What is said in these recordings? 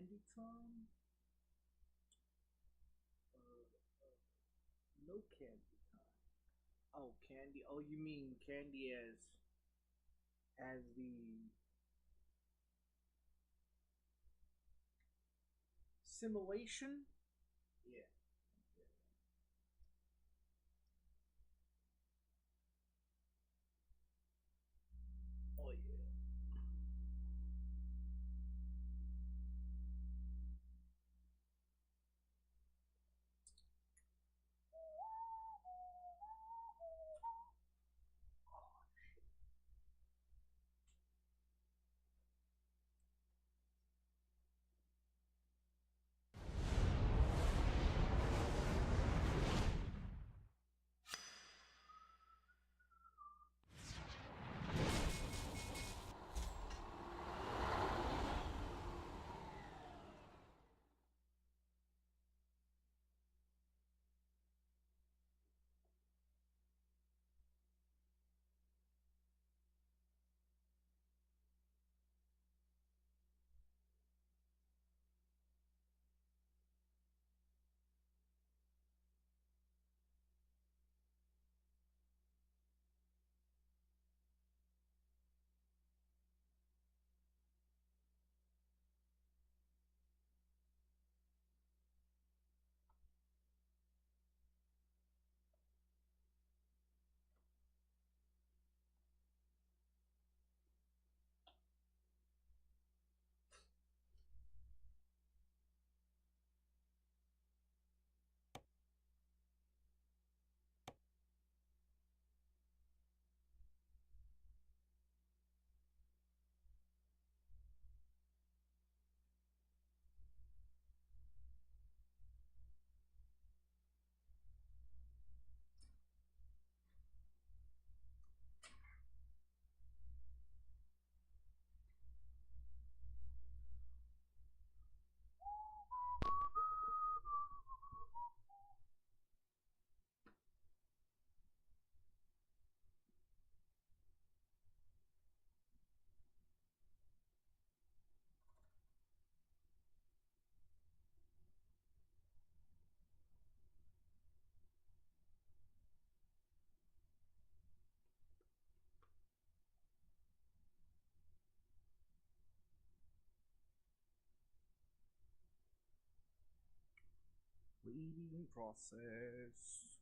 candy time? No candy time. Oh, candy. Oh, you mean candy as the simulation? Yeah. Oh yeah. Reading process.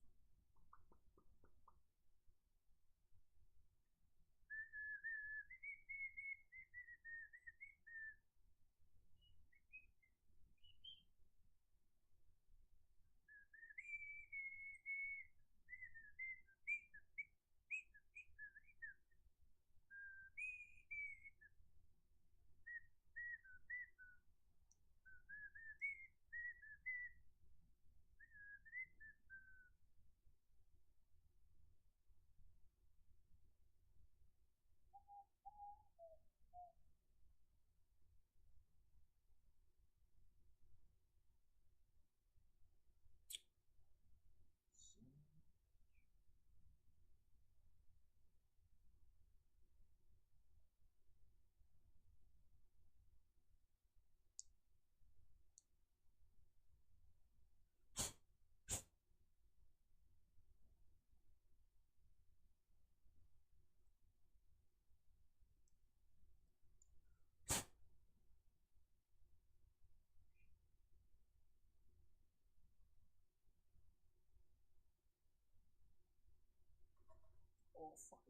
Oh fuck.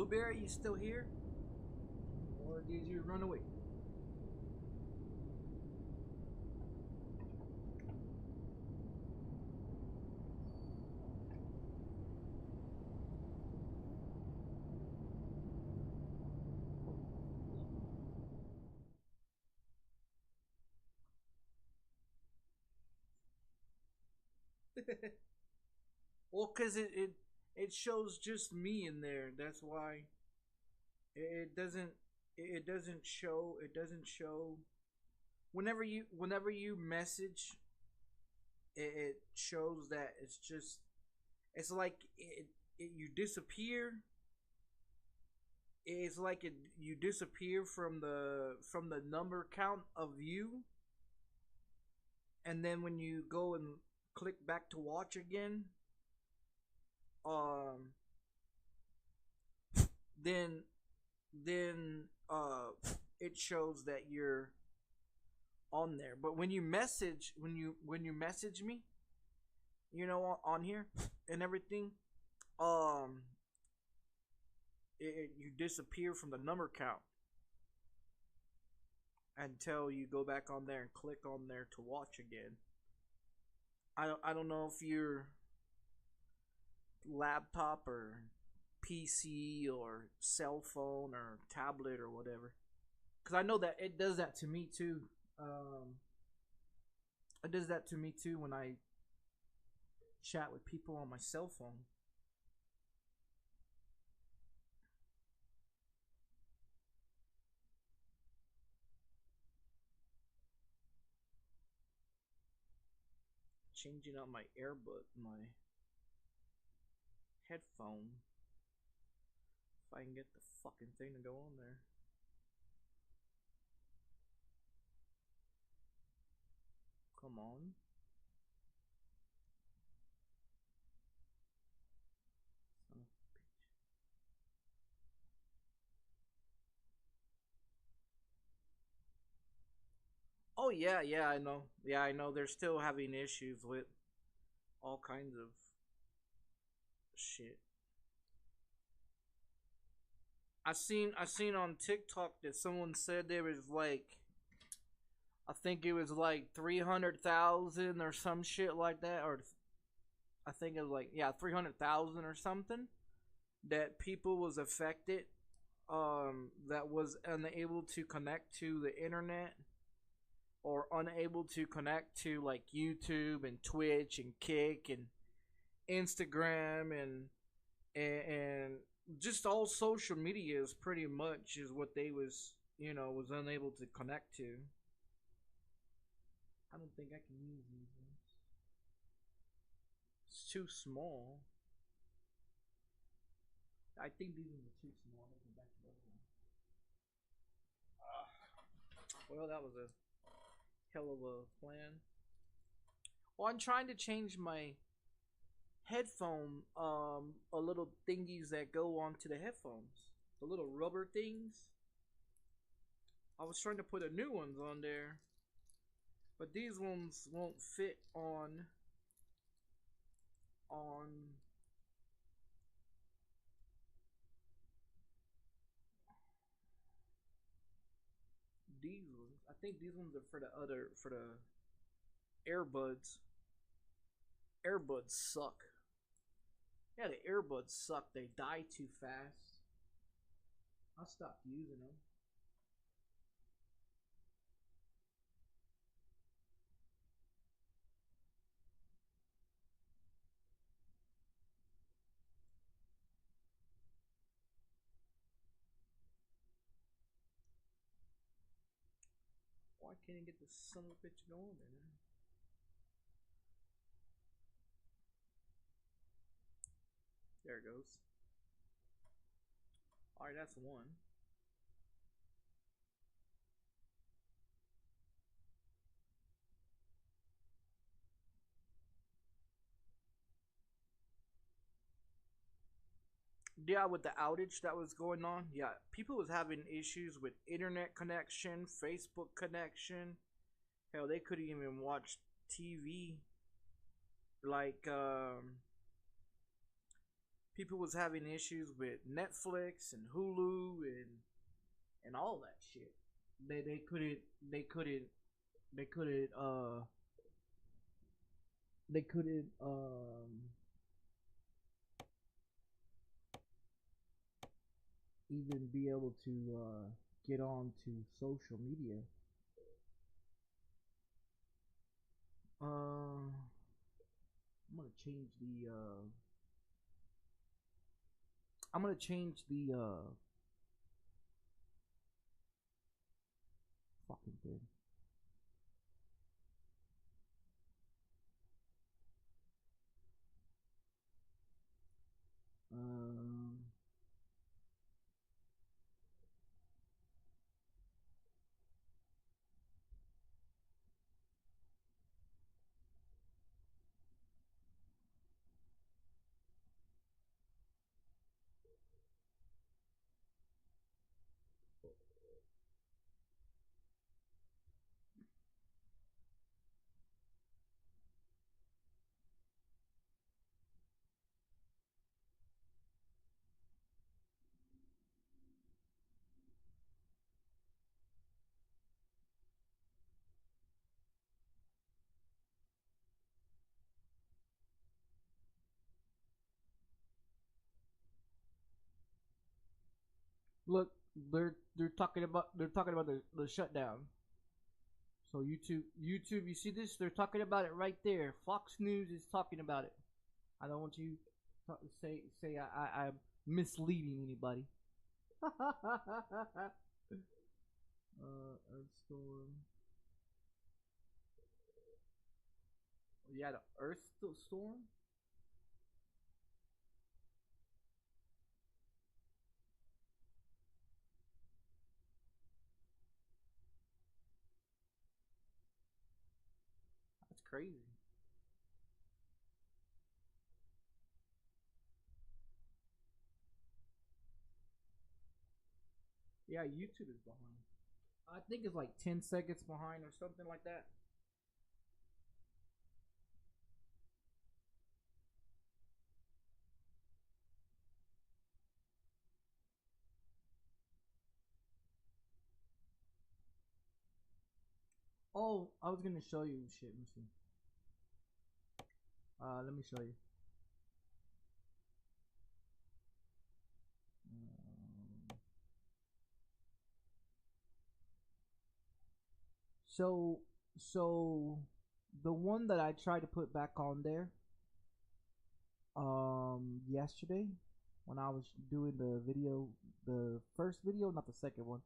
Blueberry, you still here? Or did you run away? Well, cause it shows just me in there. That's why it doesn't show whenever you message, it shows that it's like you disappear. It's like you disappear from the number count of you, and then when you go and click back to watch again, um, then it shows that you're on there. But when you message me, you know, on here and everything, um, you disappear from the number count until you go back on there and click on there to watch again. I don't know if your laptop or PC or cell phone or tablet or whatever, because I know that it does that to me too. It does that to me too when I chat with people on my cell phone. Changing out my my headphone. If I can get the fucking thing to go on there. Come on. Oh yeah, yeah, I know. Yeah, I know. They're still having issues with all kinds of shit. I seen on TikTok that someone said there was like, I think it was like 300,000 or some shit like that, or I think it was like, yeah, 300,000 or something, that people was affected, that was unable to connect to the internet or unable to connect to like YouTube and Twitch and Kick and Instagram and just all social media is pretty much is what they was, you know, was unable to connect to. I don't think I can use these ones. It's too small. I think these ones are too small. Let's go back to the other one. Well, that was a hell of a plan. Well, I'm trying to change my headphone, a little thingies that go onto the headphones, the little rubber things. I was trying to put a new ones on there, but these ones won't fit on these ones. I think these ones are for the earbuds. Earbuds suck. Yeah, the earbuds suck. They die too fast. I stopped using them. Why can't I get this son of a bitch going there, man? There it goes. Alright, that's one. Yeah, with the outage that was going on, yeah, people was having issues with internet connection, Facebook connection. Hell, they couldn't even watch TV. Like, people was having issues with Netflix and Hulu and all that shit. They couldn't they couldn't they couldn't they couldn't even be able to get on to social media. I'm gonna change the I'm gonna change the fucking thing. Look, they're talking about the shutdown. So YouTube, you see this? They're talking about it right there. Fox News is talking about it. I don't want you to say I'm misleading anybody. Earthstorm. Yeah, the Earthstorm. That's crazy. Yeah, YouTube is behind. I think it's like 10 seconds behind or something like that. Oh, I was gonna show you shit. Let me see. Let me show you. So, so the one that I tried to put back on there, yesterday when I was doing the video, the first video, not the second one,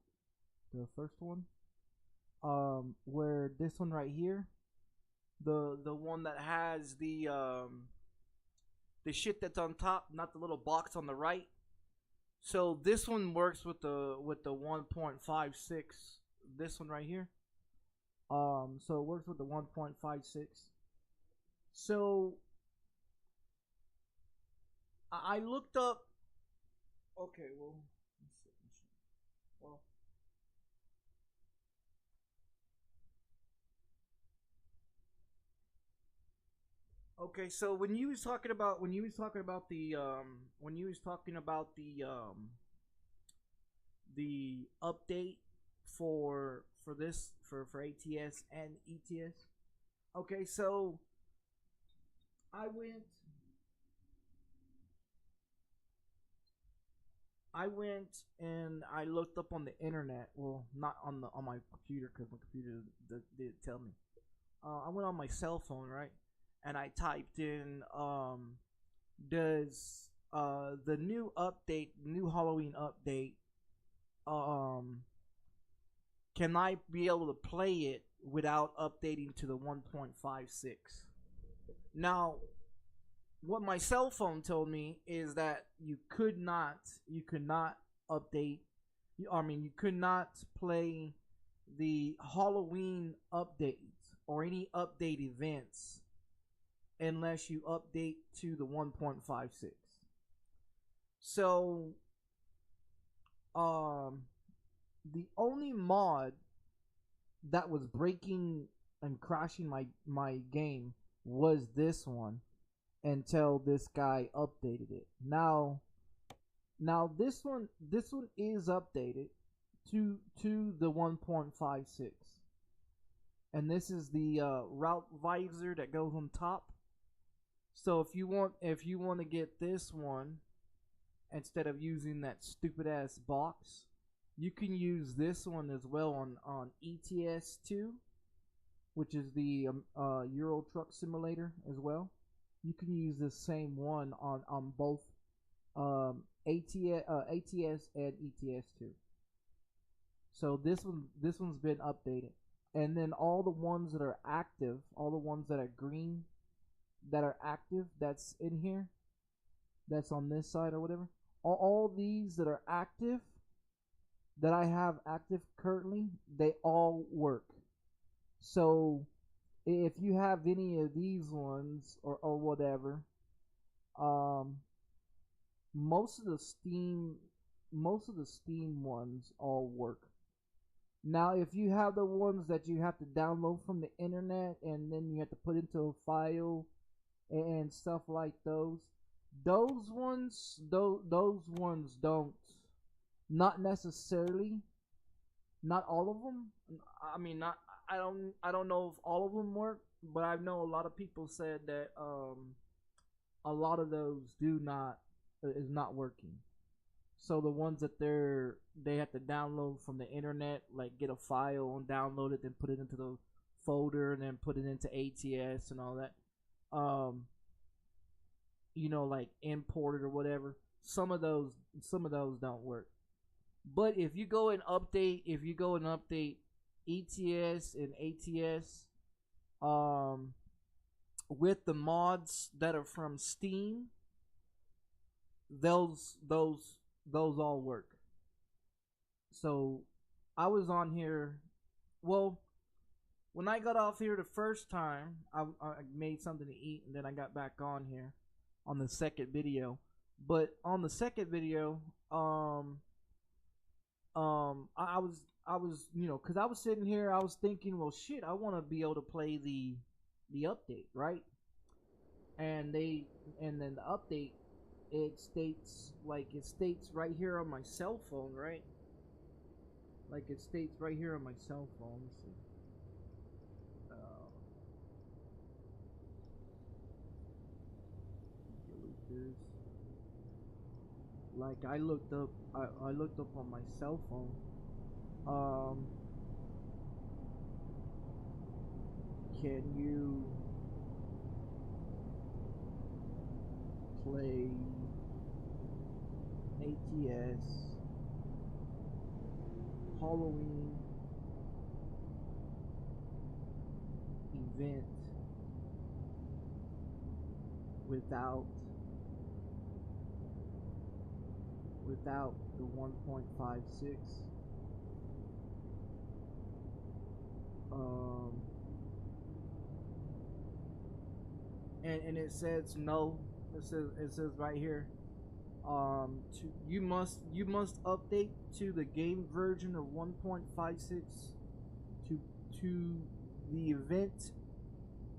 the first one, where this one right here, the one that has the shit that's on top, not the little box on the right. So this one works with the 1.56. This one right here. So it works with the 1.56. So I looked up. Okay, well, well, okay. So when you was talking about the update for this for ATS and ETS. Okay, so I went and I looked up on the internet. Well, not on my computer because my computer did tell me. I went on my cell phone, right, and I typed in does the new update, new Halloween update, can I be able to play it without updating to the 1.56? Now, what my cell phone told me is that you could not update. You could not play the Halloween updates or any update events unless you update to the 1.56. So, the only mod that was breaking and crashing my game was this one, until this guy updated it. Now this one is updated to the 1.56, and this is the route visor that goes on top. So if you want to get this one instead of using that stupid ass box, you can use this one as well on ETS 2, which is the Euro Truck Simulator as well. You can use the same one on both ATS and ETS 2. So this one's been updated, and then all the ones that are active, all the ones that are green, that are active, that's in here, that's on this side or whatever. All these that are active, that I have active currently, they all work. So if you have any of these ones or whatever, most of the Steam ones all work. Now if you have the ones that you have to download from the internet and then you have to put into a file and stuff like those ones don't, not necessarily, not all of them. I mean, I don't know if all of them work, but I know a lot of people said that a lot of those is not working. So the ones that they have to download from the internet, like get a file and download it, then put it into the folder and then put it into ATS and all that. Like import it or whatever. Some of those don't work. But if you go and update ETS and ATS with the mods that are from Steam, those all work. So I was on here, well, when I got off here the first time, I made something to eat, and then I got back on here on the second video. But on the second video, I was because I was sitting here, I was thinking, well, shit, I want to be able to play the update, right? And then the update, it states right here on my cell phone, right? Like it states right here on my cell phone. Let's see. Delete this. Like I looked up on my cell phone. Can you play ATS Halloween event without the 1.56? And it says no. It says right here, you must update to the game version of 1.56 to the event,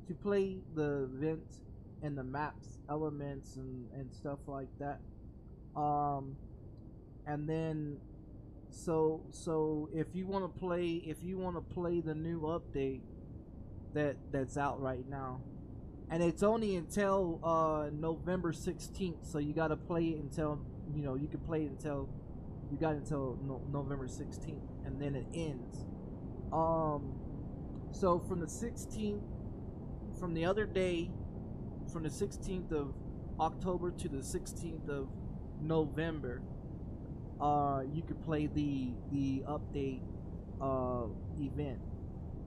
to play the event and the maps, elements and stuff like that. And then so if you want to play the new update that's out right now, and it's only until November 16th, so you got to play it until you can play it until November 16th, and then it ends. So from the 16th, from the other day, from the 16th of October to the 16th of November, you could play the update event,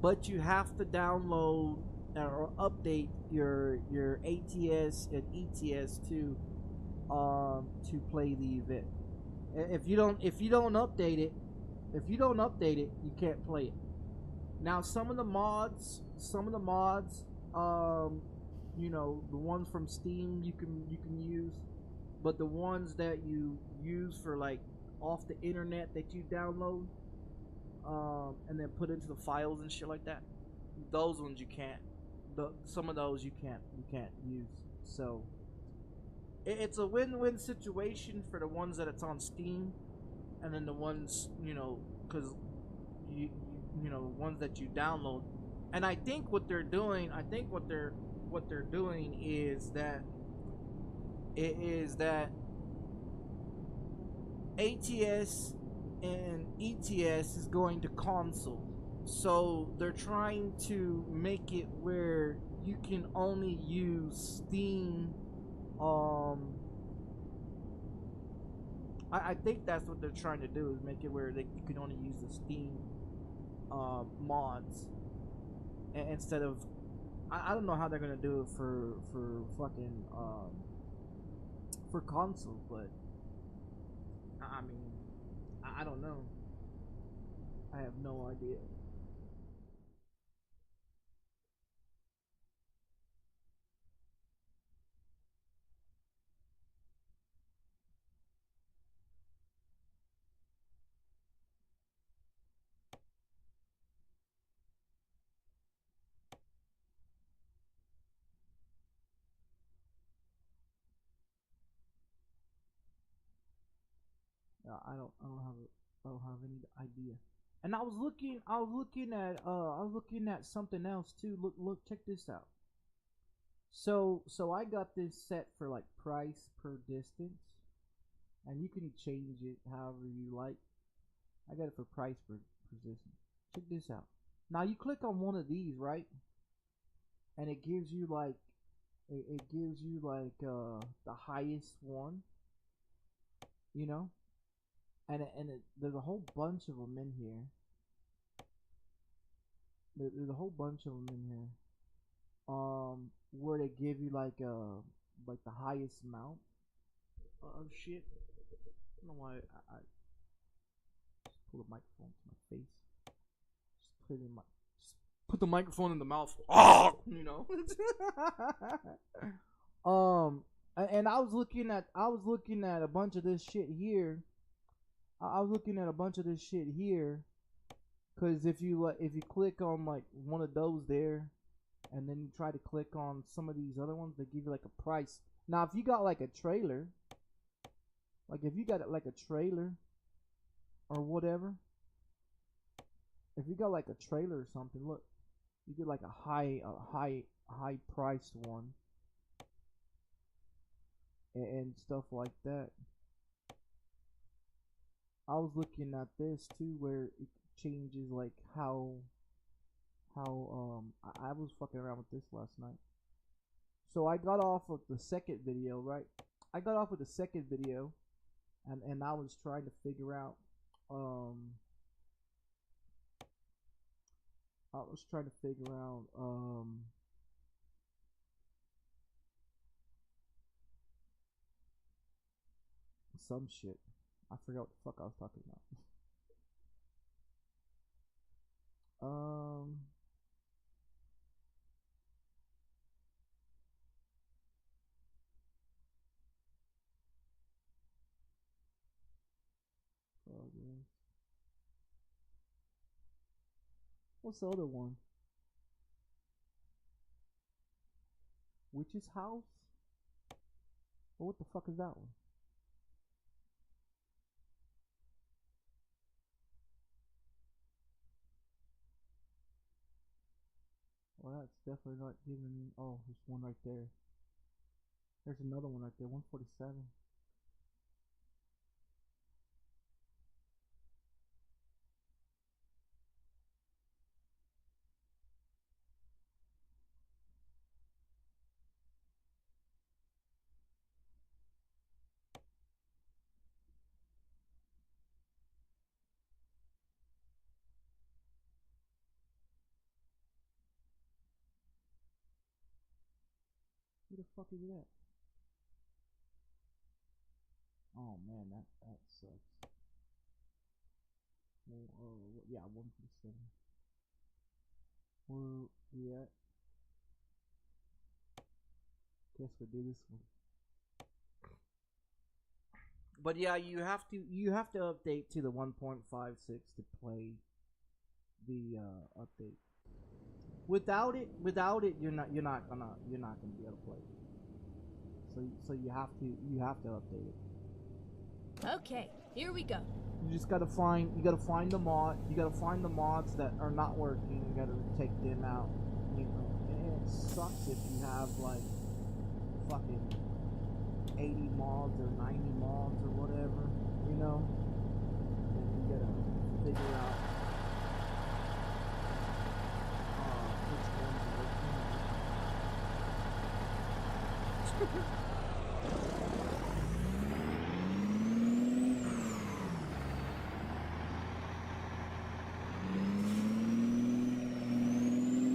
but you have to download or update your ATS and ETS to play the event. If you don't update it, you can't play it. Now some of the mods, the ones from Steam you can use, but the ones that you use for like off the internet that you download and then put into the files and shit like that, those ones you can't. Some of those you can't use. So it's a win-win situation for the ones that it's on Steam, and then the ones, you know, because you know, ones that you download. And I think what they're doing, what they're doing is that ATS and ETS is going to console. So they're trying to make it where you can only use Steam. I think that's what they're trying to do, is make it where you can only use the Steam mods instead of, I don't know how they're gonna do it for fucking for console, but I mean, I don't know. I have no idea. I don't have any idea. And I was looking at something else too. Look, check this out. So I got this set for like price per distance, and you can change it however you like. I got it for price per distance. Check this out. Now you click on one of these, right? And it gives you like it gives you like the highest one, you know? There's a whole bunch of them in here. There's a whole bunch of them in here. Where they give you like the highest amount of shit. I don't know why I just pull the microphone to my face. Just put the microphone in the mouth. Oh, you know. And I was looking at a bunch of this shit here. I was looking at a bunch of this shit here, cause if you click on like one of those there, and then you try to click on some of these other ones, they give you like a price. Now, if you got like a trailer, like if you got like a trailer or whatever, if you got like a trailer or something, look, you get like a high priced one and stuff like that. I was looking at this too, where it changes like how I was fucking around with this last night. So I got off of the second video, right? I got off with the second video, and I was trying to figure out some shit. I forgot what the fuck I was talking about. What's the other one? Witch's House? Well, what the fuck is that one? Well, that's definitely not giving me. Oh, there's one right there. There's another one right there, 147. Who the fuck is that? Oh man, that sucks. Well, yeah, 147. Where we at? Guess we'll do this one. But yeah, you have to update to the 1.56 to play the update. Without it, you're not gonna be able to play. So you have to update it. Okay, here we go. You just gotta find the mods that are not working. You gotta take them out. You know, and it sucks if you have like fucking 80 mods or 90 mods or whatever. You know, and you gotta figure out which ones are working.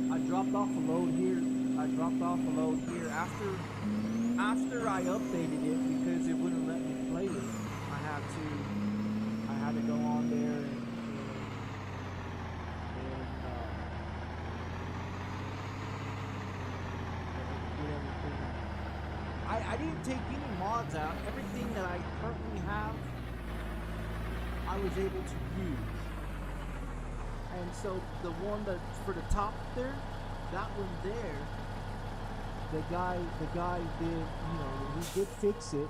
I dropped off a load here after I updated it because it wouldn't let me play it. I had to go on there and get everything. I didn't take any mods out. Everything that I currently have, I was able to use. And so the one that's for the top there, that one there, the guy did, you know, he did fix it.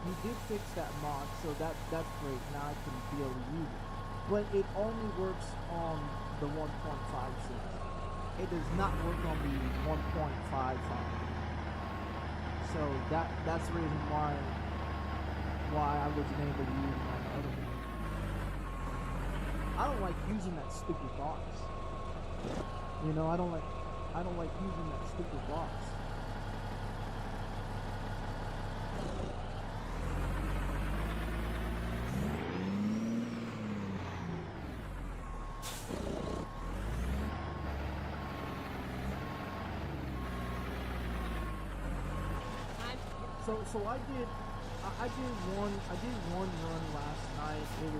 He did fix that mod, so that's great. Now I can be able to use it. But it only works on the 1.56. It does not work on the 1.55. So that's the reason why I wasn't able to use my other one. I don't like using that stupid box. You know, I don't like using that stupid box. So I did one run last night. It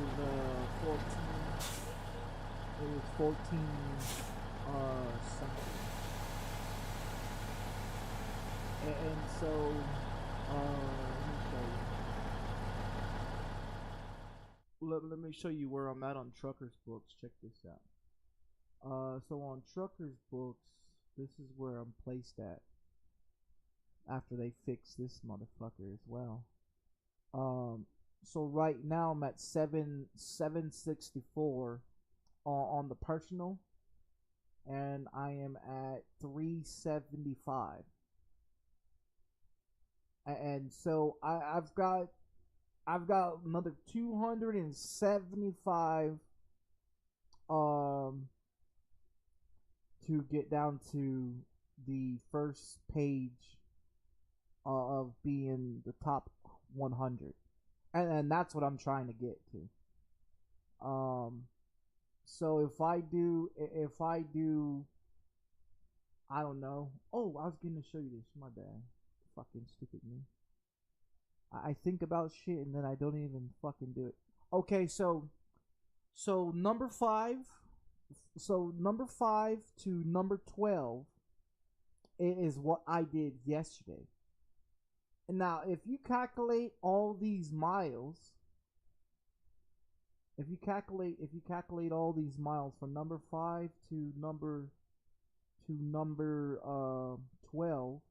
was 14 something. And so let me show you where I'm at on Trucker's Books. Check this out. So on Trucker's Books, this is where I'm placed at after they fix this motherfucker as well. So right now I'm at 764 on the personal, and I am at 375. And so I've got another 275 to get down to the first page of being the top 100, and that's what I'm trying to get to. So if I do, I don't know. Oh, I was going to show you this. My bad. Fucking stupid me. I think about shit and then I don't even fucking do it. Okay, so number 5. So number 5 to number 12 is what I did yesterday. And now, if you calculate all these miles, if you calculate all these miles from number 5 to number 12,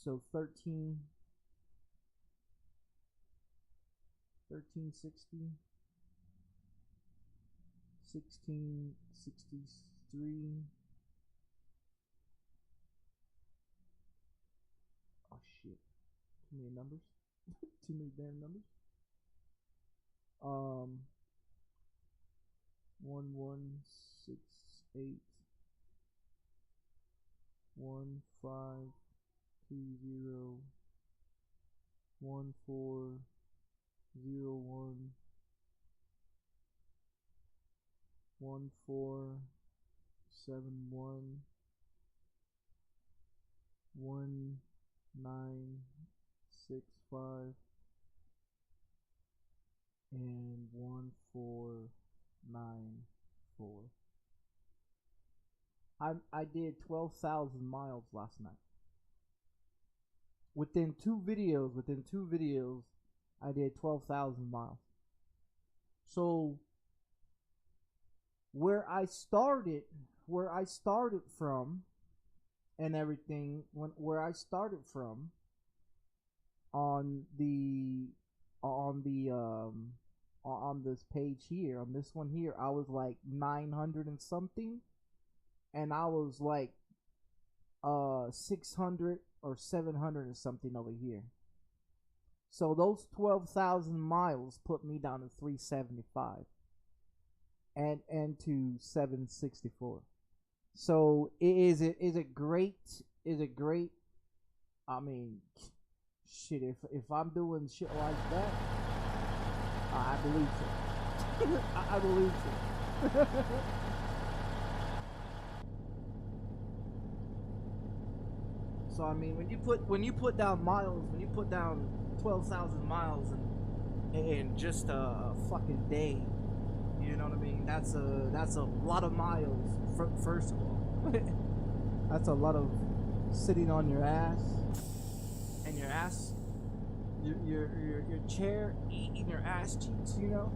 so 1360, 1663. Oh shit! Too many numbers. Too many damn numbers. 1168 1520 1401 1471 1965 and 1494. I did 12,000 miles last night. Within two videos, I did 12,000 miles. So where I started from, and everything, where I started from on this page here, on this one here, I was like 900 and something, and I was like 600 or 700 and something over here. So those 12,000 miles put me down to 375 and to 764. So is it great? Is it great? I mean, shit, if I'm doing shit like that, I believe it. I believe it. So I mean, when you put down miles, when you put down 12,000 miles in just a fucking day, you know what I mean? That's a lot of miles. First of all, that's a lot of sitting on your ass, and your ass, your chair eating your ass cheeks, you know.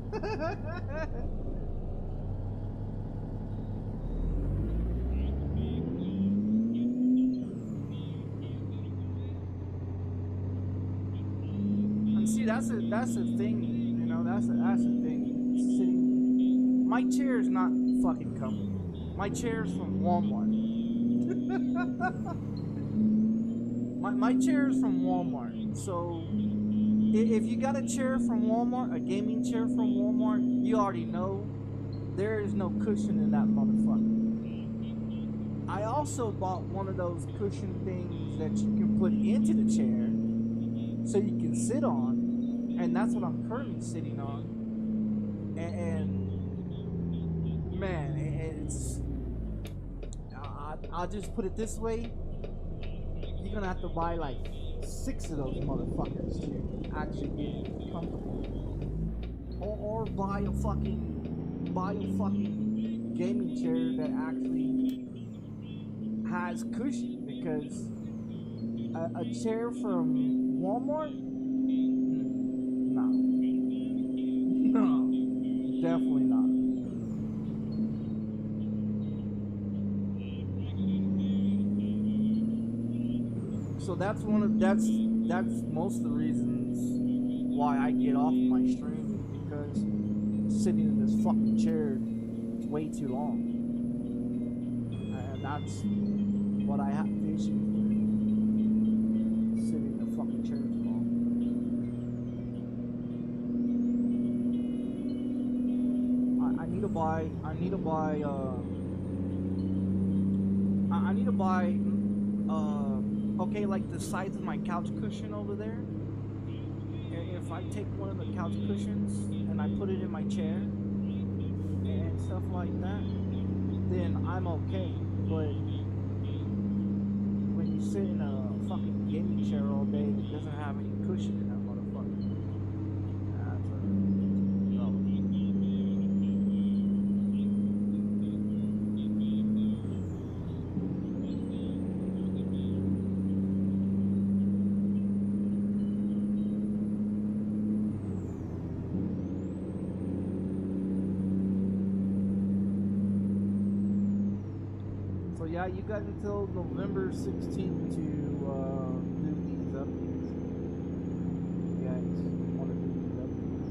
See, that's the thing, you know. That's the thing. Sitting, my chair is not fucking comfortable. My chair is from Walmart. my chair is from Walmart. So if you got a chair from Walmart, a gaming chair from Walmart, you already know there is no cushion in that motherfucker. I also bought one of those cushion things that you can put into the chair so you can sit on, and that's what I'm currently sitting on. And man, it's, I'll just put it this way: you're gonna have to buy like 6 of those motherfuckers to actually get comfortable, or buy a fucking gaming chair that actually has cushion, because a chair from Walmart, no, definitely not. So that's most of the reasons why I get off my stream, because sitting in this fucking chair is way too long, and that's what I have issues with. Sitting in the fucking chair too long. I need to buy okay, like the size of my couch cushion over there. If I take one of the couch cushions and I put it in my chair and stuff like that, then I'm okay. But when you sit in a fucking gaming chair all day that doesn't have any cushion in that motherfucker, that's a problem. So yeah, you got until November 16th to do these updates. You guys want to do these updates?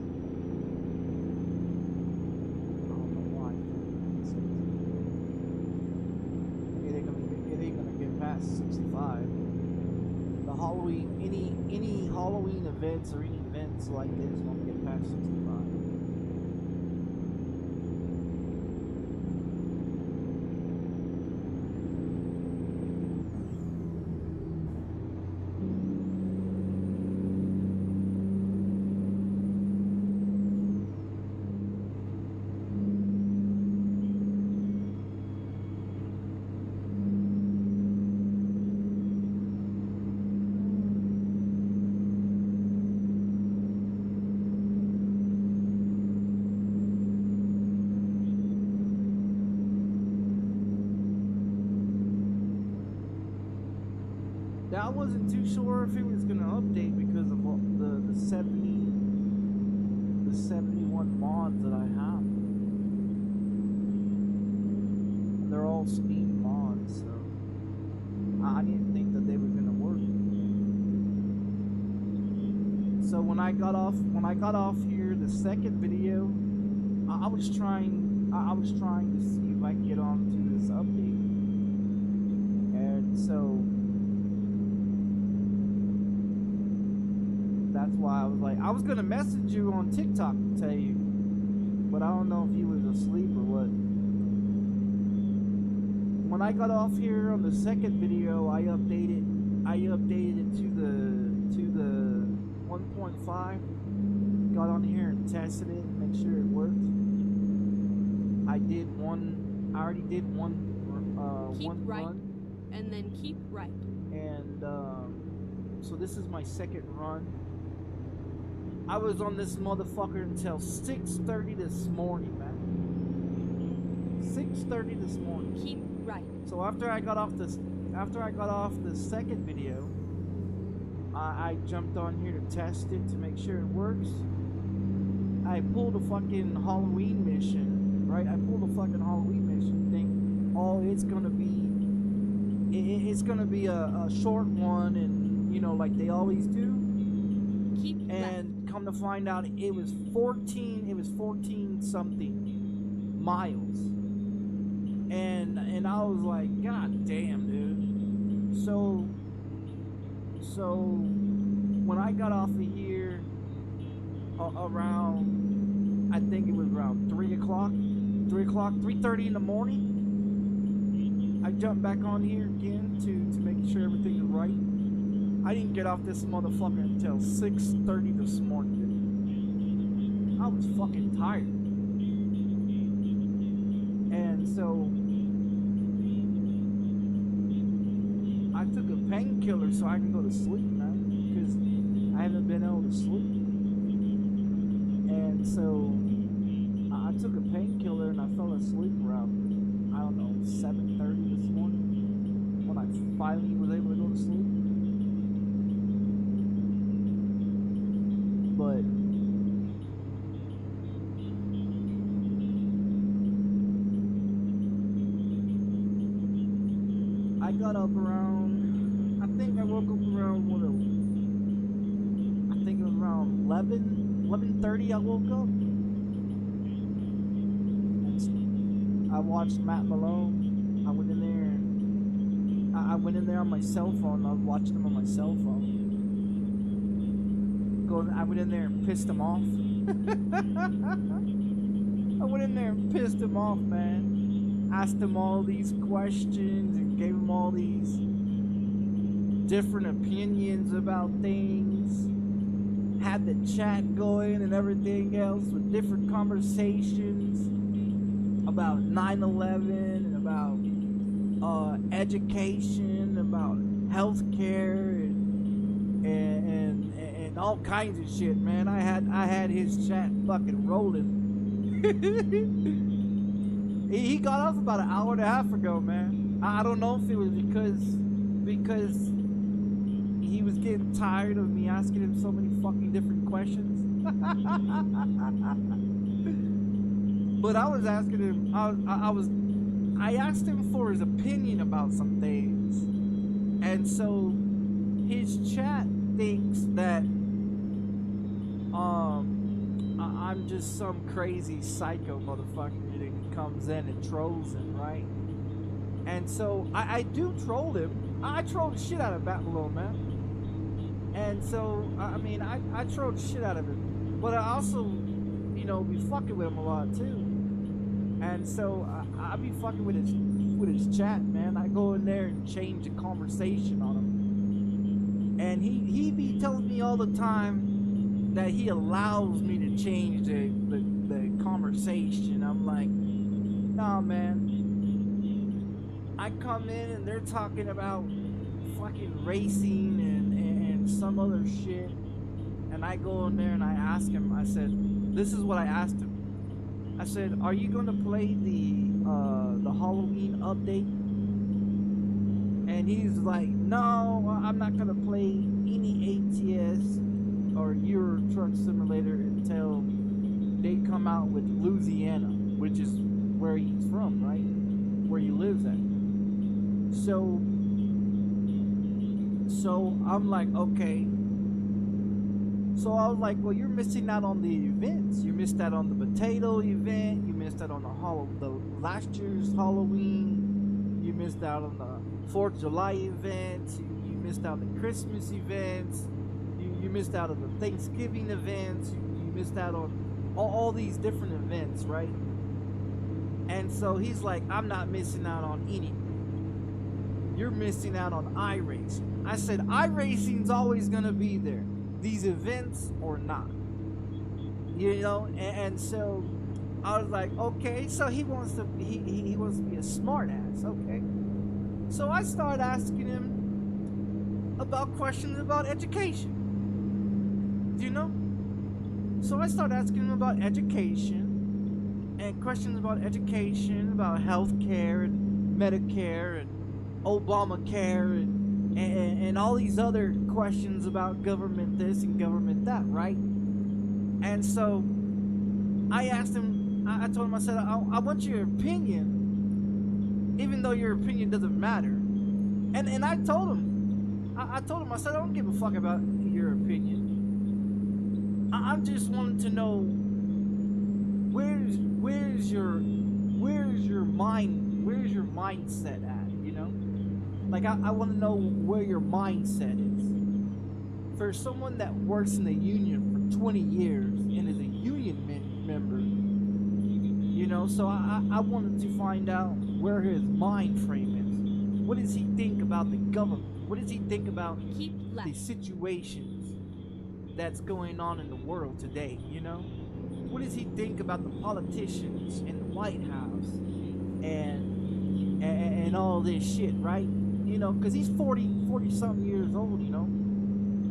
I don't know why. It ain't gonna get past 65. The Halloween, any Halloween events or any events like this won't get past 65. I wasn't too sure if it was gonna update because of the 71 mods that I have. They're all Steam mods, so I when I got off here, the second video, I was trying to see if I could get onto this update, and so that's why I was like, I was gonna message you on TikTok to tell you, but I don't know if you was asleep or what. When I got off here on the second video, I updated it to the 1.5. Got on here and tested it and make sure it worked. I already did one keep one right, run, and then keep right. and so this is my second run. I was on this motherfucker until 6:30 this morning, man. 6:30 this morning. Keep right. So after I got off the second video, I jumped on here to test it to make sure it works. I pulled a fucking Halloween mission, right? I pulled a fucking Halloween mission, think, oh, it's gonna be a short one, and you know, like they always do. Keep and left. Come to find out, it was 14 something miles, and I was like, god damn, dude. So when I got off of here around, I think it was around 3:30 in the morning, I jumped back on here again to make sure everything is right. I didn't get off this motherfucker until 6:30 this morning, dude. I was fucking tired. And so I took a painkiller so I can go to sleep, man, because I haven't been able to sleep. And so I took a painkiller and I fell asleep around, I don't know, 7:30 this morning when I finally was able to go to sleep. But I got up around, I think I woke up around, I think it was around 11:30 I woke up. And I watched Matt Malone. I went in there on my cell phone. I was watching him on my cell phone. I went in there and pissed him off. I went in there and pissed him off, man. Asked him all these questions and gave him all these different opinions about things. Had the chat going and everything else with different conversations about 9/11 and about education, about healthcare, and all kinds of shit, man. I had his chat fucking rolling. He got off about an hour and a half ago, man. I don't know if it was because he was getting tired of me asking him so many fucking different questions. But I was asking him, I asked him for his opinion about some things, and so his chat thinks that I'm just some crazy psycho motherfucker that comes in and trolls him, right? And so I do troll him. I troll the shit out of Batmalone, man. And so I mean I troll the shit out of him, but I also, you know, be fucking with him a lot too. And so I be fucking with his chat, man. I go in there and change the conversation on him. And he be telling me all the time that he allows me to change the conversation. I'm like, nah, man. I come in and they're talking about fucking racing and some other shit. And I go in there and I ask him, I said, this is what I asked him. I said, are you going to play the Halloween update? And he's like, no, I'm not going to play any ATS or Euro Truck Simulator until they come out with Louisiana, which is where he's from, right? Where he lives at. So I'm like, okay. So I was like, well, you're missing out on the events. You missed out on the potato event. You missed out on the last year's Halloween. You missed out on the 4th of July events. You missed out on the Christmas events. You missed out on the Thanksgiving events. You missed out on all these different events, right? And so he's like, I'm not missing out on anything. You're missing out on iRacing. I said, iRacing's always gonna be there, these events or not. You know, and so I was like, okay, so he wants to be a smart ass, okay. So I started asking him about questions about education. You know? So I started asking him about education and questions about education, about healthcare and Medicare and Obamacare and all these other questions about government this and government that, right? And so I asked him, I told him, I said, I want your opinion, even though your opinion doesn't matter. And I told him, I said, I don't give a fuck about your opinion. I'm just wanting to know where's your mindset at, you know? Like I want to know where your mindset is. For someone that works in the union for 20 years and is a union member, you know, so I wanted to find out where his mind frame is. What does he think about the government? What does he think about the situations that's going on in the world today, you know? What does he think about the politicians in the White House and all this shit, right? You know, because he's 40 something years old, you know?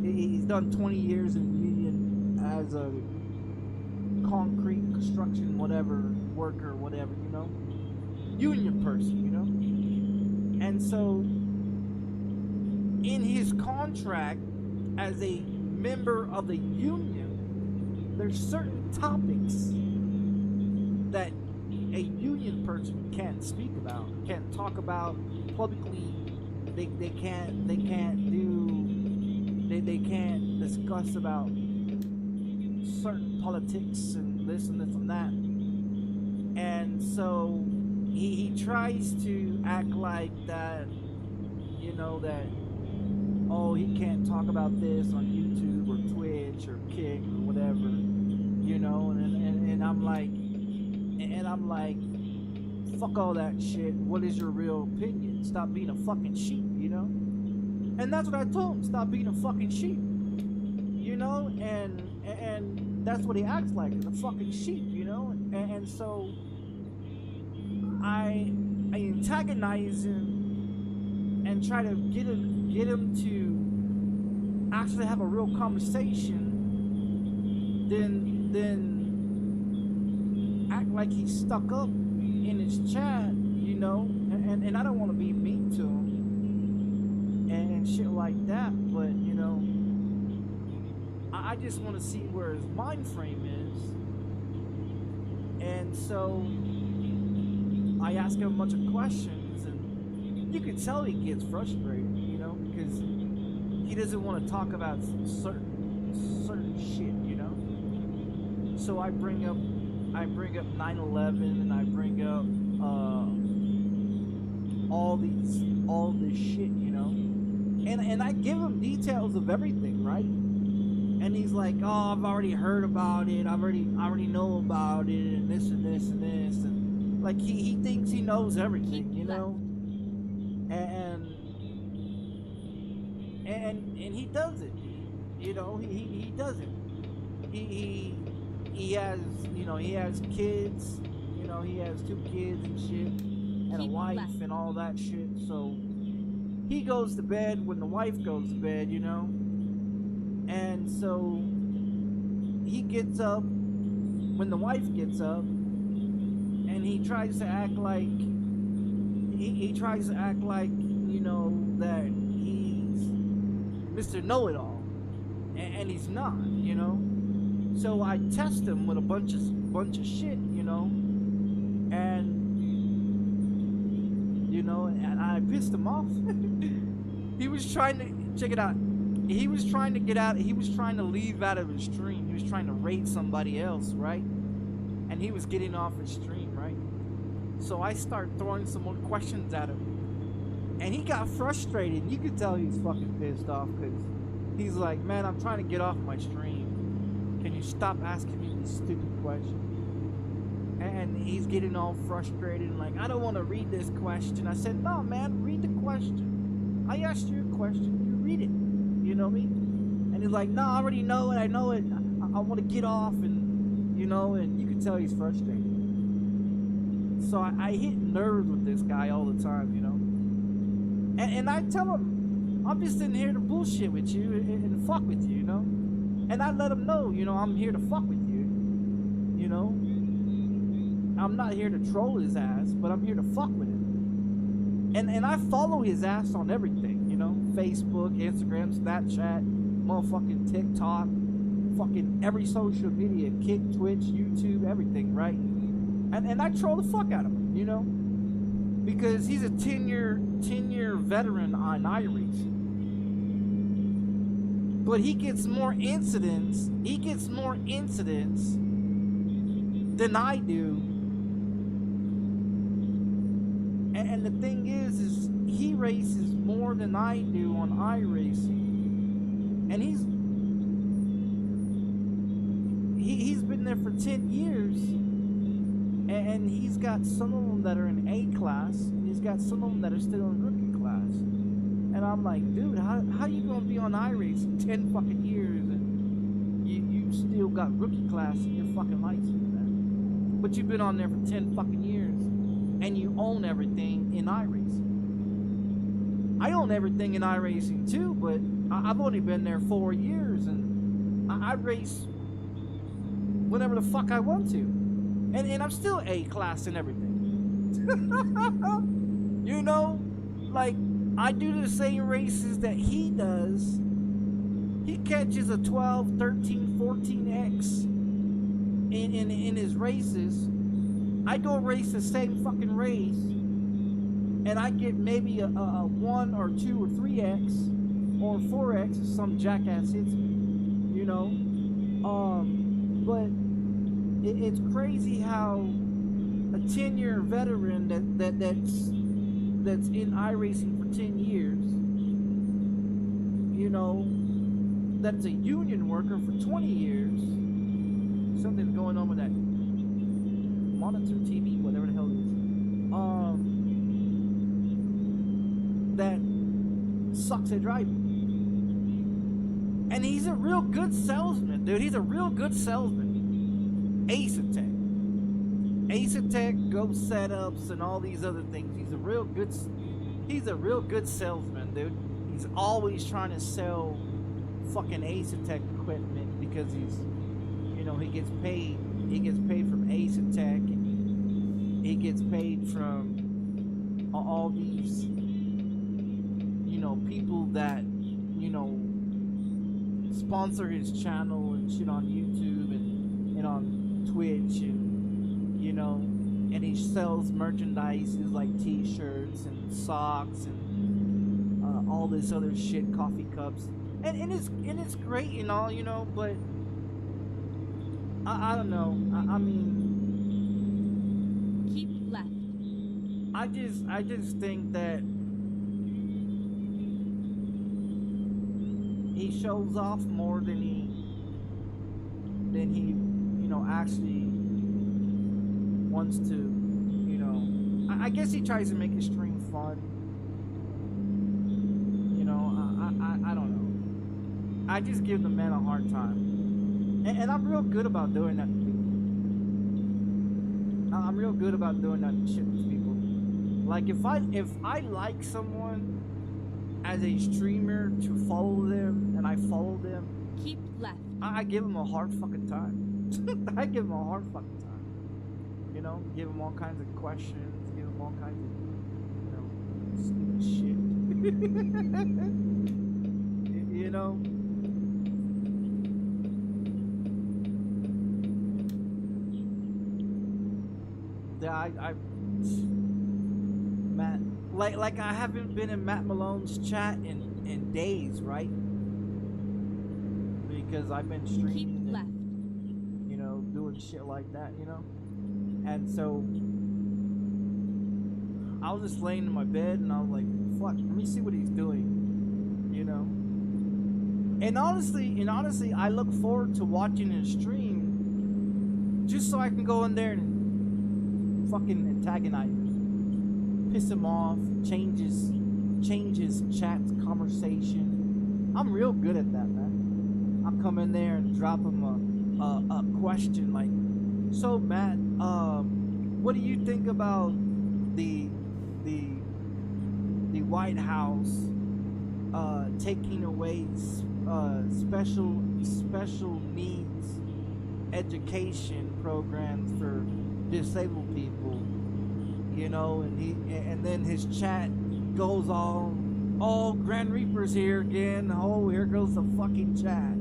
He's done 20 years in the union as a concrete construction whatever worker, whatever, you know? Union person, you know? And so in his contract as a member of the union, there's certain topics that a union person can't speak about, can't talk about publicly. They can't discuss about certain politics and this and this and that. And so he tries to act like that, you know, that, oh, he can't talk about this on YouTube or Twitch or Kick or whatever, you know, and I'm like, fuck all that shit. What is your real opinion? Stop being a fucking sheep, you know? And that's what I told him, stop being a fucking sheep, you know? And that's what he acts like, a fucking sheep, you know? And so I antagonize him and try to get him to actually have a real conversation, then act like he's stuck up in his chat, you know, and I don't want to be mean to him and shit like that, but you know, I just want to see where his mind frame is. And so I ask him a bunch of questions, and you can tell he gets frustrated, you know, because he doesn't want to talk about certain shit, you know. So I bring up 9/11, and I bring up all this shit, you know, and I give him details of everything, right? And he's like, oh, I've already heard about it, I already know about it, and this and this and this, and like he thinks he knows everything, you know, and he doesn't, you know, he doesn't. He has, you know, he has kids, you know, he has 2 kids and shit, and a wife and all that shit. So he goes to bed when the wife goes to bed, you know, and so he gets up when the wife gets up, and he tries to act like you know, that he's Mr. Know-It-All, and he's not, you know. So I test him with a bunch of shit, you know, and you know, and I pissed him off. He was trying to check it out. he was trying to get out. He was trying to leave out of his stream. He was trying to raid somebody else, right? And he was getting off his stream, right? So I start throwing some more questions at him, and he got frustrated. You could tell he's fucking pissed off because he's like, "Man, I'm trying to get off my stream. Can you stop asking me these stupid questions?" And he's getting all frustrated and like, "I don't want to read this question." I said, "No, man, read the question. I asked you a question. You read it. You know me?" And he's like, "No, I already know it. I know it. I want to get off." And, you know, and you can tell he's frustrated. So I hit nerves with this guy all the time, you know. And I tell him, "I'm just in here to bullshit with you and fuck with you, you know." And I let him know, you know, I'm here to fuck with you, you know. I'm not here to troll his ass, but I'm here to fuck with him. And I follow his ass on everything, you know. Facebook, Instagram, Snapchat, motherfucking TikTok, fucking every social media, Kick, Twitch, YouTube, everything, right? And I troll the fuck out of him, you know. Because he's a 10-year veteran on iRacing. But he gets more incidents. He gets more incidents than I do. And the thing is he races more than I do on iRacing. And he's been there for 10 years. And he's got some of them that are in A class, and he's got some of them that are still in rookie class. And I'm like, dude, how you gonna be on iRacing 10 fucking years and you still got rookie class in your fucking license, man? But you've been on there for 10 fucking years, and you own everything in iRacing. I own everything in iRacing too, but I've only been there 4 years, and I race whenever the fuck I want to. And I'm still A class and everything. You know, like, I do the same races that he does. He catches a 12, 13, 14X in his races. I go race the same fucking race, and I get maybe a 1 or 2 or 3X or 4X if some jackass hits me, you know. But it's crazy how a 10-year veteran that's in iRacing for 10 years, you know, that's a union worker for 20 years. Something's going on with that monitor TV, whatever the hell it is. That sucks at driving. And he's a real good salesman, dude. He's a real good salesman. ASUS, Go setups and all these other things. He's a real good salesman, dude. He's always trying to sell fucking ASUS equipment because he's, you know, he gets paid from ASUS, and he gets paid from all these, you know, people that, you know, sponsor his channel and shit on YouTube and on Twitch, and, you know, and he sells merchandises like t-shirts and socks and all this other shit, coffee cups, and it's great and all, you know, but I don't know. I mean, Keep left. I just think that he shows off more than he you know, actually wants to, you know. I guess he tries to make his stream fun. You know, I don't know. I just give the man a hard time. And I'm real good about doing that to people. I'm real good about doing that shit with people. Like, if I like someone as a streamer to follow them, and I follow them, Keep left. I give them a hard fucking time. I give them a hard fucking time. You know, give them all kinds of questions, give them all kinds of, you know, stupid shit. You know? Yeah, Matt, like I haven't been in Matt Malone's chat in days, right? because I've been Keep streaming left. and, you know, doing shit like that, you know. And so I was just laying in my bed and I was like, fuck, let me see what he's doing, you know. And honestly, I look forward to watching his stream just so I can go in there and fucking antagonize him, piss him off, change his chat conversation. I'm real good at that, man. I'll come in there and drop him a question like, so Matt, what do you think about the White House taking away special needs education programs for disabled people, you know? And then his chat goes on, oh, Grand Reaper's here again, oh, here goes the fucking chat,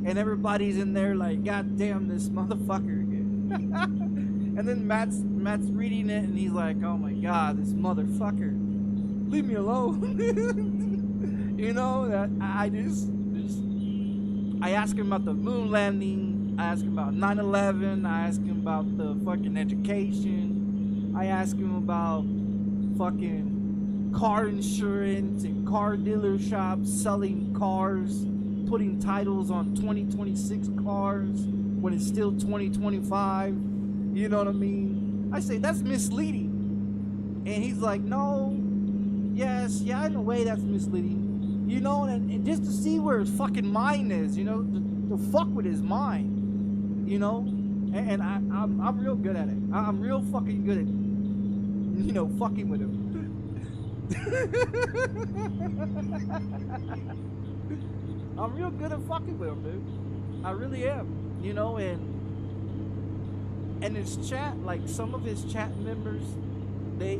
and everybody's in there like, god damn this motherfucker again. And then Matt's reading it and he's like, oh my god, this motherfucker, leave me alone. You know, that I ask him about the moon landing, I ask him about 9/11, I ask him about the fucking education, I ask him about fucking car insurance and car dealer shops selling cars, putting titles on 2026 cars when it's still 2025. You know what I mean? I say that's misleading, and he's like, no, yes, yeah, in a way that's misleading. You know, and just to see where his fucking mind is, you know, to fuck with his mind, you know, and I'm real good at it. I'm real fucking good at, you know, fucking with him. I'm real good at fucking with him, dude. I really am, you know, and his chat, like some of his chat members, they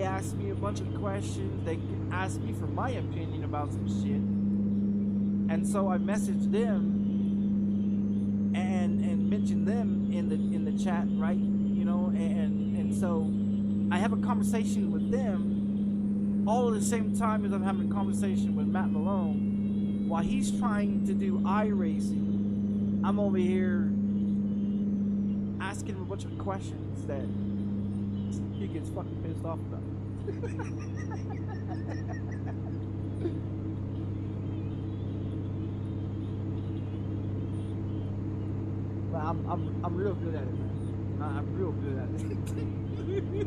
ask me a bunch of questions. They ask me for my opinion about some shit, and so I messaged them and mentioned them in the chat, right? You know, and so I have a conversation with them all at the same time as I'm having a conversation with Matt Malone while he's trying to do iRacing. I'm over here asking him a bunch of questions that he gets fucking pissed off about. But I'm real good at it, man. I'm real good at it.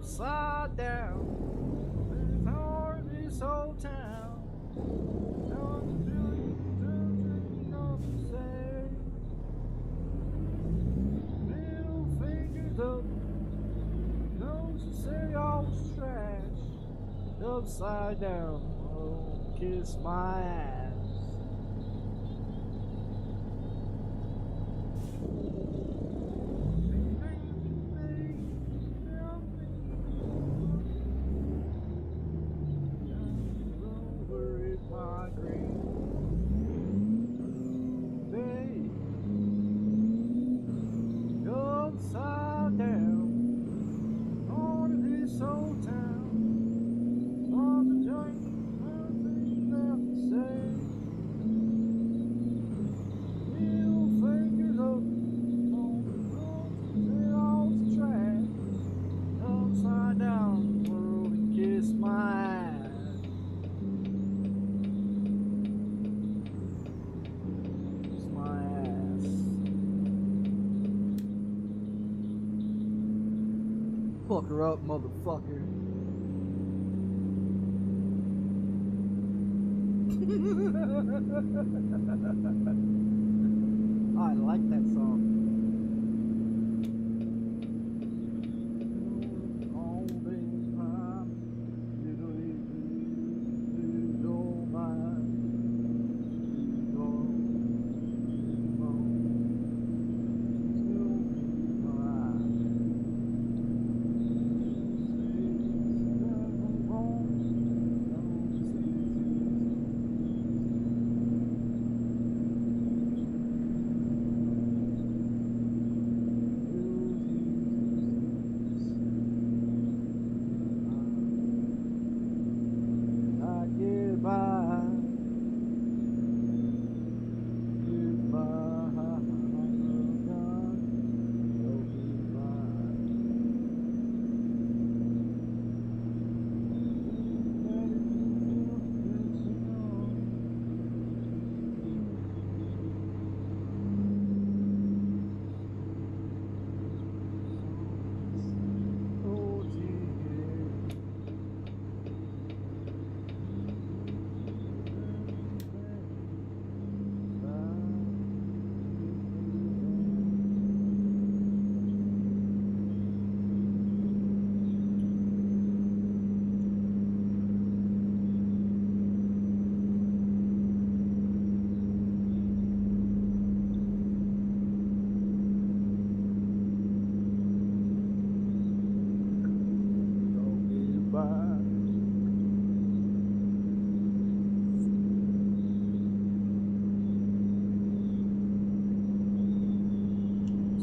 upside down. It's hard this old town. Don't know to say. Middle fingers up. Nose to say all was trash. Upside down. Oh, kiss my ass. Fuck her up, motherfucker. I like that song.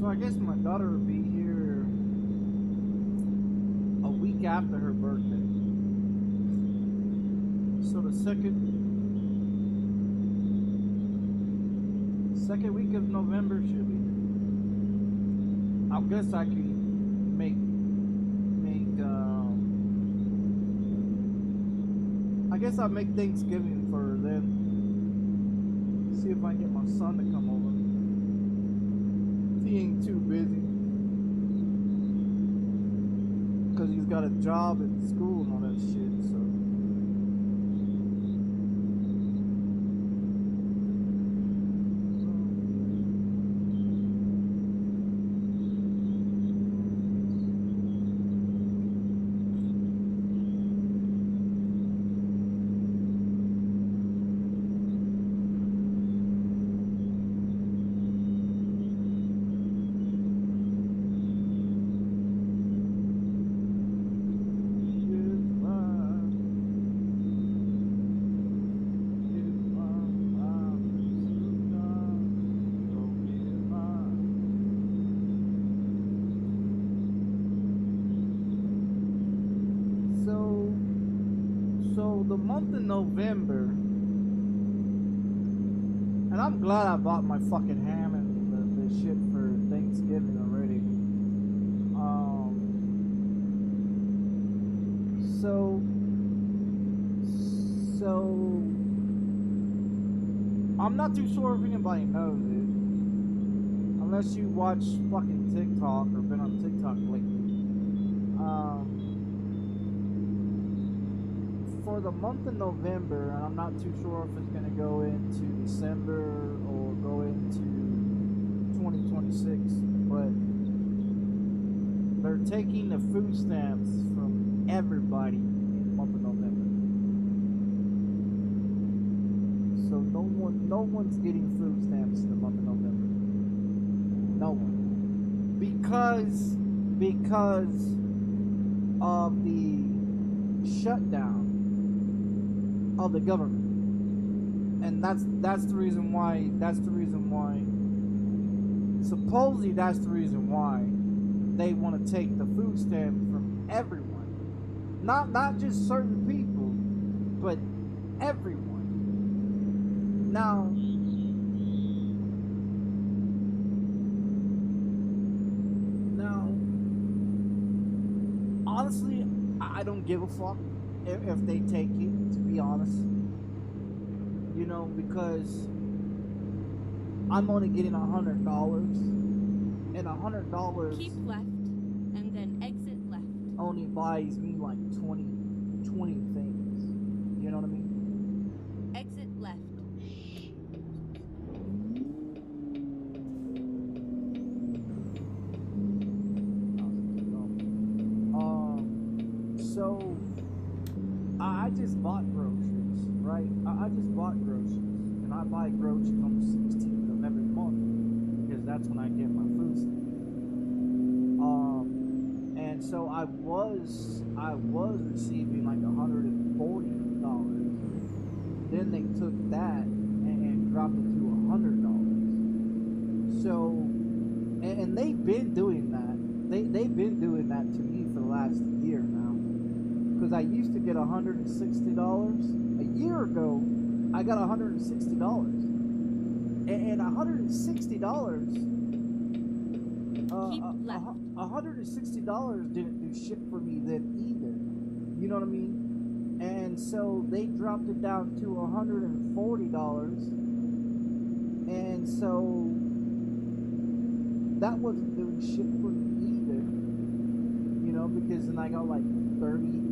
I guess my daughter will be here a week after her birthday. So the second week of November she'll be here. I guess I can make I guess I'll make Thanksgiving for her then. See if I can get my son to come over. He ain't too busy because he's got a job at school and all that shit, so the month of November, and I'm glad I bought my fucking ham and the shit for Thanksgiving already. So I'm not too sure if anybody knows it, unless you watch fucking TikTok or been on TikTok lately. for the month of November, and I'm not too sure if it's gonna go into December or go into 2026, but they're taking the food stamps from everybody in the month of November. So no one's getting food stamps in the month of November. No one. Because of the shutdown of the government. And that's the reason why supposedly that's the reason why they want to take the food stamp from everyone. Not just certain people, but everyone. Now honestly, I don't give a fuck if they take it, to be honest. You know, because I'm only getting $100, and $100 Keep left, and then exit left. only buys me like 20 things. You know what I mean? Exit left. So I just bought groceries, right? I just bought groceries, and I buy groceries on the 16th of every month because that's when I get my food stamp. And so I was receiving like $140. Then they took that and dropped it to $100. So, and they've been doing that. They've been doing that to me for the last year now. Because I used to get $160. A year ago, I got $160. And $160, $160 didn't do shit for me then either. You know what I mean? And so they dropped it down to $140. And so that wasn't doing shit for me either. You know, because then I got like 30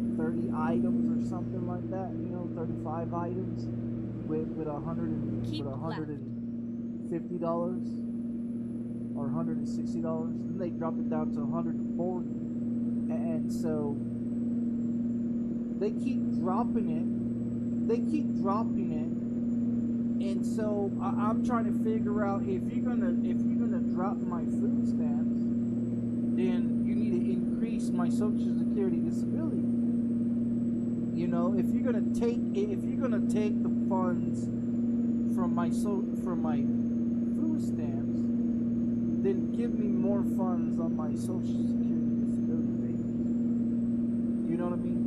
items or something like that, you know, 35 items with $150 or $160. Then they dropped it down to $140, and so they keep dropping it. And so I'm trying to figure out, if you're gonna drop my food stamps, then you need to increase my Social Security disability. You know, if you're gonna take the funds from my food stamps, then give me more funds on my Social Security disability payment. You know what I mean?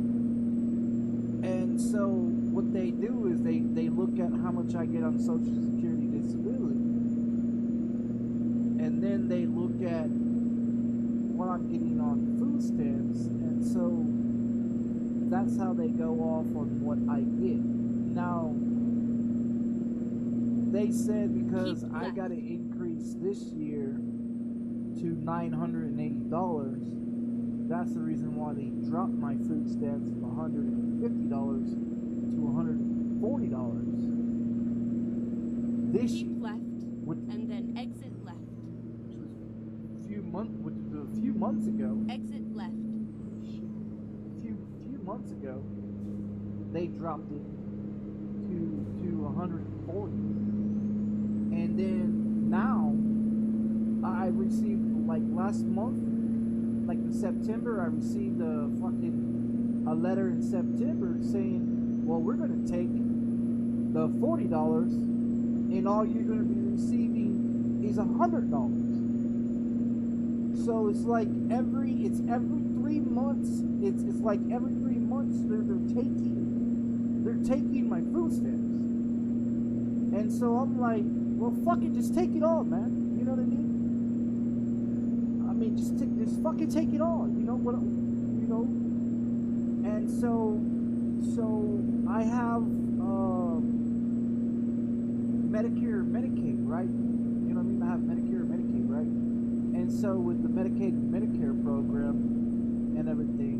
And so what they do is they look at how much I get on Social Security disability, and then they look at what I'm getting on food stamps, and so that's how they go off on what I get. Now, they said because I got to increase this year to $980, that's the reason why they dropped my food stamps from $150 to $140. This Keep left, which, and then exit left. which was a few months ago. Exit left. Months ago, they dropped it to $140, and then now I received, like last month, like in September, I received a letter in September saying, well, we're gonna take the $40, and all you're gonna be receiving is $100. So it's like every 3 months. It's like every 3 months they're taking my food stamps. And so I'm like, well, fuck it, just take it all, man. You know what I mean? I mean, just fucking take it all. You know what? You know. And so I have Medicare, Medicaid, right? You know what I mean? I have Medicare, Medicaid, right? And so with the Medicaid and Medicare program and everything,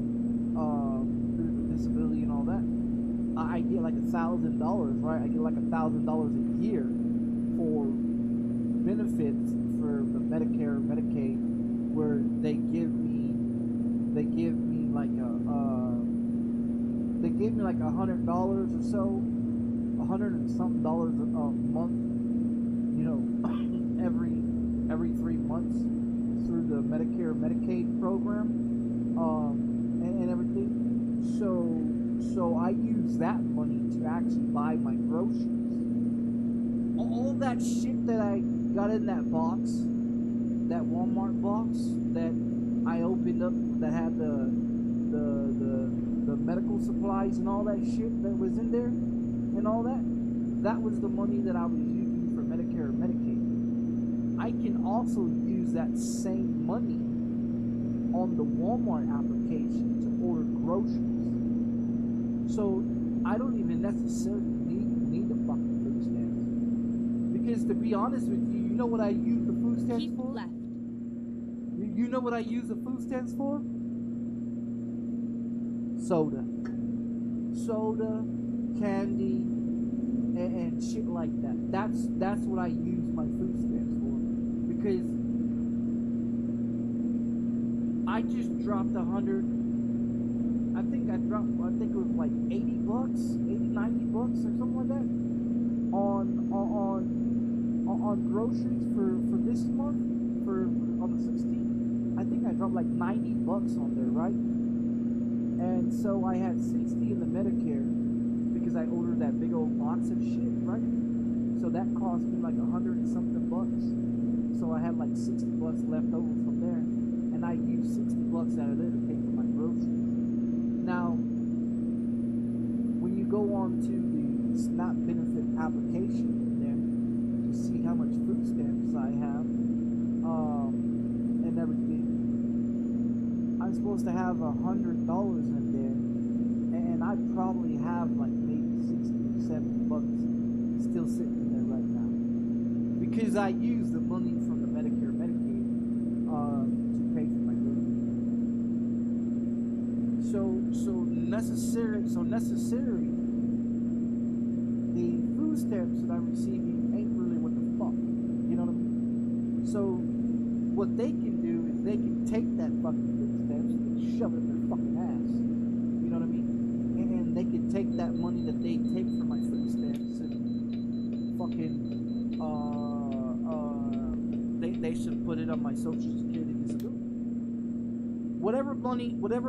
through the disability and all that, I get like $1,000, right? I get like $1,000 a year for benefits for the Medicare or Medicaid, where they give me like $100 or so, $100 and something dollars a month, you know, every 3 months through the Medicare Medicaid program, and everything. So I use that money to actually buy my groceries. All that shit that I got in that box, that Walmart box that I opened up, that had the medical supplies and all that shit that was in there and all that, that was the money that I was using for Medicare or Medicaid. I can also use that same money on the Walmart application to order groceries. So I don't even necessarily need the fucking food stamps. Because to be honest with you, you know what I use the food stamps Keep for? left. You know what I use the food stamps for? Soda, candy, and shit like that. That's what I use my food stamps for, because I just dropped 100. I think it was like 80 bucks, 90 bucks or something like that on groceries for this month, on the 16th. I think I dropped like 90 bucks on there, right? And so I had 60 in the Medicare because I ordered that big old box of shit, right? So that cost me like 100 and something bucks. So I had like 60 bucks left over from there, and I used 60 bucks out of there to pay for my groceries. Now, when you go on to the SNAP benefit application in there to see how much food stamps I have, and everything, I'm supposed to have $100 in there, and I probably have like maybe 60 or 70 bucks still sitting in there right now, because I use the money from the Medicare Medicaid to pay for my groceries. So necessary. The food stamps that I'm receiving ain't really what the fuck, you know what I mean? So what they can do is they can take that fucking food stamps and shove it in their fucking ass, you know what I mean? And they can take that money that they take from my food stamps and fucking they should put it on my Social Security disability. Whatever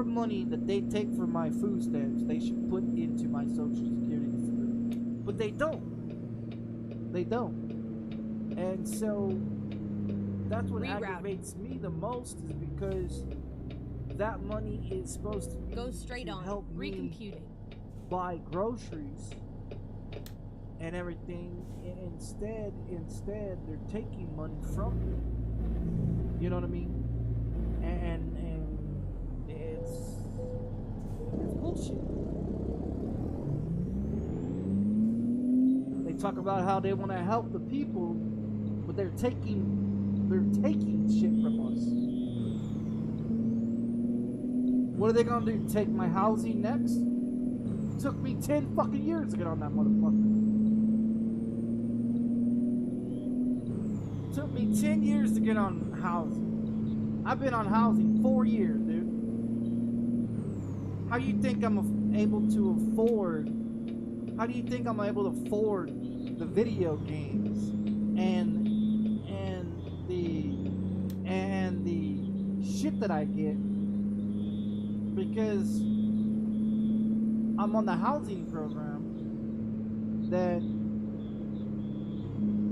money that they take from my food stamps, they should put into my Social Security disability. But they don't. And so that's what aggravates me the most, is because that money is supposed to Go straight on. help me Recomputing. buy groceries and everything. Instead they're taking money from me. You know what I mean? And it's bullshit. They talk about how they want to help the people, but they're taking shit from us. What are they gonna do? Take my housing next? It took me 10 fucking years to get on that motherfucker. It took me 10 years to get on housing. I've been on housing 4 years, dude. How do you think I'm able to afford? How do you think I'm able to afford the video games and the shit that I get? Because I'm on the housing program that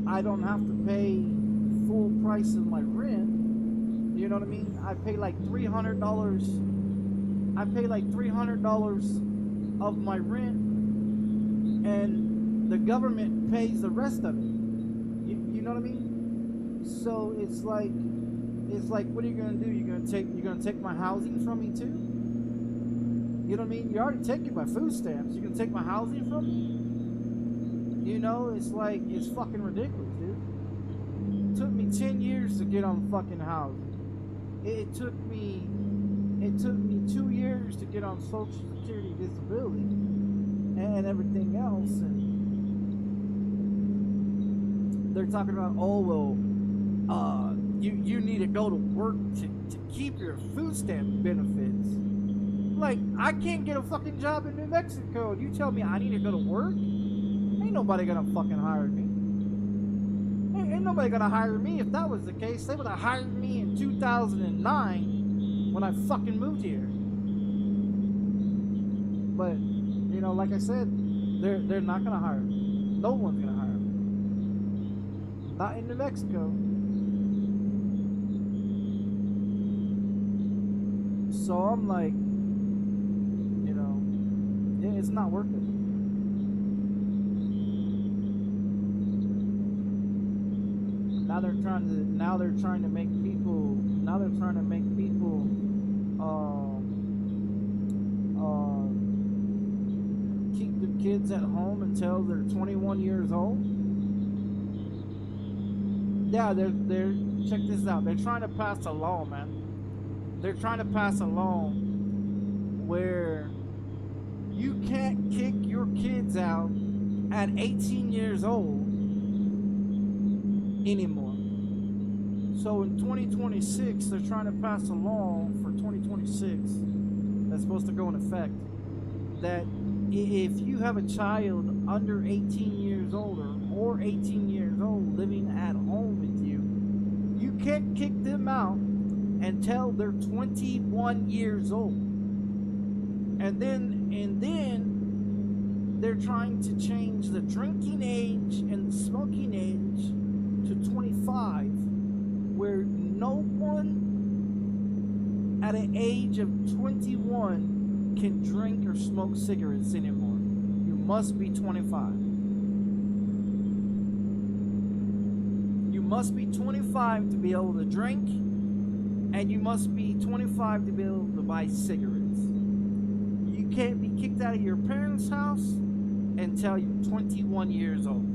I don't have to pay full price of my rent. You know what I mean? I pay like $300. I pay like $300 of my rent, and the government pays the rest of it. You know what I mean? So it's like, what are you gonna do? You're gonna take my housing from me too? You know what I mean? You're already taking my food stamps. You're gonna take my housing from me? You know, it's like, it's fucking ridiculous, dude. It took me 10 years to get on fucking housing. It took me 2 years to get on Social Security disability, and everything else, and they're talking about, oh well, you need to go to work to keep your food stamp benefits. Like, I can't get a fucking job in New Mexico. You tell me I need to go to work? Ain't nobody gonna fucking hire me. Ain't nobody gonna hire me. If that was the case, they would have hired me in 2009 when I fucking moved here. But, you know, like I said, they're not gonna hire me. No one's gonna hire me. Not in New Mexico. So I'm like, you know, it's not worth it. Now they're trying to make people keep the kids at home until they're 21 years old. Yeah, they're check this out. They're trying to pass a law, man. They're trying to pass a law where you can't kick your kids out at 18 years old anymore. So in 2026, they're trying to pass a law for 2026 that's supposed to go in effect that if you have a child under 18 years old or 18 years old living at home with you, you can't kick them out until they're 21 years old. And then they're trying to change the drinking age and the smoking age to 25, where no one at an age of 21 can drink or smoke cigarettes anymore. You must be 25. You must be 25 to be able to drink, and you must be 25 to be able to buy cigarettes. You can't be kicked out of your parents' house until you're 21 years old.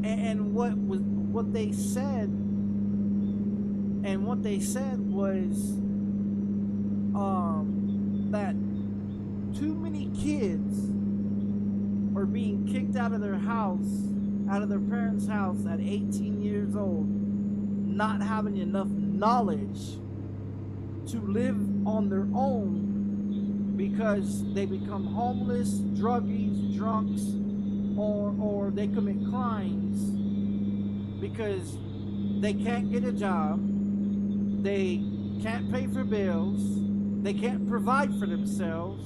And what they said was that too many kids are being kicked out of their house, out of their parents' house at 18 years old, not having enough knowledge to live on their own because they become homeless, druggies, drunks, or they commit crimes because they can't get a job, they can't pay for bills, they can't provide for themselves.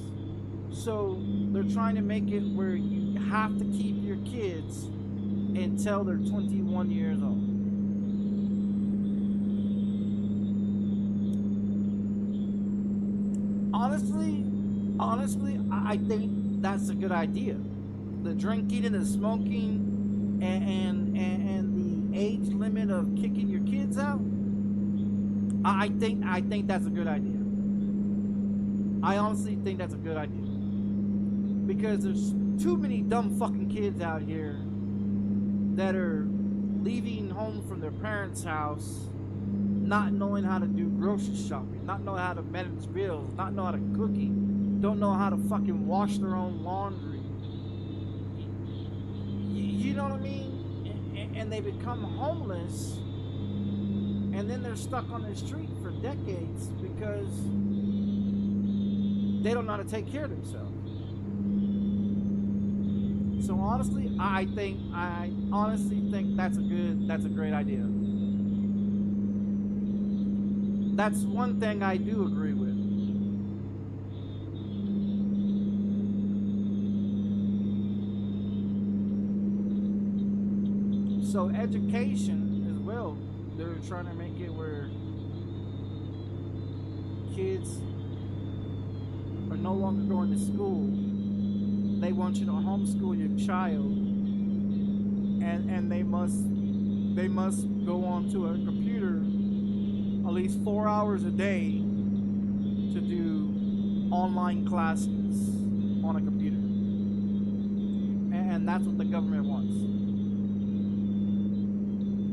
So they're trying to make it where you have to keep your kids until they're 21 years old. Honestly, I think that's a good idea. The drinking and the smoking and the age limit of kicking your kids out. I think that's a good idea. I honestly think that's a good idea. Because there's too many dumb fucking kids out here that are leaving home from their parents' house, not knowing how to do grocery shopping, not knowing how to manage bills, not know how to cook, don't know how to fucking wash their own laundry. You know what I mean? And they become homeless, and then they're stuck on the street for decades because they don't know how to take care of themselves. So honestly, I honestly think that's a great idea. That's one thing I do agree with. So education as well, they're trying to make it where kids are no longer going to school. They want you to homeschool your child, and they must go onto a computer at least 4 hours a day to do online classes on a computer. And that's what the government wants.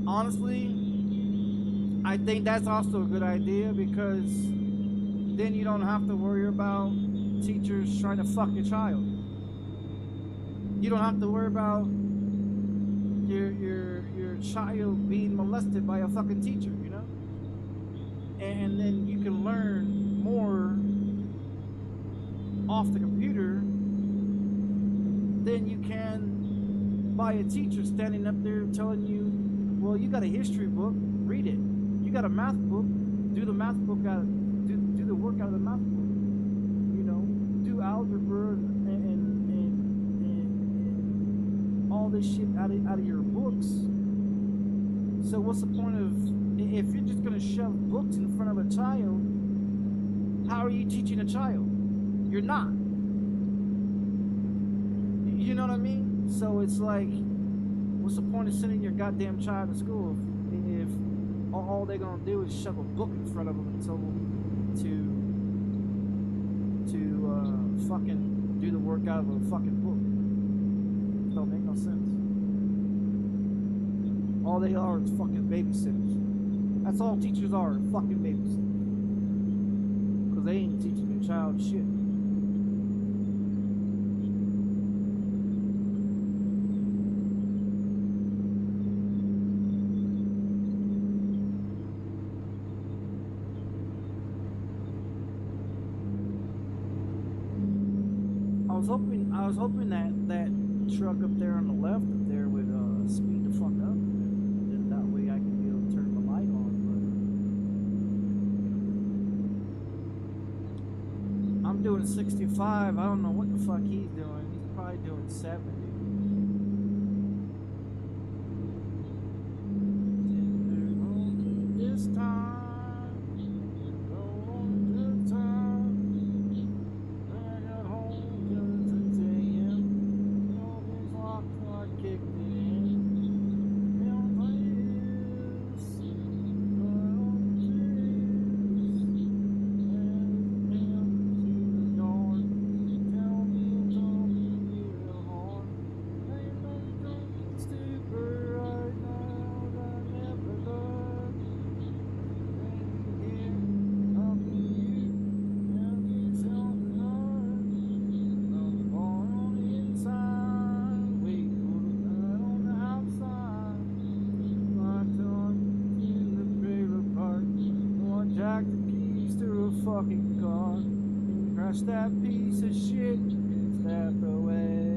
Honestly, I think that's also a good idea because then you don't have to worry about teachers trying to fuck your child. You don't have to worry about your child being molested by a fucking teacher, you know? And then you can learn more off the computer than you can by a teacher standing up there telling you, well, you got a history book, read it. You got a math book, do the math book out, do the work out of the math book. You know, do algebra and all this shit out of your books. So what's the point of, if you're just gonna shove books in front of a child, how are you teaching a child? You're not. You know what I mean? So it's like, what's the point of sending your goddamn child to school if all they're gonna do is shove a book in front of them and tell them to fucking do the work out of a fucking book? Don't make no sense. All they are is fucking babysitters. That's all teachers are, fucking babysitters. Because they ain't teaching your child shit. I was hoping that truck up there on the left up there would speed the fuck up, and that way I can be able to turn the light on. But I'm doing 65. I don't know what the fuck he's doing. He's probably doing 70. This time. That piece of shit is left away.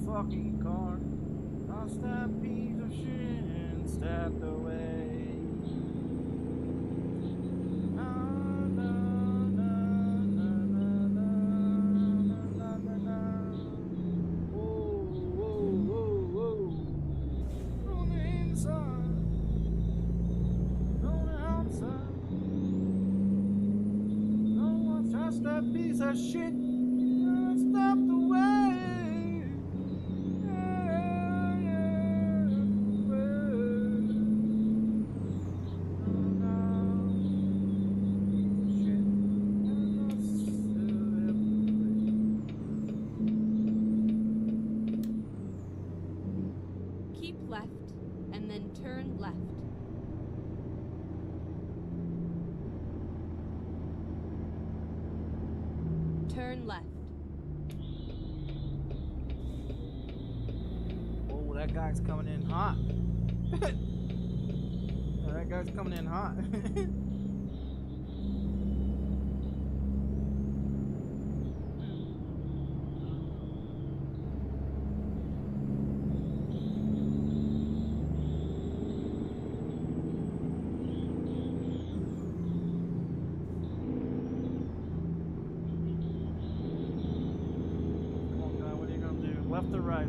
Fucking car, lost that piece of shit and stepped away. Na, na, na, na, na, na, na, na, na. Whoa, whoa, whoa, whoa. On the inside, on the outside. No one touched that piece of shit and stepped away. Turn left. Oh, that guy's coming in hot. That guy's coming in hot.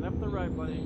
Left or right, buddy.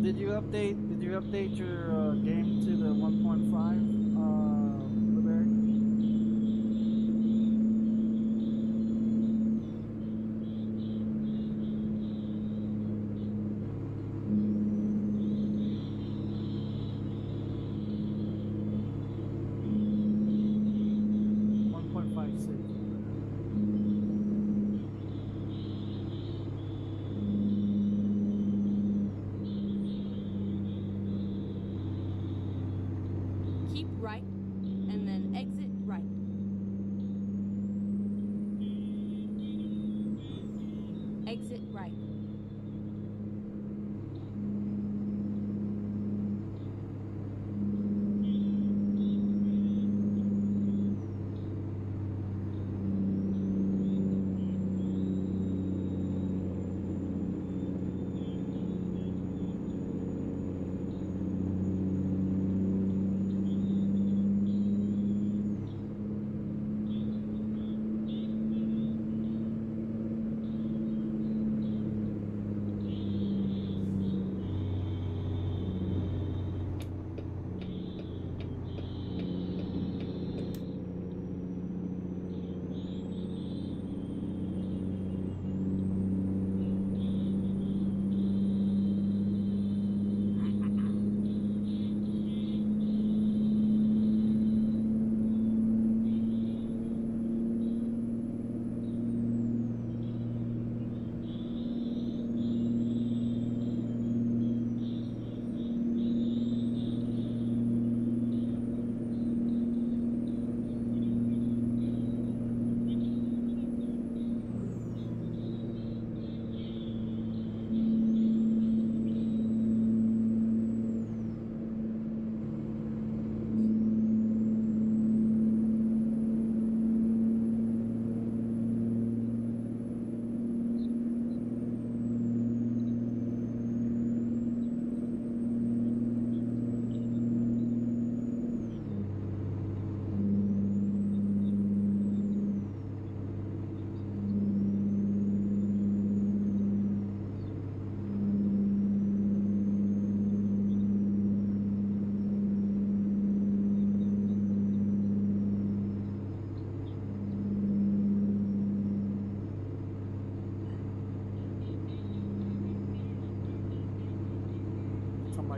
Did you update your game to the 1.5, Blueberry? Keep right, and then exit right. Exit right.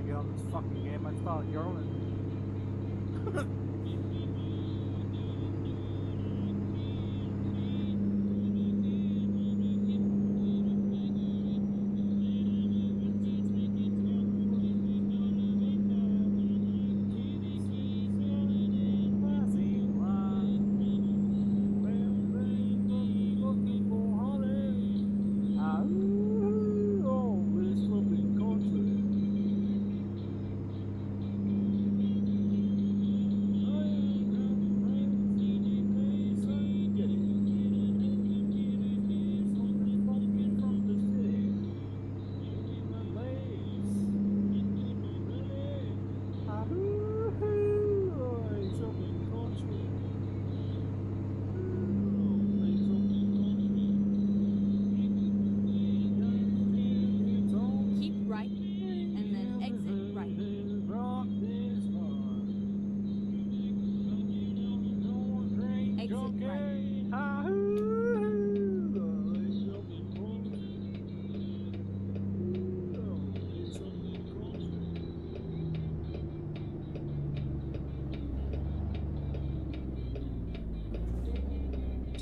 Get on this fucking game, I start yelling.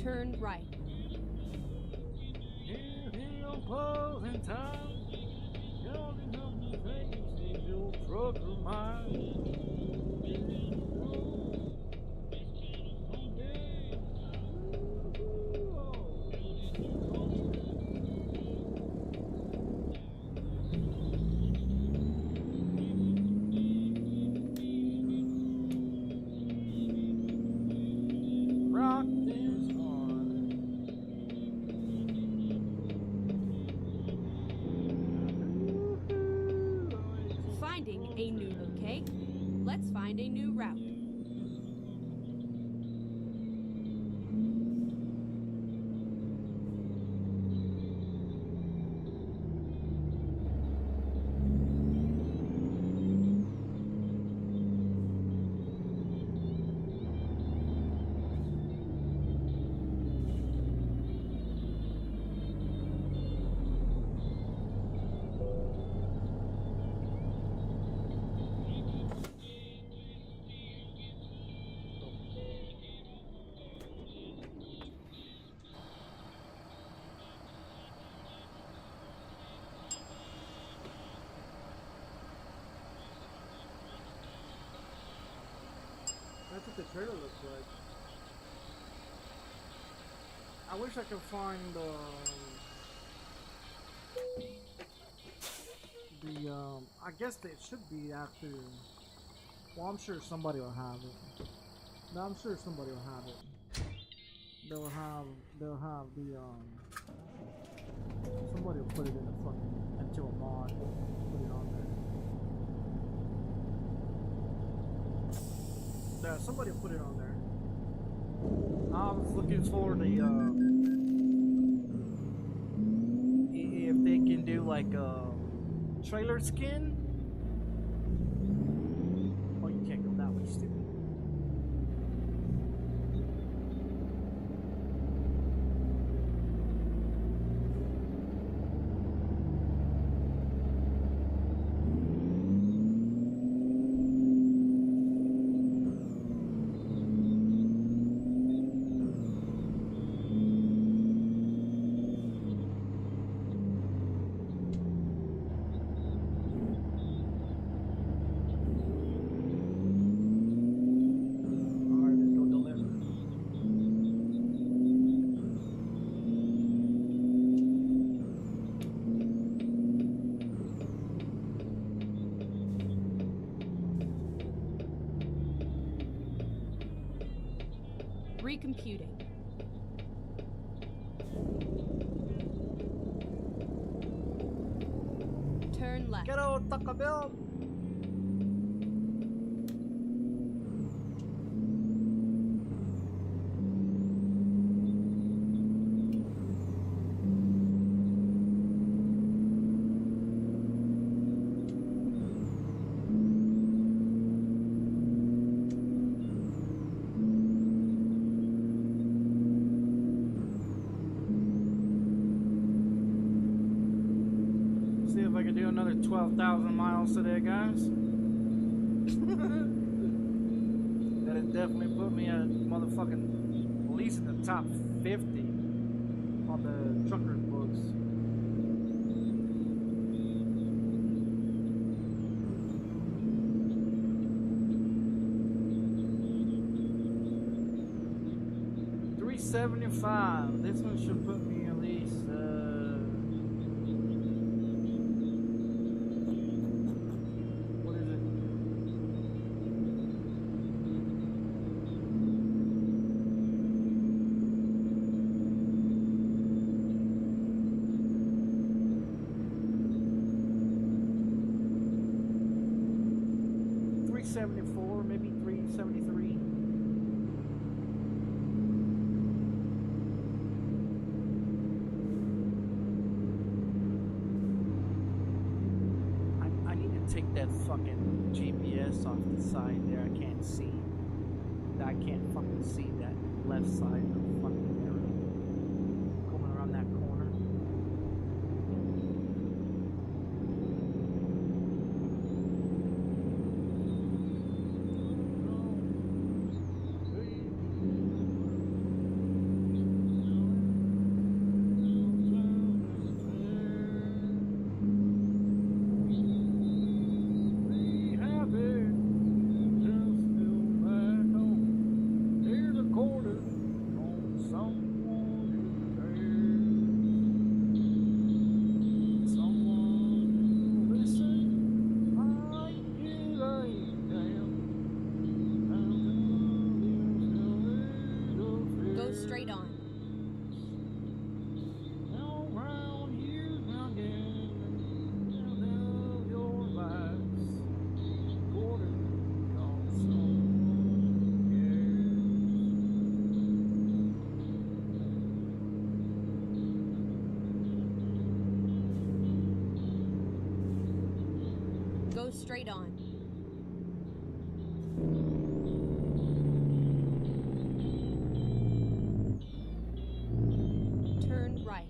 Turn right. Closing time. Counting up the things in your trucker mind. Rock this hard. Finding a new locate. Let's find a new route. That's what the trailer looks like. I wish I could find I guess it should be after. Well, I'm sure somebody will have it. No, I'm sure somebody will have it. They'll have the somebody will put it in the fucking into a mod. Put it on there. Yeah, somebody will put it on there. I was looking for the if they can do like a trailer skin. Oh, you can't go that way, stupid. Recomputing. Turn left. Get out, Taco Bell. See if I can do another 12,000 miles today, guys. That'd definitely put me at motherfucking at least in the top 50 on the trucker books. $375. This one should put me at least. What is it? $374, maybe $373. Take that fucking GPS off the side there. I can't see. I can't fucking see that left side of the fucking arrow coming around that corner. straight on. Around you again, of your lives, according also, Go straight on. Turn right.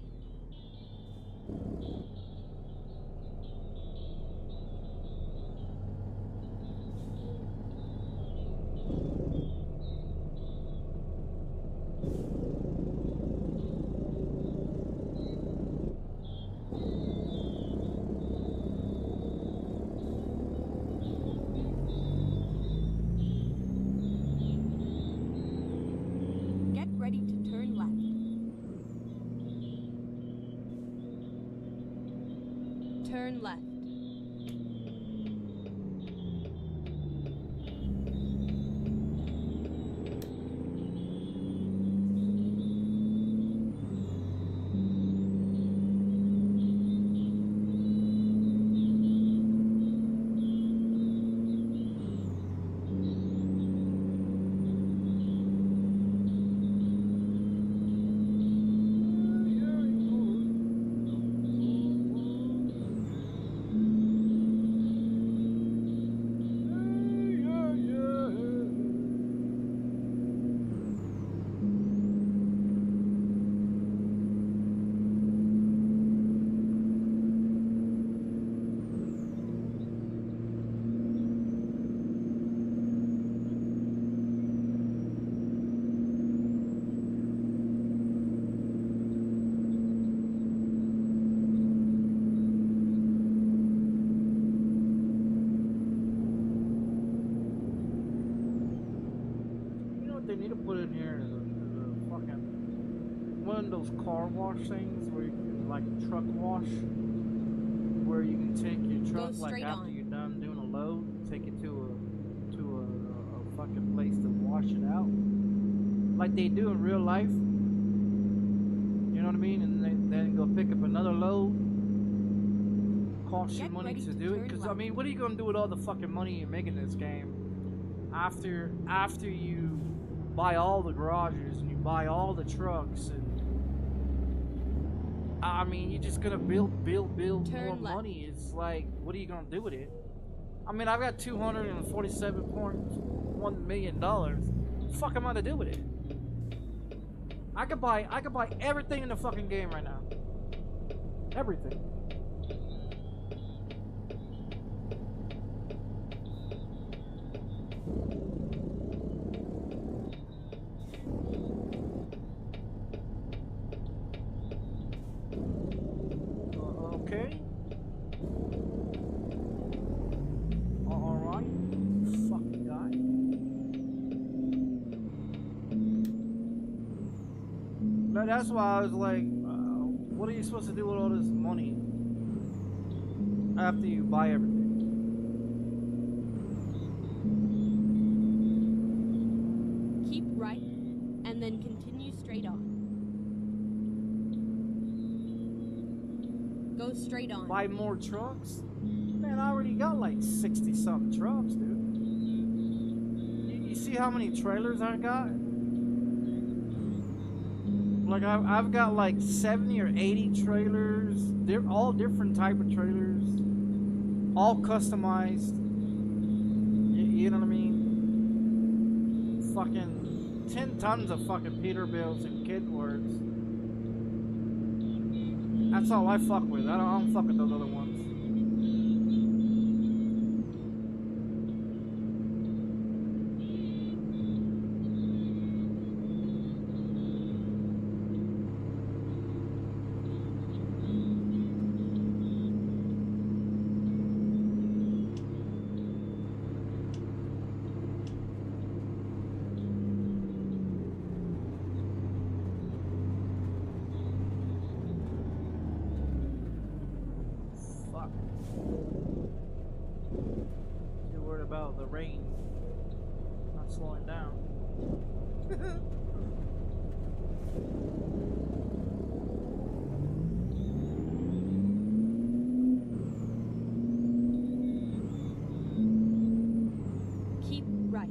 Get ready to turn left. Turn left. they need to put in here is a fucking one of those car wash things where you can, like a truck wash, where you can take your truck like after you're done doing a load, take it to a fucking place to wash it out, like they do in real life. You know what I mean? And they then go pick up another load. Cost you money to do it, because I mean, what are you gonna do with all the fucking money you're making in this game after you buy all the garages and you buy all the trucks, and I mean, you're just gonna build more money. It's like, what are you gonna do with it? I mean, I've got $247.1 million. What the fuck am I to do with it? I could buy everything in the fucking game right now. Everything. Okay. Alright. Fucking guy. But that's why I was like, what are you supposed to do with all this money after you buy everything? Keep right, and then continue straight on. Go straight on. Buy more trucks? Man, I already got like 60-something trucks, dude. You see how many trailers I got? Like, I've got like 70 or 80 trailers. They're all different type of trailers. All customized. You know what I mean? Fucking 10 tons of fucking Peterbilts and Kidworths. That's all I fuck with. I don't fuck with those other ones. About the rain not slowing down. Keep right.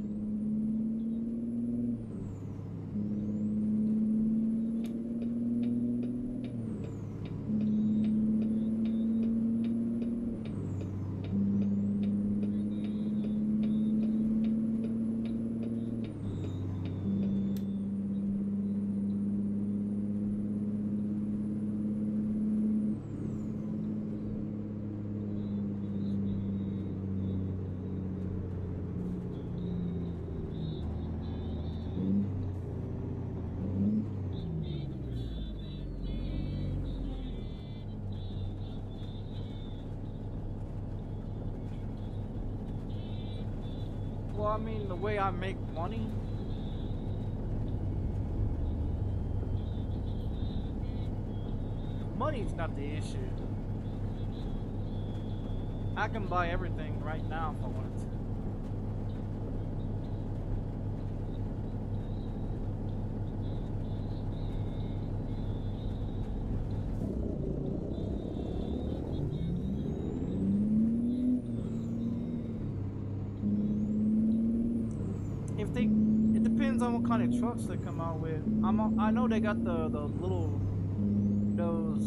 Well, I mean, the way I make money, money's not the issue. I can buy everything right now if I wanted to. It depends on what kind of trucks they come out with. I know they got the little, those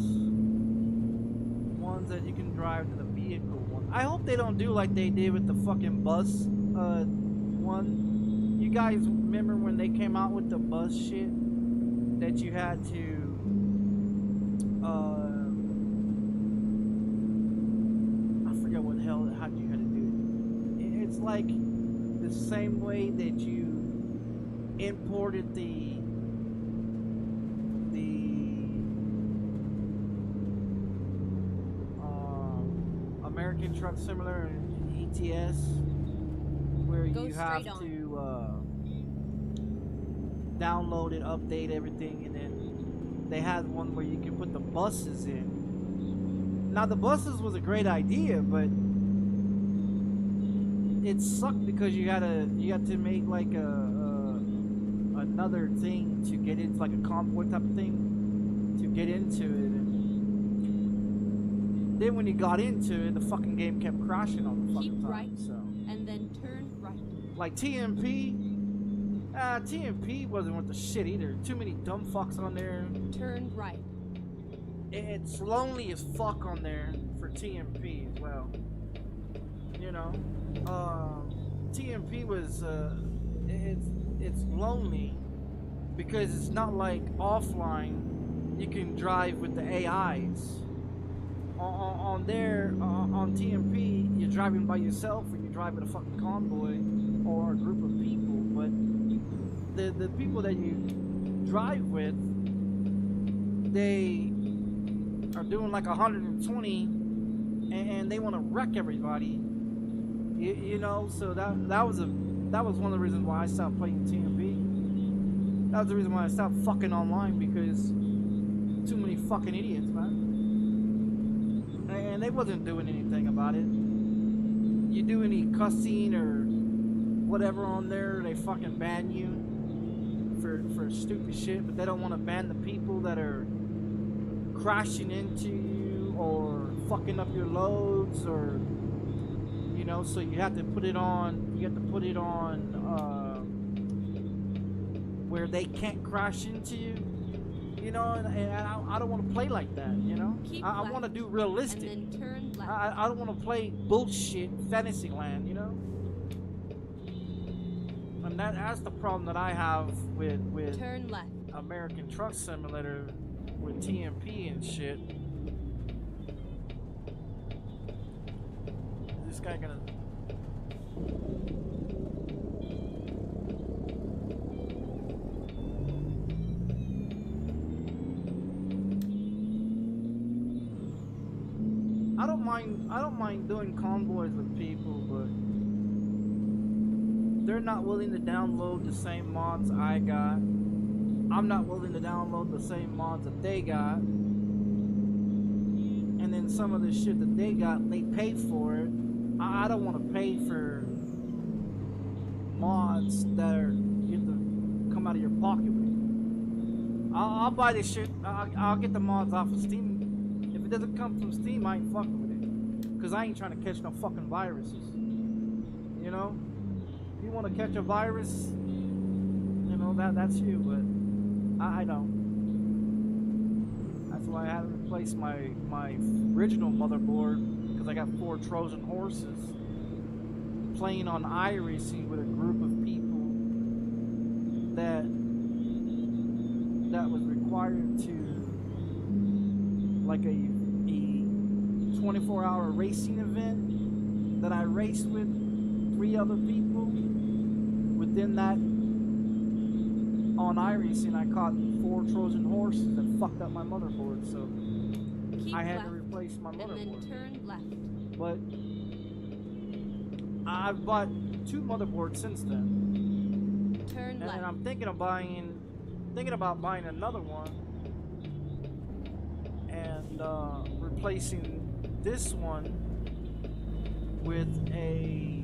ones that you can drive to the vehicle one. I hope they don't do like they did with the fucking bus one. You guys remember when they came out with the bus shit that you had to I forget what the hell how you had to do it. It's like the same way that you imported the American Truck Simulator ETS, where you have to download it, update everything, and then they had one where you can put the buses in. Now the buses was a great idea, but it sucked because you had to make like another thing to get into, like a convoy type of thing to get into it. And then when you got into it, the fucking game kept crashing on the fucking time. Right, so and then turn right. like TMP wasn't worth the shit either. Too many dumb fucks on there. Turn right. It's lonely as fuck on there for TMP as well. You know, TMP was it's lonely because it's not like offline. You can drive with the AIs. On there, on TMP, you're driving by yourself, or you drive with a fucking convoy or a group of people. But the people that you drive with, they are doing like 120, and they want to wreck everybody. You know, so that was one of the reasons why I stopped playing TMP. That was the reason why I stopped fucking online, because too many fucking idiots, man. And they wasn't doing anything about it. You do any cussing or whatever on there, they fucking ban you for stupid shit. But they don't want to ban the people that are crashing into you or fucking up your loads, or you know. So you have to put it on. You have to put it on where they can't crash into you. You know, and I don't want to play like that, you know? I want to do realistic. And then turn left. I don't want to play bullshit Fantasyland, you know? And that's the problem that I have with turn left. American Truck Simulator with TMP and shit. Is this guy gonna... I don't mind doing convoys with people, but they're not willing to download the same mods I got. I'm not willing to download the same mods that they got. And then some of the shit that they got, they paid for it. I don't want to pay for mods that you have to come out of your pocket with. I'll buy this shit. I'll get the mods off of Steam. If it doesn't come from Steam, I ain't fucking with it. Cause I ain't trying to catch no fucking viruses. You know? If you want to catch a virus, you know, that's you, but I don't. That's why I had to replace my original motherboard, because I got 4 Trojan horses playing on iRacing with a group of people that was required to, like a 24-hour racing event that I raced with 3 other people. Within that, on iRacing, I caught 4 Trojan horses and fucked up my motherboard, so I had to replace my motherboard. And then turn left. But I've bought 2 motherboards since then. Turn left. And I'm thinking about buying another one and replacing this one with a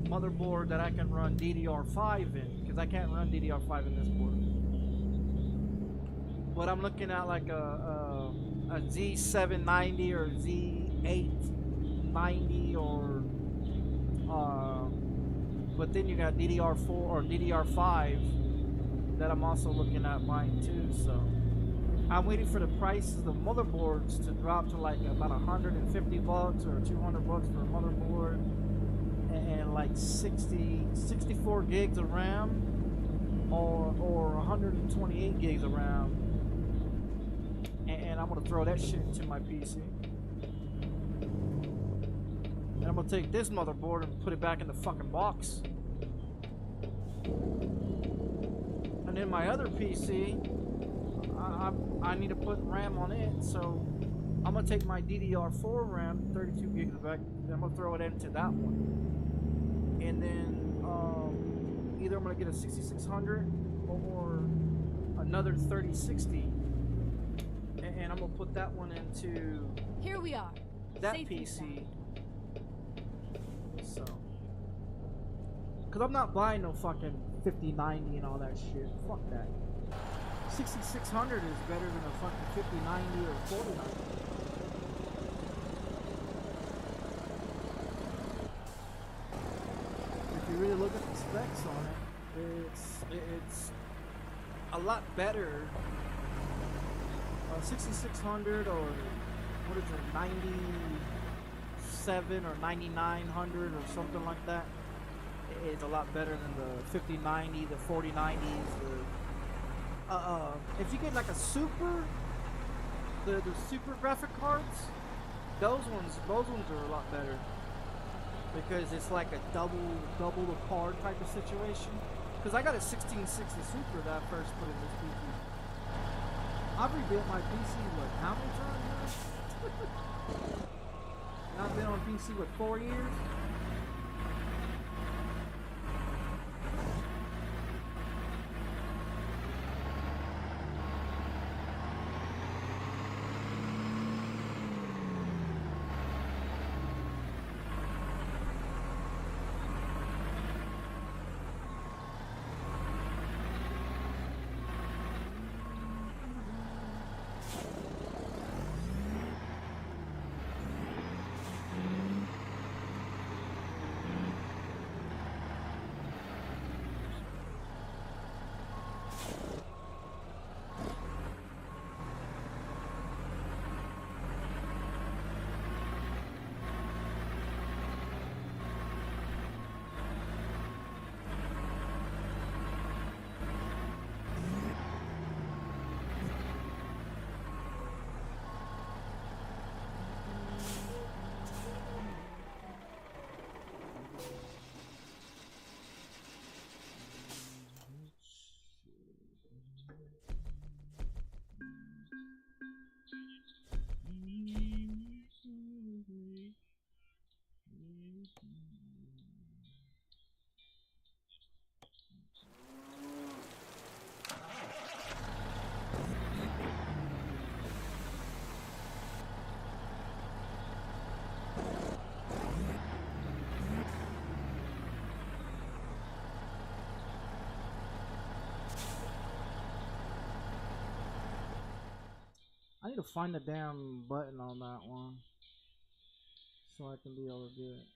motherboard that I can run DDR5 in, because I can't run DDR5 in this board. But I'm looking at like a Z790 or Z890 or but then you got DDR4 or DDR5 that I'm also looking at buying too. So I'm waiting for the prices of the motherboards to drop to like about $150 or $200 for a motherboard, and like 64 gigs of RAM or 128 gigs of RAM, and I'm gonna throw that shit into my PC. And I'm gonna take this motherboard and put it back in the fucking box. And then my other PC, I need to put RAM on it, so I'm gonna take my DDR4 RAM, 32 gigs back, and I'm gonna throw it into that one. And then either I'm gonna get a 6600 or another 3060, and I'm gonna put that one into Here we are. that Safety PC. sound. So, cause I'm not buying no fucking 5090 and all that shit. Fuck that. 6600 is better than a fucking 5090 or 4090. If you really look at the specs on it, it's a lot better. 6600 or what is it, 97 or 9900 or something like that. It's a lot better than the 5090, the 4090s. If you get like a super, the super graphic cards, those ones are a lot better, because it's like a double the card type of situation. Because I got a 1660 Super that I first put in this PC. I've rebuilt my PC how many times now? I've been on PC 4 years. need to find the damn button on that one so I can be able to do it.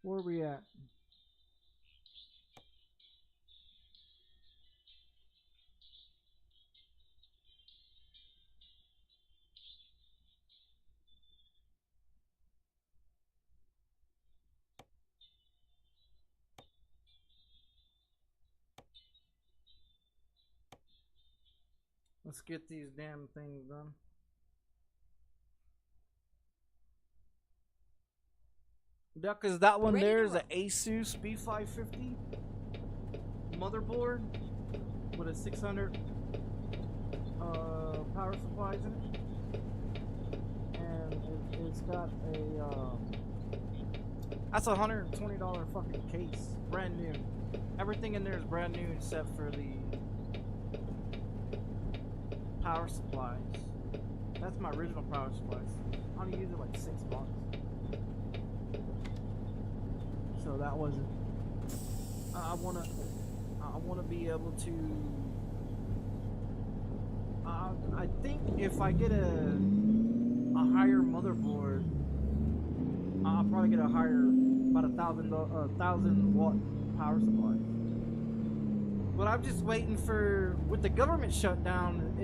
Where are we at? Let's get these damn things done. Yeah, cause that one there is an ASUS B550 motherboard with a 600 power supplies in it, and it's got a that's a $120 fucking case, brand new. Everything in there is brand new except for the power supplies. That's my original power supplies. I only used it like 6 months. So that wasn't. I wanna be able to. I think if I get a higher motherboard, I'll probably get a higher, about 1,000 watt power supply. But I'm just waiting for, with the government shutdown,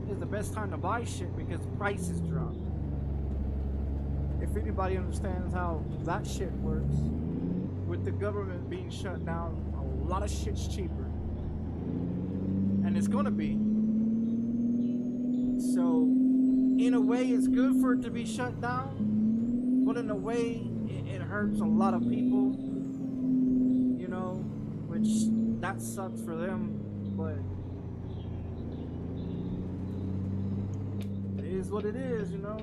is the best time to buy shit because prices drop. If anybody understands how that shit works, with the government being shut down, a lot of shit's cheaper. And it's gonna be. So, in a way, it's good for it to be shut down, but in a way, it hurts a lot of people, you know, which that sucks for them, but it is what it is, you know.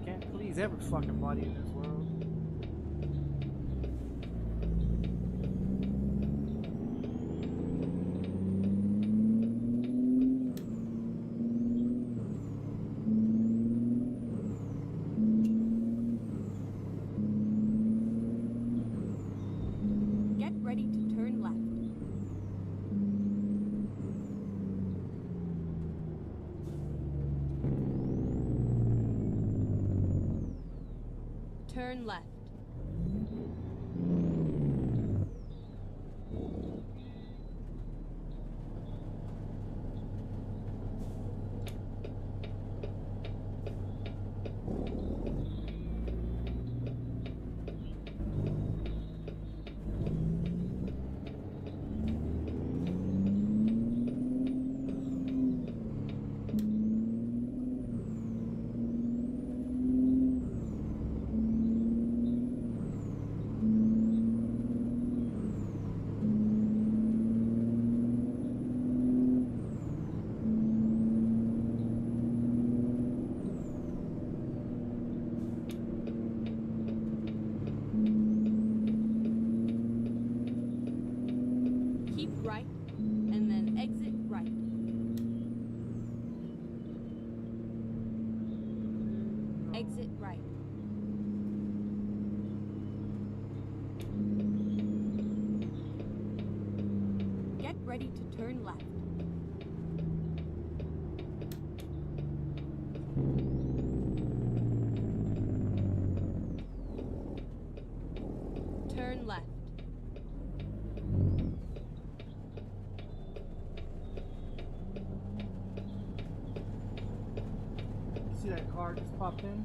Can't please every fucking body in this world. Turn left. Right, and then exit right. Exit right. Get ready to turn left. Turn left. See that car just popped in?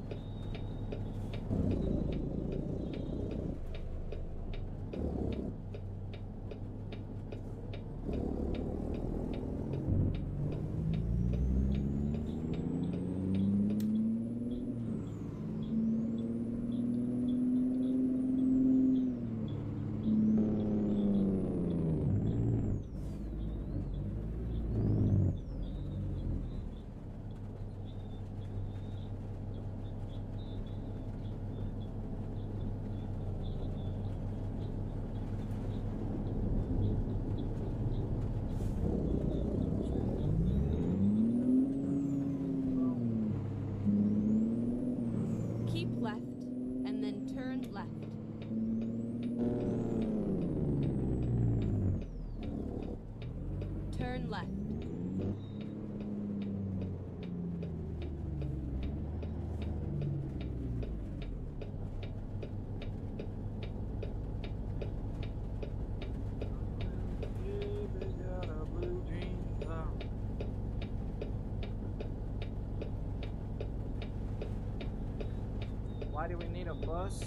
Why do we need a bus?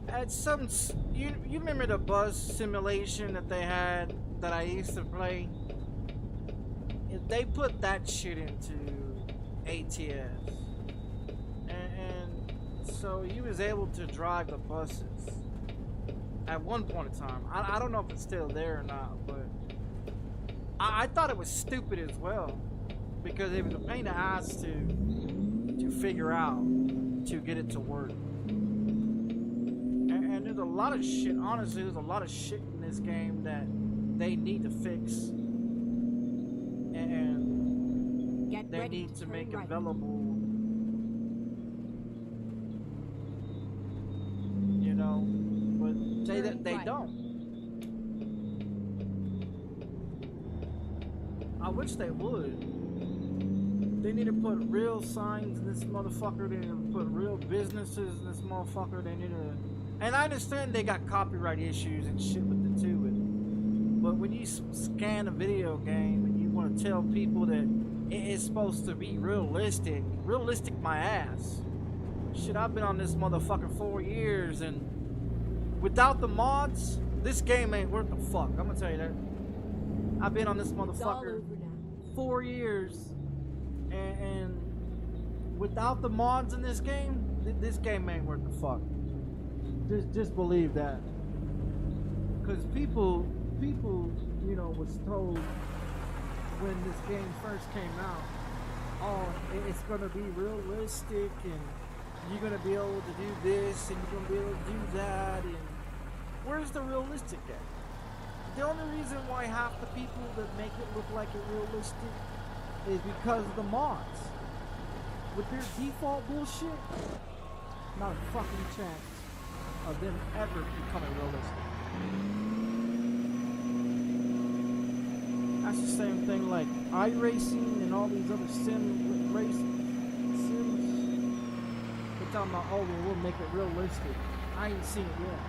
At some, you remember the bus simulation that they had that I used to play? If they put that shit into ATS, and so you was able to drive the buses at one point in time. I don't know if it's still there or not, but I thought it was stupid as well, because it was a pain in the ass to figure out to get it to work. And there's a lot of shit, honestly, there's a lot of shit in this game that they need to fix. And they need to make available, you know, but they don't. I wish they would. They need to put real signs in this motherfucker. They need to put real businesses in this motherfucker. They need to, and I understand they got copyright issues and shit with it too. But when you scan a video game and you want to tell people that it is supposed to be realistic my ass. Shit, I've been on this motherfucker 4 years, and without the mods, this game ain't worth the fuck. I'm gonna tell you that. I've been on this motherfucker 4 years, and without the mods in this game, this game ain't worth the fuck. Just believe that. Cause people, you know, was told when this game first came out, oh, it's gonna be realistic, and you're gonna be able to do this, and you're gonna be able to do that, and where's the realistic at? The only reason why half the people that make it look like it realistic is because of the mods. With their default bullshit, not a fucking chance of them ever becoming realistic. That's the same thing like iRacing and all these other sims. They're talking about, oh, well, we'll make it realistic. I ain't seen it yet.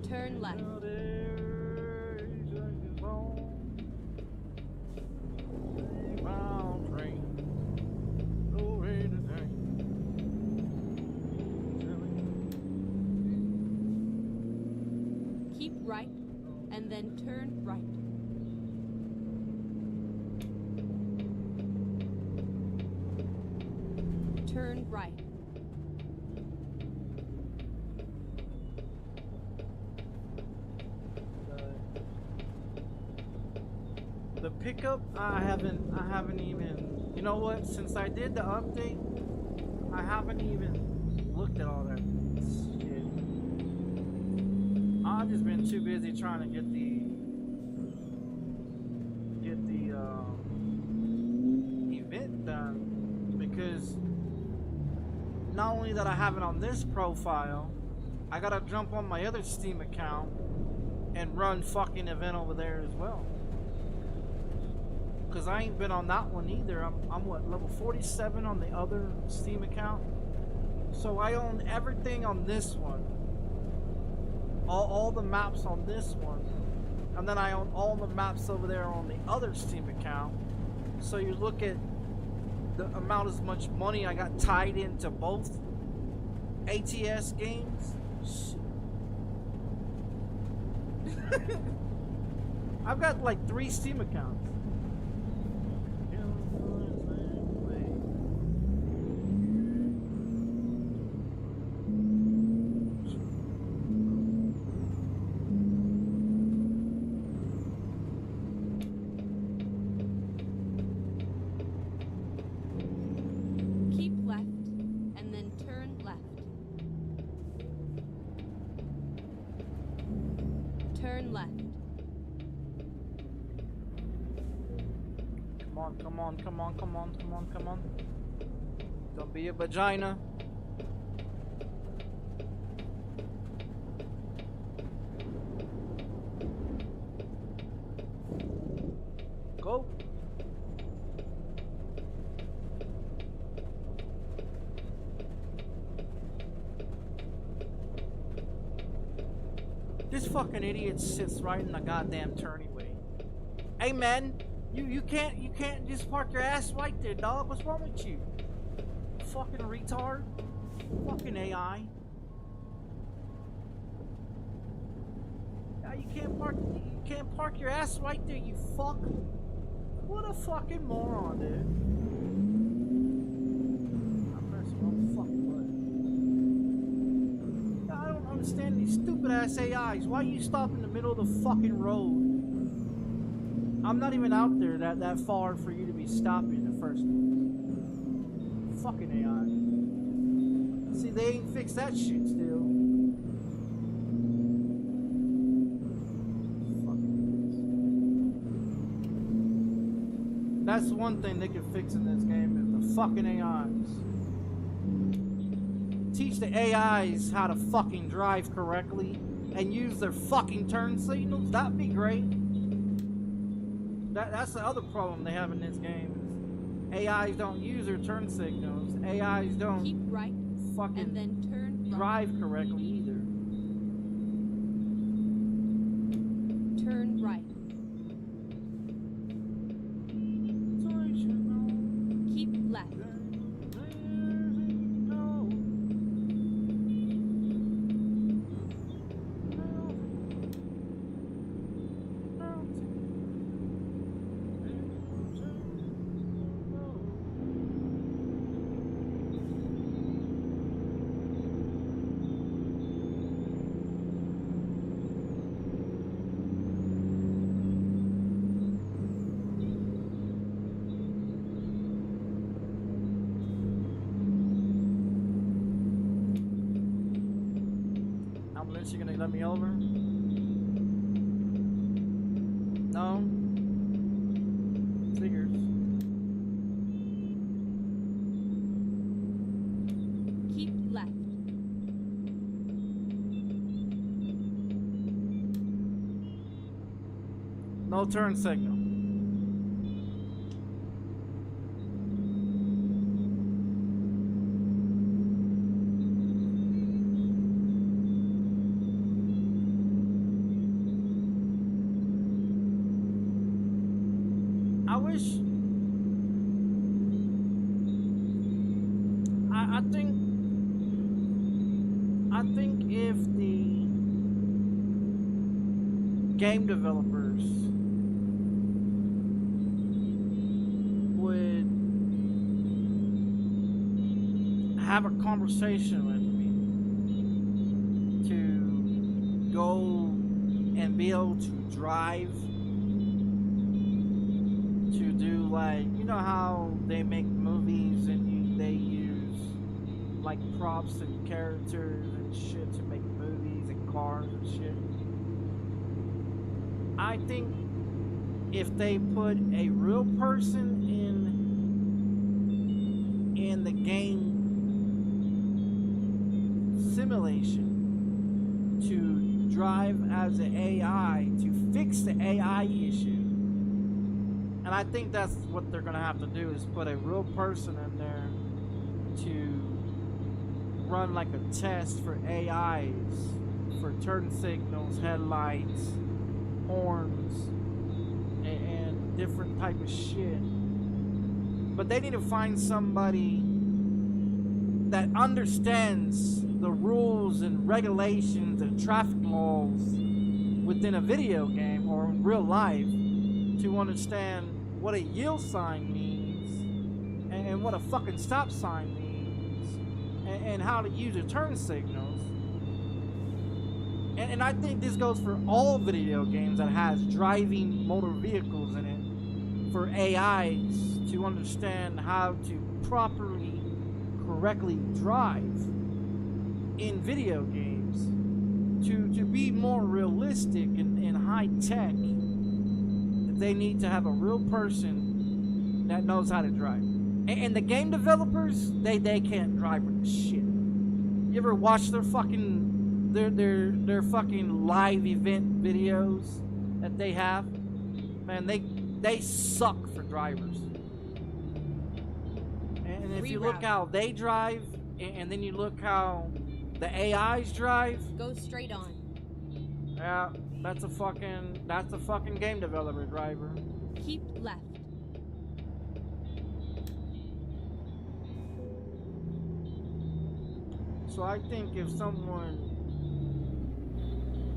Turn left. Keep right, and then turn right. Turn right. The pickup, I haven't even, you know what, since I did the update, I haven't even looked at all that shit. I've just been too busy trying to get the event done, because not only that I have it on this profile, I gotta jump on my other Steam account and run fucking event over there as well. Cause I ain't been on that one either. I'm what, level 47 on the other Steam account. So I own everything on this one. All the maps on this one. and then I own all the maps over there on the other Steam account. So you look at the amount as much money I got tied into both ATS games. I've got like 3 Steam accounts. Turn left. Come on, come on, come on, come on, come on, come on. Don't be a vagina. Go. This fucking idiot sits right in the goddamn turnway. Hey man, you can't just park your ass right there, dog. What's wrong with you? Fucking retard. Fucking AI. Yeah, you can't park your ass right there, you fuck. What a fucking moron, dude. I'm pressing the wrong fucking button. I don't understand these stupid ass AIs. Why you stop in the middle of the fucking road? I'm not even out there that far for you to be stopping in the first place. Fucking AI. See, they ain't fixed that shit still. That's one thing they can fix in this game is the fucking AIs. Teach the AIs how to fucking drive correctly and use their fucking turn signals. That'd be great. That's the other problem they have in this game. AIs don't use their turn signals. AIs don't keep right fucking and then turn drive correctly either. Turn right. Keep left. You gonna let me over? No? Figures. Keep left. No turn signal. I think if the game developers would have a conversation with me to go and be able to drive, to do like, you know how they make movies and they use like props and characters and shit to make movies and cars and shit. I think if they put a real person in the game simulation to drive as an AI to fix the AI issue, and I think that's what they're gonna have to do, is put a real person in there to run like a test for AIs, for turn signals, headlights, horns and different type of shit. But they need to find somebody that understands the rules and regulations and traffic laws within a video game or in real life to understand what a yield sign means and what a fucking stop sign means and how to use your turn signals. And I think this goes for all video games that has driving motor vehicles in it, for AIs to understand how to properly, correctly drive in video games, to be more realistic and high tech. They need to have a real person that knows how to drive. And the game developers, they can't drive with shit. You ever watch their fucking their fucking live event videos that they have? Man, they suck for drivers. And if you look how they drive, and then you look how the AIs drive, go straight on. Yeah, that's a fucking game developer driver. Keep left. So I think if someone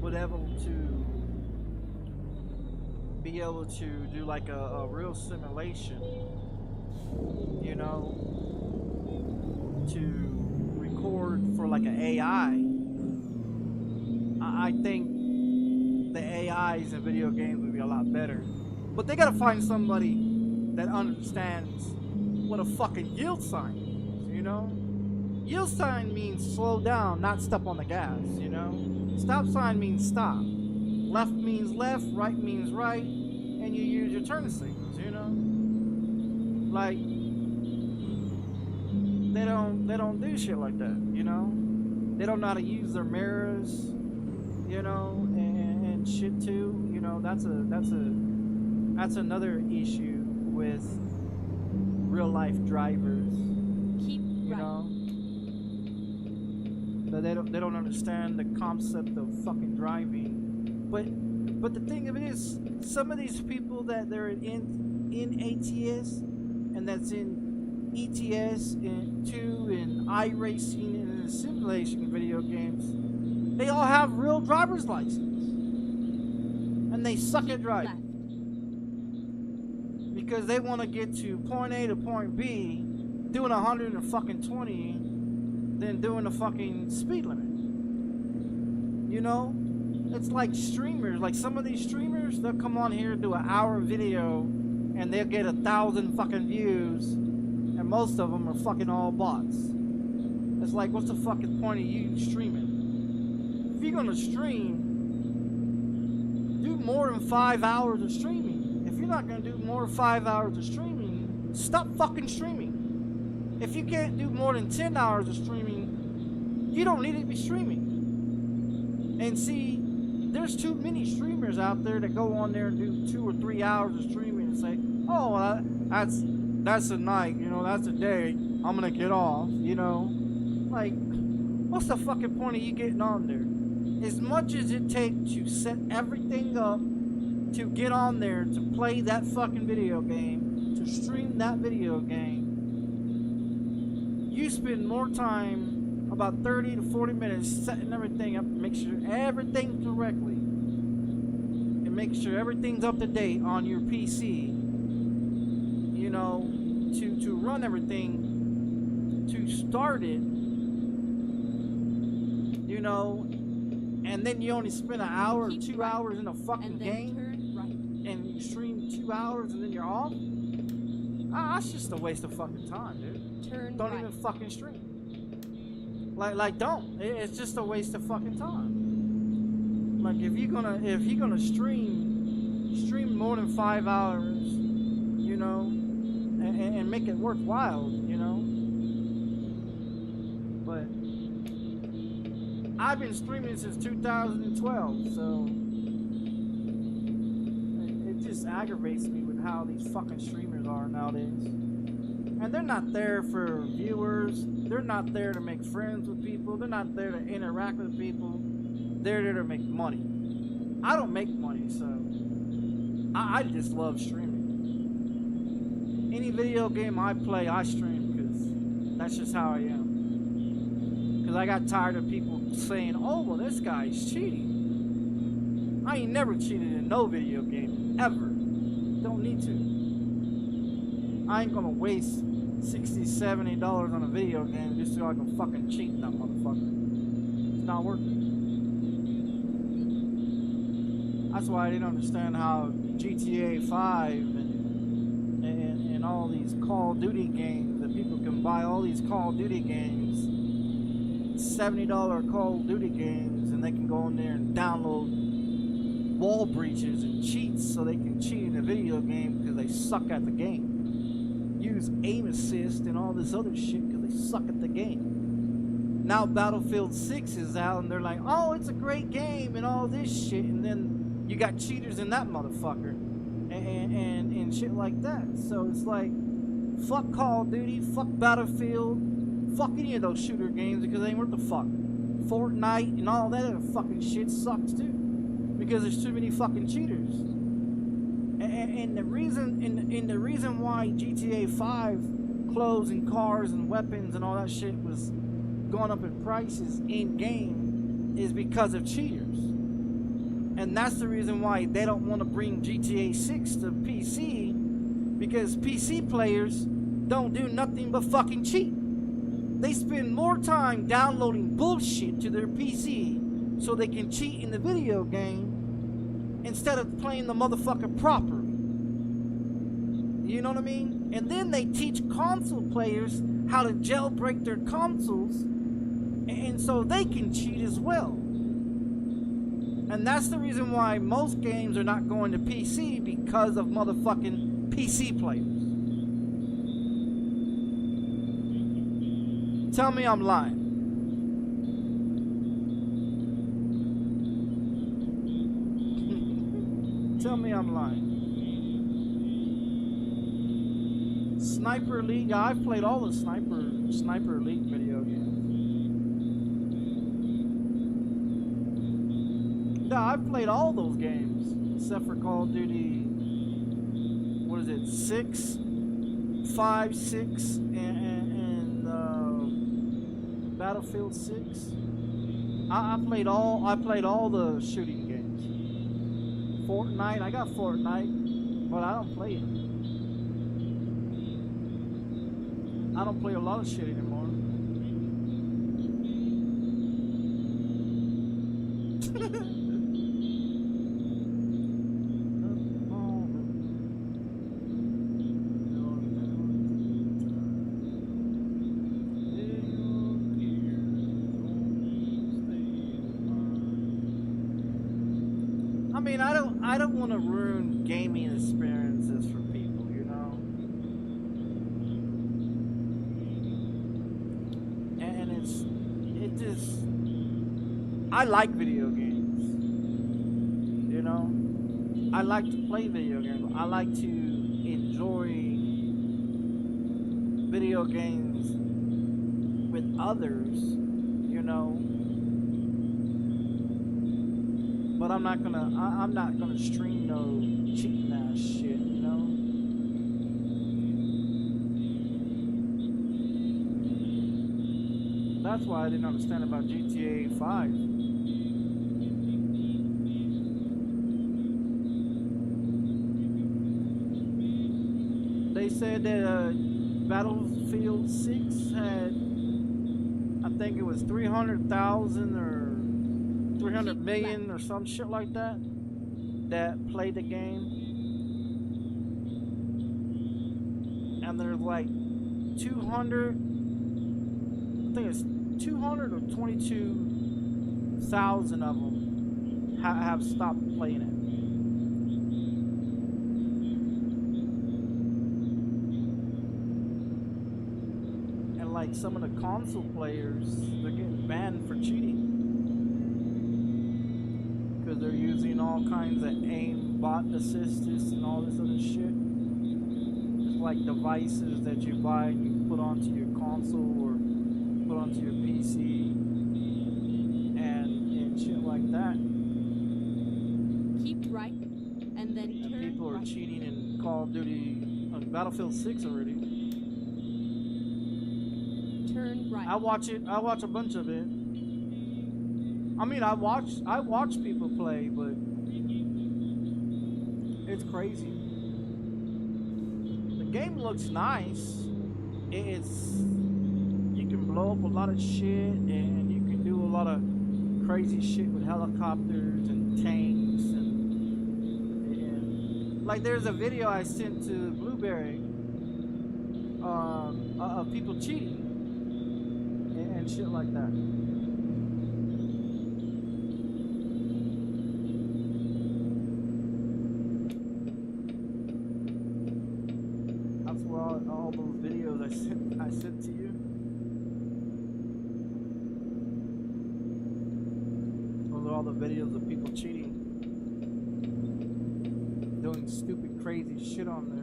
would be able to do like a real simulation, you know, to record for like an AI, I think the AIs in video games would be a lot better. But they gotta find somebody that understands what a fucking yield sign is, you know? Yield sign means slow down, not step on the gas, you know? Stop sign means stop. Left means left, right means right, and you use your turn signals, you know? Like, they don't do shit like that, you know? They don't know how to use their mirrors, you know, and shit too, you know. That's another issue with real life drivers. Keep you know, that they don't understand the concept of fucking driving. But the thing of it is, some of these people that they're in ATS and that's in ETS and 2 and iRacing and simulation video games, they all have real driver's license, and they suck at driving because they want to get to point A to point B doing 120 than doing the fucking speed limit. You know, it's like streamers. Like some of these streamers, they'll come on here, do an hour video, and they'll get 1,000 fucking views, and most of them are fucking all bots. It's like, what's the fucking point of you streaming? If you're gonna stream, do more than 5 hours of streaming. If you're not gonna do more than 5 hours of streaming, stop fucking streaming. If you can't do more than 10 hours of streaming, you don't need to be streaming. And see, there's too many streamers out there that go on there and do 2 or 3 hours of streaming and say, oh, that's a night, you know, that's a day, I'm gonna get off, you know. Like, what's the fucking point of you getting on there? As much as it takes to set everything up to get on there, to play that fucking video game, to stream that video game, you spend more time, about 30 to 40 minutes, setting everything up, make sure everything's correctly, and make sure everything's up to date on your PC, you know, to run everything, to start it, you know, and then you only spend an hour or 2 hours in a fucking game, and you stream 2 hours and then you're off. That's just a waste of fucking time, dude. Don't even fucking stream. Like don't. It's just a waste of fucking time. Like if you're gonna stream more than 5 hours, you know, and make it worthwhile, you know. But I've been streaming since 2012, so it just aggravates me with how these fucking streamers are nowadays. And they're not there for viewers. They're not there to make friends with people. They're not there to interact with people. They're there to make money. I don't make money, so I just love streaming. Any video game I play, I stream because that's just how I am. Because I got tired of people saying, oh, well, this guy's cheating. I ain't never cheated in no video game, ever. Don't need to. I ain't gonna waste $60, $70 on a video game just so I can fucking cheat in that motherfucker. It's not worth it. That's why I didn't understand how GTA 5 and all these Call of Duty games, that people can buy all these Call of Duty games, $70 Call of Duty games, and they can go in there and download wall breaches and cheats so they can cheat in a video game because they suck at the game. Use aim assist and all this other shit because they suck at the game. Now Battlefield 6 is out and they're like, oh, it's a great game and all this shit, and then you got cheaters in that motherfucker and shit like that. So it's like, fuck Call of Duty, fuck Battlefield, fuck any of those shooter games because they ain't worth the fuck. Fortnite and all that other fucking shit sucks too because there's too many fucking cheaters. And the reason why GTA 5 clothes and cars and weapons and all that shit was going up in prices in game is because of cheaters. And that's the reason why they don't want to bring GTA 6 to PC, because PC players don't do nothing but fucking cheat. They spend more time downloading bullshit to their PC so they can cheat in the video game instead of playing the motherfucker proper. You know what I mean? And then they teach console players how to jailbreak their consoles, and so they can cheat as well. And that's the reason why most games are not going to PC, because of motherfucking PC players. Tell me I'm lying. Tell me I'm lying. Sniper Elite, yeah, I've played all the Sniper Elite video games. Yeah, I've played all those games except for Call of Duty. What is it? 6, 5, 6, and Battlefield 6. I played all the shooting games. Fortnite, I got Fortnite, but I don't play it. I don't play a lot of shit anymore. I mean, I don't want to ruin gaming experiences for people, you know. And it just, I like video games, you know. I like to play video games. I like to enjoy video games with others, you know. But I'm not gonna stream no cheating ass shit, you know. That's why I didn't understand about GTA 5. They said that Battlefield 6 had, I think it was 300,000 or 300 million or some shit like that played the game, and there's like 200, I think it's 200 or 22,000 of them have stopped playing it. And like some of the console players, they're getting banned for cheating. Because they're using all kinds of aim bot assist and all this other shit. It's like devices that you buy and you put onto your console or put onto your PC and shit like that. right, and then turn People are right. cheating in Call of Duty on Battlefield 6 already. Turn right. I watch it. I watch a bunch of it. I mean, I watch people play, but it's crazy. The game looks nice. It's you can blow up a lot of shit, and you can do a lot of crazy shit with helicopters and tanks, and like there's a video I sent to Blueberry of people cheating and shit like that. That's where all those videos I sent to you. Those are all the videos of people cheating, doing stupid, crazy shit on there.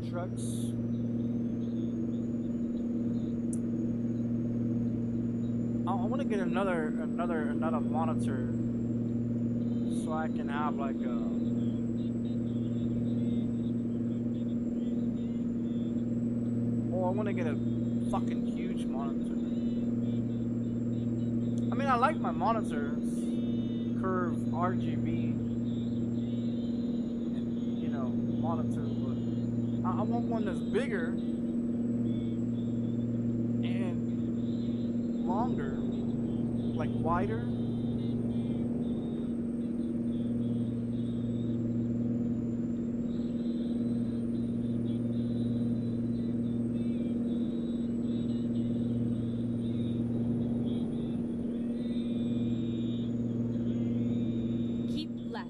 Trucks. I want to get another monitor so I can have like a I want to get a fucking huge monitor. I mean, I like my monitors, curved RGB, you know, monitor, but I want one that's bigger and longer, like wider. Keep left.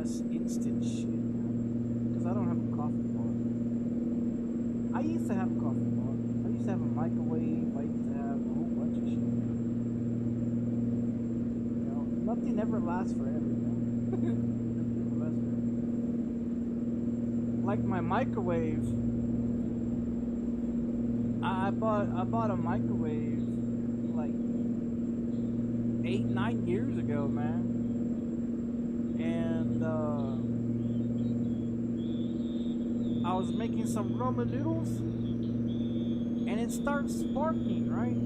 ass instant shit, man. Because I don't have a coffee pot. I used to have a coffee pot. I used to have a microwave. I used to have a whole bunch of shit. You know, nothing ever lasts forever, you know? Nothing ever lasts forever. Like my microwave, I bought a microwave like 8-9 years ago, man. And I was making some ramen noodles, and it starts sparking, right?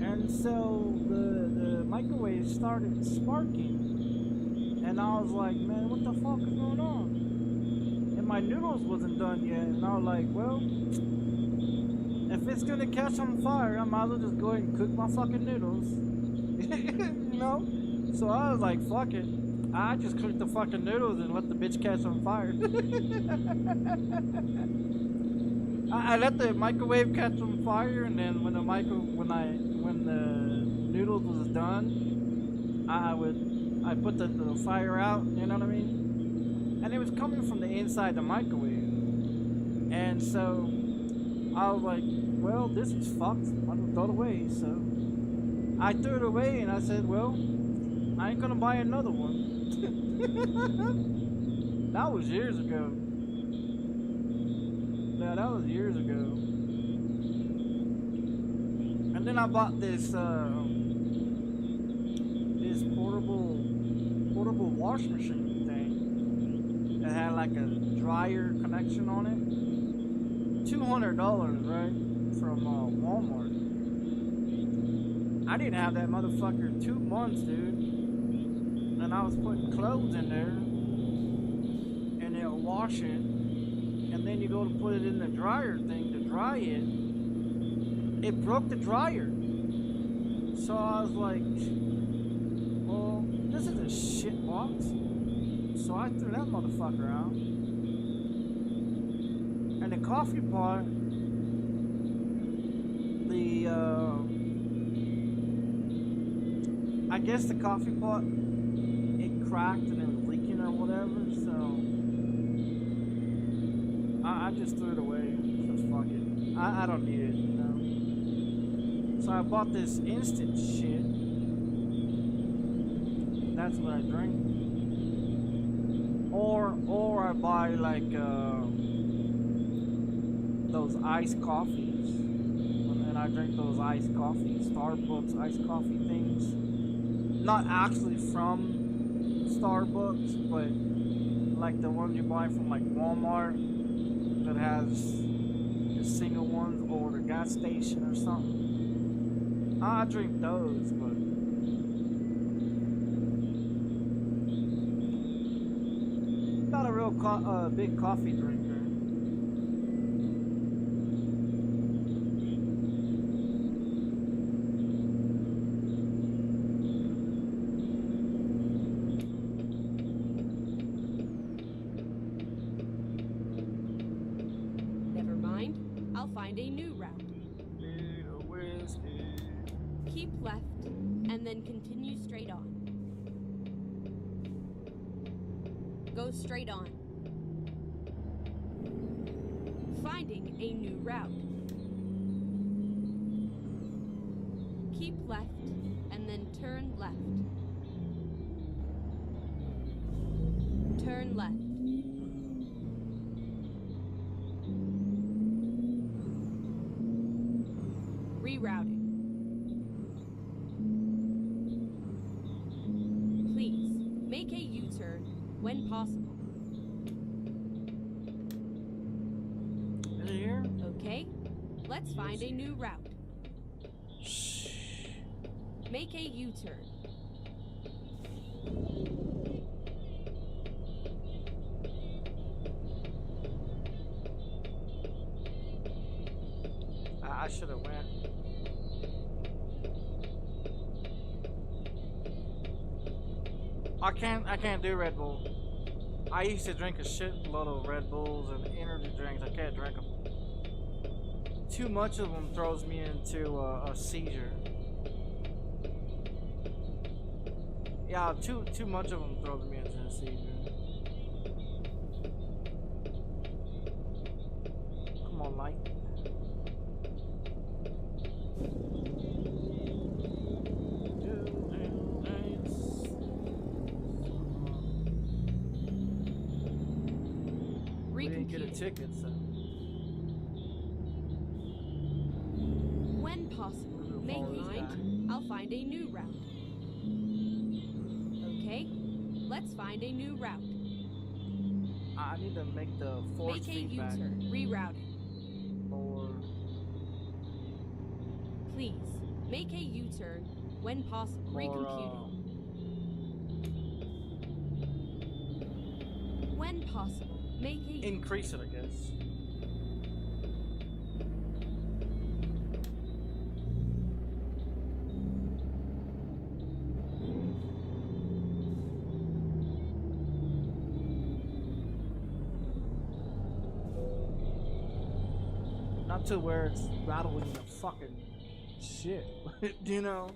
And so the microwave started sparking, and I was like, man, what the fuck is going on? And my noodles wasn't done yet, and I was like, well, if it's gonna catch on fire, I might as well just go ahead and cook my fucking noodles. You know? So I was like, fuck it. I just cooked the fucking noodles and let the bitch catch on fire. I let the microwave catch on fire, and then when the noodles was done, I put the fire out, you know what I mean? And it was coming from the inside the microwave. And so I was like, well, this is fucked. I'm gonna throw it away. So I threw it away, and I said, well, I ain't gonna buy another one. That was years ago. Yeah, that was years ago. And then I bought this this portable wash machine thing that had like a dryer connection on it. $200, right, from Walmart. I didn't have that motherfucker 2 months, dude. And I was putting clothes in there, and it'll wash it, and then you go to put it in the dryer thing to dry it. It broke the dryer. So I was like, well, this is a shit box. So I threw that motherfucker out. And the coffee pot, I guess the coffee pot, it cracked and it was leaking or whatever, so I just threw it away. Just fuck it. I don't need it, you know. So I bought this instant shit. That's what I drink. Or I buy like those iced coffees, and I drink those iced coffees, Starbucks iced coffee things. Not actually from Starbucks, but like the ones you buy from like Walmart that has the single ones, or the gas station or something. I drink those, but not a real big coffee drinker. Never mind. I'll find a new route. Keep left, and then continue straight on. Go straight on. Finding a new route. Keep left, and then turn left. Turn left. Rerouting. Please, make a U-turn when possible. Is it here? Okay, let's find a new route. Make a U-turn. I should have went. I can't do Red Bull. I used to drink a shitload of Red Bulls and energy drinks. I can't drink them. Too much of them throws me into a seizure. Yeah, too much of them throws me into the sea, dude. Come on, light. We didn't get a ticket, so. When possible, make mind. I'll find a new route. Okay, let's find a new route. I need to make the force feedback. Make a U-turn. Rerouting. Or Please, make a U-turn when possible. Recomputing. When possible, make a increase it, I guess. Not to where it's rattling the fucking shit, you know?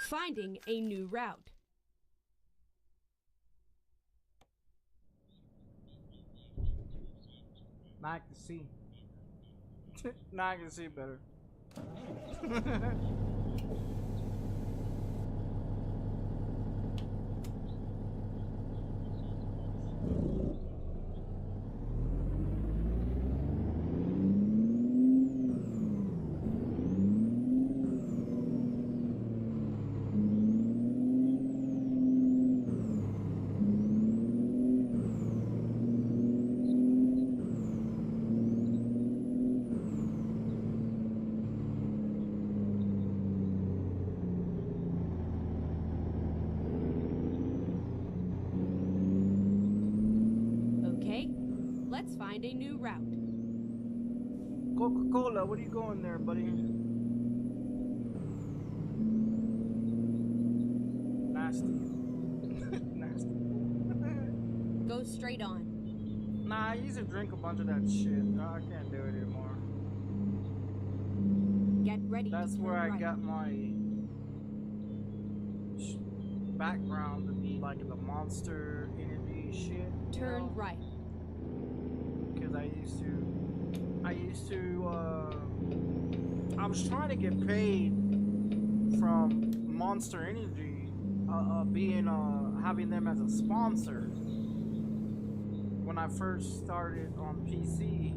finding a new route. Now I can see. Now I can see better. Let's find a new route. Coca-Cola, what are you going there, buddy? Nasty. Nasty. Go straight on. Nah, I used to drink a bunch of that shit. I can't do it anymore. Get ready. That's to where turn I right. got my background to be like the Monster Energy shit. Turn right. I was trying to get paid from Monster Energy, having them as a sponsor when I first started on PC,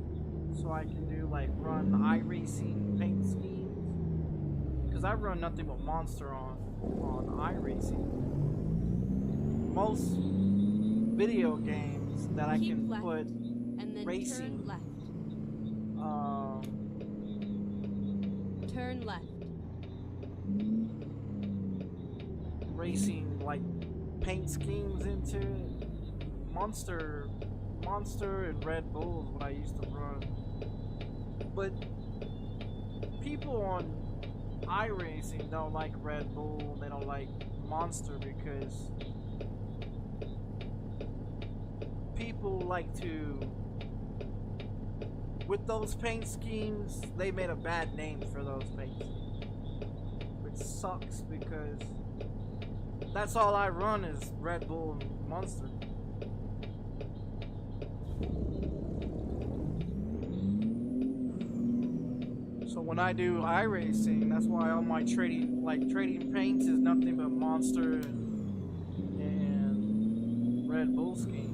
so I can do like run iRacing paint schemes, because I run nothing but Monster on iRacing. Most video games that Keep I can left, put and then racing. turn left. Turn left. Racing like paint schemes into it. Monster Monster and Red Bull is what I used to run. But people on iRacing don't like Red Bull, they don't like Monster because people like to, with those paint schemes, they made a bad name for those paint schemes, which sucks because that's all I run is Red Bull and Monster. So when I do iRacing, that's why all my trading paints is nothing but Monster and Red Bull schemes.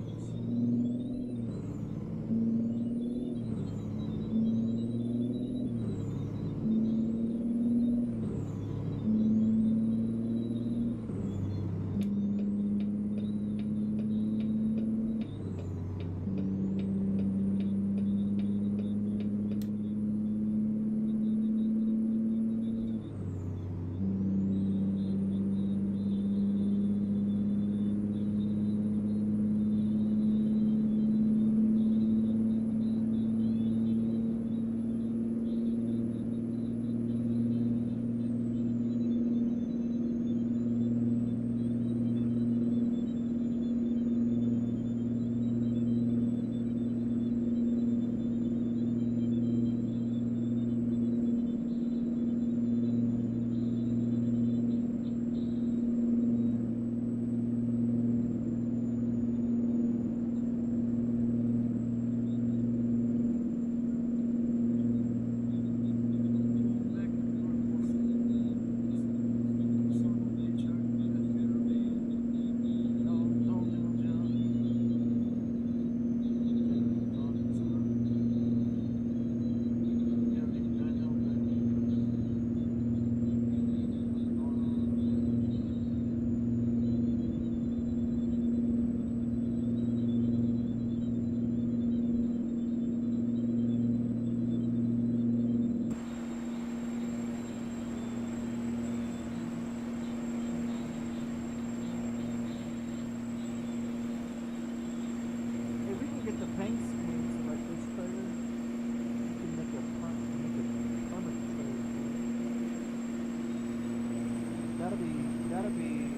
That'll be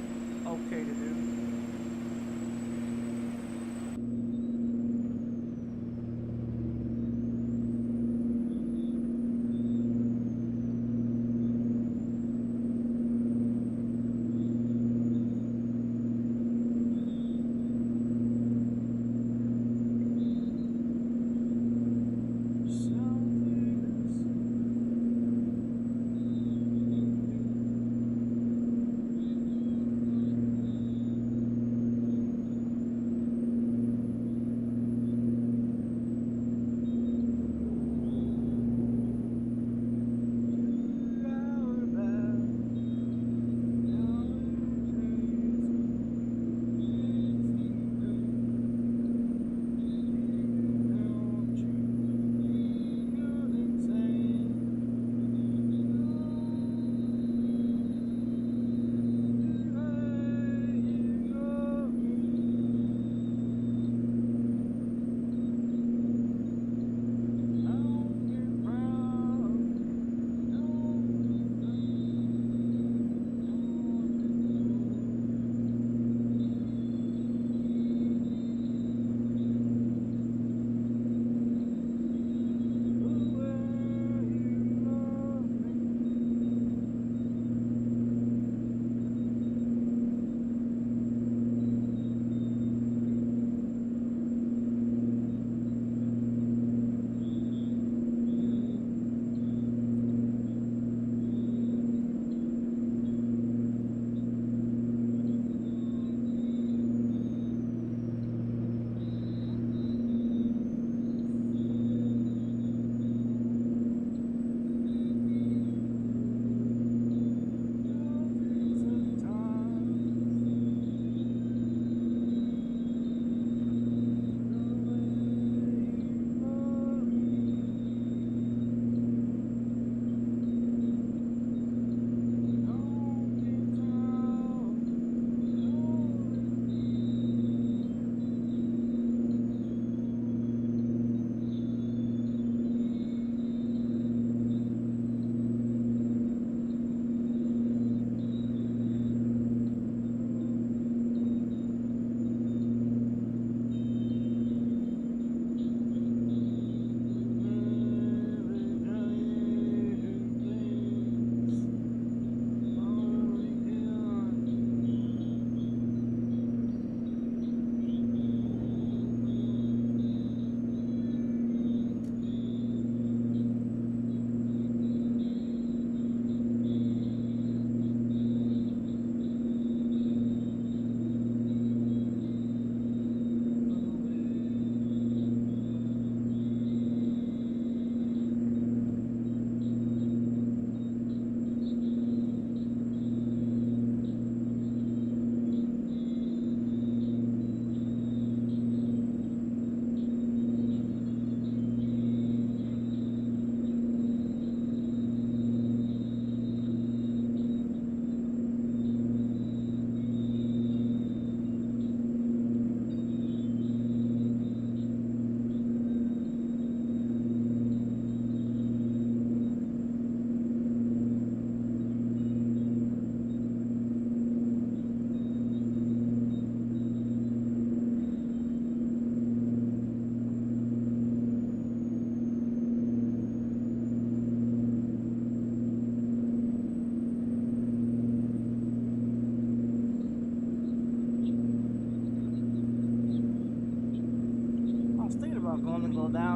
okay to do.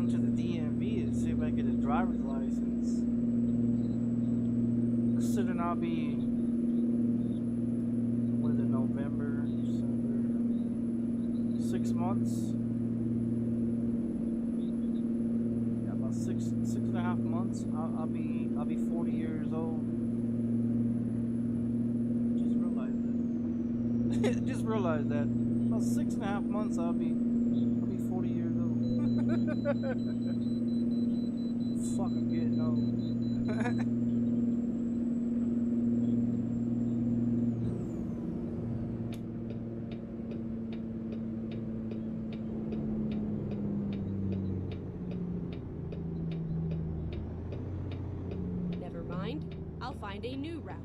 down to the DMV to see if I get a driver's license. Considering I'll be, what is it, November, December, 6 months. Yeah, about six and a half months. I'll be 40 years old. Just realized that. Just realized that. About 6.5 months I'll be 40 years old. Fucking getting old. Never mind. I'll find a new route.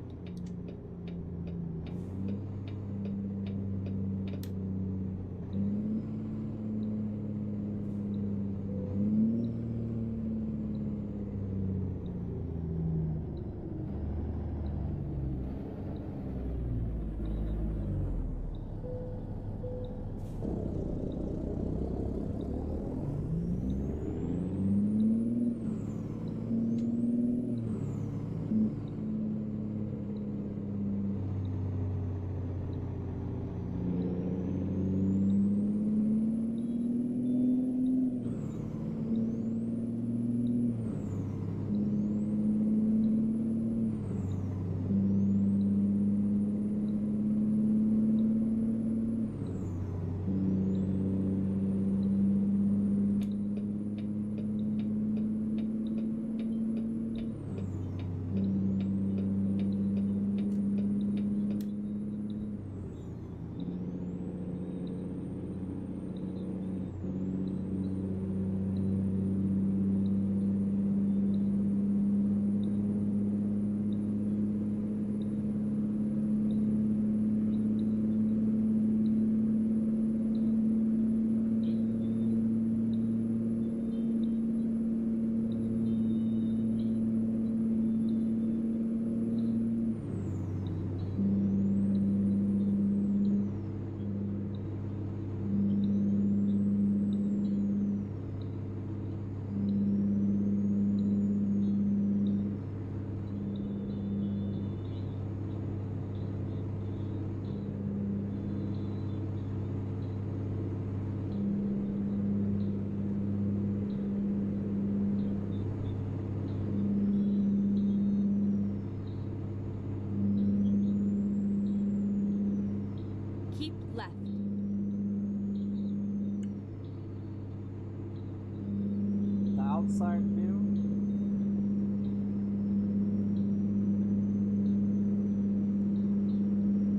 Outside view.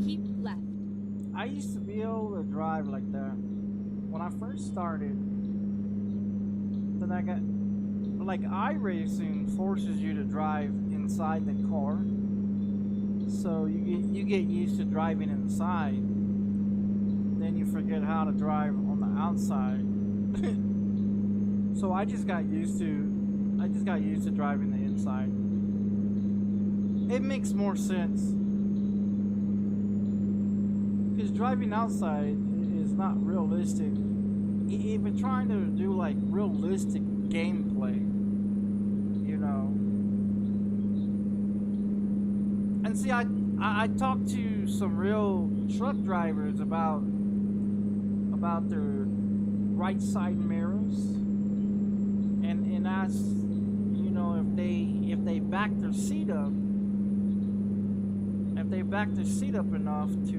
Keep left. I used to be able to drive like that when I first started. Then I got, like, iRacing forces you to drive inside the car, so you get used to driving inside. Then you forget how to drive on the outside. So I just got used to driving the inside. It makes more sense, because driving outside is not realistic. If you're trying to do like realistic gameplay, you know. And see, I talked to some real truck drivers about their right side mirrors. And asked, you know, if they back their seat up, enough to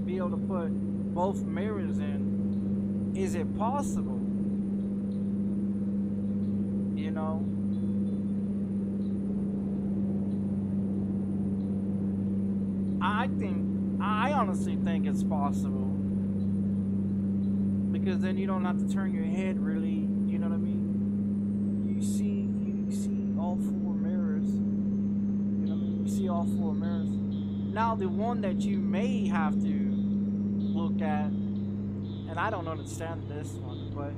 be able to put both mirrors in, is it possible? You know, I honestly think it's possible, because then you don't have to turn your head really. You know what I mean? You see all four mirrors. You know what I mean? You see all four mirrors. Now the one that you may have to look at, and I don't understand this one, but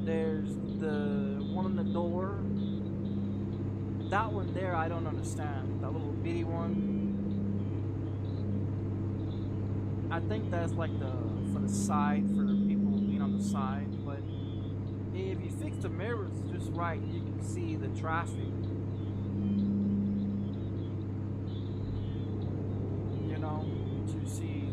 there's the one on the door. That one there I don't understand. That little bitty one. I think that's like for the side, for people being on the side, but If you fix the mirrors just right, you can see the traffic. You know, to see.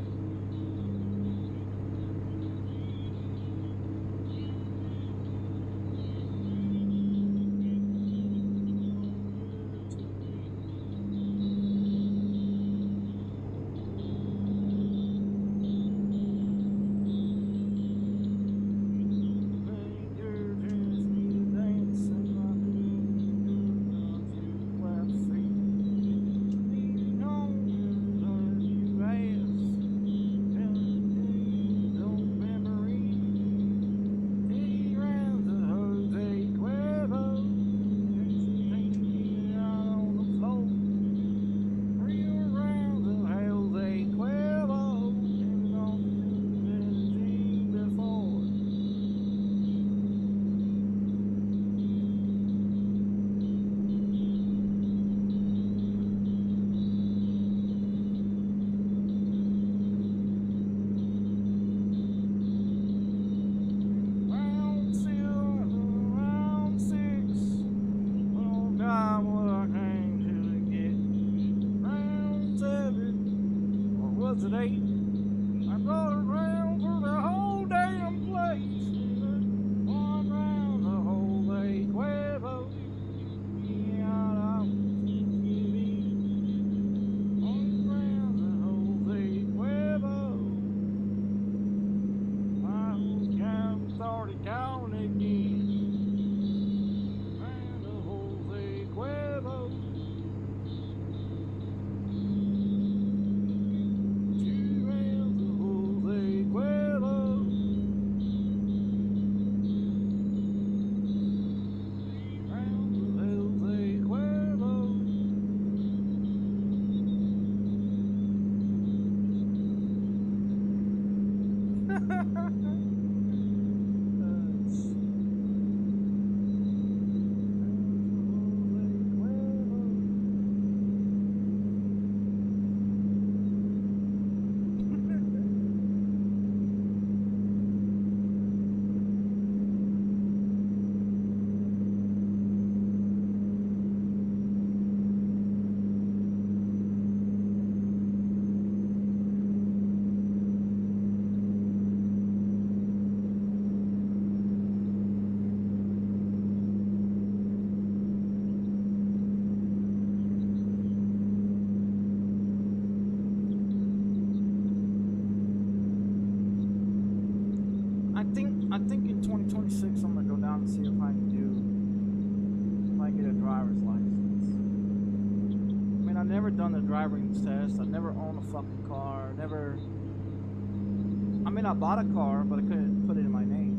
I think in 2026 I'm gonna go down and see if I can get a driver's license. I mean, I've never done the driving test. I've never owned a fucking car. Never. I mean, I bought a car, but I couldn't put it in my name.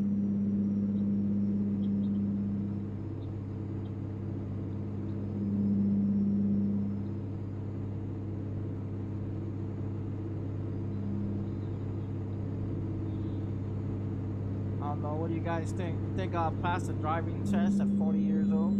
I don't know. What do you guys think? You think I'll pass the driving test at 40 years old?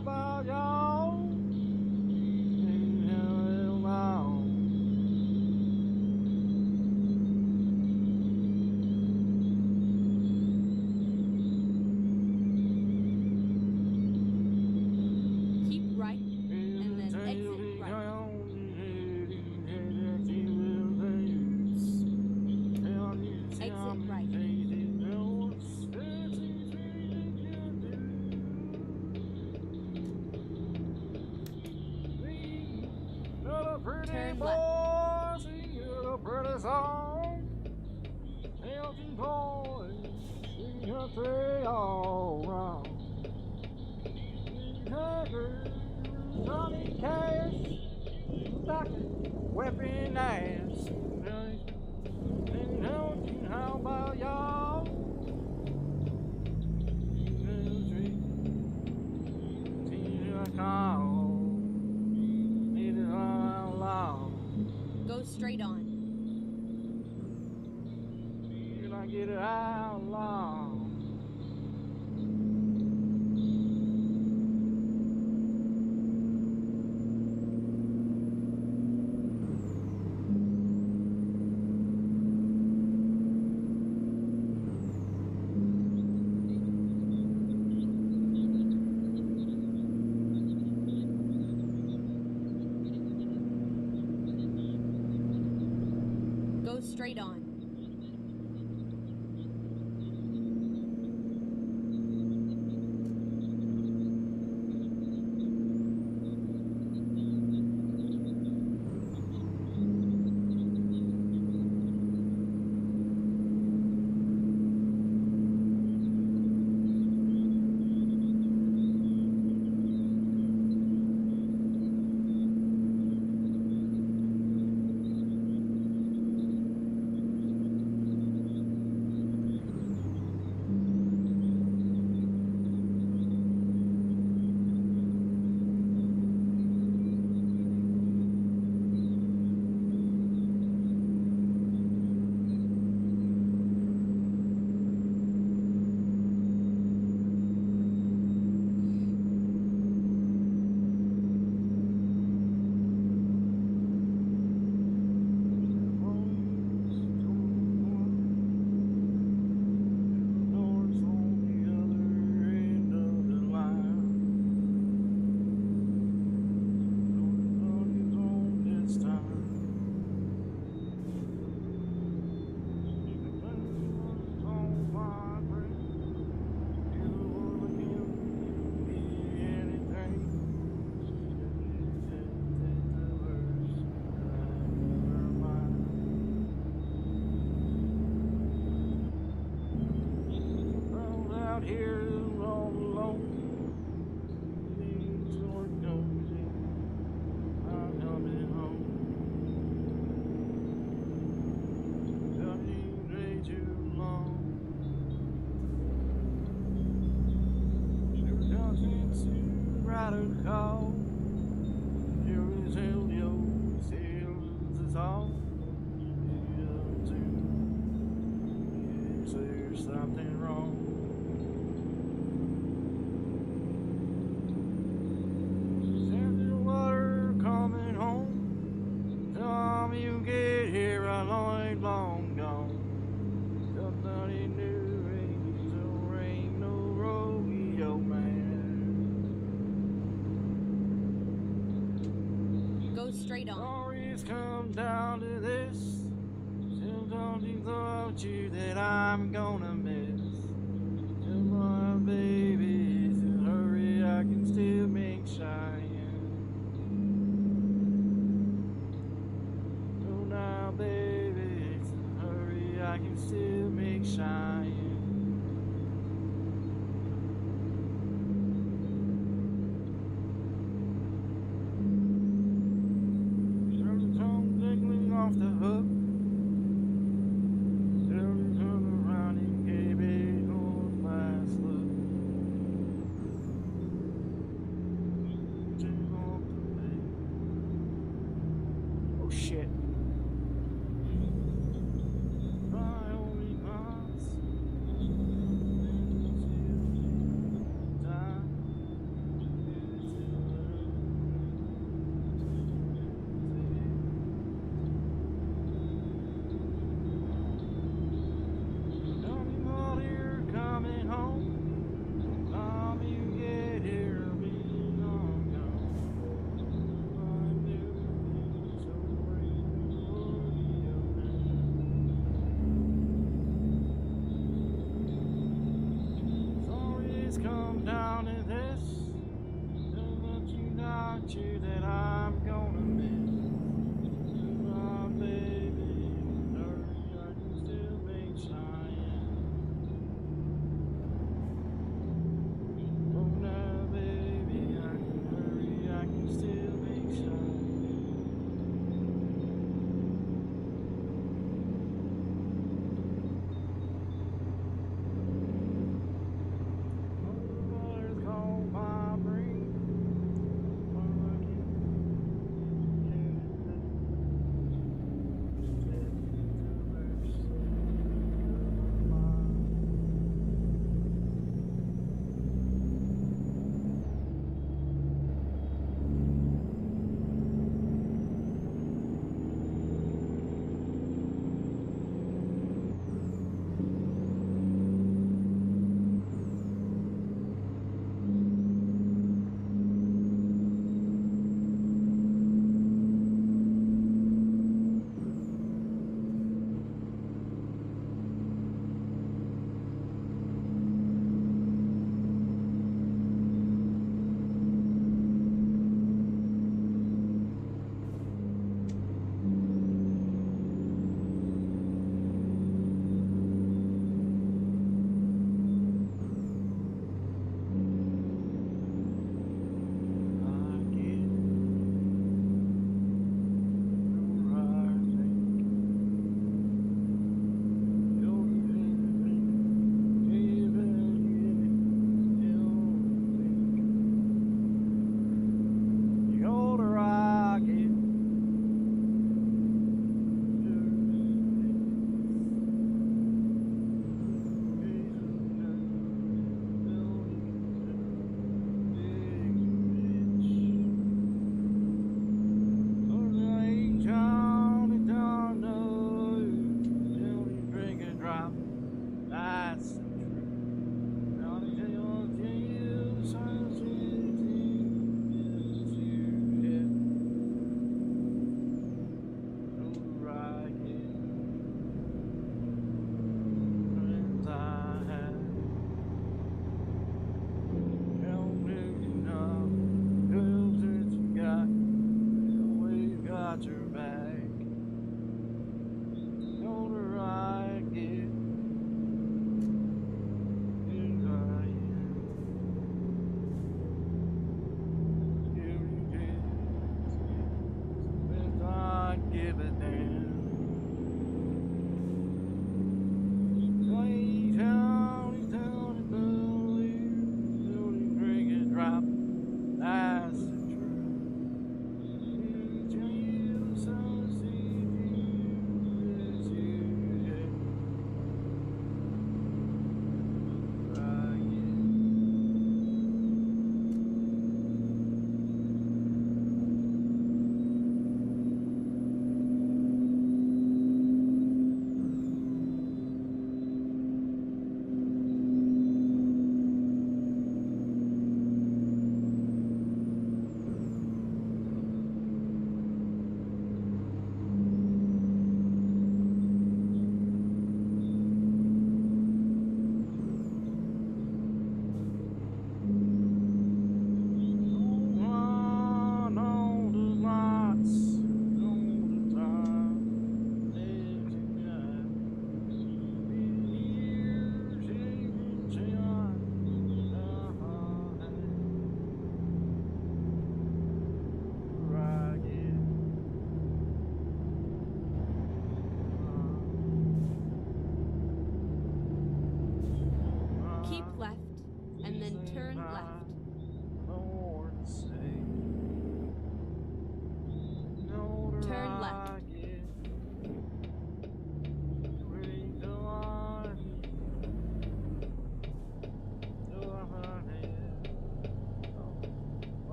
about y'all? Keep right, and then exit right. Exit right. Turn left. Pretty song. Elton boy, sing your three all wrong. Johnny Cash, back whipping ass. How about y'all? Go straight on. Get it out long. Go straight on. Straight on. Stories come down to this. Still don't think about you that I'm gonna miss. Tell my babies to hurry, I can still make shine. Oh now babies, hurry, I can still make shine. Off the hook. Turn around and gave it a last look.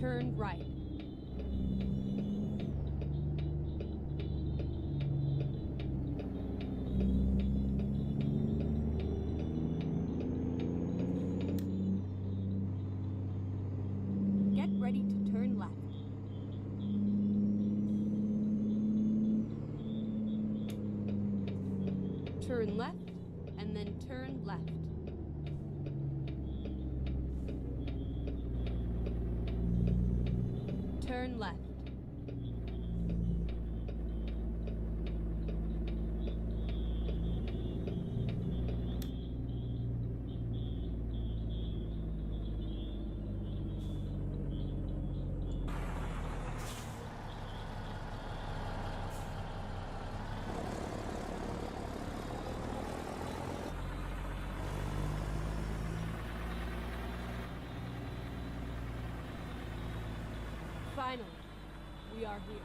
turn right. Get ready to turn left. Turn left, and then turn left. Turn left. Finally, we are here.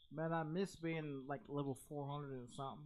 Man, I miss being like level 400 and something.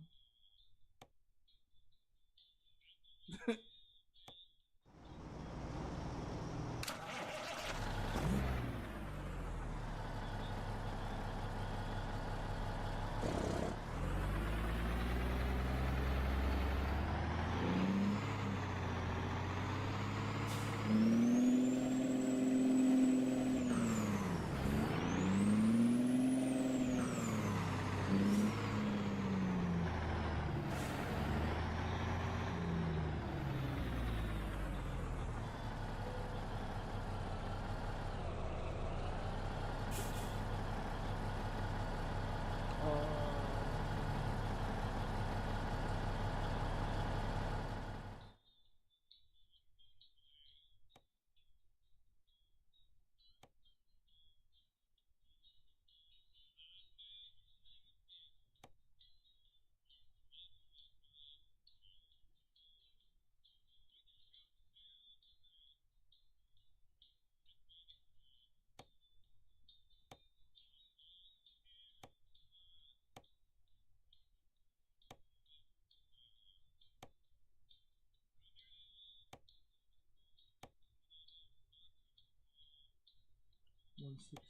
$160.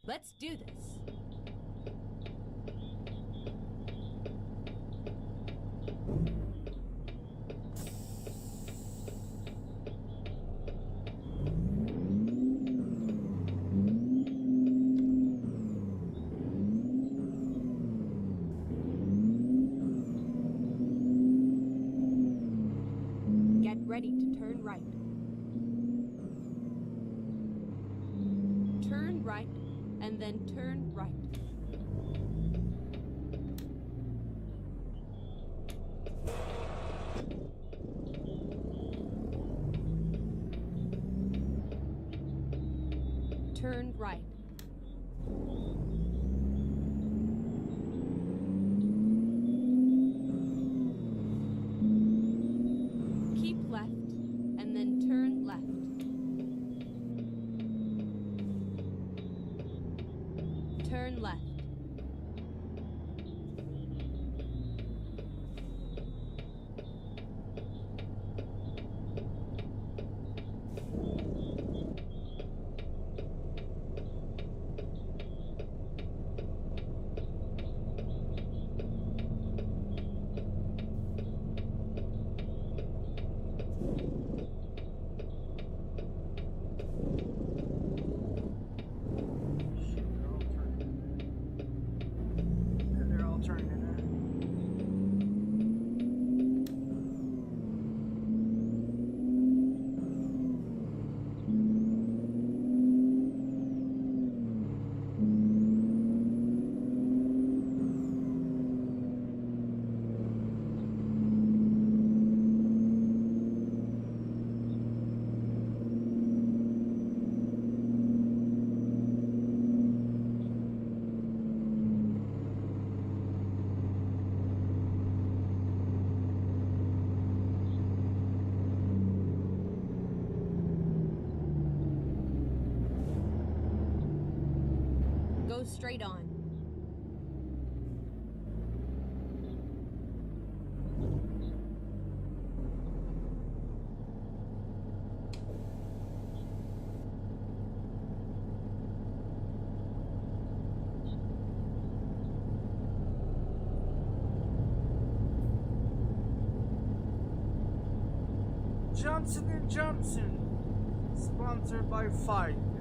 Let's do this. Get ready to turn right. Turn right, and then turn right. Turn right. Keep left, and then turn left. Turn left. They're all turning in there. Go straight on. Johnson & Johnson, sponsored by Pfizer.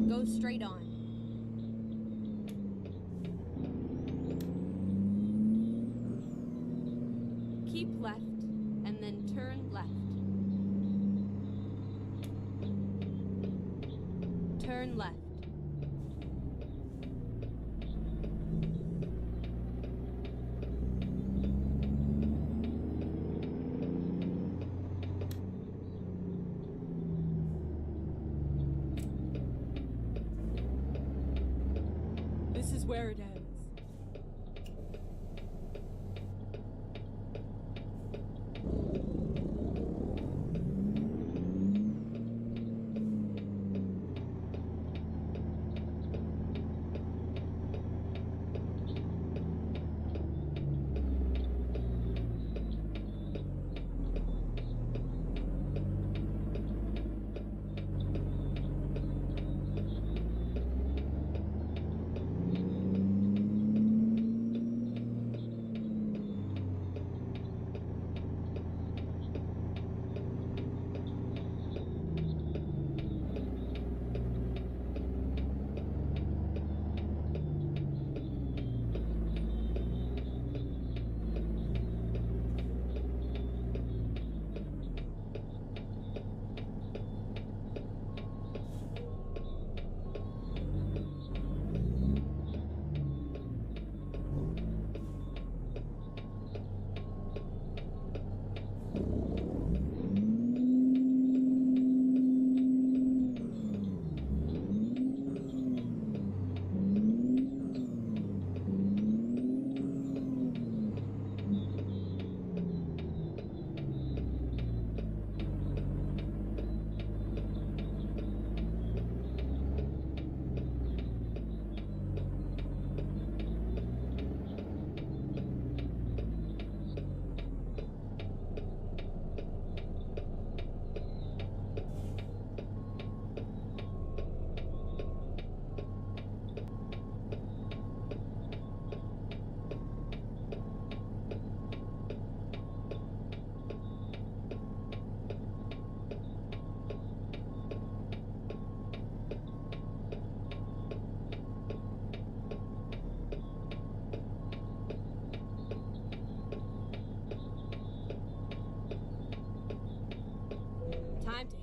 Go straight on. Keep left, and then turn left. Turn left. This is where it ends.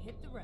hit the road.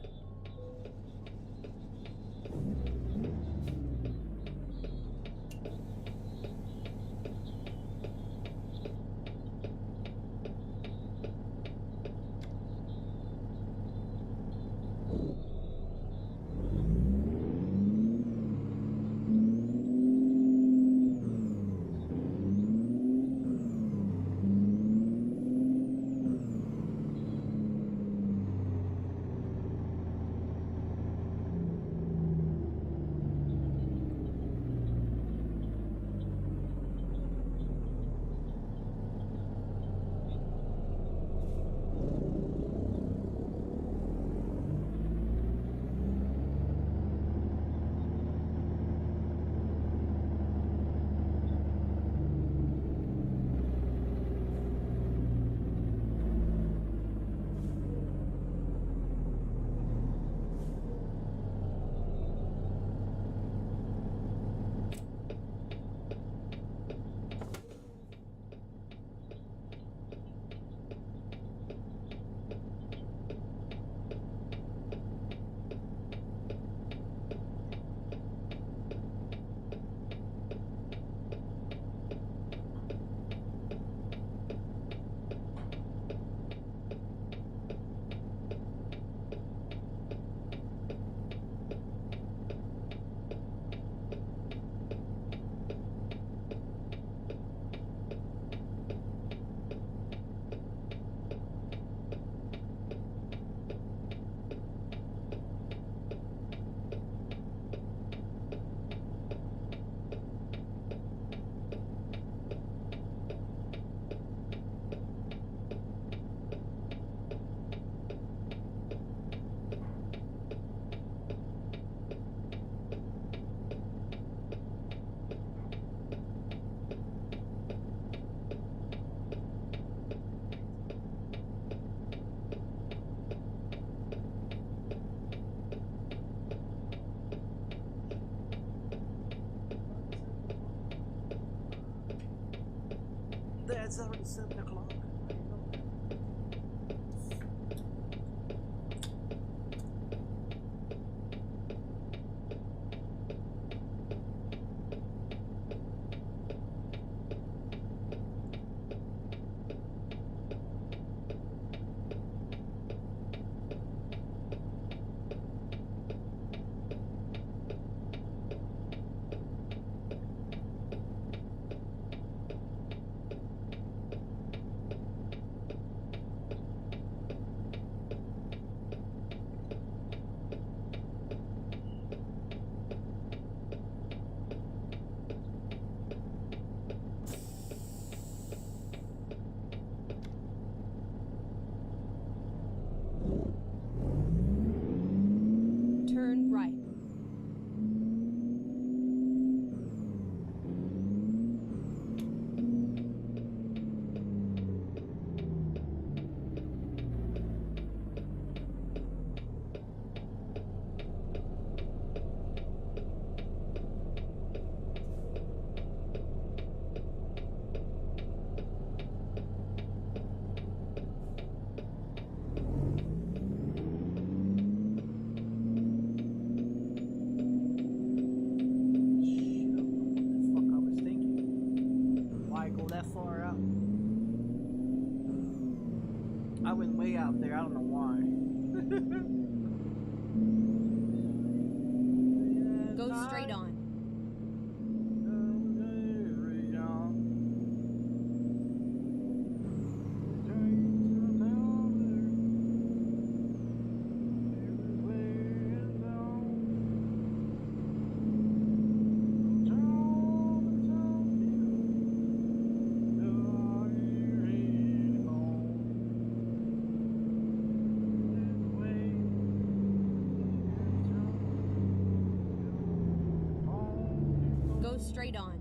It's already 7 o'clock. Turn right. That far out. I went way out there, I don't know why. Go straight on. Straight on.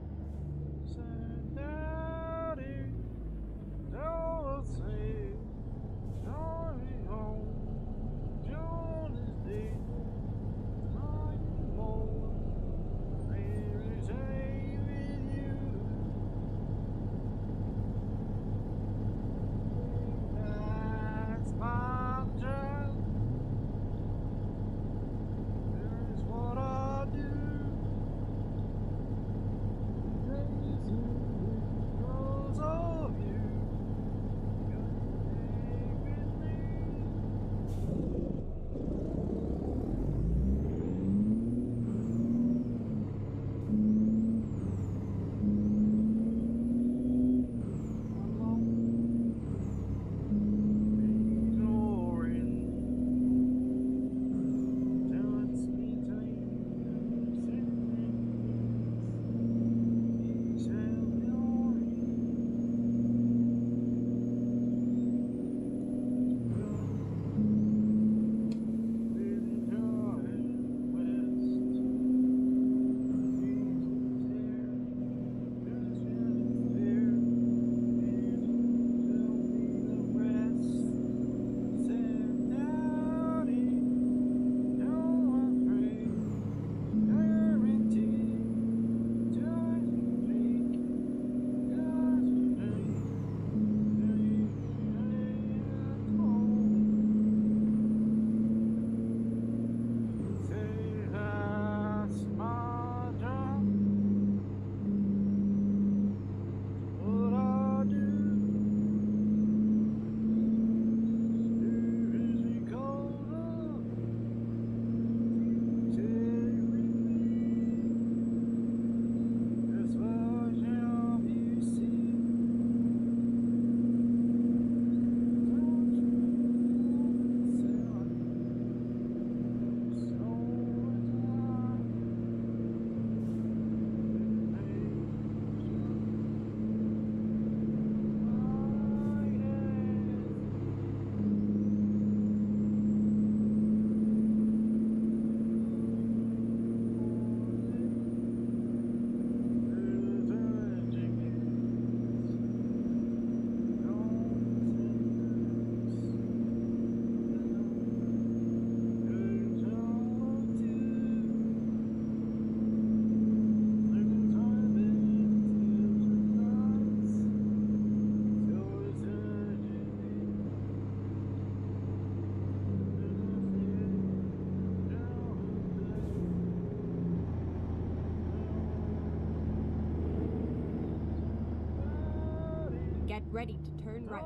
ready to turn right.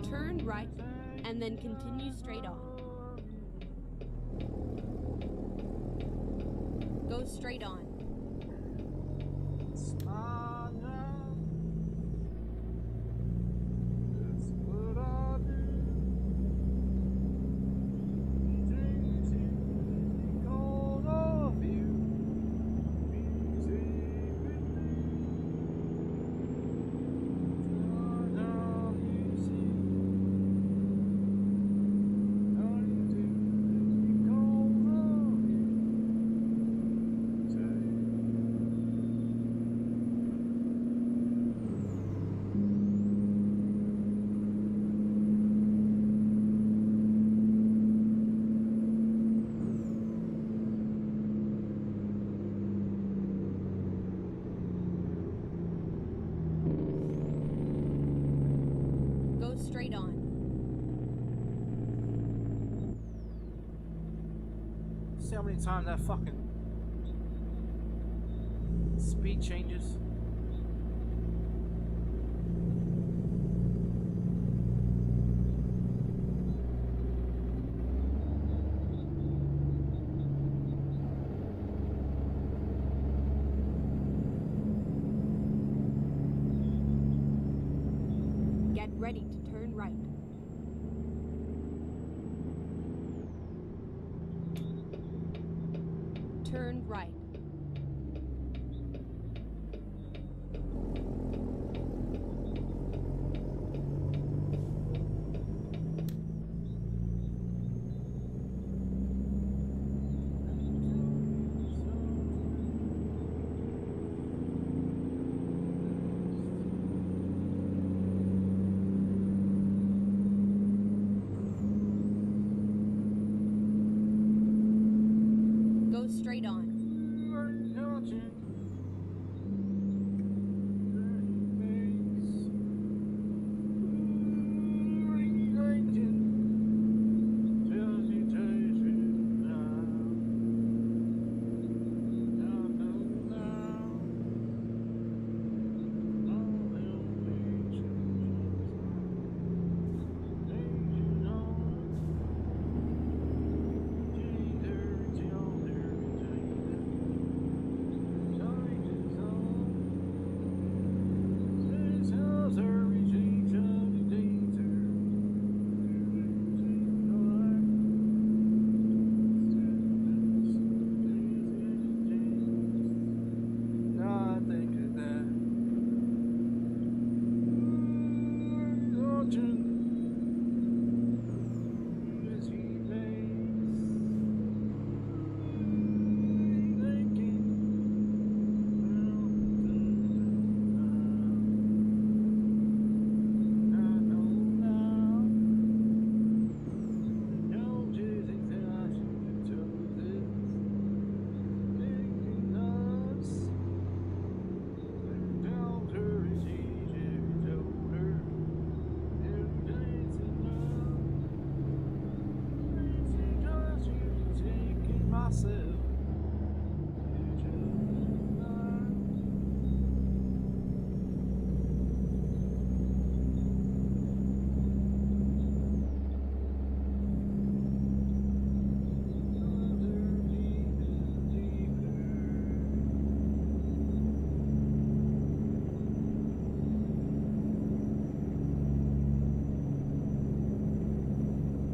Turn right, and then continue straight on. Go straight on. Straight on. See how many times that fucking speed changes? Get ready to turn right. Turn right. Go straight on.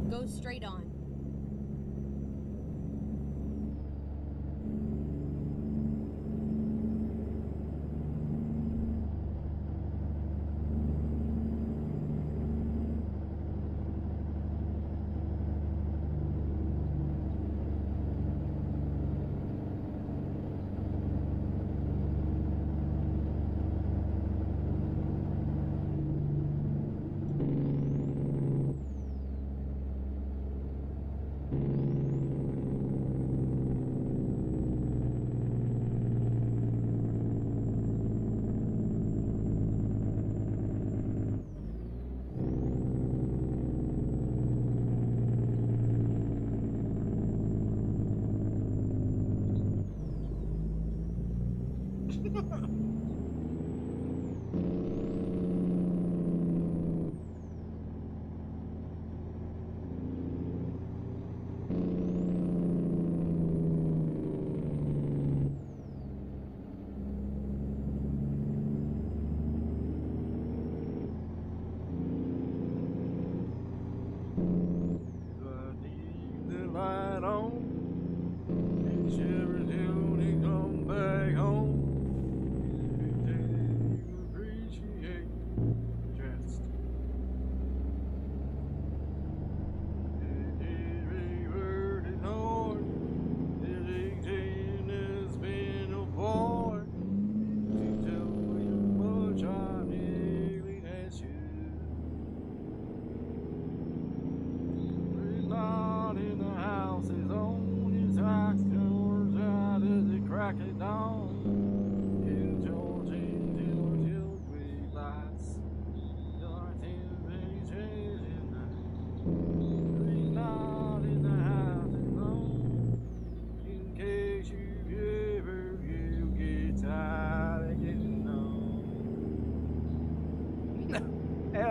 Go straight on.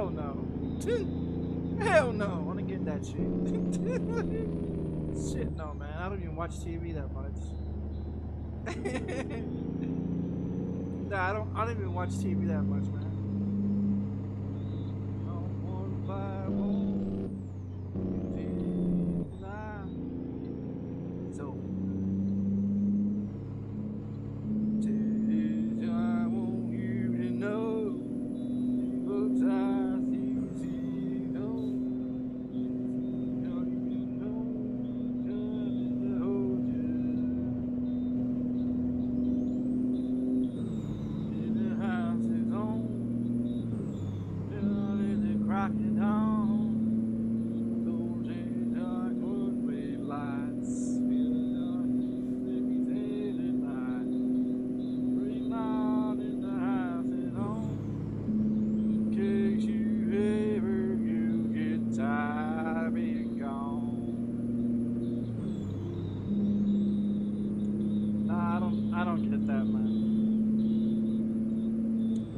Hell no. Hell no. I wanna get that shit. Shit no, man. I don't even watch TV that much. Nah, I don't even watch TV that much, man.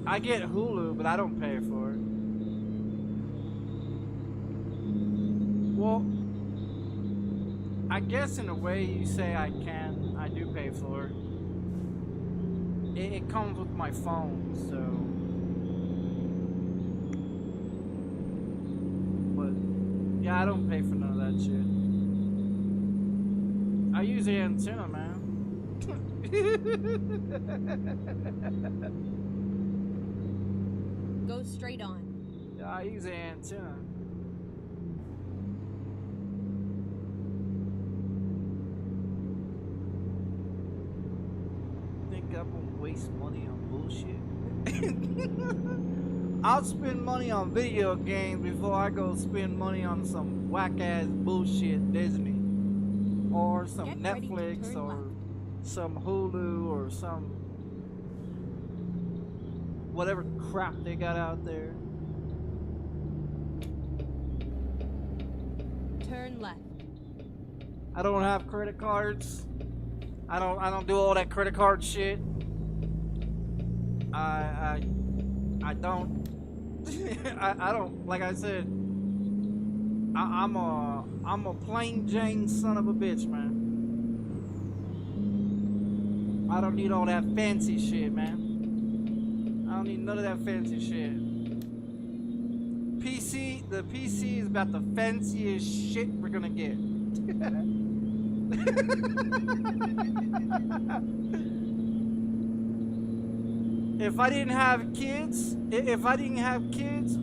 I get Hulu, but I don't pay for it. Well, I guess in a way you say I do pay for it. It comes with my phone, so. But, yeah, I don't pay for none of that shit. I use the antenna, man. Go straight on. Yeah, I use the antenna. Think I'm gonna waste money on bullshit? I'll spend money on video games before I go spend money on some whack ass bullshit Disney or some Netflix or some Hulu or some whatever crap they got out there. Turn left. I don't have credit cards. I don't do all that credit card shit. I don't I don't, like I said, I'm a plain Jane son of a bitch, man. I don't need all that fancy shit, man. I don't need none of that fancy shit. The PC is about the fanciest shit we're gonna get. If I didn't have kids,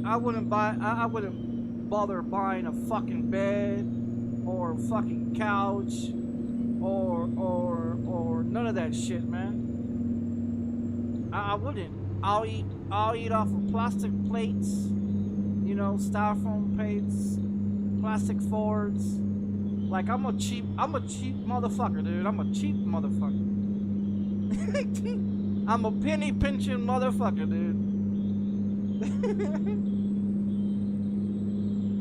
I wouldn't bother buying a fucking bed or a fucking couch or none of that shit, man. I wouldn't. I'll eat off of plastic plates, you know, styrofoam plates, plastic forks. Like I'm a cheap motherfucker, dude. I'm a cheap motherfucker. I'm a penny pinching motherfucker, dude.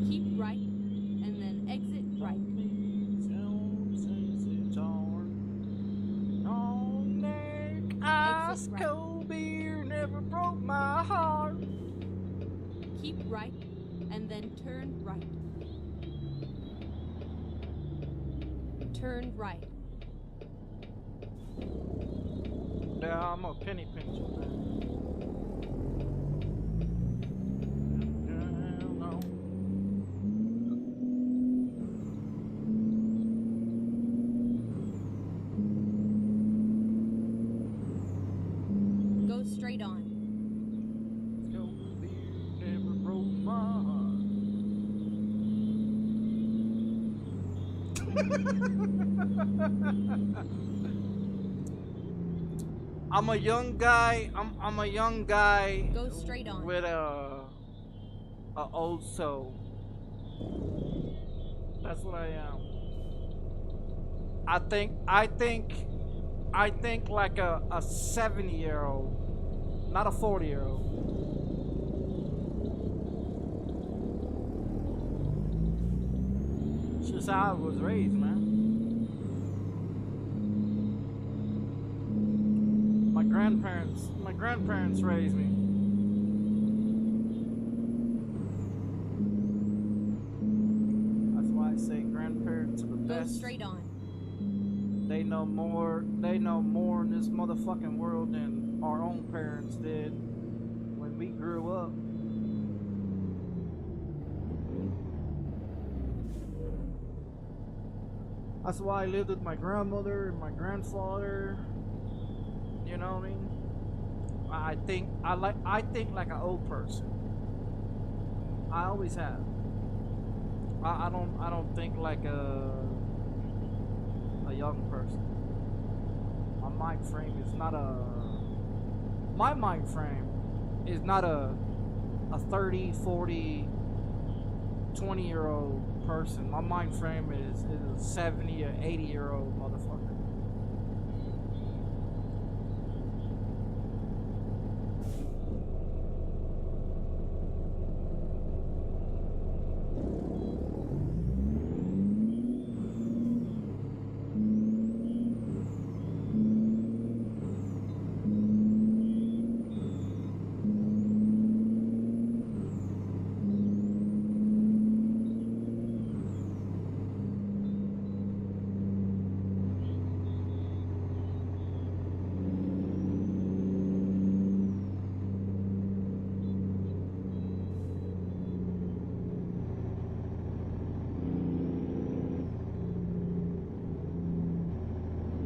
Keep right and then exit right. Exit right. Beer never broke my heart. Keep right and then turn right. Turn right. Yeah, I'm a penny pincher, man. No. Go straight on. Never broke my heart. I'm a young guy. I'm a young guy. Go straight on. With a old soul. That's what I am. I think like a 70-year-old, not a 40-year-old. It's just how I was raised, man. My grandparents raised me. best. Straight on. They know more in this motherfucking world than our own parents did when we grew up. That's why I lived with my grandmother and my grandfather. You know what I mean? I think like an old person. I always have. I don't think like a young person. My mind frame is not a. My mind frame is not a 30, 40, 20-year-old person. My mind frame is a 70 or 80-year-old motherfucker.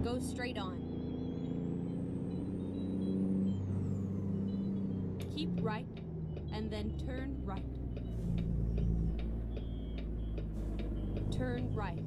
Go straight on. Keep right, and then turn right. Turn right.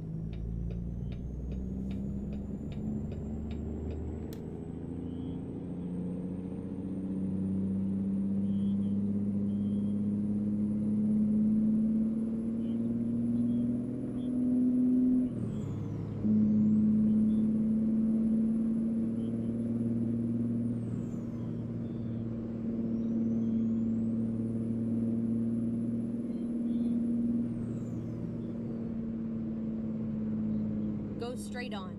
Go straight on.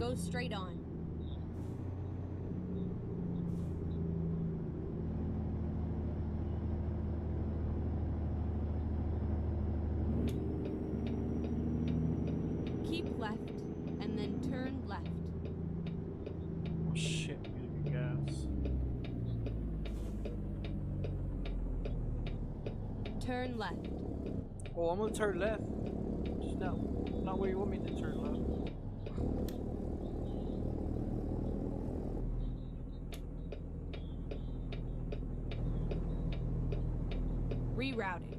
Go straight on. Keep left, and then turn left. Oh shit, I'm gonna get gas. Turn left. Oh, I'm gonna turn left. Just now. Not where you want me to turn left. Rerouting.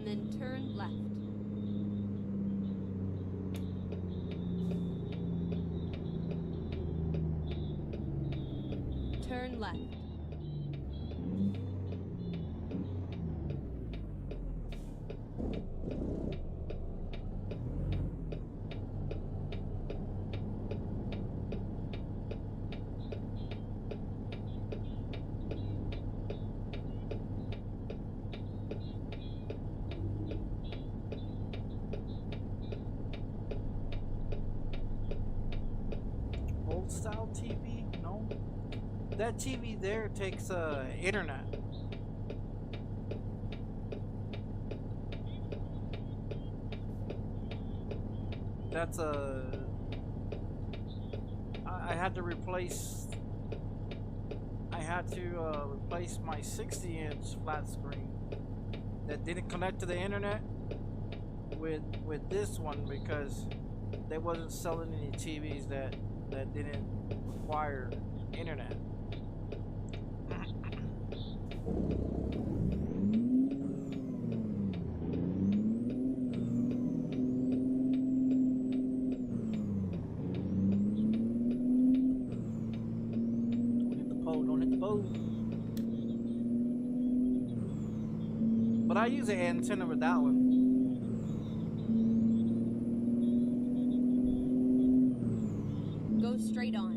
then turn left. Turn left. Old style TV? No. That TV there takes internet. That's I had to replace. I had to replace my 60-inch flat screen that didn't connect to the internet with this one because they wasn't selling any TVs that didn't require internet. Don't hit the pole. But I use an antenna with that one. Go straight on.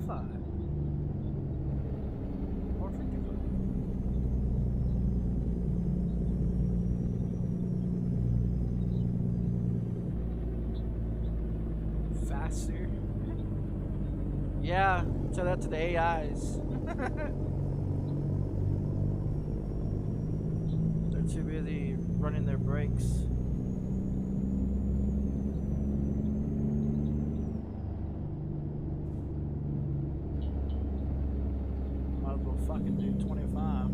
45. Or 55. Faster. Yeah, tell that to the AIs. They're too busy running their brakes. Might as well fucking do 25.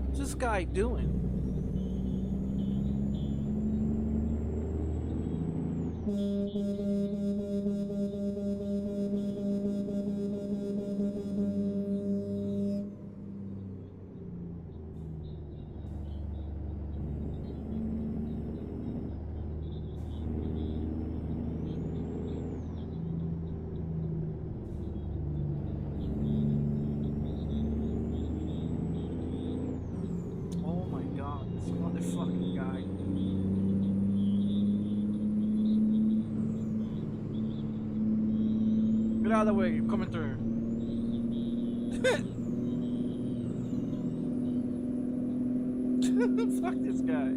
What's this guy doing? Oh my god, this motherfucking guy. Get out of the way, you're coming through. Fuck this guy.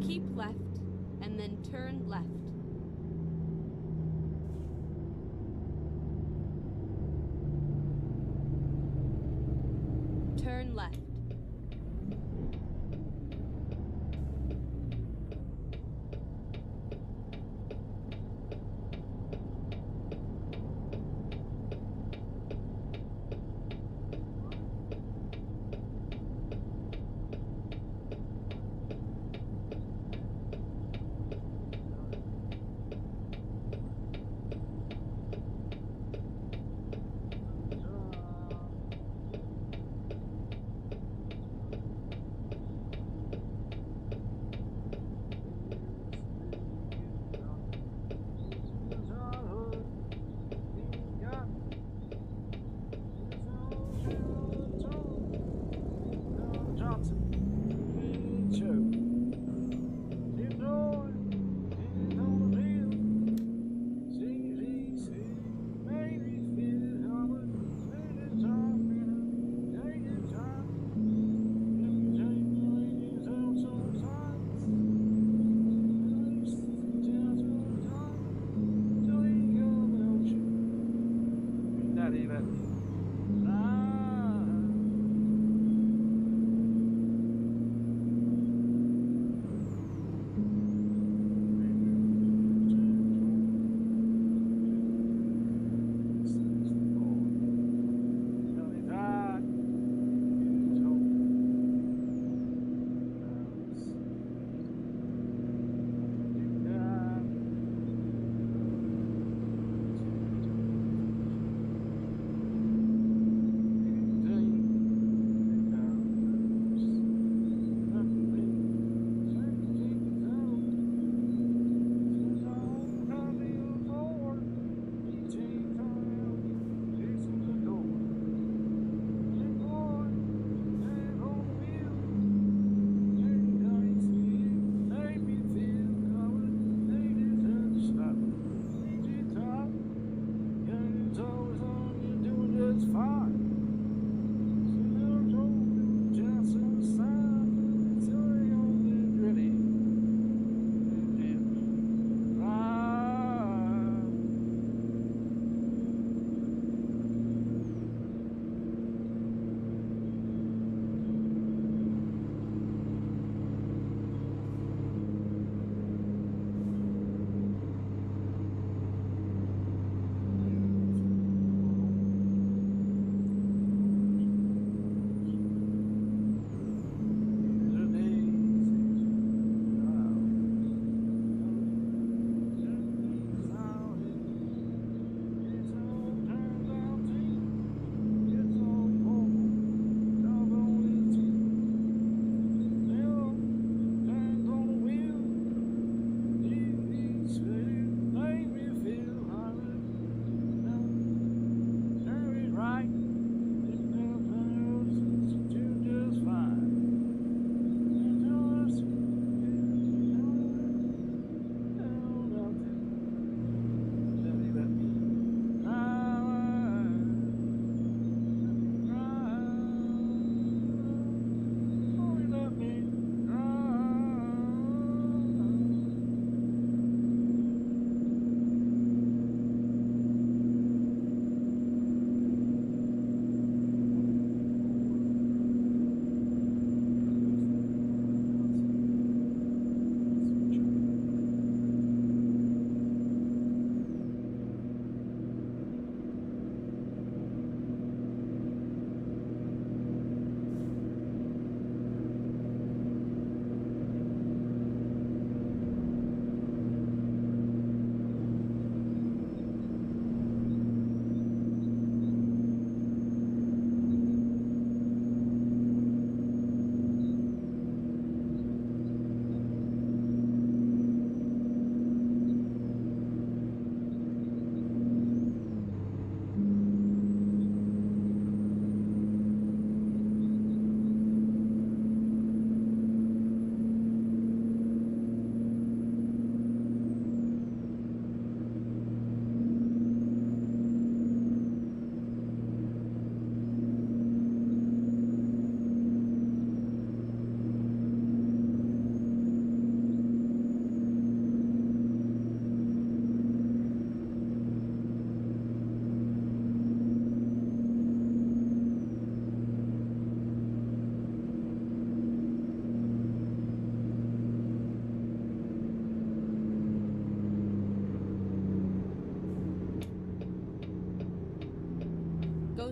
Keep left, and then turn left. Turn left.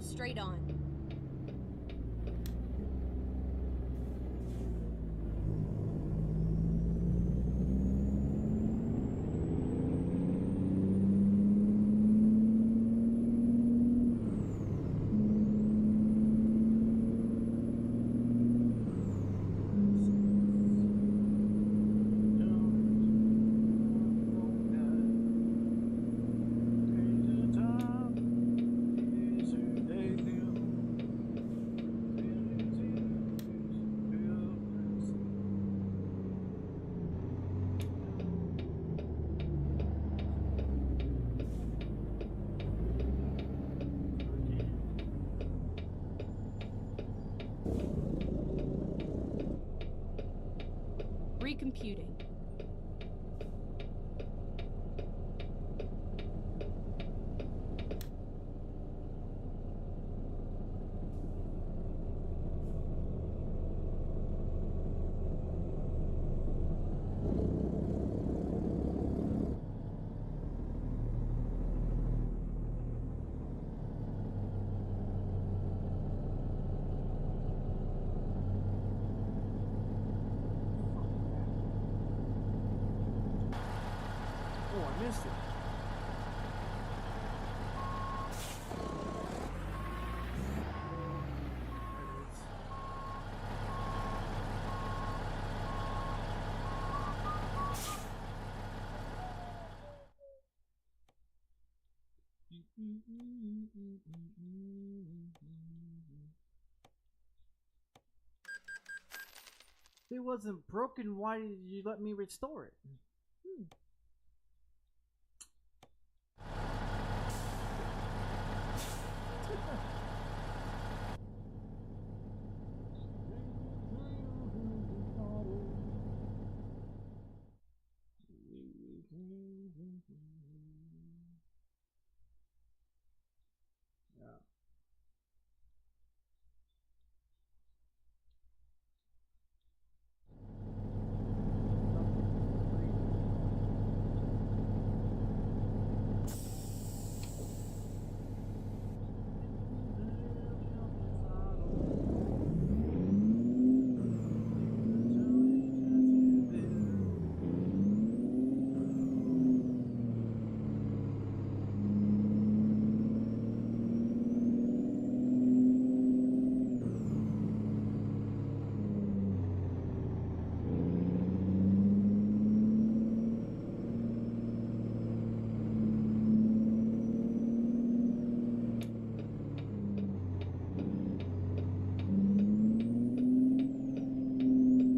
straight on. Recomputing. Oh, I missed it. It wasn't broken. Why did you let me restore it?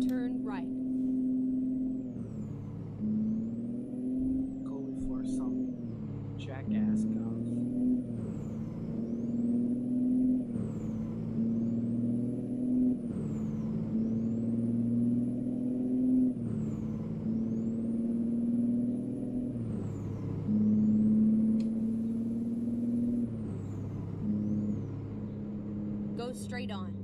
Turn right. Go before some jackass comes. Go straight on.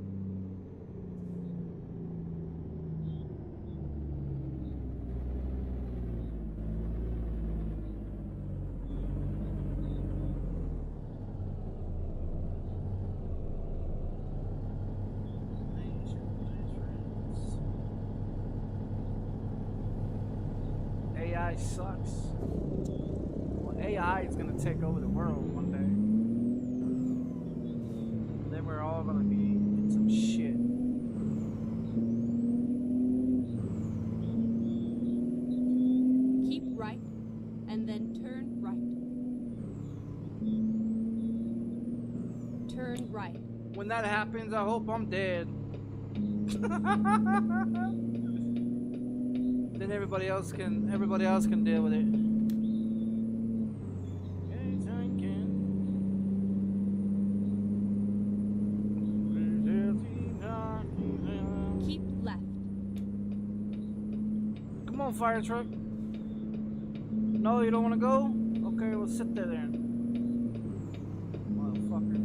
AI sucks. Well, AI is gonna take over the world one day. Then we're all gonna be in some shit. Keep right, and then turn right. Turn right. When that happens, I hope I'm dead. Then everybody else can deal with it. Yes, I can. Keep left. Come on, fire truck. No, you don't want to go? Okay, we'll sit there then. Motherfucker.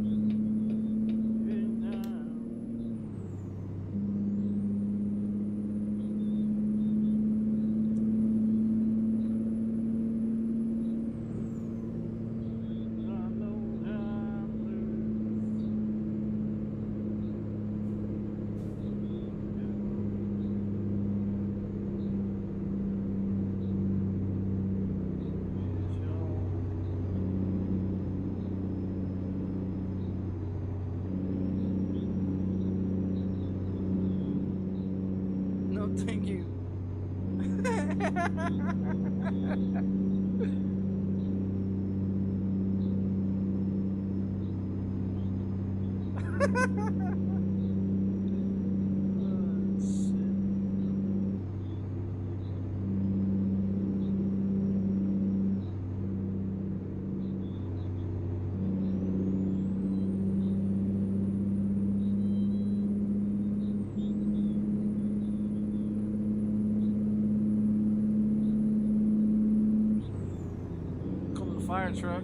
Fire truck.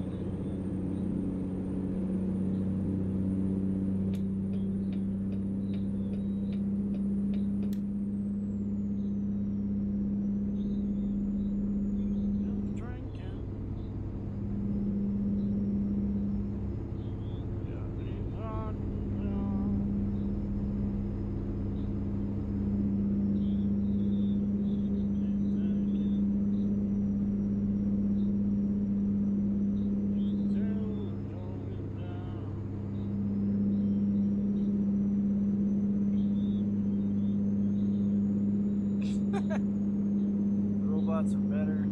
Robots are better.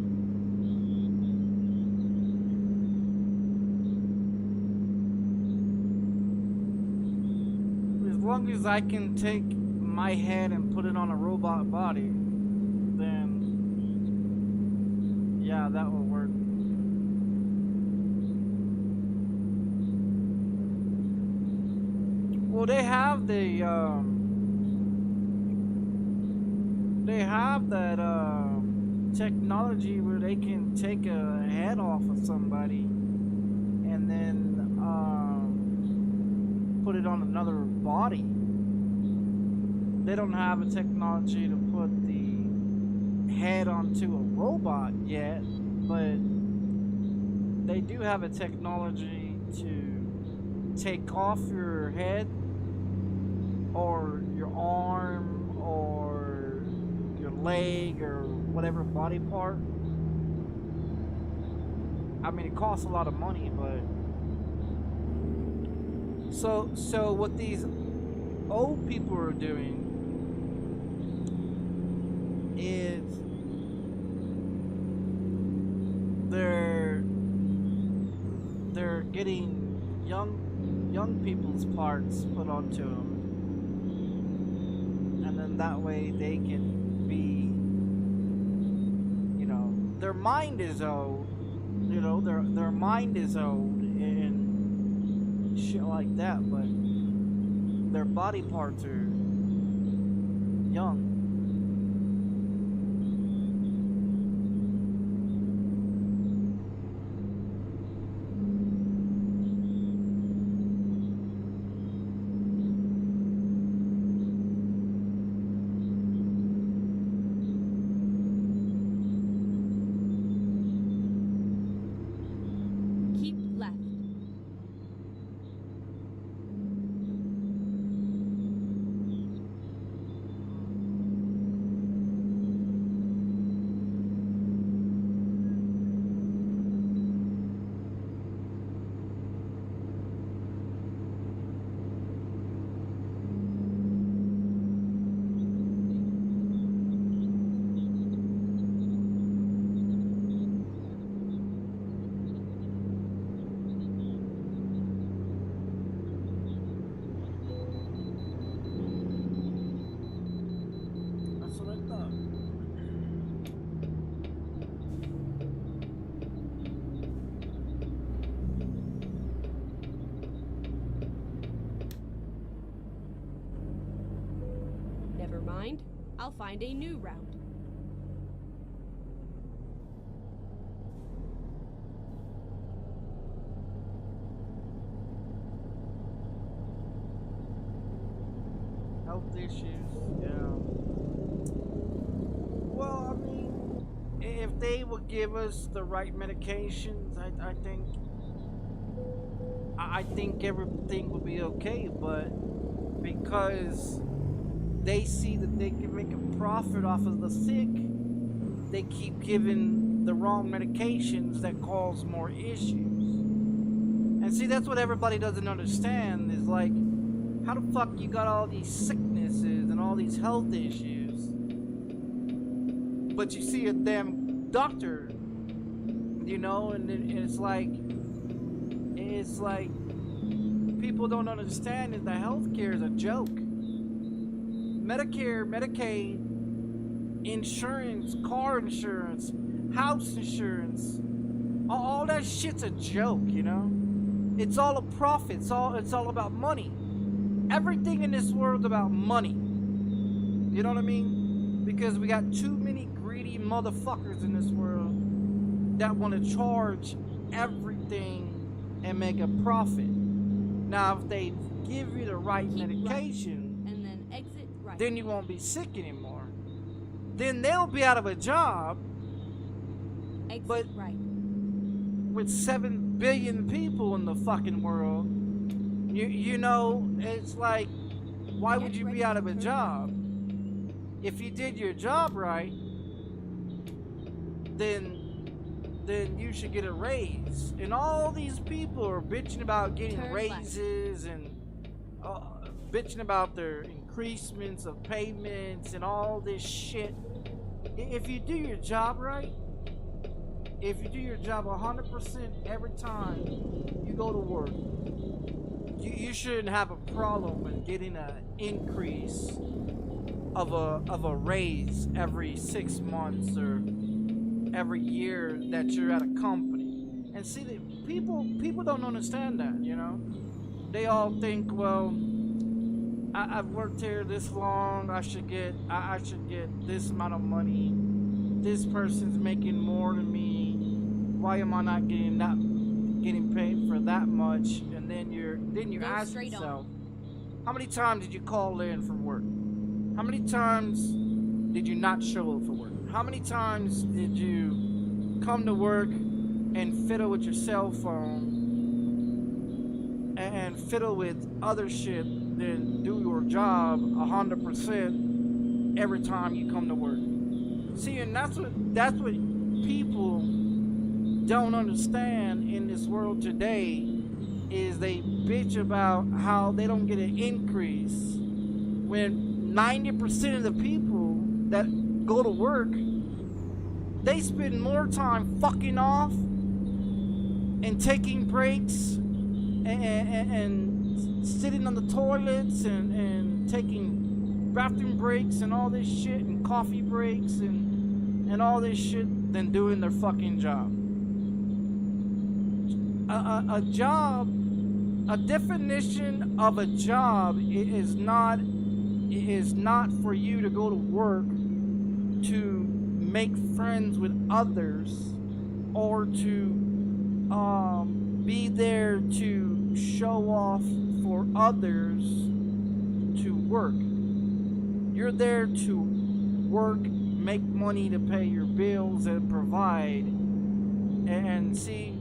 As long as I can take my head and put it on a robot body, then yeah, that will work. Well, they have that technology where they can take a head off of somebody and then put it on another body. They don't have a technology to put the head onto a robot yet, but they do have a technology to take off your head or your arm or your leg or whatever body part. I mean, it costs a lot of money, but so what these old people are doing is they're getting young people's parts put onto them, and then that way they can be, you know, their mind is old, you know, their mind is old and shit like that, but their body parts are young. Never mind. I'll find a new route. Health issues, yeah. Well, I mean, if they would give us the right medications, I think everything would be okay, but because they see that they can make a profit off of the sick, they keep giving the wrong medications that cause more issues. And see, that's what everybody doesn't understand, is like, how the fuck you got all these sicknesses and all these health issues, but you see a damn doctor, you know, and it's like people don't understand is that healthcare is a joke. Medicare, Medicaid, insurance, car insurance, house insurance, all that shit's a joke, you know? It's all a profit. It's all about money. Everything in this world's about money. You know what I mean? Because we got too many greedy motherfuckers in this world that want to charge everything and make a profit. Now, if they give you the right medication, right, and then exit right, then you won't be sick anymore. Then they'll be out of a job. Exit but right. With 7 billion people in the fucking world, you know, it's like, why would you be out of a job? If you did your job right, then you should get a raise. And all these people are bitching about getting raises and bitching about their increasements of payments and all this shit. If you do your job right, if you do your job 100% every time you go to work, you shouldn't have a problem with getting an increase of a raise every 6 months or every year that you're at a company. And see, that people don't understand that, you know. They all think, well, I've worked here this long, I should get this amount of money. This person's making more than me. Why am I not getting paid for that much? And then you ask yourself, how many times did you call in from work? How many times did you not show up for work? How many times did you come to work and fiddle with your cell phone and fiddle with other shit than do your job 100% every time you come to work? See, and that's what people don't understand in this world today, is they bitch about how they don't get an increase when 90% of the people that go to work, they spend more time fucking off and taking breaks and sitting on the toilets and taking bathroom breaks and all this shit and coffee breaks and all this shit than doing their fucking job. A job, a definition of a job is not for you to go to work to make friends with others or to be there to show off for others to work. You're there to work, make money to pay your bills and provide. And see,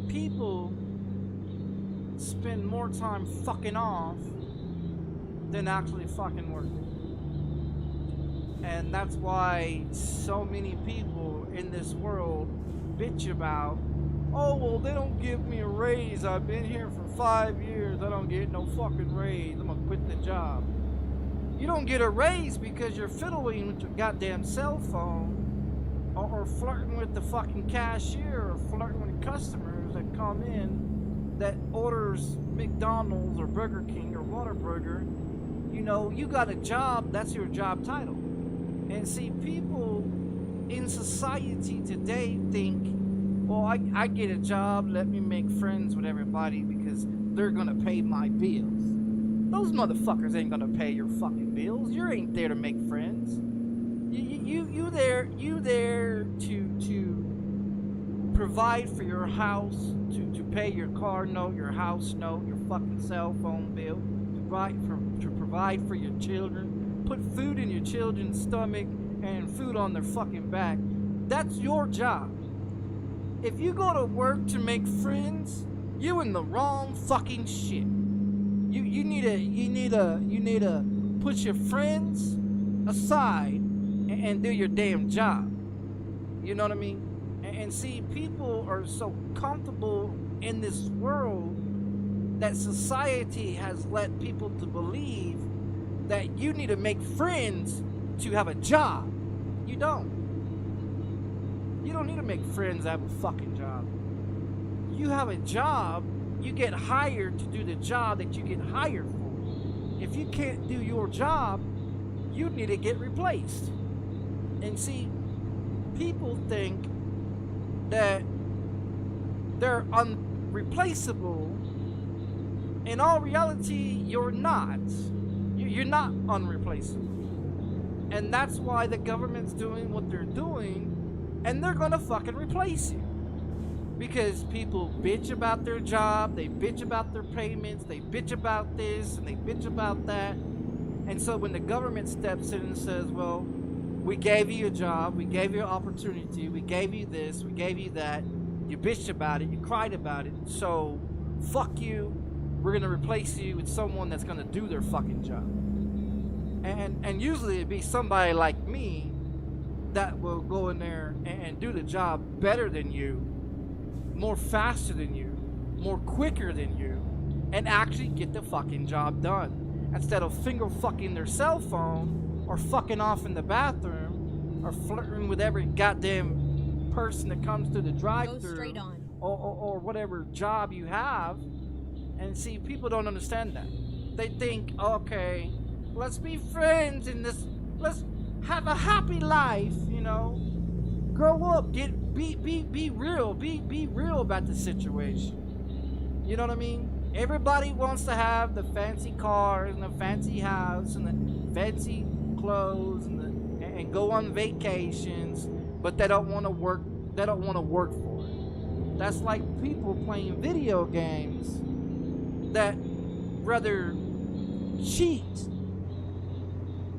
people spend more time fucking off than actually fucking working. And that's why so many people in this world bitch about, oh, well, they don't give me a raise. I've been here for 5 years. I don't get no fucking raise. I'm gonna quit the job. You don't get a raise because you're fiddling with your goddamn cell phone or flirting with the fucking cashier or flirting with customers that come in that orders McDonald's or Burger King or Whataburger. You know, you got a job, that's your job title. And see, people in society today think, well, I get a job, let me make friends with everybody because they're gonna pay my bills. Those motherfuckers ain't gonna pay your fucking bills. You ain't there to make friends. You there to provide for your house, to pay your car note, your house note, your fucking cell phone bill, to provide for your children, put food in your children's stomach and food on their fucking back. That's your job. If you go to work to make friends, you in the wrong fucking shit. You need to put your friends aside and do your damn job. You know what I mean? And see, people are so comfortable in this world that society has led people to believe that you need to make friends to have a job. You don't. You don't need to make friends at a fucking job. You have a job, you get hired to do the job that you get hired for. If you can't do your job, you need to get replaced. And see, people think that they're unreplaceable. In all reality, you're not. You're not unreplaceable. And that's why the government's doing what they're doing, and they're gonna fucking replace you. Because people bitch about their job, they bitch about their payments, they bitch about this, and they bitch about that. And so when the government steps in and says, well, we gave you a job, we gave you an opportunity, we gave you this, we gave you that, you bitched about it, you cried about it, so fuck you, we're gonna replace you with someone that's gonna do their fucking job. And usually it'd be somebody like me that will go in there and do the job better than you, more faster than you, more quicker than you, and actually get the fucking job done. Instead of finger fucking their cell phone, or fucking off in the bathroom, or flirting with every goddamn person that comes to the drive-thru, or whatever job you have. And see, people don't understand that. They think, okay, let's be friends in this, let's have a happy life, you know. Grow up, be real, be real about the situation. You know what I mean? Everybody wants to have the fancy cars and the fancy house and the fancy clothes and go on vacations, but they don't want to work. They don't want to work for it. That's like people playing video games that rather cheat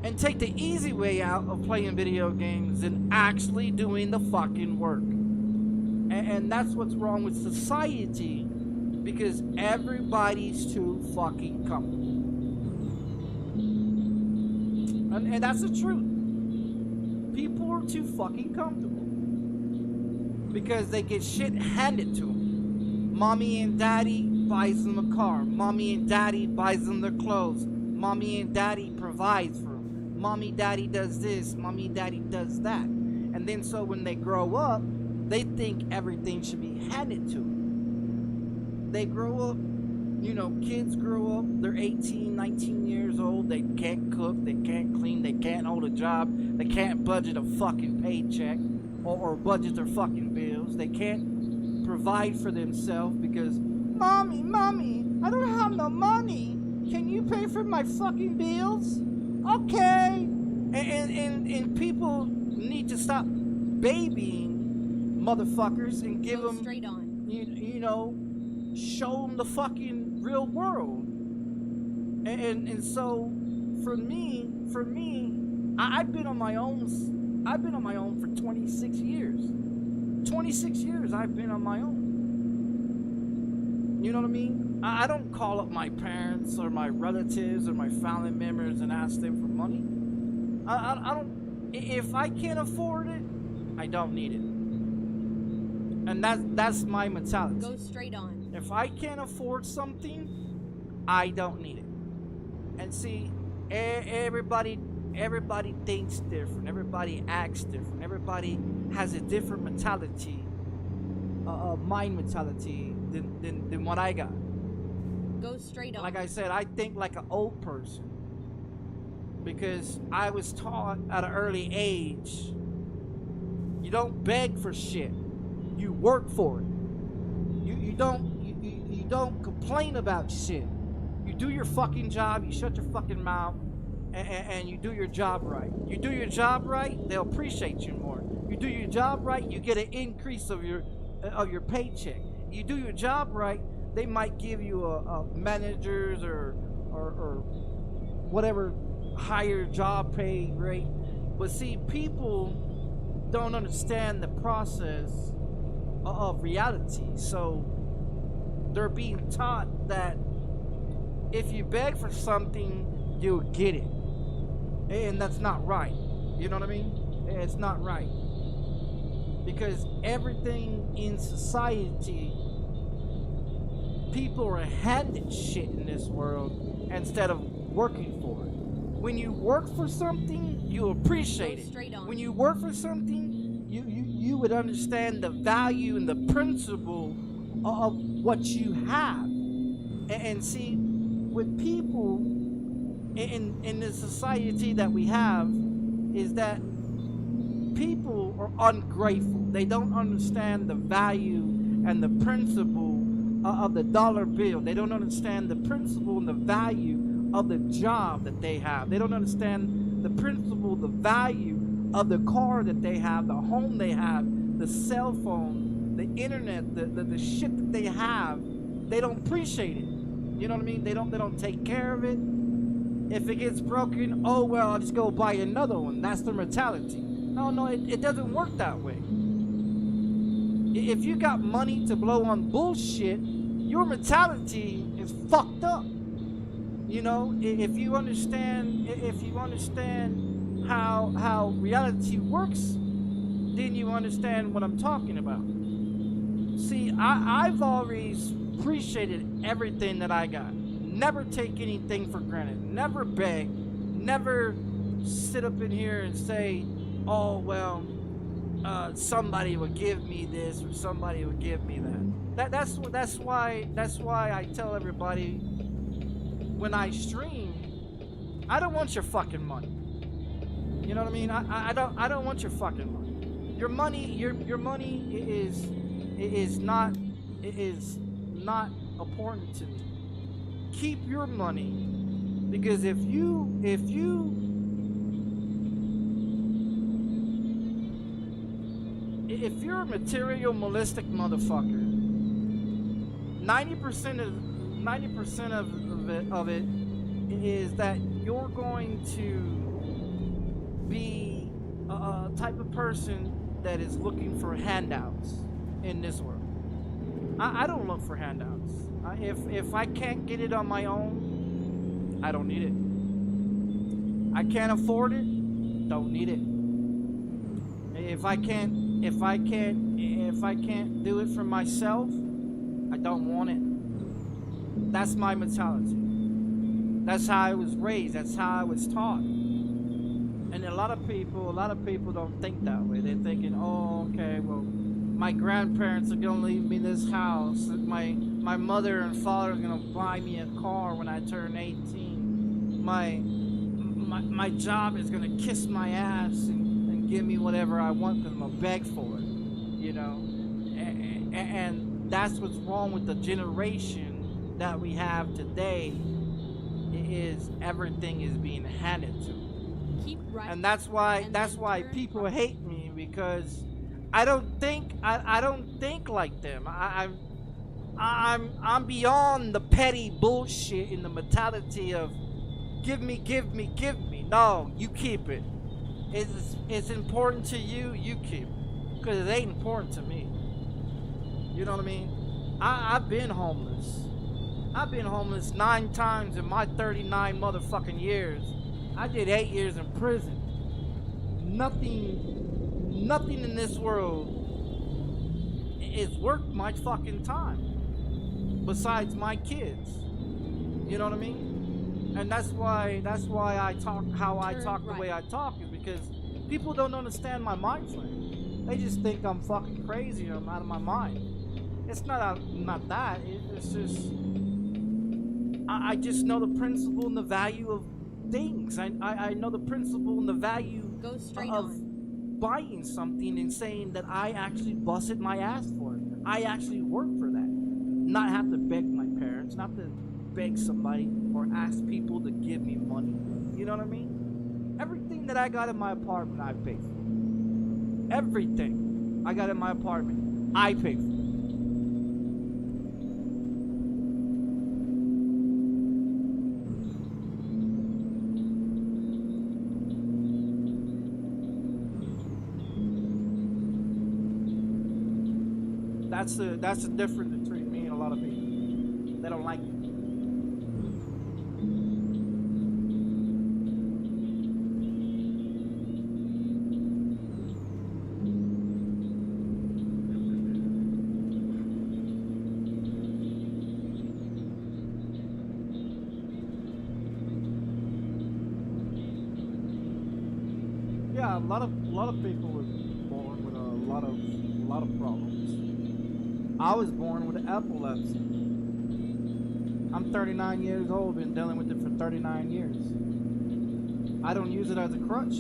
and take the easy way out of playing video games than actually doing the fucking work. And that's what's wrong with society, because everybody's too fucking comfortable. And that's the truth. People are too fucking comfortable because they get shit handed to them. Mommy and daddy buys them a car. Mommy and daddy buys them their clothes. Mommy and daddy provides for them. Mommy, daddy does this. Mommy, daddy does that. And then so when they grow up, they think everything should be handed to them. They grow up, you know, kids grow up, they're 18, 19 years old, they can't cook, they can't clean, they can't hold a job, they can't budget a fucking paycheck or budget their fucking bills. They can't provide for themselves because, Mommy, I don't have no money. Can you pay for my fucking bills? Okay. And people need to stop babying motherfuckers and give them, straight on. You know, show them the fucking real world. And so for me, I've been on my own. I've been on my own for 26 years. 26 years I've been on my own. You know what I mean? I don't call up my parents or my relatives or my family members and ask them for money. I don't. If I can't afford it, I don't need it. And that's my mentality. Go straight on. If I can't afford something, I don't need it. And see, everybody thinks different. Everybody acts different. Everybody has a different mentality, mind mentality than what I got. Go straight on. Like I said, I think like an old person because I was taught at an early age. You don't beg for shit. You work for it. You don't complain about shit. You do your fucking job. You shut your fucking mouth, and you do your job right. You do your job right, they'll appreciate you more. You do your job right, you get an increase of your paycheck. You do your job right, they might give you a manager's or whatever higher job pay rate. But see, people don't understand the process of reality, so they're being taught that if you beg for something, you'll get it, and that's not right. You know what I mean? It's not right, because everything in society, people are handed shit in this world instead of working for it. When you work for something, you appreciate it. When you work for something, you would understand the value and the principle of what you have. And see, with people in the society that we have, is that people are ungrateful. They don't understand the value and the principle of the dollar bill. They don't understand the principle and the value of the job that they have. They don't understand the principle, the value of the car that they have, the home they have, the cell phone, the internet, the shit that they have. They don't appreciate it. You know what I mean? They don't take care of it. If it gets broken, oh well, I'll just go buy another one. That's their mentality. No, it doesn't work that way. If you got money to blow on bullshit, your mentality is fucked up. You know, if you understand how reality works, then you understand what I'm talking about. See, I've always appreciated everything that I got. Never take anything for granted. Never beg. Never sit up in here and say, oh well, somebody will give me this or somebody will give me that. That's why I tell everybody when I stream, I don't want your fucking money. You know what I mean? I don't want your fucking money. Your money is not important to me. Keep your money, because if you're a materialistic motherfucker, 90% of it is that you're going to be a type of person that is looking for handouts in this world. I don't look for handouts. If I can't get it on my own, I don't need it. I can't afford it, don't need it. If I can't do it for myself, I don't want it. That's my mentality. That's how I was raised. That's how I was taught. And a lot of people don't think that way. They're thinking, oh, okay, well, my grandparents are gonna leave me this house. My mother and father are gonna buy me a car when I turn 18. My job is gonna kiss my ass and give me whatever I want because I'm gonna beg for it. You know, and that's what's wrong with the generation that we have today. Is everything is being handed to them. And that's why people hate me, because I don't think like them. I'm beyond the petty bullshit in the mentality of give me. No, you keep it. It's important to you, you keep it, because it ain't important to me. You know what I mean? I've been homeless. I've been homeless 9 times in my 39 motherfucking years. I did 8 years in prison. Nothing in this world is worth my fucking time besides my kids. You know what I mean? And that's why I talk how I talk the way I talk, is because people don't understand my mind frame. They just think I'm fucking crazy or I'm out of my mind. It's not that. It's just I just know the principle and the value of things. I know the principle and the value of buying something and saying that I actually busted my ass for it. I actually worked for that. Not have to beg my parents, not to beg somebody or ask people to give me money. You know what I mean? Everything that I got in my apartment, I paid for. Everything I got in my apartment, I paid for. That's the difference between me and a lot of people. They don't like it. lot of people were born with a lot of problems. I was born with epilepsy. I'm 39 years old, been dealing with it for 39 years. I don't use it as a crutch.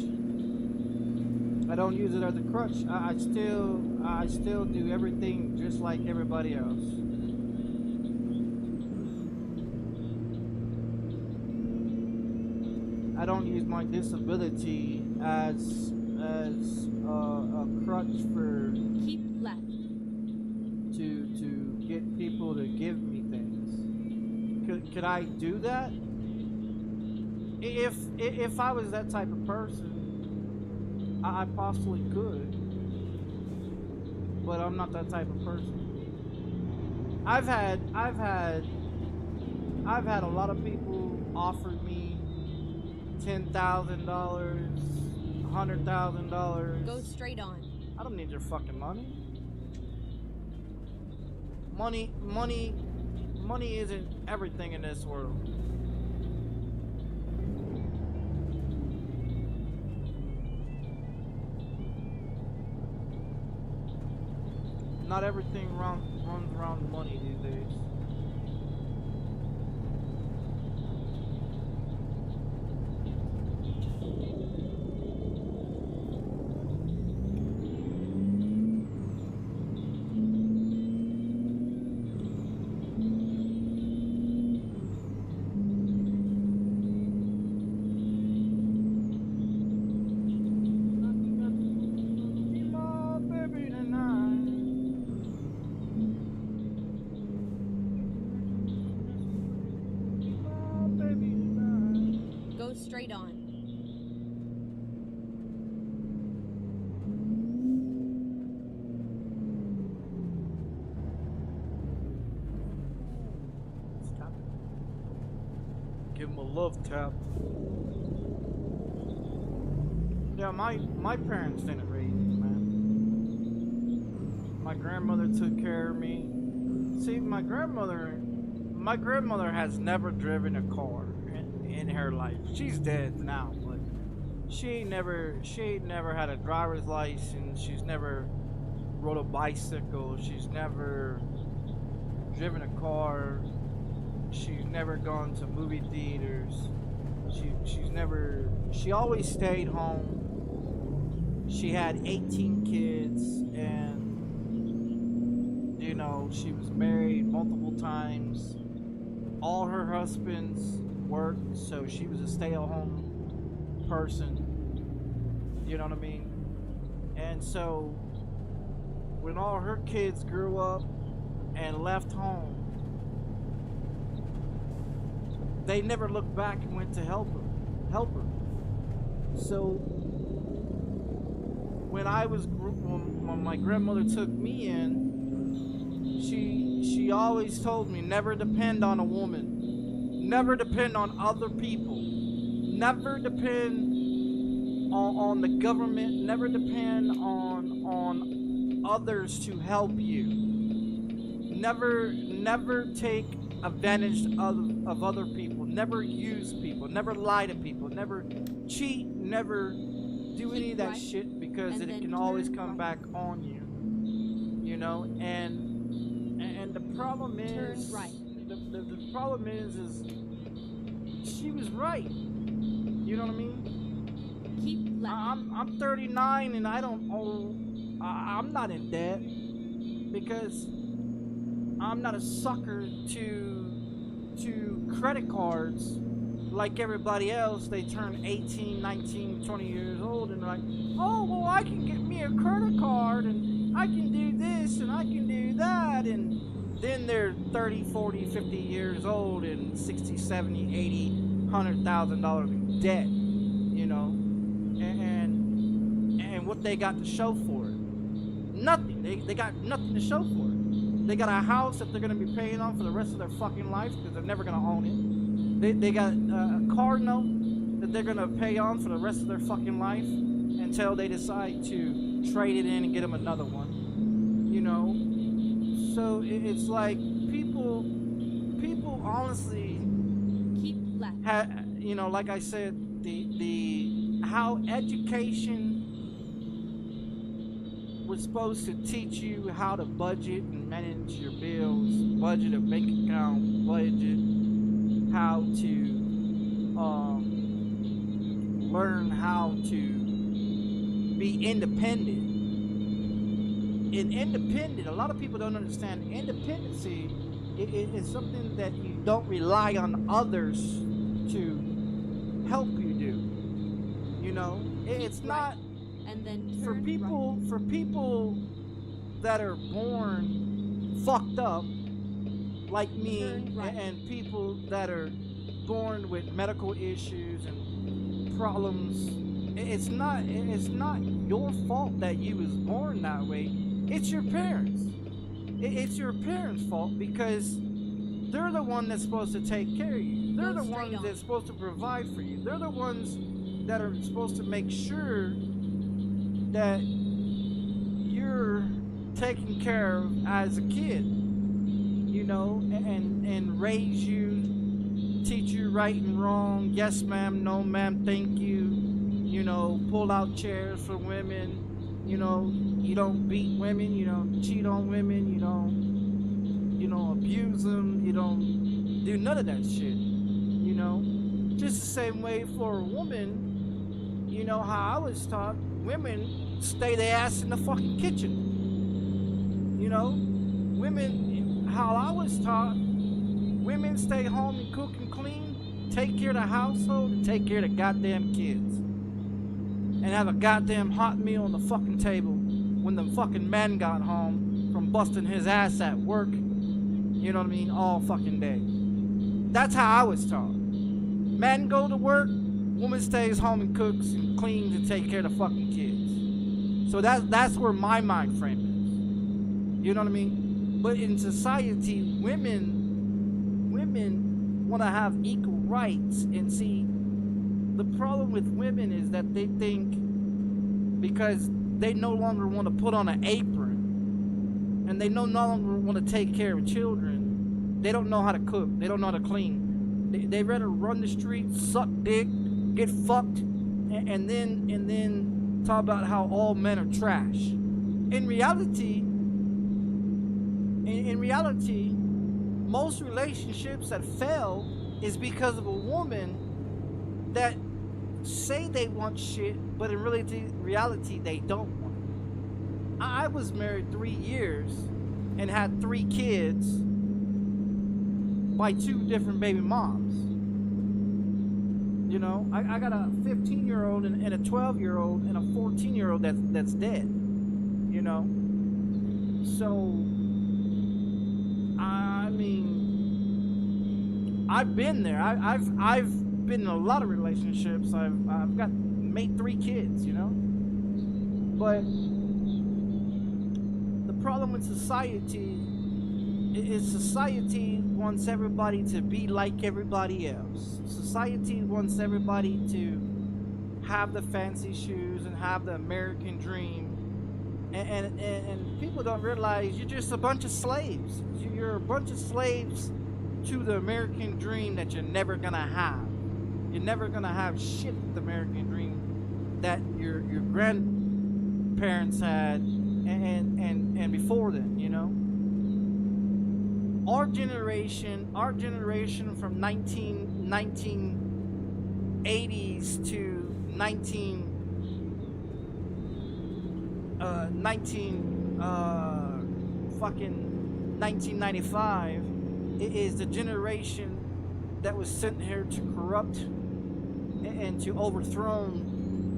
I don't use it as a crutch. I still do everything just like everybody else. I don't use my disability as a crutch for Keep left. to get people to give me things. Could I do that? If I was that type of person, I possibly could, but I'm not that type of person. I've had a lot of people offer me $10,000, $100,000. Go straight on. I don't need your fucking money. Money isn't everything in this world. Not everything runs around money these days. Straight on. Stop. Give him a love tap. Yeah, my parents didn't raise me, man. My grandmother took care of me. See, my grandmother has never driven a car in her life. She's dead now, but she ain't never had a driver's license. She's never rode a bicycle. She's never driven a car. She's never gone to movie theaters. She always stayed home. She had 18 kids, and you know, she was married multiple times. All her husbands worked, so she was a stay-at-home person. You know what I mean? And so when all her kids grew up and left home, they never looked back and went to help her. So when my grandmother took me in, she always told me, never depend on a woman. Never depend on other people. Never depend on the government. Never depend on others to help you. Never take advantage of other people. Never use people. Never lie to people. Never cheat. Never do any of that shit, because it can always come back on you. You know, and the problem is, the problem is she was right. You know what I mean? Keep left. I'm 39 and I don't owe. I'm not in debt because I'm not a sucker to credit cards like everybody else. They turn 18, 19, 20 years old and they're like, oh, well, I can get me a credit card and I can do this and I can do that, and then they're 30, 40, 50 years old and 60, 70, 80, $100,000 in debt, you know, and what they got to show for it? Nothing. They got nothing to show for it. They got a house that they're going to be paying on for the rest of their fucking life because they're never going to own it. They got a car note that they're going to pay on for the rest of their fucking life until they decide to trade it in and get them another one, you know. So it's like people honestly keep left. You know, like I said, the how education we're supposed to teach you how to budget and manage your bills, budget a bank account, budget how to learn how to be independent. In independent, a lot of people don't understand independency is something that you don't rely on others to help you do. You know, it's not. And then For people that are born fucked up, like me, and people that are born with medical issues and problems, it's not your fault that you was born that way. It's your parents. It's your parents' fault, because they're the one that's supposed to take care of you. They're the ones that's supposed to provide for you. They're the ones that are supposed to make sure that you're taken care of as a kid, you know, and raise you, teach you right and wrong, yes ma'am, no ma'am, thank you, you know, pull out chairs for women, you know, you don't beat women, you don't cheat on women, you don't abuse them, you don't do none of that shit, you know. Just the same way for a woman, you know, how I was taught, women stay their ass in the fucking kitchen. You know, women, how I was taught, women stay home and cook and clean, take care of the household, and take care of the goddamn kids. And have a goddamn hot meal on the fucking table when the fucking man got home from busting his ass at work, you know what I mean, all fucking day. That's how I was taught. Men go to work, woman stays home and cooks and cleans and takes care of the fucking kids. So that's where my mind frame is. You know what I mean? But in society, women want to have equal rights. And see, the problem with women is that they think because they no longer want to put on an apron and they no longer want to take care of children, they don't know how to cook, they don't know how to clean. They rather run the streets, suck dick, get fucked, and then talk about how all men are trash. In reality, most relationships that fail is because of a woman that say they want shit, but in reality they don't want it. I was married 3 years and had 3 kids by 2 different baby moms. You know, I got a 15-year-old and a 12-year-old and a 14-year-old that's dead. You know, so I mean, I've been there. I've been in a lot of relationships. I've made 3 kids. You know, but the problem with society is society wants everybody to be like everybody else. Society wants everybody to have the fancy shoes and have the American dream. And people don't realize you're just a bunch of slaves. You're a bunch of slaves to the American dream that you're never gonna have. You're never gonna have shit with the American dream that your grandparents had and before then, you know. Our generation from 1980s to 1995 is the generation that was sent here to corrupt and to overthrow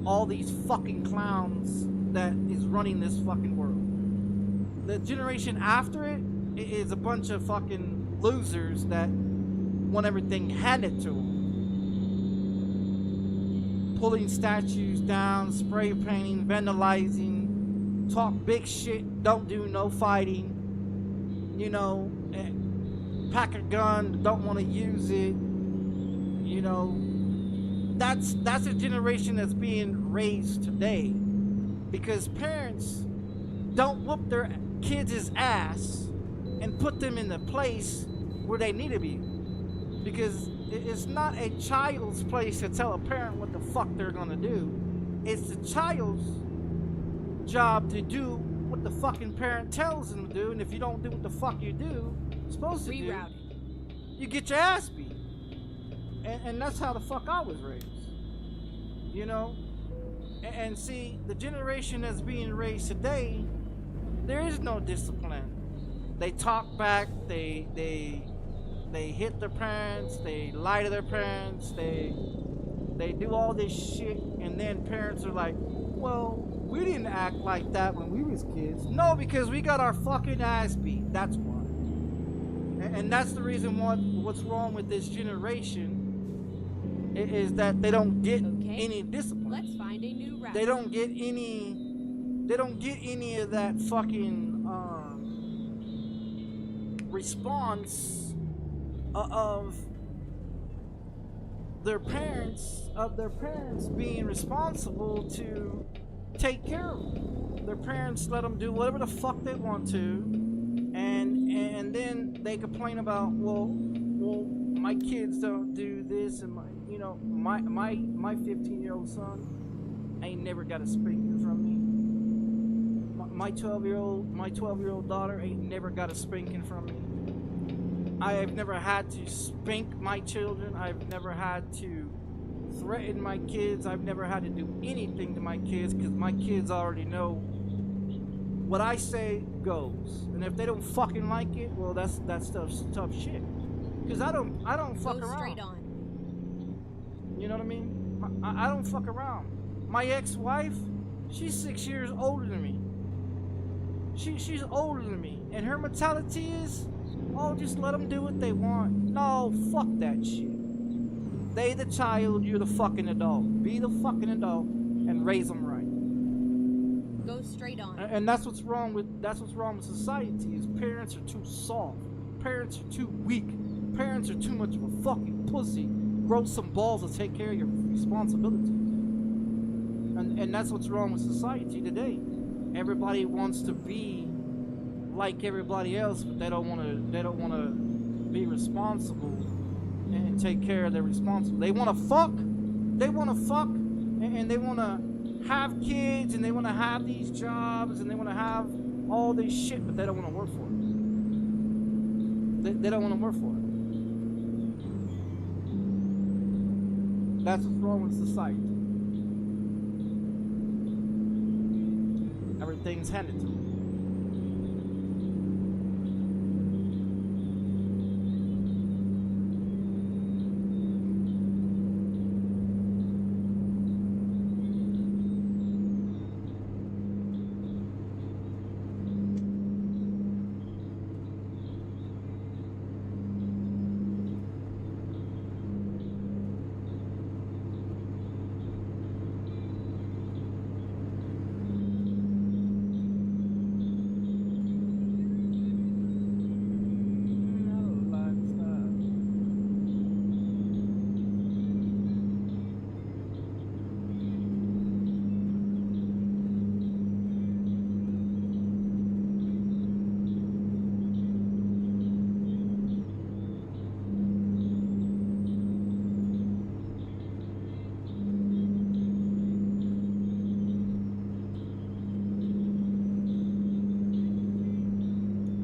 all these fucking clowns that is running this fucking world. The generation after it is a bunch of fucking losers that want everything handed to them. Pulling statues down, spray painting, vandalizing, talk big shit, don't do no fighting, you know, pack a gun, don't want to use it, you know. That's a generation that's being raised today because parents don't whoop their kids' ass and put them in the place where they need to be, because it's not a child's place to tell a parent what the fuck they're gonna do. It's the child's job to do the fucking parent tells them to do, and if you don't do what the fuck you're supposed to do, you get your ass beat. And that's how the fuck I was raised. You know? And see, the generation that's being raised today, there is no discipline. They talk back, they hit their parents, they lie to their parents, they do all this shit, and then parents are like, well, we didn't act like that when we was kids. No, because we got our fucking ass beat. That's why. And that's the reason what's wrong with this generation is that they don't get any discipline. Let's find a new route. They don't get any of that fucking response of their parents being responsible to take care of them. Their parents let them do whatever the fuck they want to, and then they complain about, well, my kids don't do this, and my 15-year-old son ain't never got a spanking from me. My 12-year-old daughter ain't never got a spanking from me. I have never had to spank my children. I've never had to threaten my kids. I've never had to do anything to my kids because my kids already know what I say goes. And if they don't fucking like it, well, that's tough shit. Because I don't fuck around. Straight on. You know what I mean? I don't fuck around. My ex-wife, she's 6 years older than me. She's older than me, and her mentality is, oh, just let them do what they want. No, fuck that shit. They the child, you're the fucking adult. Be the fucking adult and raise them right. Go straight on. And that's what's wrong with society. Is parents are too soft. Parents are too weak. Parents are too much of a fucking pussy. Grow some balls to take care of your responsibilities. And that's what's wrong with society today. Everybody wants to be like everybody else, but they don't want to be responsible and take care of their responsibility. They want to fuck, and they want to have kids, and they want to have these jobs, and they want to have all this shit, but they don't want to work for it. They don't want to work for it. That's what's wrong with society. Everything's handed to them.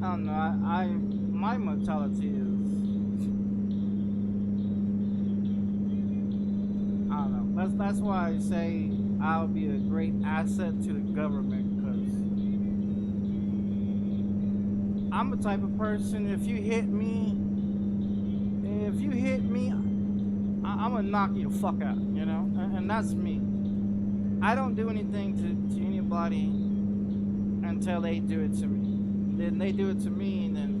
I don't know. My mentality is, I don't know. That's why I say I'll be a great asset to the government, because I'm the type of person, if you hit me, I'm gonna knock you the fuck out, you know? And that's me. I don't do anything to anybody until they do it to me. Then they do it to me, and then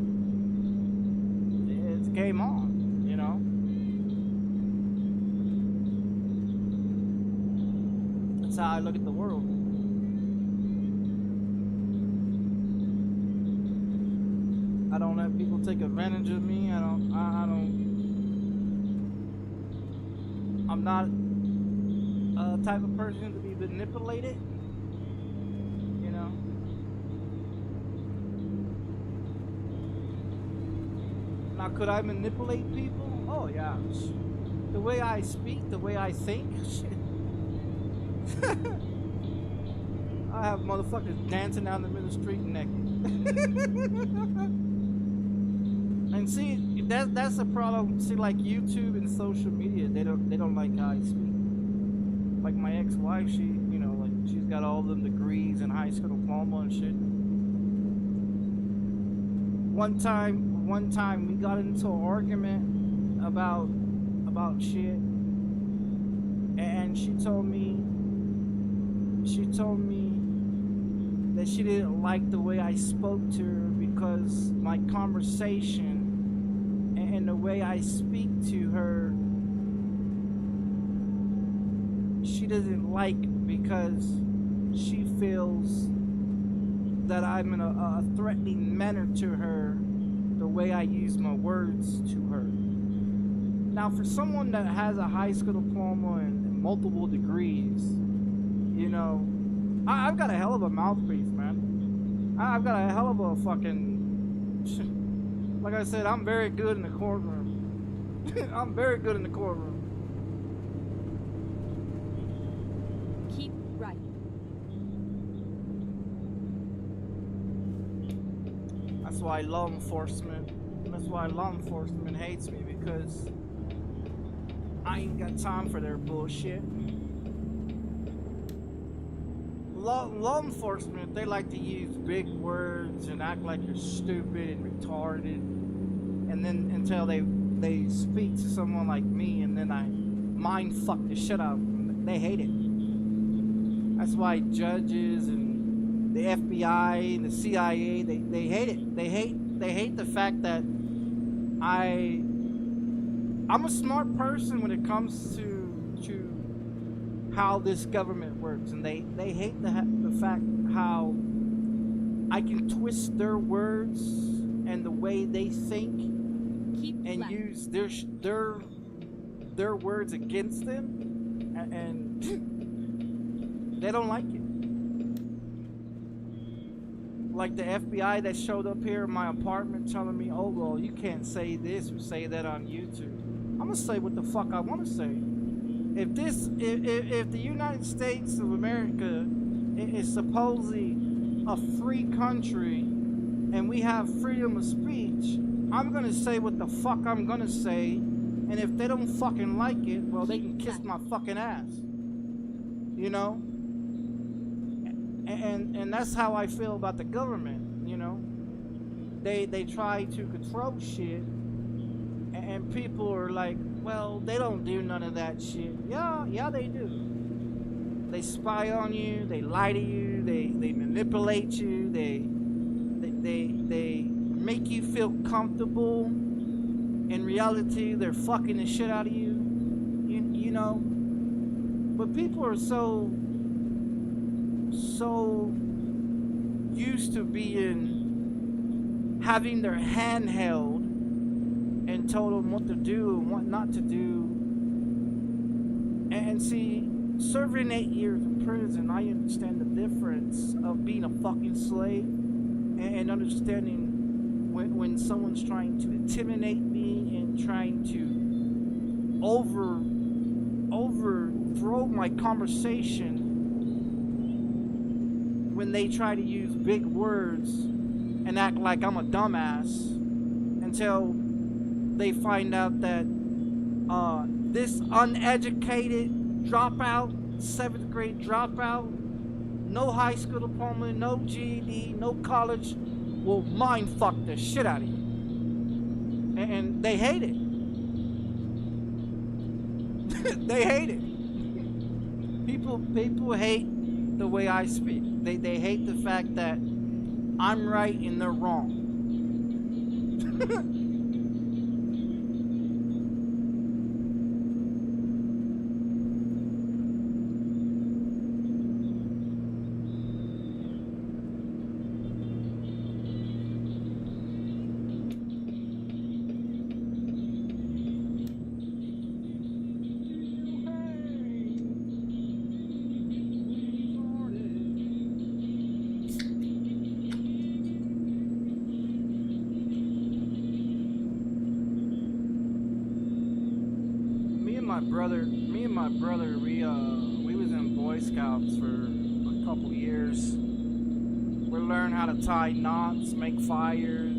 it's game on, you know? That's how I look at the world. I don't let people take advantage of me. I'm not a type of person to be manipulated, you know? Now, could I manipulate people? Oh, yeah. The way I speak, the way I think, shit. I have motherfuckers dancing down the middle of the street naked. And see, that's the problem. See, like YouTube and social media, they don't like how I speak. Like my ex-wife, she, you know, like she's got all them degrees and high school diploma and shit. One time we got into an argument about shit, and she told me that she didn't like the way I spoke to her because my conversation and the way I speak to her, she doesn't like because she feels that I'm in a threatening manner to her the way I use my words to her. Now, for someone that has a high school diploma and multiple degrees, you know, I've got a hell of a mouthpiece, man. I've got a hell of a fucking... Like I said, I'm very good in the courtroom. I'm very good in the courtroom. Keep right. That's why law enforcement hates me, because I ain't got time for their bullshit. Law enforcement, they like to use big words and act like you're stupid and retarded, and then until they speak to someone like me, and then I mind fuck the shit out of them. They hate it. That's why judges and the FBI and the CIA, they hate it. They hate the fact that I'm a smart person when it comes to how this government works, and they hate the fact how I can twist their words and the way they think and use their words against them, and they don't like it. Like the FBI that showed up here in my apartment telling me, oh, well, you can't say this or say that on YouTube. I'm gonna say what the fuck I want to say. If the United States of America is supposedly a free country and we have freedom of speech, I'm gonna say what the fuck I'm gonna say, and if they don't fucking like it, well, they can kiss my fucking ass. You know? And that's how I feel about the government, you know? They try to control shit, and people are like, well, they don't do none of that shit. Yeah, they do. They spy on you, they lie to you, they manipulate you, they make you feel comfortable. In reality, they're fucking the shit out of you. You know? But people are so used to having their hand held and told them what to do and what not to do. And see, serving 8 years in prison, I understand the difference of being a fucking slave and understanding when someone's trying to intimidate me and trying to overthrow my conversation, when they try to use big words and act like I'm a dumbass, until they find out that this uneducated dropout, 7th grade dropout, no high school diploma, no GED, no college, will mind fuck the shit out of you. And they hate it. They hate it. People hate the way I speak. They hate the fact that I'm right and they're wrong. Me and my brother, we was in Boy Scouts for a couple years. We learn how to tie knots, make fires.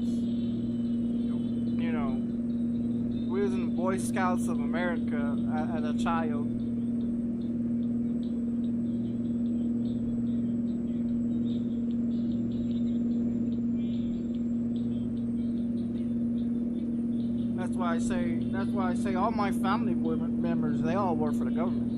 You know, we was in the Boy Scouts of America as a child. That's why I say all my family members, they all work for the government.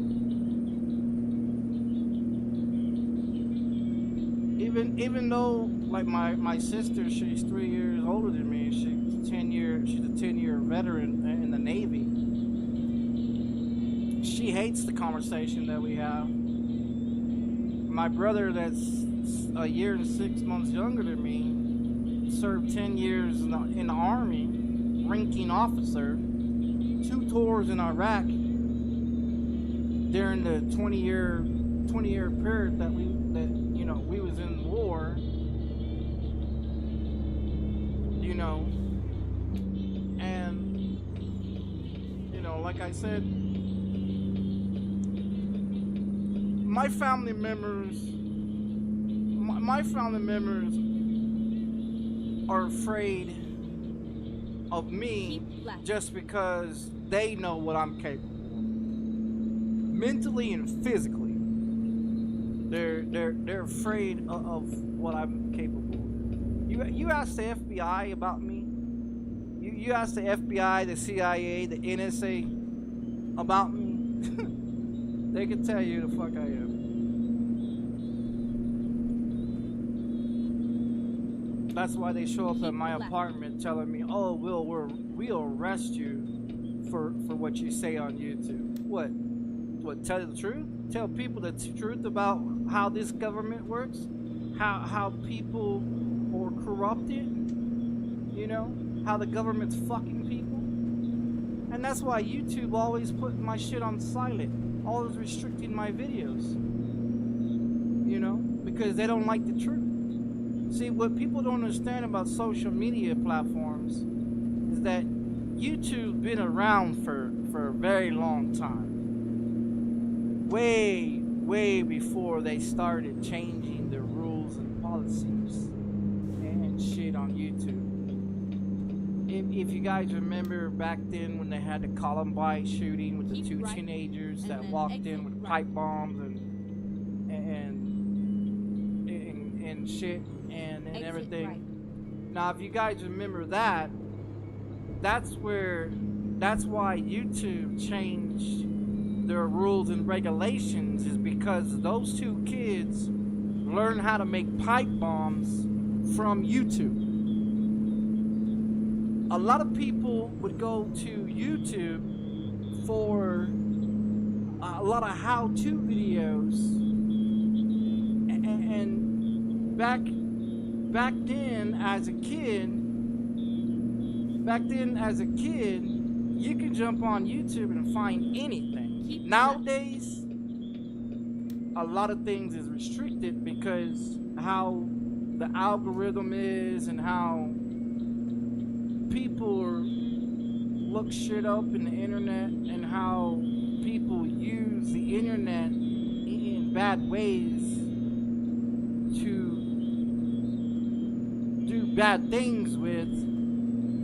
Even though, like my sister, she's 3 years older than me. She's a 10-year veteran in the Navy. She hates the conversation that we have. My brother, that's a year and 6 months younger than me, served 10 years in the Army, ranking officer, 2 tours in Iraq during the 20-year period that we was in war. You know, and like I said, my family members are afraid of me just because they know what I'm capable of, mentally and physically. They're afraid of what I'm capable of. You ask the FBI about me. You ask the FBI, the CIA, the NSA about me. They can tell you the fuck I am. That's why they show up at my apartment telling me, "Oh, we'll arrest you for what you say on YouTube." What? Tell the truth? Tell people the truth about how this government works? How people are corrupted? You know? How the government's fucking people? And that's why YouTube always put my shit on silent. Always restricting my videos. You know? Because they don't like the truth. See, what people don't understand about social media platforms is that YouTube's been around for a very long time. Way before they started changing the rules and policies and shit on YouTube. If you guys remember back then when they had the Columbine shooting with the 2 teenagers that walked in with pipe bombs and shit and everything. Right. Now, if you guys remember that, that's why YouTube changed their rules and regulations, is because those 2 kids learned how to make pipe bombs from YouTube. A lot of people would go to YouTube for a lot of how-to videos, and back then as a kid, you can jump on YouTube and find anything. Nowadays, a lot of things is restricted because how the algorithm is and how people look shit up in the internet and how people use the internet in bad ways to do bad things with,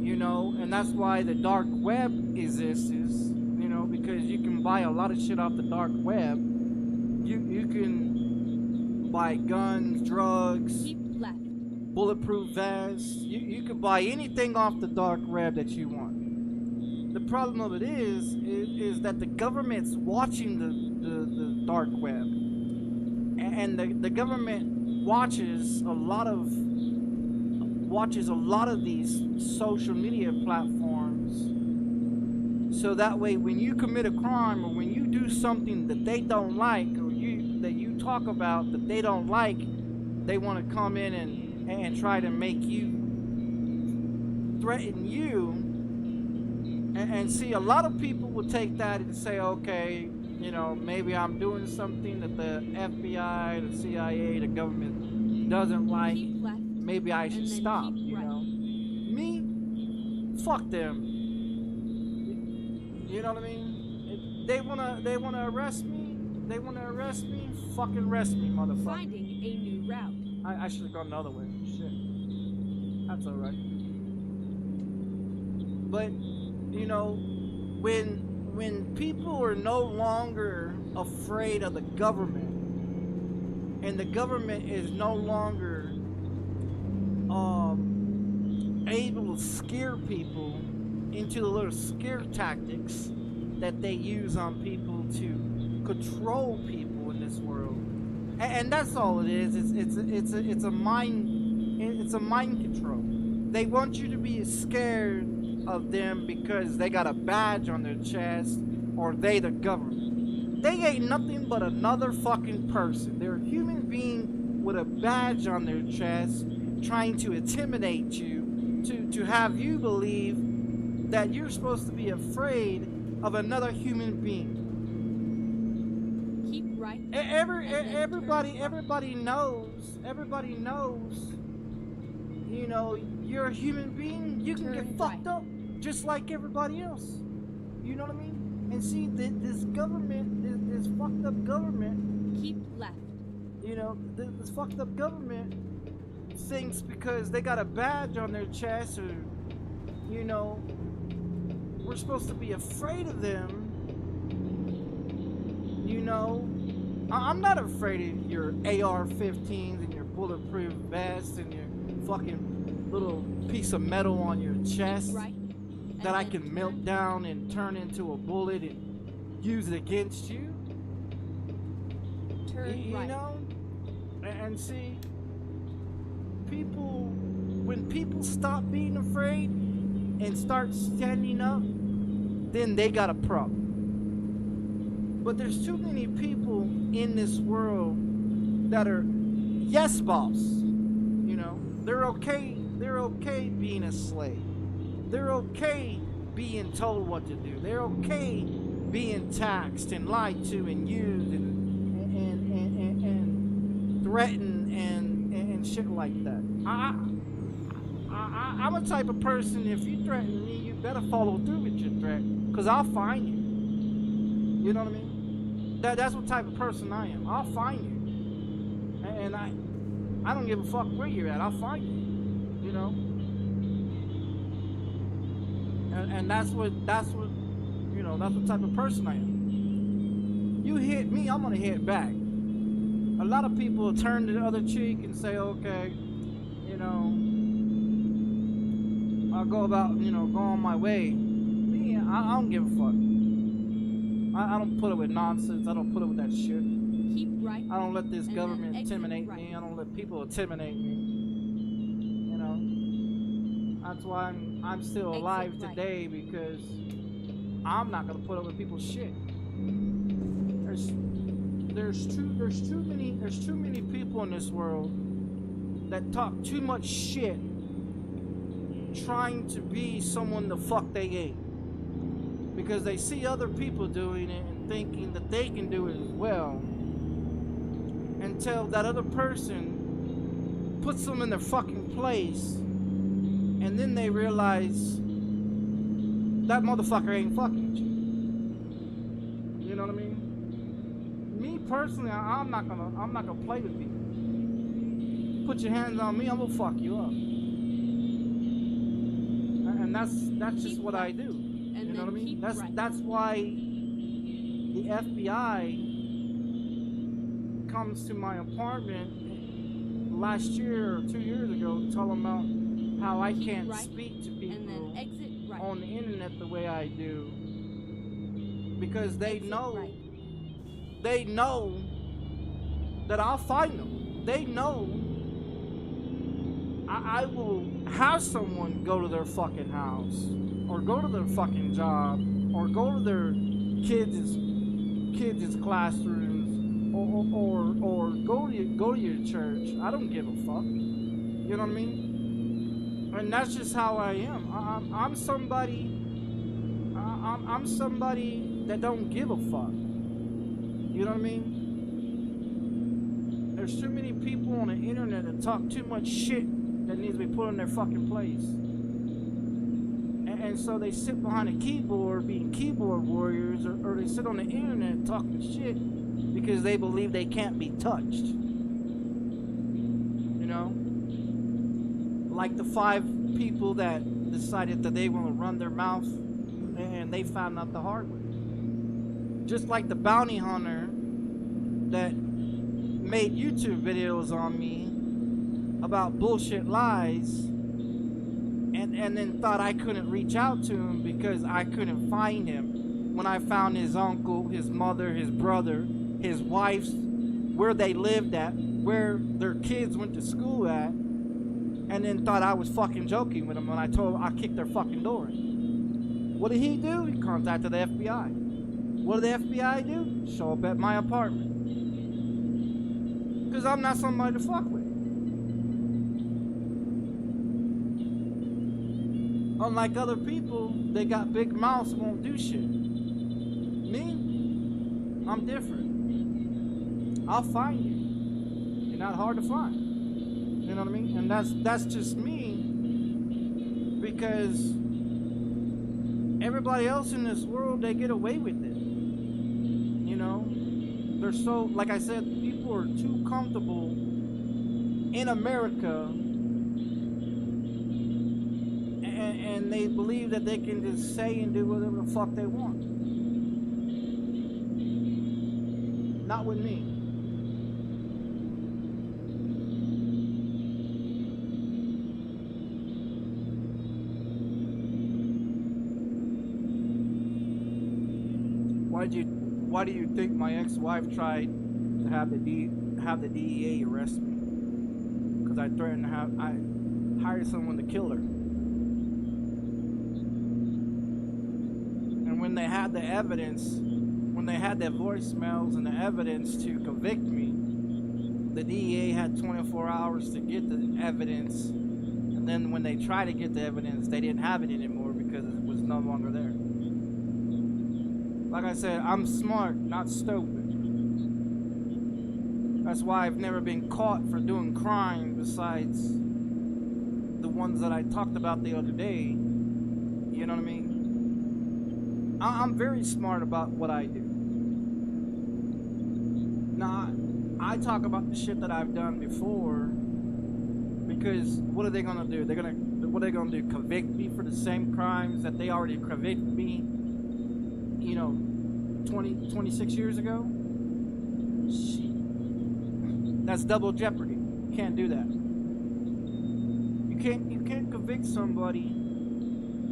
you know, and that's why the dark web exists, you know, because you can buy a lot of shit off the dark web. You can buy guns, drugs, bulletproof vests. You can buy anything off the dark web that you want. The problem of it is that the government's watching the dark web, and the government watches a lot of these social media platforms, so that way when you commit a crime or when you do something that they don't like, or that you talk about that they don't like, they want to come in and try to make you, threaten you. And see, a lot of people will take that and say, okay, you know, maybe I'm doing something that the FBI, the CIA, the government doesn't like. Maybe I should stop, you know. Me? Fuck them. You know what I mean? They wanna arrest me. they wanna arrest me, fucking arrest me, motherfucker. Finding a new route. I should have gone the other way. Shit. That's alright. But, you know, when people are no longer afraid of the government, and the government is no longer able to scare people into the little scare tactics that they use on people to control people in this world, and that's all it is. It's a mind control. They want you to be scared of them because they got a badge on their chest, or they the government. They ain't nothing but another fucking person. They're a human being with a badge on their chest, trying to intimidate you, to have you believe that you're supposed to be afraid of another human being. Keep right. Everybody knows. You know, you're a human being. You can get fucked up just like everybody else. You know what I mean? And see, this government, this fucked up government. Keep left. You know, this fucked up government thinks because they got a badge on their chest, or, you know, we're supposed to be afraid of them. You know, I'm not afraid of your AR-15s and your bulletproof vest and your fucking little piece of metal on your chest that I can melt down and turn into a bullet and use it against you. You know? And see, when people stop being afraid and start standing up, then they got a problem. But there's too many people in this world that are yes boss. You know, they're okay being a slave. They're okay being told what to do. They're okay being taxed and lied to and used and threatened and shit like that. I'm a type of person, if you threaten me, you better follow through with your threat, because I'll find you. You know what I mean? That's what type of person I am. I'll find you. And I don't give a fuck where you're at. I'll find you. You know? And that's what you know, that's what type of person I am. You hit me, I'm gonna hit back. A lot of people turn to the other cheek and say, okay, you know, I'll go about, you know, go on my way. Me, I don't give a fuck. I don't put up with nonsense. I don't put up with that shit. Keep right. I don't let this government intimidate me. I don't let people intimidate me. You know, that's why I'm still alive today, because I'm not gonna put up with people's shit. There's too many people in this world that talk too much shit, trying to be someone the fuck they ain't, because they see other people doing it and thinking that they can do it as well, until that other person puts them in their fucking place, and then they realize that motherfucker ain't fucking with you. You know what I mean? Me personally, I'm not gonna play with people. Put your hands on me, I'm gonna fuck you up. And that's just what I do. You know what I mean? That's why the FBI comes to my apartment last year or 2 years ago to tell them about how I can't speak to people on the internet the way I do, because they know that I'll find them. They know I will have someone go to their fucking house, or go to their fucking job, or go to their kids' classrooms, or go to your church. I don't give a fuck. You know what I mean? And that's just how I am. I'm somebody that don't give a fuck. You know what I mean? There's too many people on the internet that talk too much shit that needs to be put in their fucking place. And so they sit behind a keyboard being keyboard warriors, or they sit on the internet talking shit because they believe they can't be touched. You know? Like the 5 people that decided that they want to run their mouth and they found out the hard way. Just like the bounty hunter that made YouTube videos on me about bullshit lies and then thought I couldn't reach out to him because I couldn't find him when I found his uncle, his mother, his brother, his wife's, where they lived at, where their kids went to school at, and then thought I was fucking joking with him when I told him I kicked their fucking door in. What did he do? He contacted the FBI. What did the FBI do? Show up at my apartment. Because I'm not somebody to fuck with. Unlike other people, they got big mouths, won't do shit. Me? I'm different. I'll find you. You're not hard to find. You know what I mean? And that's just me. Because everybody else in this world, they get away with it. You know? They're so, like I said, people are too comfortable in America, and they believe that they can just say and do whatever the fuck they want. Not with me. Why do you think my ex-wife tried to have the DEA arrest me? Because I threatened to I hired someone to kill her. And when they had the evidence, when they had their voicemails and the evidence to convict me, the DEA had 24 hours to get the evidence. And then when they tried to get the evidence, they didn't have it anymore because it was no longer there. Like I said, I'm smart, not stupid. That's why I've never been caught for doing crime besides the ones that I talked about the other day. You know what I mean? I'm very smart about what I do. Now, I talk about the shit that I've done before because what are they gonna do? What are they gonna do? Convict me for the same crimes that they already convicted me? You know, 26 years ago? Shit. That's double jeopardy. You can't do that. You can't convict somebody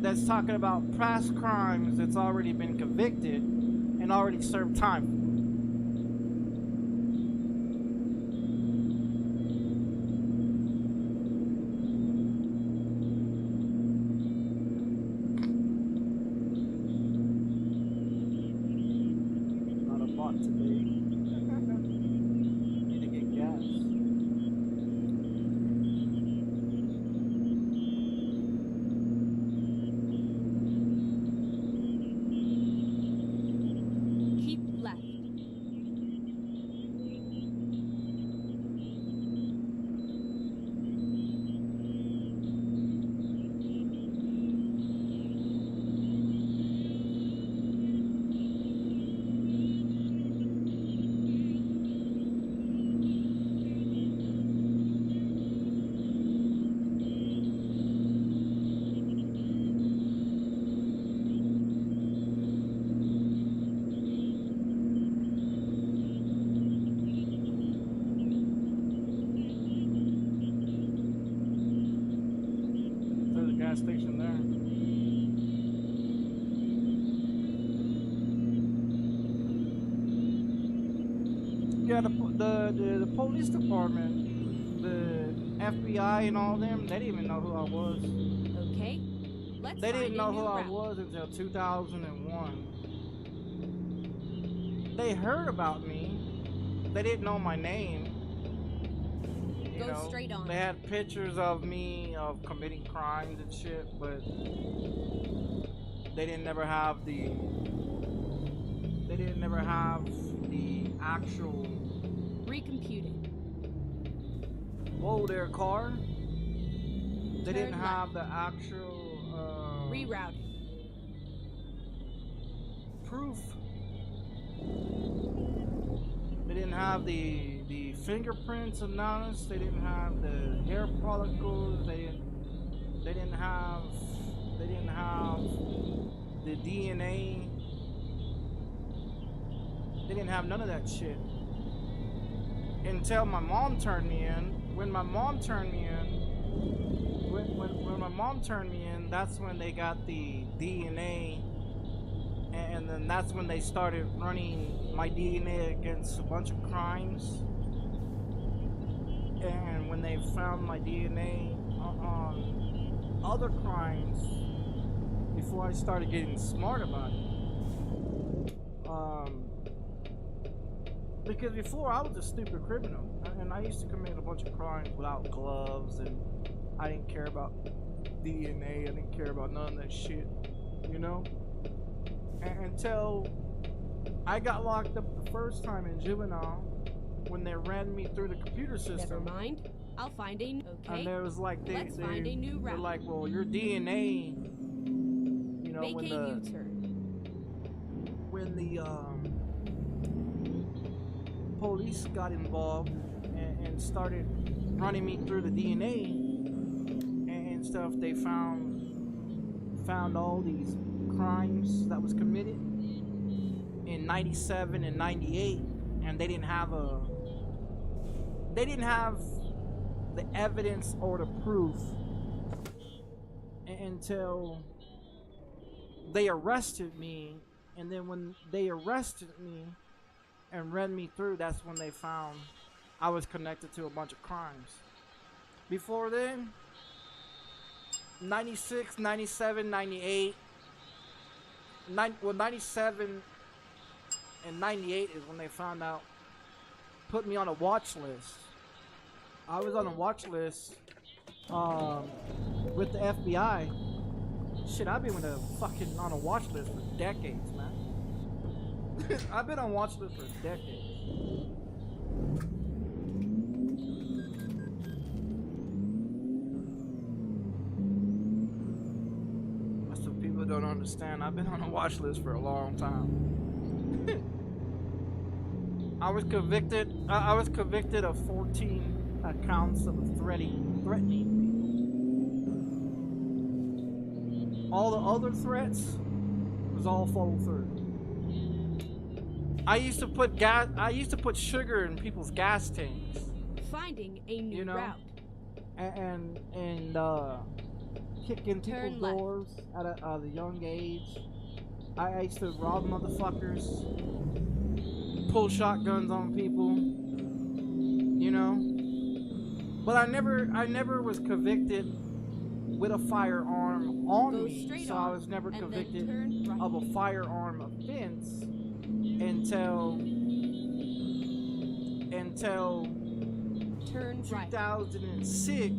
that's talking about past crimes that's already been convicted and already served time for. Station there. Yeah, the police department, the FBI and all them, they didn't even know who I was. Okay, let's They didn't know who I route. was until 2001. They heard about me. They didn't know my name. You know, straight on. they had pictures of me of committing crimes and shit, but they didn't never have the actual Recomputed. Whoa there, car. They didn't Turn have the actual Rerouting. proof. They didn't have the fingerprints announced. They didn't have the hair follicles. They didn't have the DNA. They didn't have none of that shit until my mom turned me in. When my mom turned me in, when my mom turned me in, that's when they got the DNA, and then that's when they started running my DNA against a bunch of crimes. And when they found my DNA on other crimes, before I started getting smart about it. Because before I was a stupid criminal, and I used to commit a bunch of crimes without gloves, and I didn't care about DNA, I didn't care about none of that shit, you know? Until I got locked up the first time in juvenile, when they ran me through the computer system. Never mind. I'll find a okay. And there was like Let's find a new route. they're like, well, your DNA, you know, Make when a U-turn. When the police got involved and started running me through the DNA and stuff, they found all these crimes that was committed in 97 and 98, and they didn't have the evidence or the proof until they arrested me. And then when they arrested me and ran me through, that's when they found I was connected to a bunch of crimes. Before then, 96, 97, 98, 97 and 98 is when they found out, put me on a watch list. I was on a watch list with the FBI. Shit, I've been on a watch list for decades, man. I've been on watch list for decades. That's what people don't understand. I've been on a watch list for a long time. I was convicted of 14 accounts of threatening me. All the other threats was all followed through. I used to put sugar in people's gas tanks. Finding a new route. And kicking people's doors at a young age. I used to rob motherfuckers, pull shotguns on people, you know. But I never was convicted with a firearm on me, so I was never convicted of a firearm offense until 2006,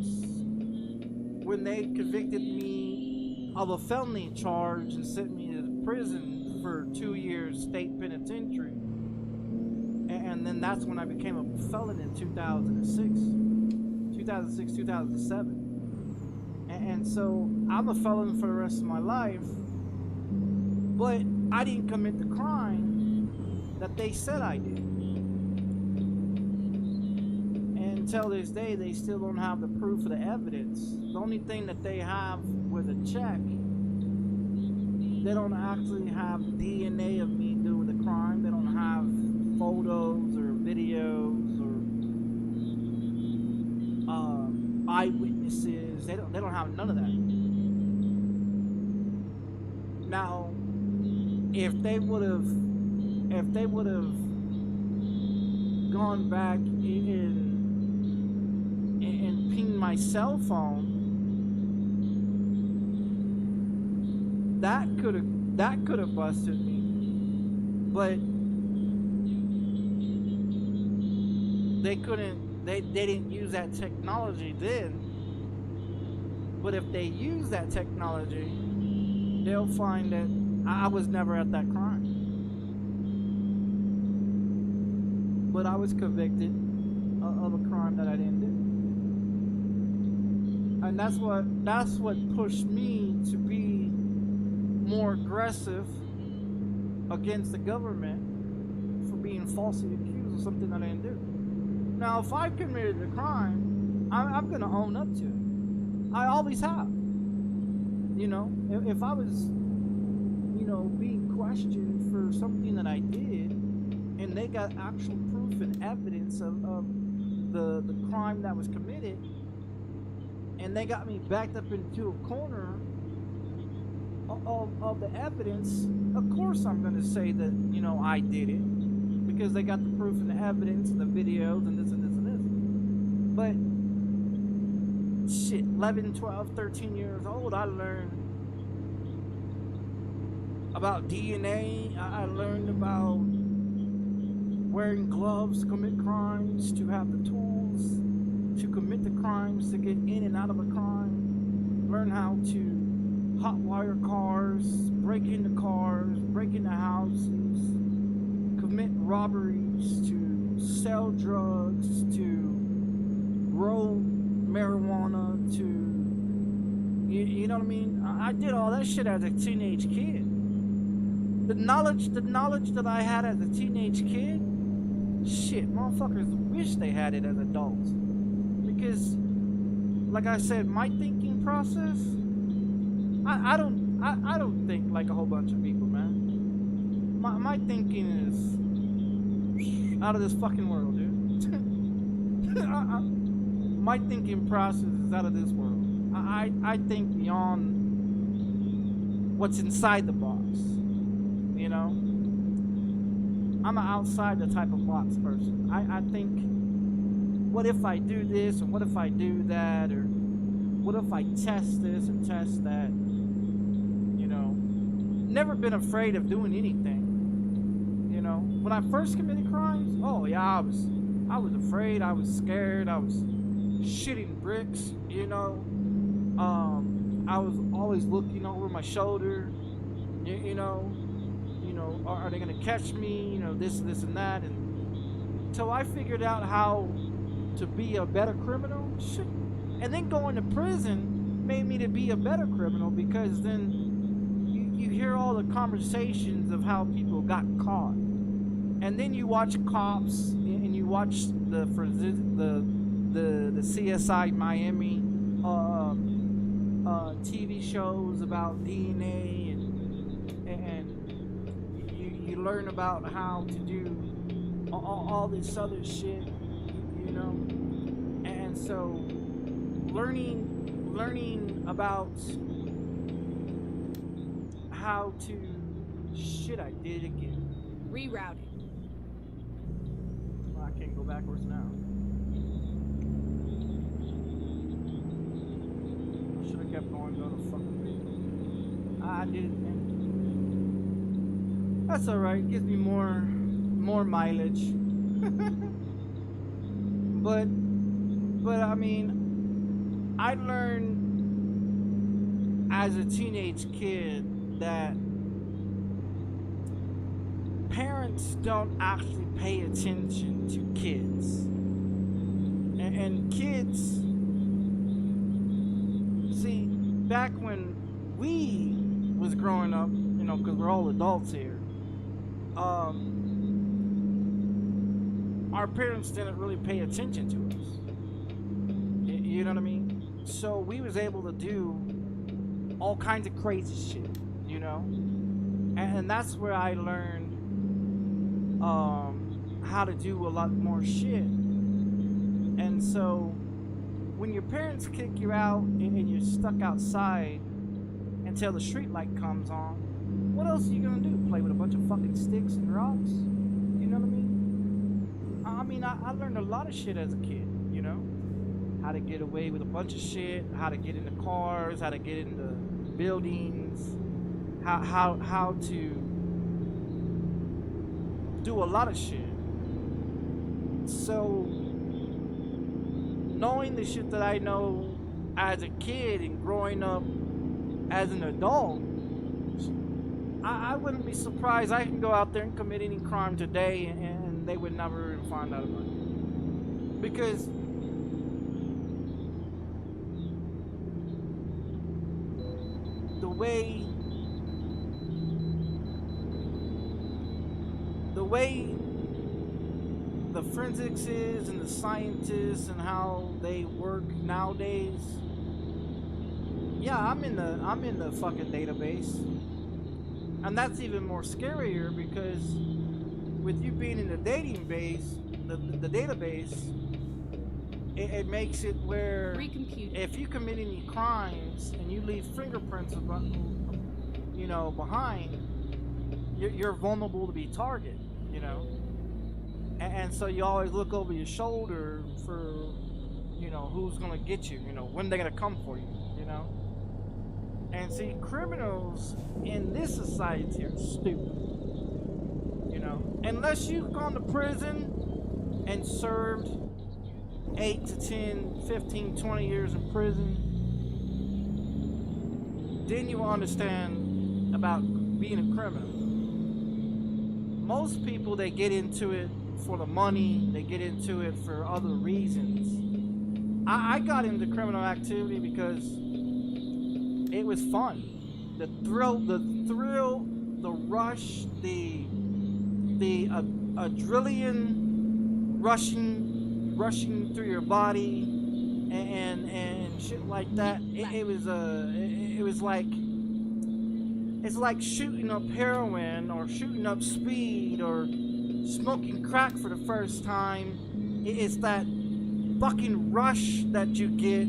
when they convicted me of a felony charge and sent me to prison for 2 years state penitentiary. And then that's when I became a felon in 2006, 2007. And so I'm a felon for the rest of my life, but I didn't commit the crime that they said I did. And until this day, they still don't have the proof of the evidence. The only thing that they have with a check, they don't actually have DNA of me doing the crime. They don't have photos or videos or eyewitnesses. They don't have none of that. Now, if they would have gone back and pinged my cell phone, that could have busted me. But they couldn't. They didn't use that technology then. But if they use that technology, they'll find that I was never at that crime. But I was convicted of a crime that I didn't do. And that's what pushed me to be more aggressive against the government for being falsely accused because of something that I didn't do. Now, if I committed a crime, I'm gonna own up to it. I always have. You know, if I was, you know, being questioned for something that I did, and they got actual proof and evidence of the crime that was committed, and they got me backed up into a corner of the evidence, of course I'm going to say that, you know, I did it, because they got the proof and the evidence and the videos and this and this and this. But shit, 11, 12, 13 years old, I learned about DNA. I learned about wearing gloves to commit crimes, to have the tools to commit the crimes, to get in and out of a crime, learn how to hotwire cars, break into cars, break into houses, commit robberies, to sell drugs, to grow marijuana, to, you know what I mean? I did all that shit as a teenage kid. The knowledge that I had as a teenage kid, shit, motherfuckers wish they had it as adults. Because, like I said, my thinking process, I don't think like a whole bunch of people, man. My thinking is out of this fucking world, dude. My thinking process is out of this world. I think beyond what's inside the box, you know? I'm an outside the type of box person. I think, what if I do this, and what if I do that, or what if I test this and test that? You know, never been afraid of doing anything. You know, when I first committed crimes, oh yeah, I was afraid, I was scared, I was shitting bricks. You know, I was always looking over my shoulder. You know, are they gonna catch me? You know, this and that, and until I figured out how to be a better criminal. Shit. And then going to prison made me to be a better criminal, because then you hear all the conversations of how people got caught, and then you watch cops and you watch the CSI Miami TV shows about DNA, and you learn about how to do all this other shit, you know. And so learning about how to, shit, I did it again. Rerouting. Well, I can't go backwards now. I should have kept going, go to fucking video. I did it again. That's alright, gives me more mileage. But I mean, I learned as a teenage kid that parents don't actually pay attention to kids. And kids, see, back when we was growing up, you know, because we're all adults here, our parents didn't really pay attention to us. You know what I mean? So we was able to do all kinds of crazy shit, you know? And that's where I learned how to do a lot more shit. And so when your parents kick you out and you're stuck outside until the street light comes on, what else are you gonna do? Play with a bunch of fucking sticks and rocks? You know what I mean? I learned a lot of shit as a kid, you know? How to get away with a bunch of shit, how to get into cars, how to get into buildings, how to do a lot of shit. So knowing the shit that I know as a kid and growing up as an adult, I wouldn't be surprised I can go out there and commit any crime today and they would never even find out about it. Because the way the forensics is and the scientists and how they work nowadays. Yeah, I'm in the fucking database. And that's even more scarier because with you being in the dating base, the database, it makes it where if you commit any crimes and you leave fingerprints you know, behind, you're vulnerable to be targeted, you know. And so you always look over your shoulder for, you know, who's gonna get you, you know, when they're gonna come for you, you know. And see, criminals in this society are stupid, you know. Unless you've gone to prison and served 8 to 10, 15, 20 years in prison, then you will understand about being a criminal. Most people, they get into it for the money, they get into it for other reasons. I got into criminal activity because it was fun. The thrill, the rush, the adrenaline rushing through your body and shit like that. It was like, it's like shooting up heroin or shooting up speed or smoking crack for the first time. It's that fucking rush that you get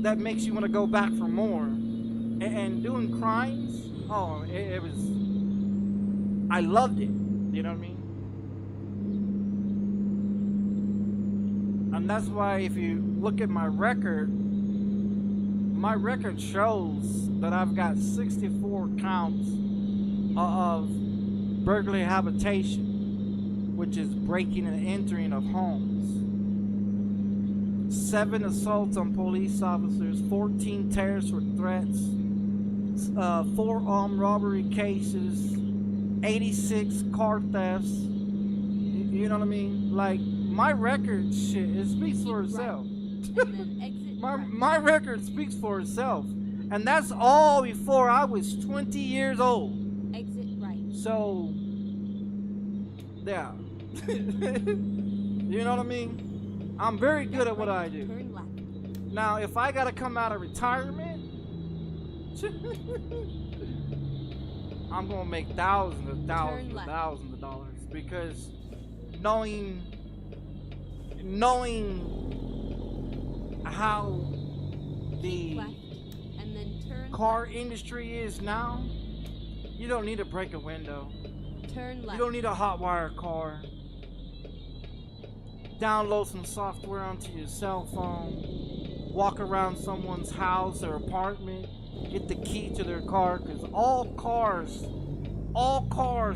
that makes you want to go back for more. And doing crimes, oh, it was, I loved it, you know what I mean? And that's why if you look at my record shows that I've got 64 counts of burglary habitation, which is breaking and entering of homes, 7 assaults on police officers, 14 terrorist threats, 4 armed robbery cases, 86 car thefts. You know what I mean? Like, my record shit, it speaks for itself. My record speaks for itself. And that's all before I was 20 years old. Exit right. So, yeah. You know what I mean? I'm very good at what I do. Turn left. Now, if I gotta come out of retirement, I'm gonna make thousands of dollars because knowing how the Left, and then turn car industry is now, you don't need to break a window. Turn left. You don't need a hot wire car. Download some software onto your cell phone. Walk around someone's house or apartment. Get the key to their car, because all cars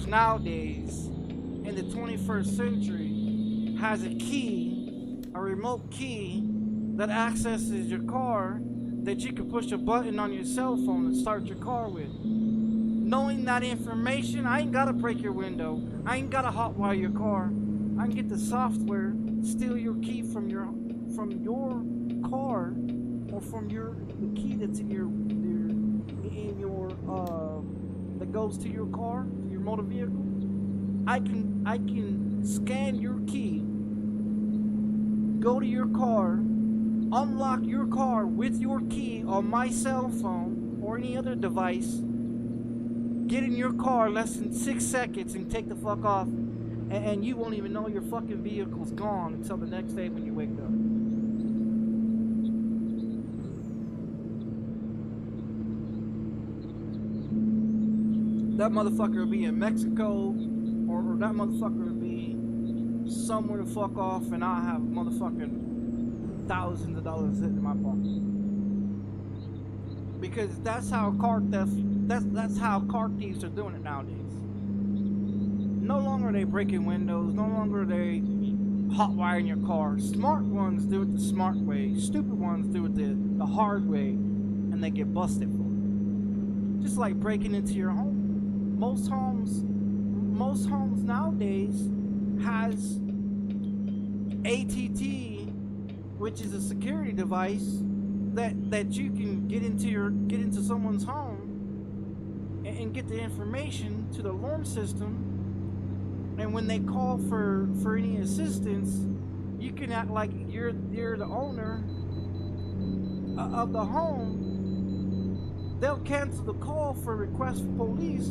nowadays in the 21st century has a key, a remote key that accesses your car that you can push a button on your cell phone and start your car with. Knowing that information, I ain't gotta break your window. I ain't gotta hotwire your car. I can get the software, steal your key from your car, or from the key that's in your that goes to your car, to your motor vehicle. I can scan your key, go to your car, unlock your car with your key on my cell phone or any other device, get in your car less than 6 seconds and take the fuck off, and you won't even know your fucking vehicle's gone until the next day when you wake up. That motherfucker will be in Mexico, or that motherfucker will be somewhere to fuck off, and I'll have motherfucking thousands of dollars hitting in my pocket. Because that's how car theft, that's how car thieves are doing it nowadays. No longer are they breaking windows, no longer are they hotwiring your car. Smart ones do it the smart way, stupid ones do it the hard way, and they get busted for it. Just like breaking into your home. Most homes nowadays has ATT, which is a security device that you can get into someone's home and get the information to the alarm system And when they call for any assistance, you can act like you're the owner of the home. They'll cancel the call for request for police.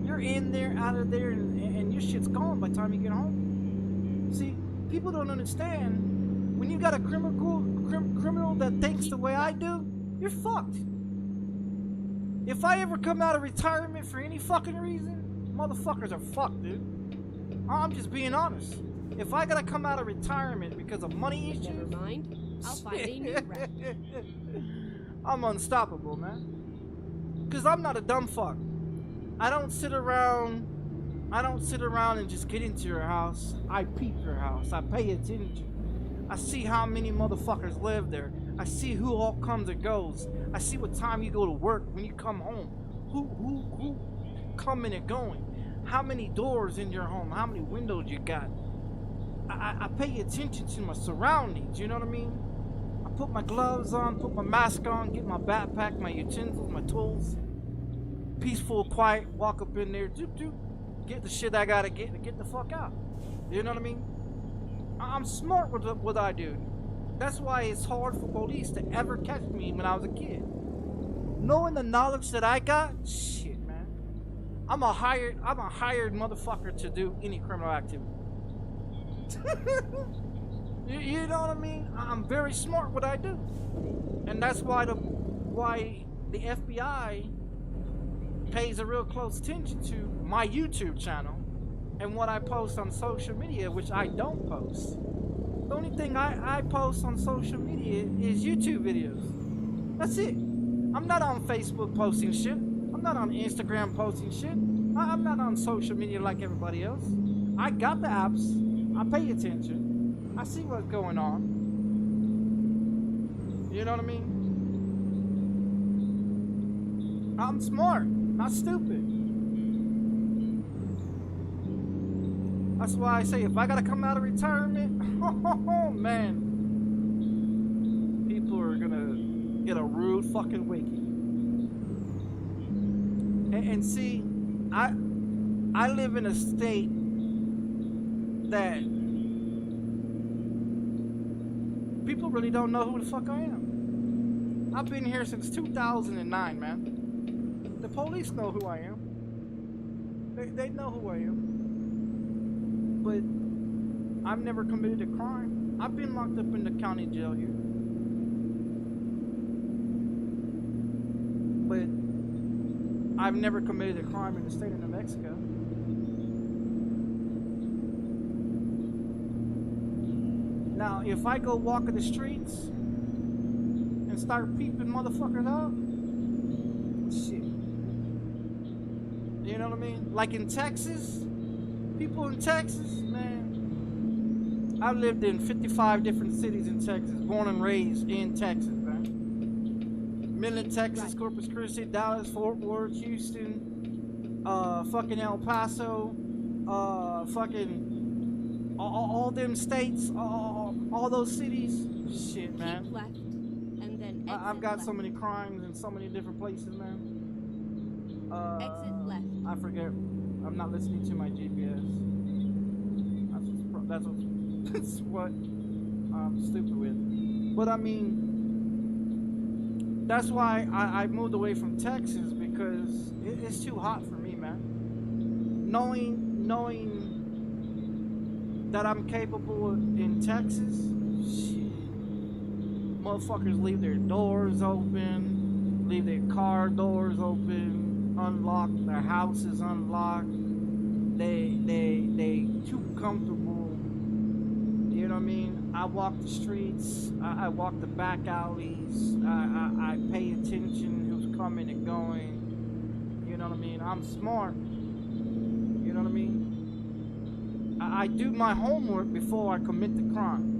You're in there, out of there, and your shit's gone by the time you get home. See, people don't understand. When you got a criminal that thinks the way I do, you're fucked. If I ever come out of retirement for any fucking reason, motherfuckers are fucked, dude. I'm just being honest. If I gotta come out of retirement because of money issues, never mind. I'll find a new rep. I'm unstoppable, man. Cause I'm not a dumb fuck. I don't sit around and just get into your house. I peep your house. I pay attention. I see how many motherfuckers live there. I see who all comes and goes. I see what time you go to work, when you come home. Who coming and going. How many doors in your home? How many windows you got? I pay attention to my surroundings, you know what I mean? I put my gloves on, put my mask on, get my backpack, my utensils, my tools. Peaceful, quiet, walk up in there, get the shit I gotta get to get the fuck out. You know what I mean? I'm smart with what I do. That's why it's hard for police to ever catch me when I was a kid. Knowing the knowledge that I got, shit, man. I'm a hired motherfucker to do any criminal activity. You know what I mean? I'm very smart what I do. And that's why the FBI pays a real close attention to my YouTube channel and what I post on social media, which I don't post. The only thing I post on social media is YouTube videos. That's it. I'm not on Facebook posting shit. I'm not on Instagram posting shit. I'm not on social media like everybody else. I got the apps. I pay attention. I see what's going on. You know what I mean? I'm smart, not stupid. That's why I say if I gotta come out of retirement, oh man, people are gonna get a rude fucking waking. And see, I live in a state that people really don't know who the fuck I am. I've been here since 2009, man. The police know who I am. They know who I am. But I've never committed a crime. I've been locked up in the county jail here. But I've never committed a crime in the state of New Mexico. Now, if I go walking the streets and start peeping motherfuckers out, shit. You know what I mean? Like in Texas, people in Texas, man. I've lived in 55 different cities in Texas, born and raised in Texas, man. Midland, Texas, Corpus Christi, Dallas, Fort Worth, Houston, fucking El Paso, fucking all them states, all those cities. Shit, man. Keep left, and then exit I've got left. so many crimes in so many different places, man. Exit left. I forget. I'm not listening to my GPS. That's what I'm stupid with. But I mean, that's why I moved away from Texas, because it's too hot for me, man. Knowing that I'm capable in Texas, shit. Motherfuckers leave their doors open, leave their car doors open, unlocked, their house is unlocked. They too comfortable. You know what I mean? I walk the streets, I walk the back alleys, I pay attention who's coming and going. You know what I mean? I'm smart. You know what I mean? I do my homework before I commit the crime.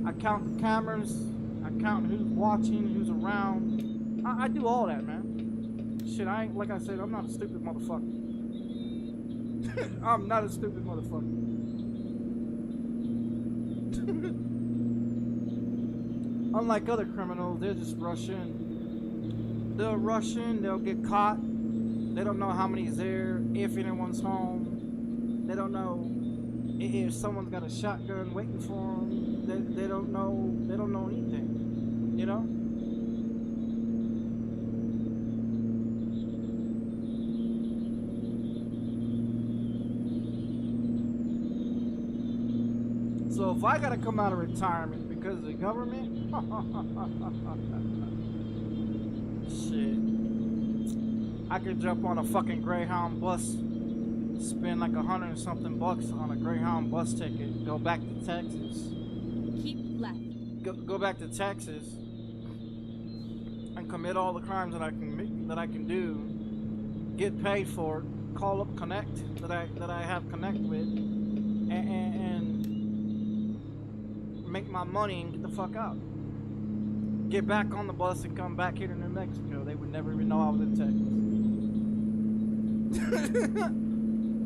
I count the cameras, I count who's watching, who's around. I do all that, man. Shit, like I said, I'm not a stupid motherfucker. I'm not a stupid motherfucker. Unlike other criminals, they'll just rush in. They'll rush in, they'll get caught, They don't know how many's there, if anyone's home. They don't know if someone's got a shotgun waiting for them. They don't know. They don't know anything. You know. So if I gotta come out of retirement because of the government, shit, I could jump on a fucking Greyhound bus, spend like $100 and something bucks on a Greyhound bus ticket, go back to Texas. Keep left. Go back to Texas and commit all the crimes that I can do, get paid for it, call up Connect that I have Connect with, and make my money and get the fuck out. Get back on the bus and come back here to New Mexico. They would never even know I was in Texas.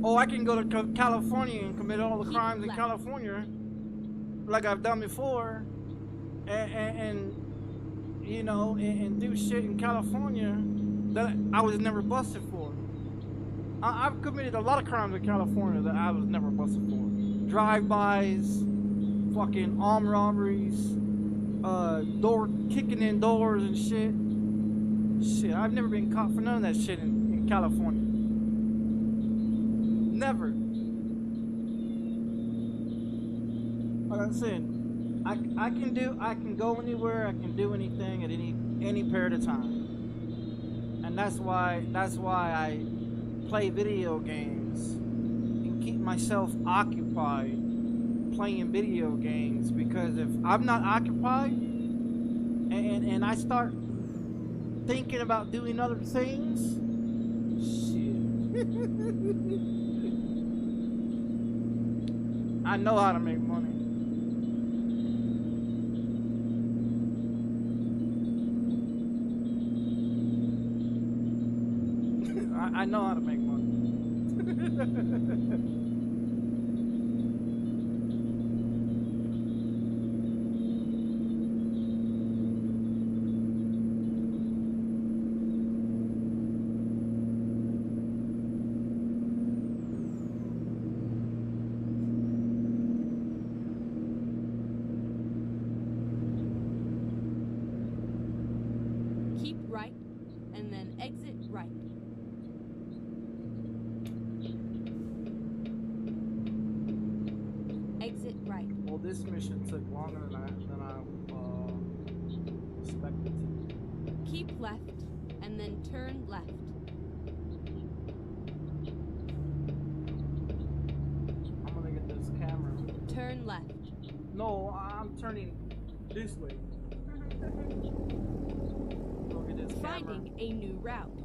Oh, I can go to California and commit all the crimes in California like I've done before, and you know, and do shit in California that I was never busted for. I've committed a lot of crimes in California that I was never busted for. Drive-bys, fucking armed robberies, door kicking in doors and shit. Shit, I've never been caught for none of that shit in California. Never. Like I said, I can go anywhere, I can do anything at any period of time. And that's why I play video games and keep myself occupied playing video games, because if I'm not occupied and I start thinking about doing other things, shit. I know how to make money. I know how to make money. Keep right, and then exit right. Exit right. Well, this mission took longer than I expected to. Keep left, and then turn left. I'm gonna get this camera. Turn left. No, I'm turning this way. Go get this camera. Finding a new route.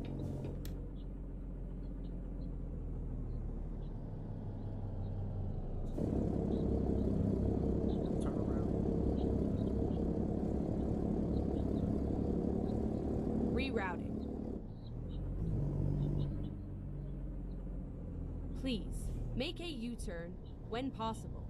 Turn around. Rerouting. Please, make a U-turn when possible.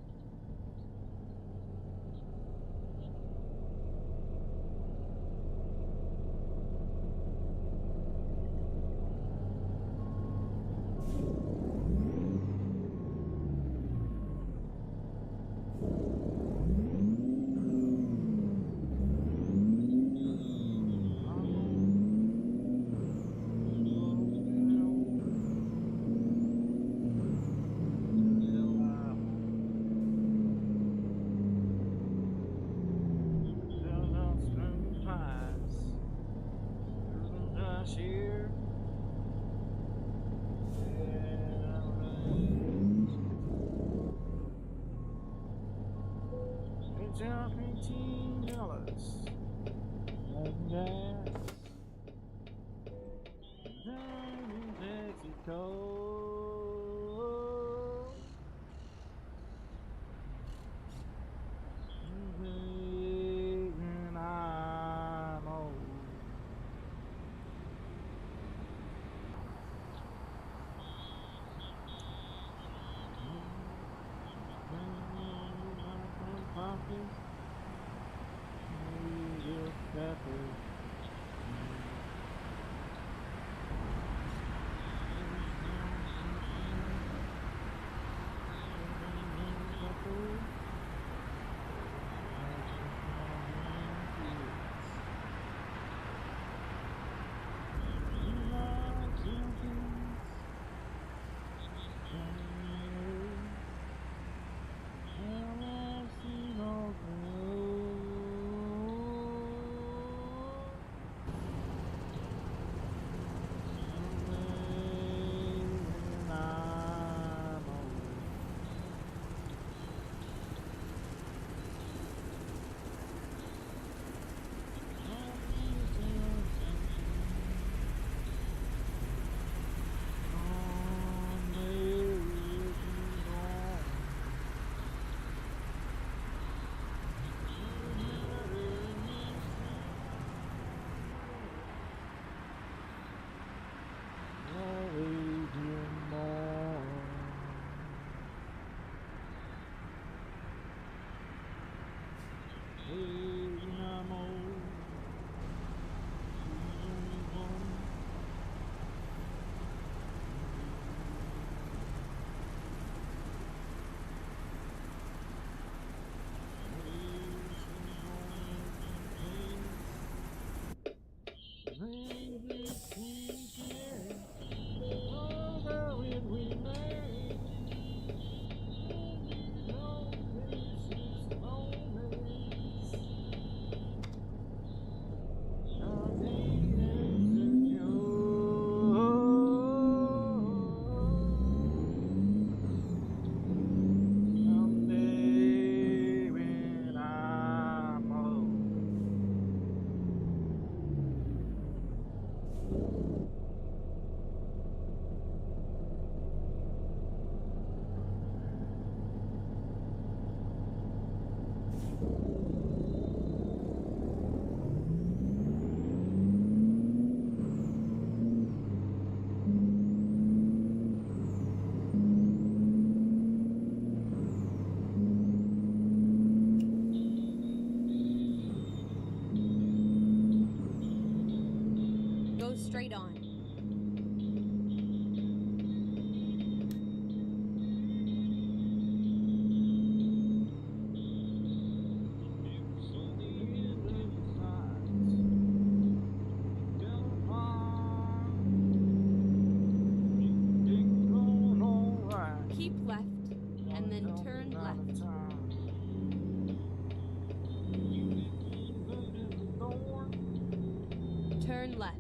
Go straight on. Keep left, and then turn left. Turn left.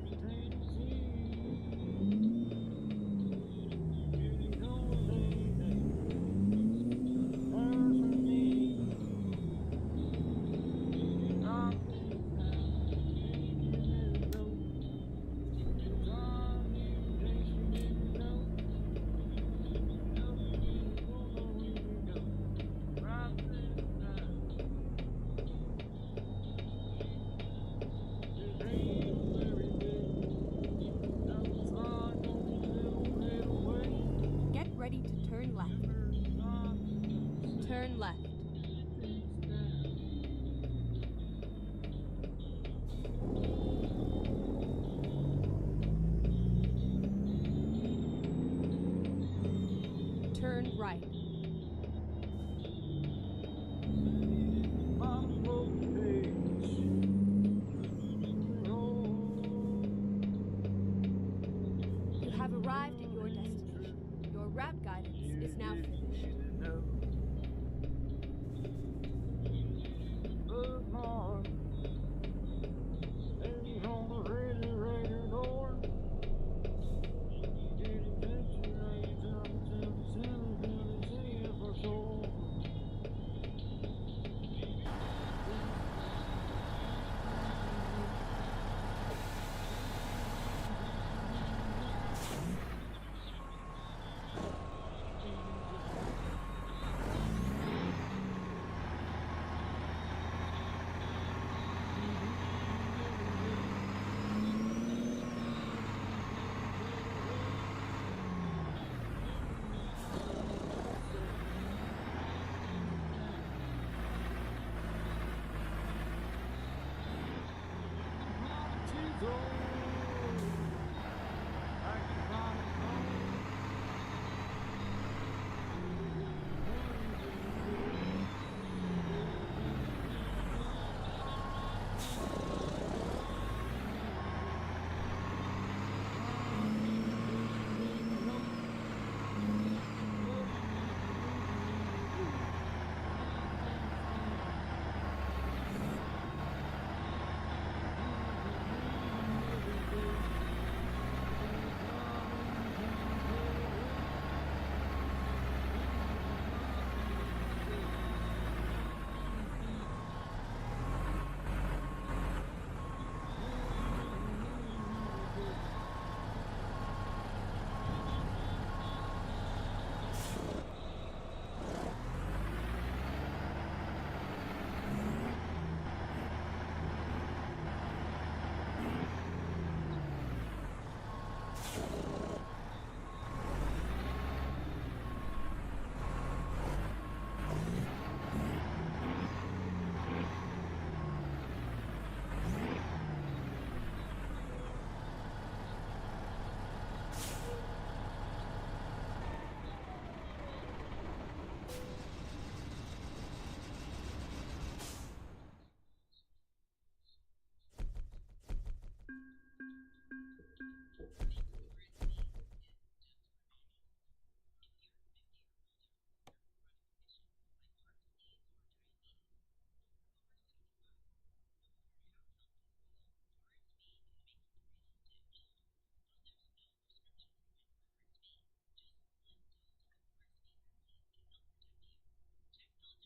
Get ready to turn left. Turn left. Turn right. You have arrived at your destination. Your route guidance is now finished.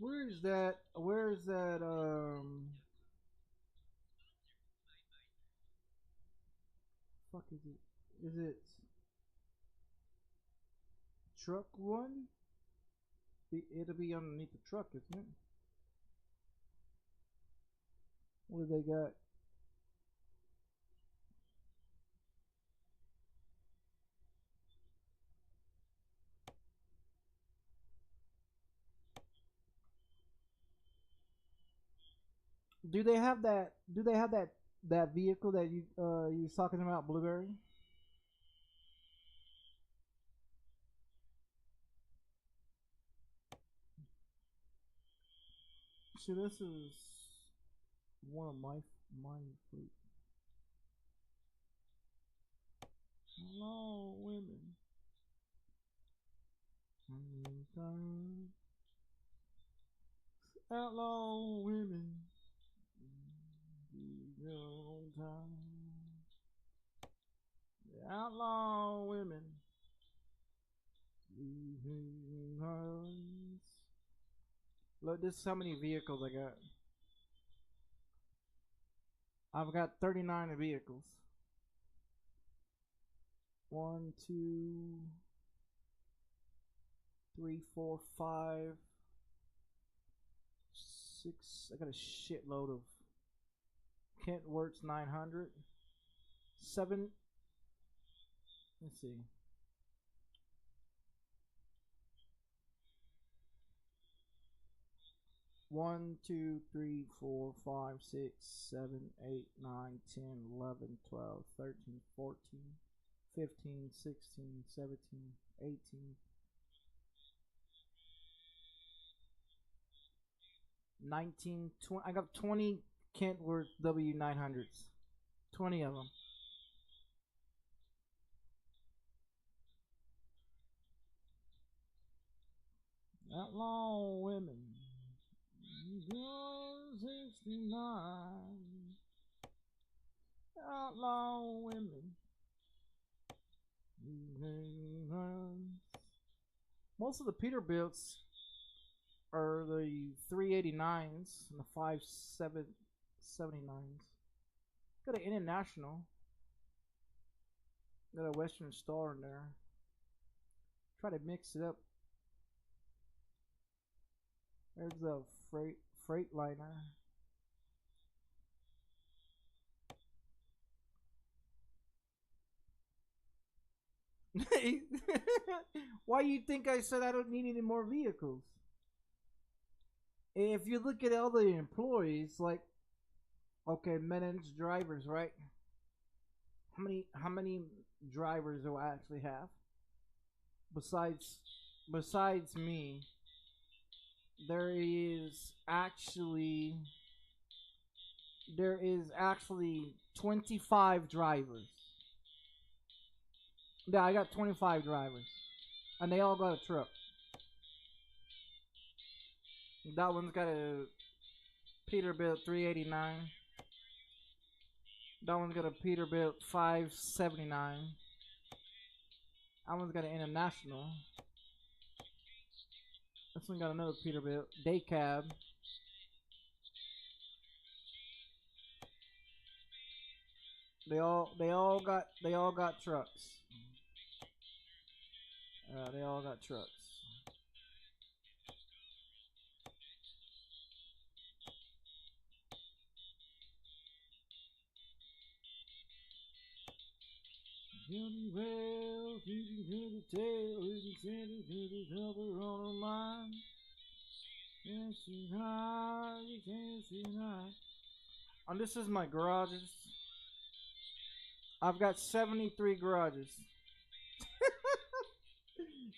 Where is that? Where is that? Fuck is it? Is it truck one? It'll be underneath the truck, isn't it? What do they got? Do they have that? Do they have that that vehicle that you was talking about, Blueberry? See, this is one of my fleet. Hello, women. Hello, women. Outlaw women. Look, this is how many vehicles I got. I've got 39 vehicles. 1, 2, 3, 4, 5, 6. I got a shitload of Kentworth's 900. 7. Let's see. 1, 2, 3, 4, 5, 6, 7, 8, 9, 10, 11, 12, 13, 14, 15, 16, 17, 18. 19, 20. I got 20 Kentworth W900s. 20 of them. Outlaw women. 69. Outlaw women. Most of the Peterbilts are the 389s and the 5779s. Got an International. Got a Western Star in there. Try to mix it up. There's a Freightliner. Why you think I said I don't need any more vehicles? If you look at all the employees, like, okay, managed drivers, right? How many drivers do I actually have? Besides me, there is actually 25 drivers. Yeah, I got 25 drivers, and they all got a truck. That one's got a Peterbilt 389. That one's got a Peterbilt 579. That one's got an International. This one got another Peterbilt day cab. They all got trucks. They all got trucks. Johnny Wells, you can hear the tail, you can send it to the cover on a line. Yes, you high, you can't see high. And this is my garages. I've got 73 garages.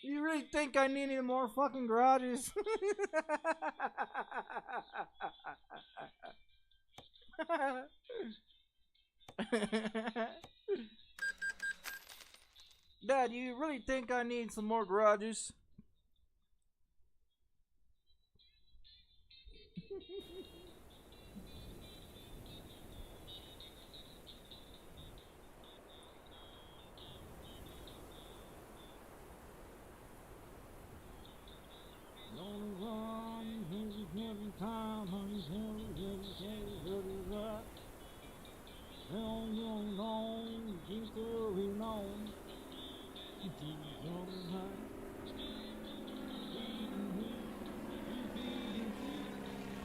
You really think I need any more fucking garages? Dad, you really think I need some more garages?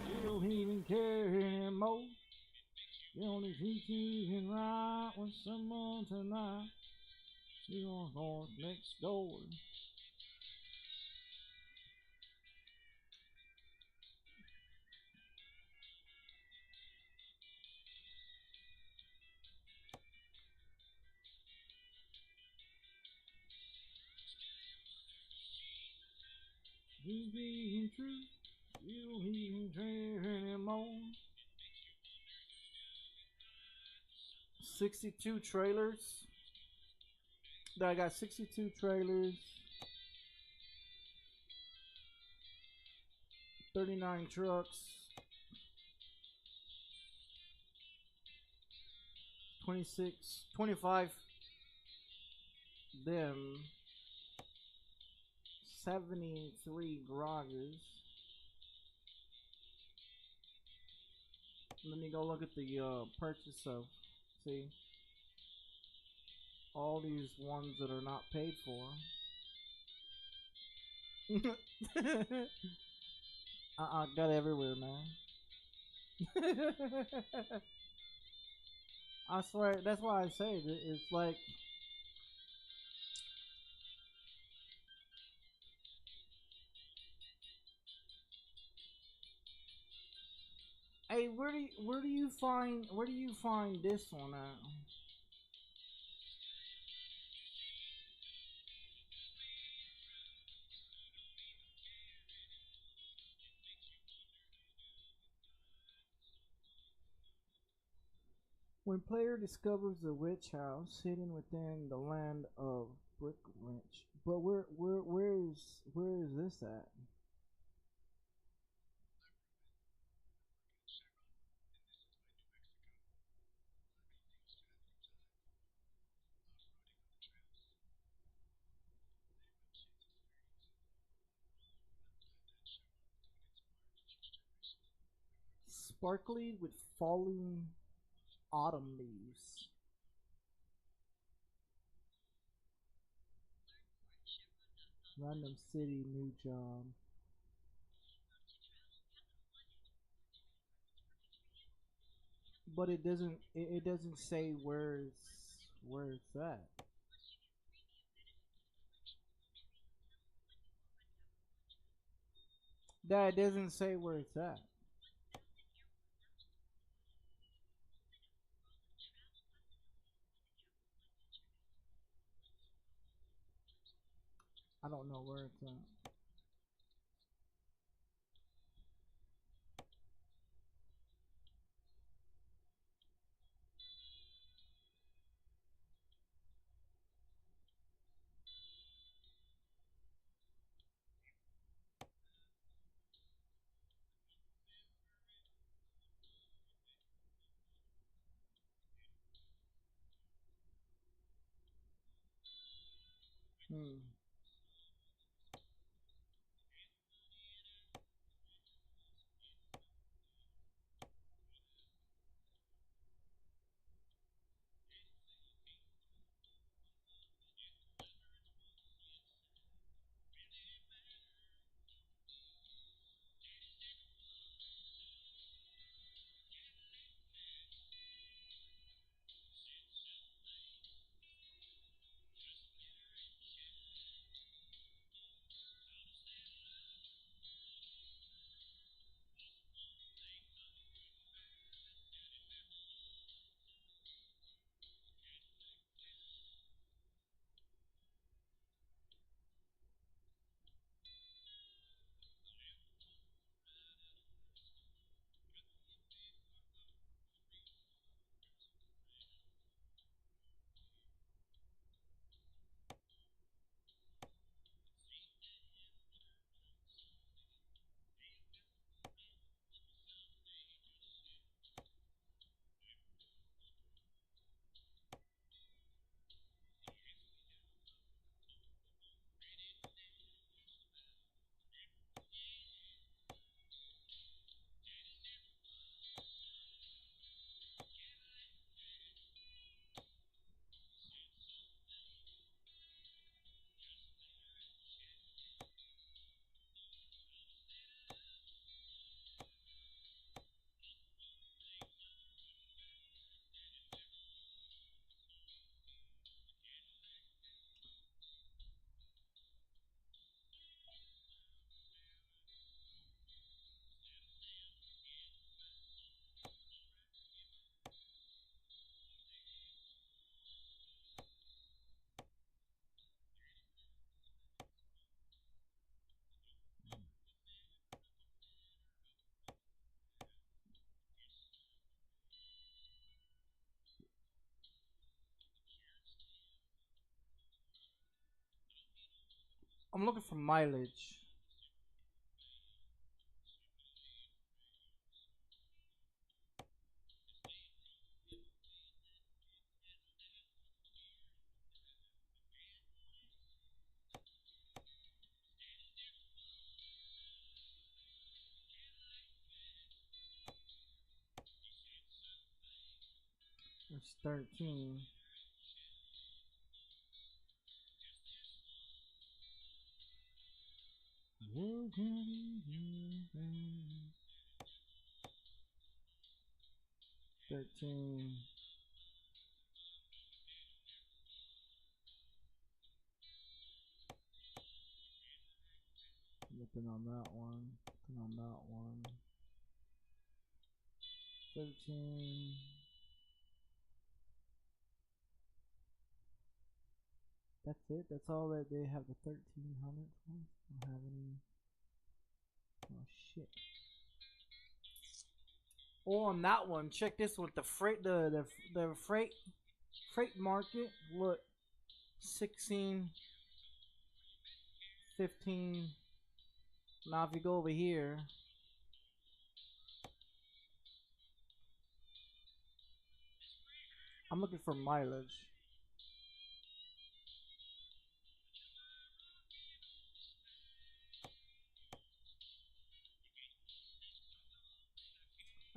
You don't even care anymore. You only think you can ride with someone tonight. You're going next door. He's being true. You don't even care anymore. 62 trailers. I got 62 trailers. 39 trucks. 26, 25 them. 73 garages. Let me go look at the purchase of, see, all these ones that are not paid for. Got everywhere, man. I swear, that's why I say it. It's like, hey, where do you find this one at? When player discovers a witch house hidden within the land of Brick Witch, but where is this at? Sparkly with falling autumn leaves. Random city, new job. But it doesn't say where it's at. That doesn't say where it's at. I don't know where it's at. Hmm. I'm looking for mileage. It's 13. Looking on that one. Looking on that one. 13. That's it. That's all that they have. The 1300 ones. Don't have any. Oh shit. Oh, on that one, check this one. The freight, the freight market. Look, 16, 15. Now if you go over here, I'm looking for mileage.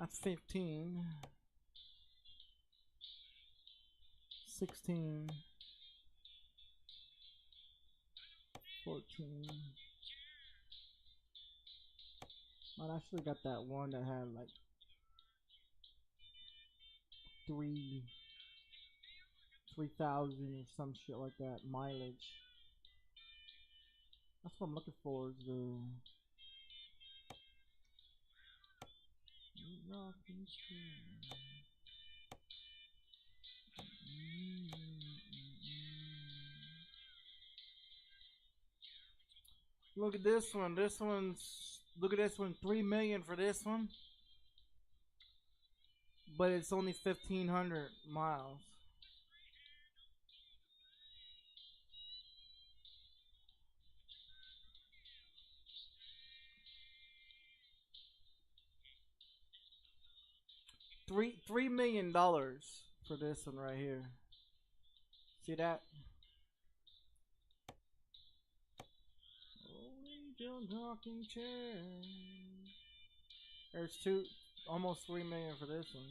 That's 15, 16, 14. I actually got that one that had like 3,000 or some shit like that mileage. That's what I'm looking for. Is the look at this one. This one's, look at this one. 3 million for this one, but it's only 1,500 miles. $3 million for this one right here. See that? Rocking chair. There's almost 3 million for this one.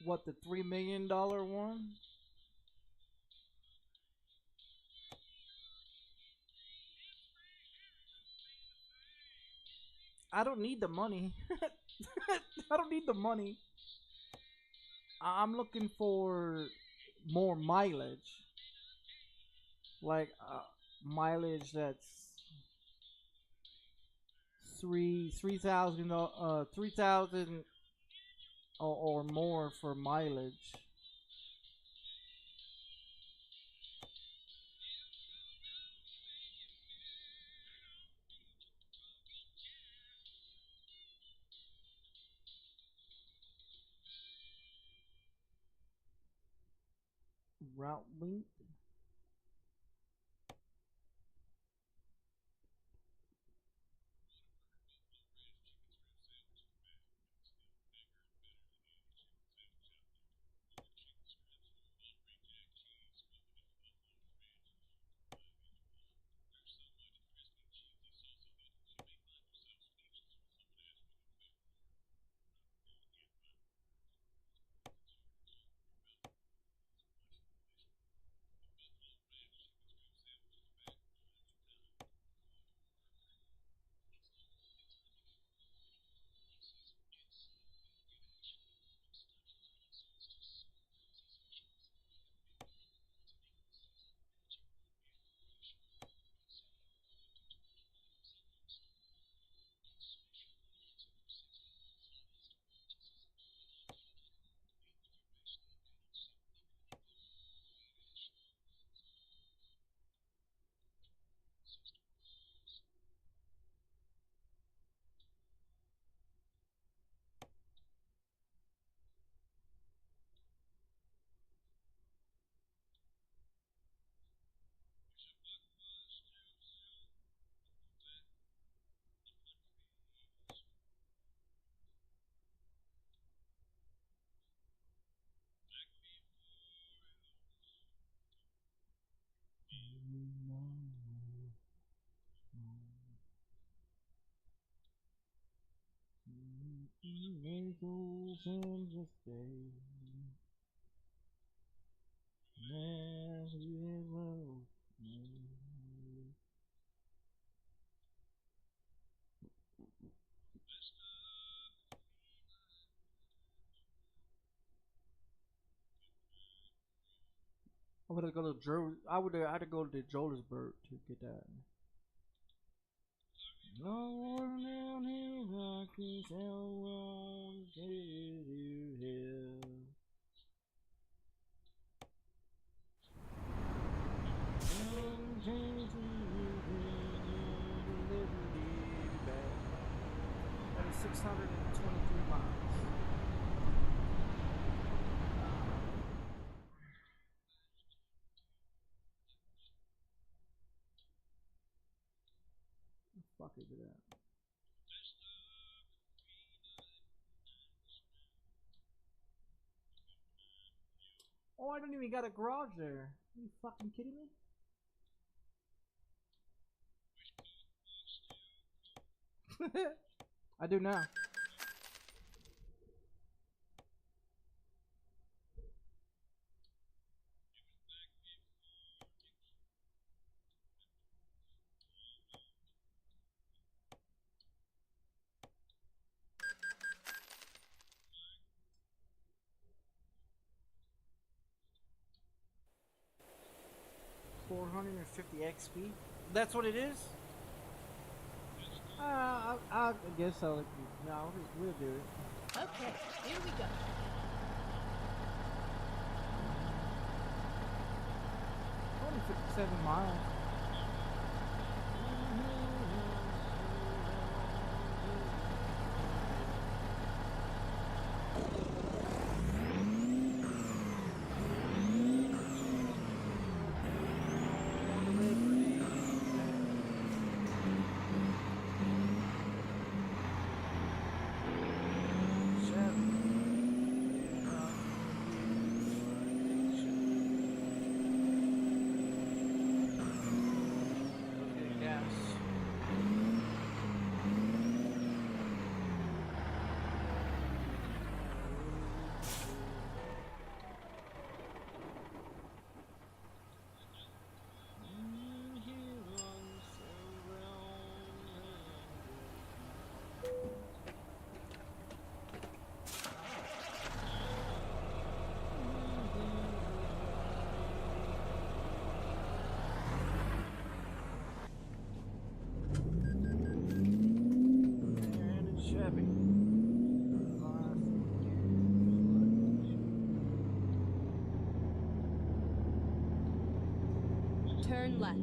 What, the $3 million one? I don't need the money. I don't need the money. I'm looking for more mileage. Like mileage that's 3,000 3,000 or more for mileage. Route length. Wrinkles in the face. As we love. I would have go to I would have had to go to Johannesburg to get that. No one down here like this, how long did you have? That is 623 miles. Fuck is it at? Oh, I don't even got a garage there. Are you fucking kidding me? I do now. $450 XP? That's what it is? I guess so. No, we'll do it. Okay, here we go. Only 57 miles. Turn left.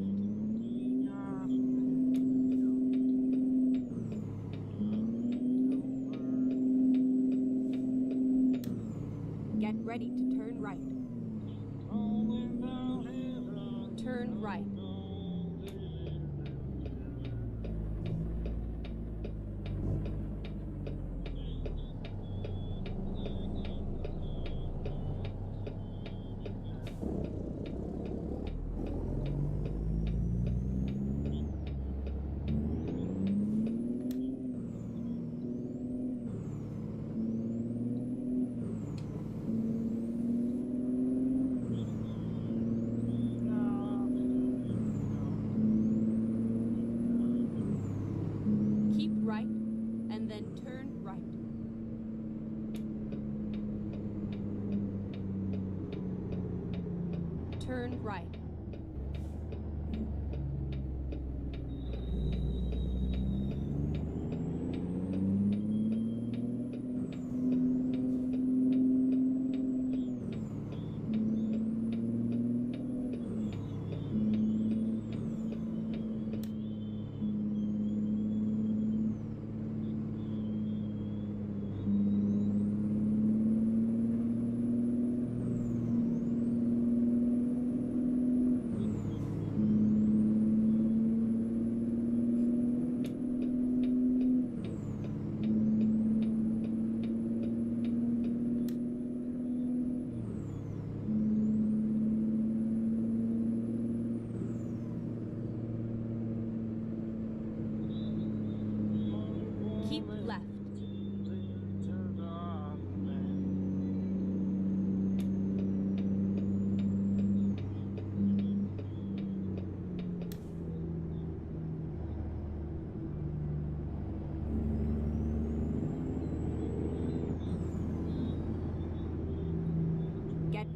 Get ready to turn right. Turn right. Keep right, and then turn right. Turn right.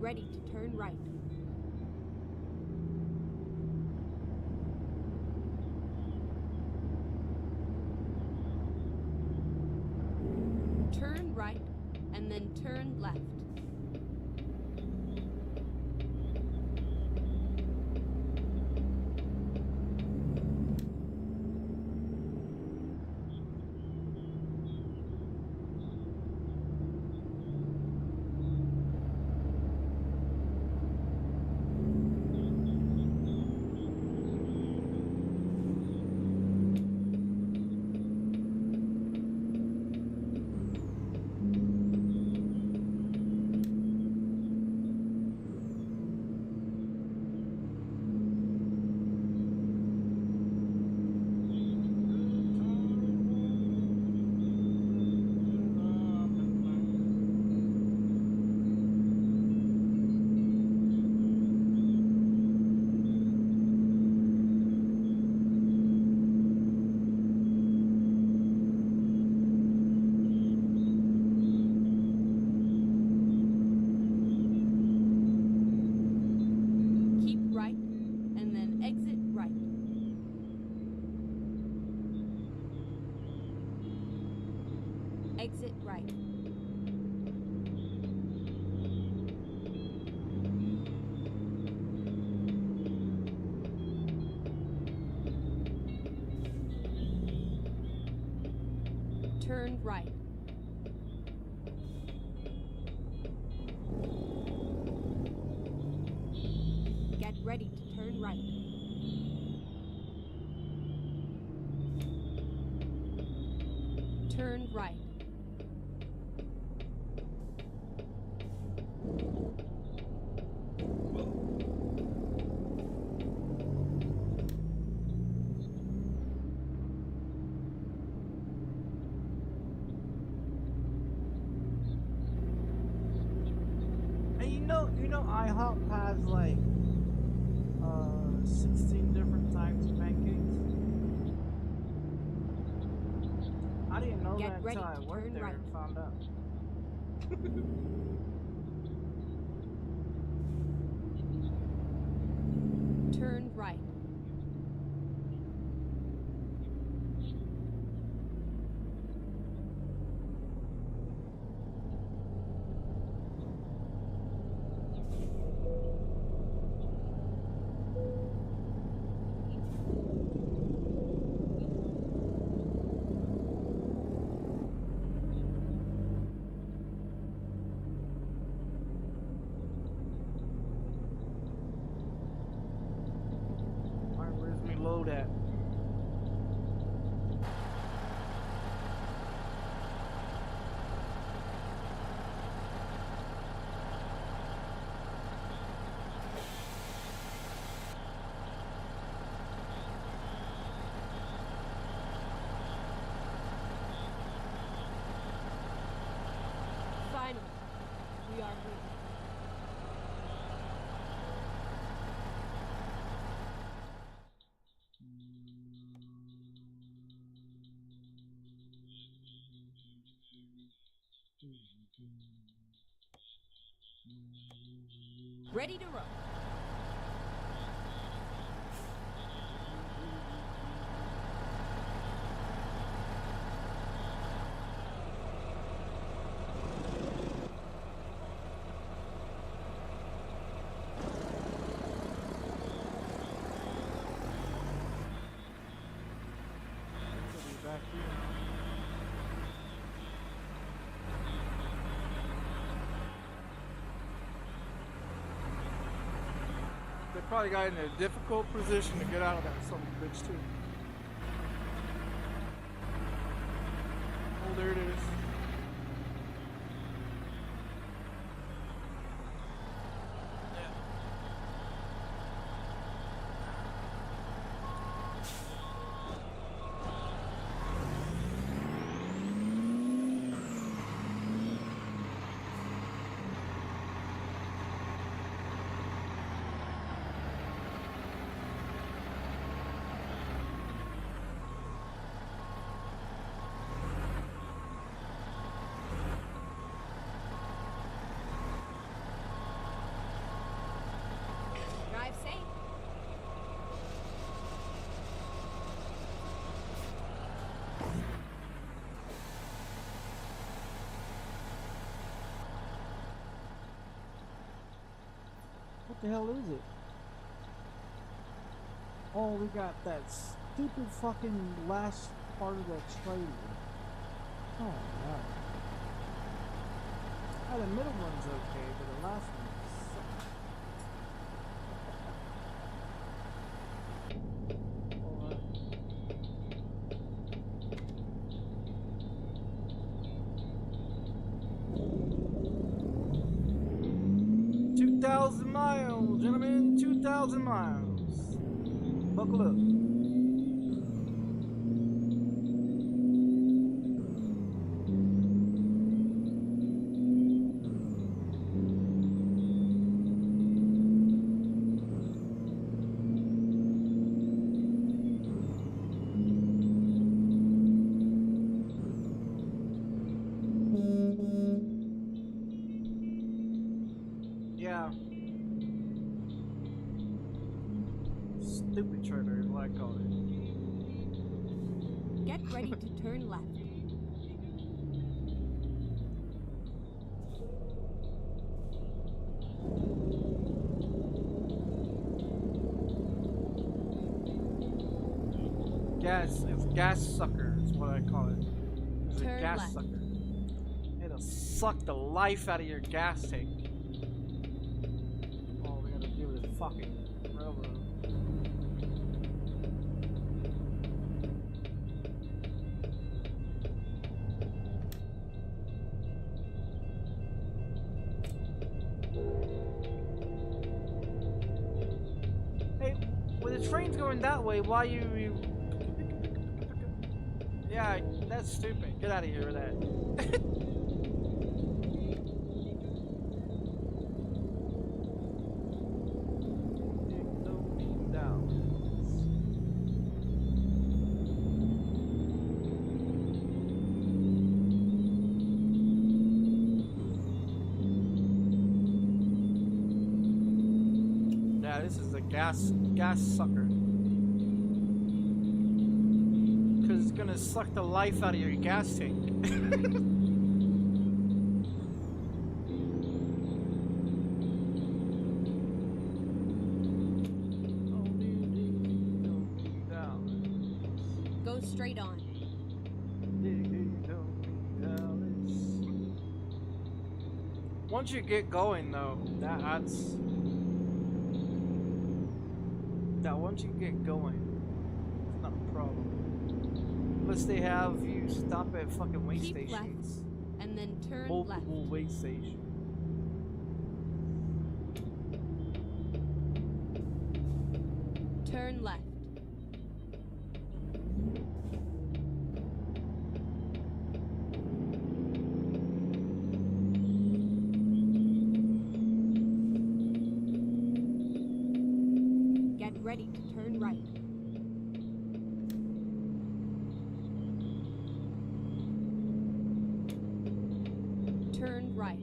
ready to turn right. Turn right, and then turn left. Exit right. Turn right. Get ready to turn right. Turn right. You know, IHOP has like 16 different types of pancakes. I didn't know that until I went there and found out. Turn right. Load at. Finally, we are here. Ready to roll. Back here. They probably got in a difficult position to get out of that son of a bitch too. Oh, there it is. the hell is it? Oh, we got that stupid fucking last part of that trailer. Oh no. Oh, the middle one's okay, but the last one sucks. Hold on. $2,000 miles, gentlemen, 2,000 miles. Buckle up. Yeah. Stupid trailer is what I call it. Get ready to turn left. It's gas sucker is what I call it. It's a Turn gas left. sucker. It'll suck the life out of your gas tank. Oh, we gotta deal with the fucking railroad. Hey, when the train's going that way, why you yeah, that's stupid. Get out of here with that. Yeah, this is a gas sucker. Cause it's gonna suck the life out of your gas tank. Go straight on. Once you get going though, once you get going, it's not a problem. Unless they have you stop at fucking way Keep stations. left, and then turn Multiple left. way stations. Turn left. Get ready to turn right. Turn right.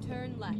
Turn left.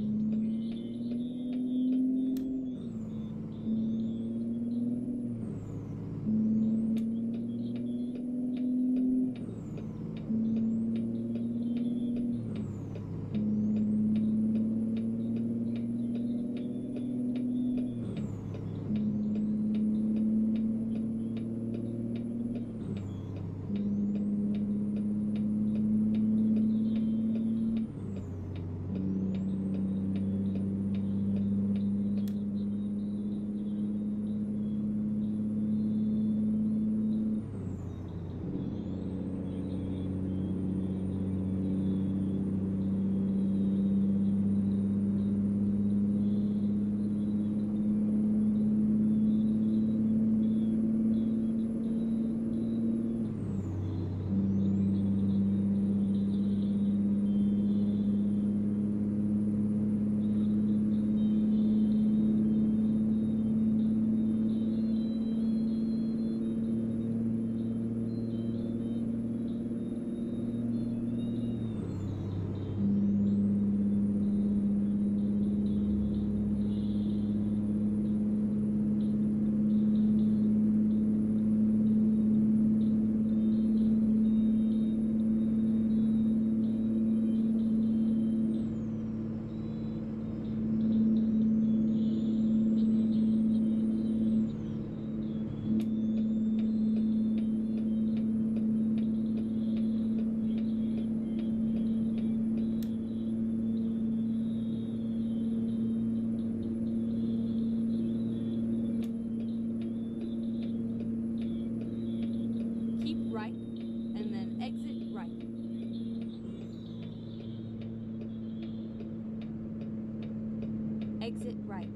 Exit right.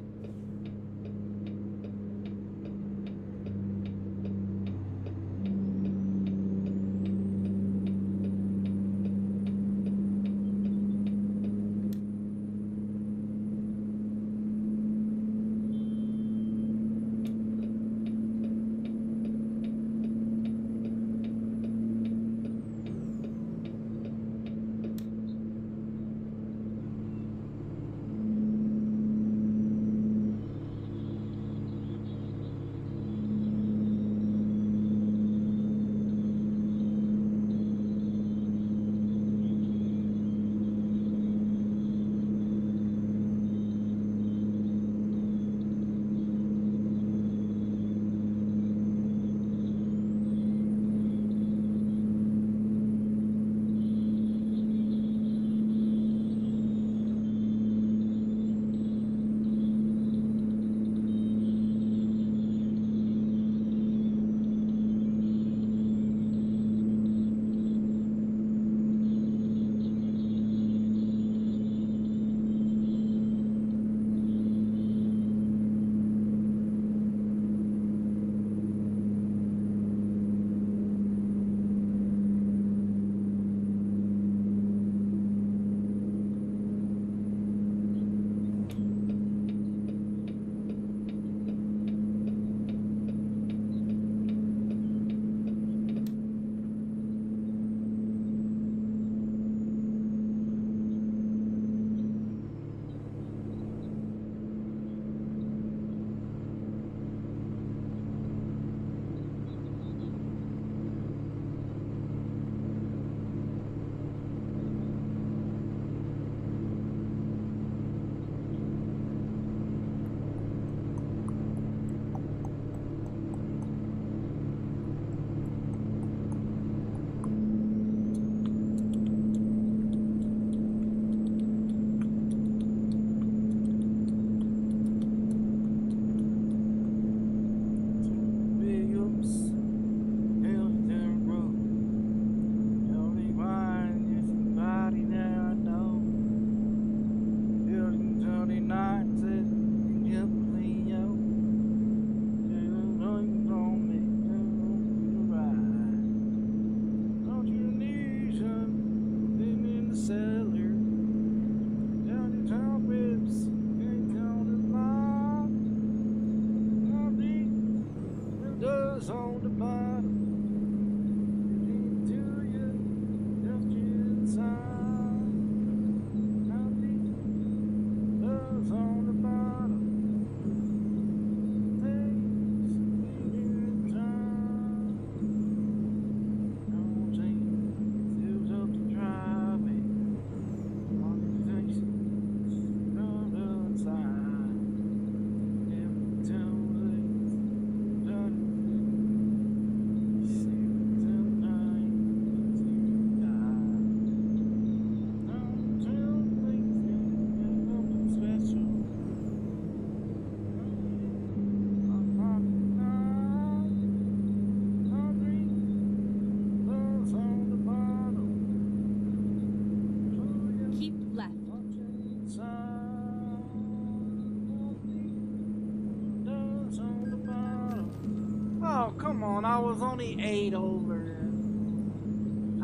Oh, come on. I was only 8 over.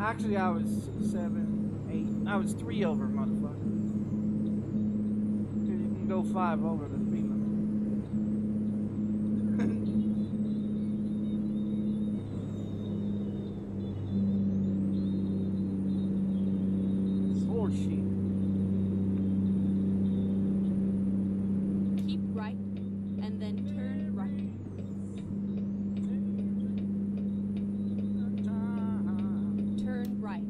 Actually, I was 7, 8. I was 3 over, motherfucker. Dude, you can go 5 over the speed limit. Sword sheet. Keep right, and then turn right. Turn right.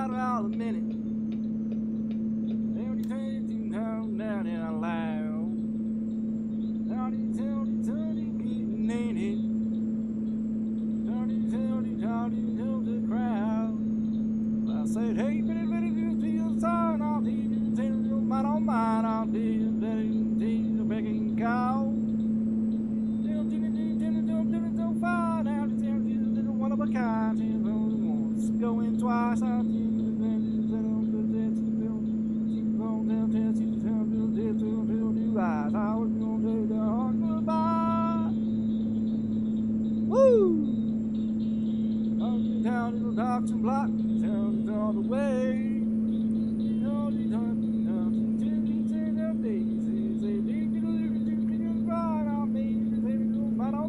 about all a minute. Every time you come down and allow. Tony, getting in it. Tony, to the crowd. I said, hey, better just be a sign. I'll be your mind on mine. I'll be the begging cow. Don't find out. One of a kind. Once going twice. I'll be I was gonna do the hard goodbye. Woo! Down in the docks and blocks, down all the way.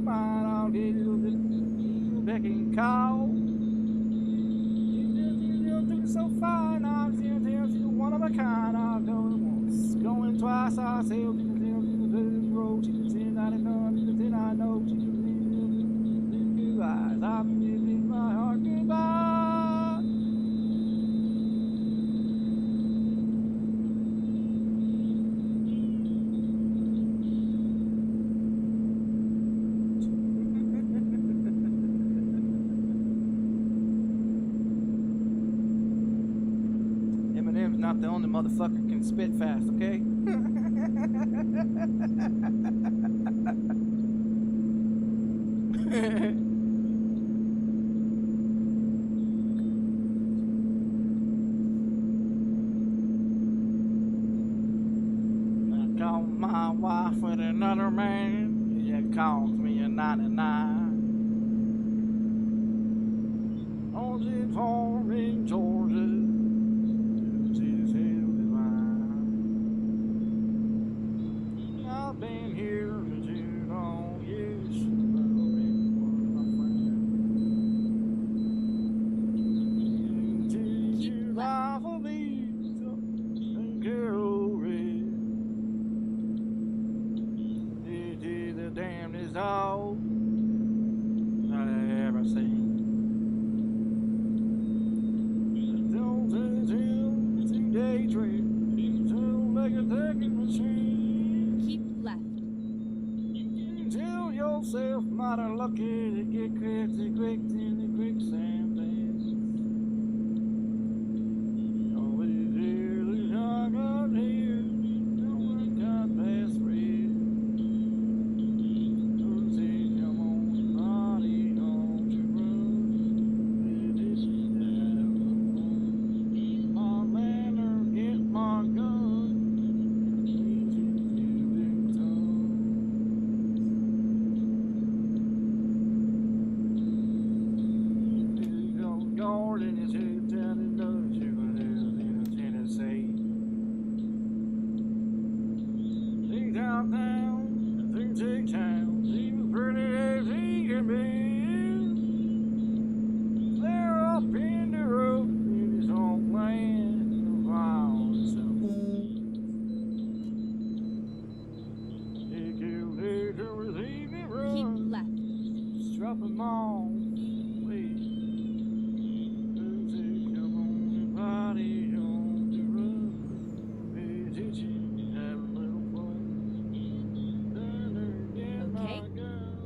I'll get you becking cow. So fine, I'm one of a kind. I'll go once, going twice. I'll sail to the road. I know eyes. I'm giving my heart goodbye. Eminem's not the only motherfucker can spit fast, okay? My wife with another man, yeah, calls me a 99. On the farm in Georgia, I've been here for too long, yes. Keep left. For me, girl. Damnedest dog that I ever seen. Don't day trip, don't like a taking machine. Keep left. You tell yourself mighty lucky to get crazy quick in the quicksand dance. Oh, it is here, the dog out here, no one got past red.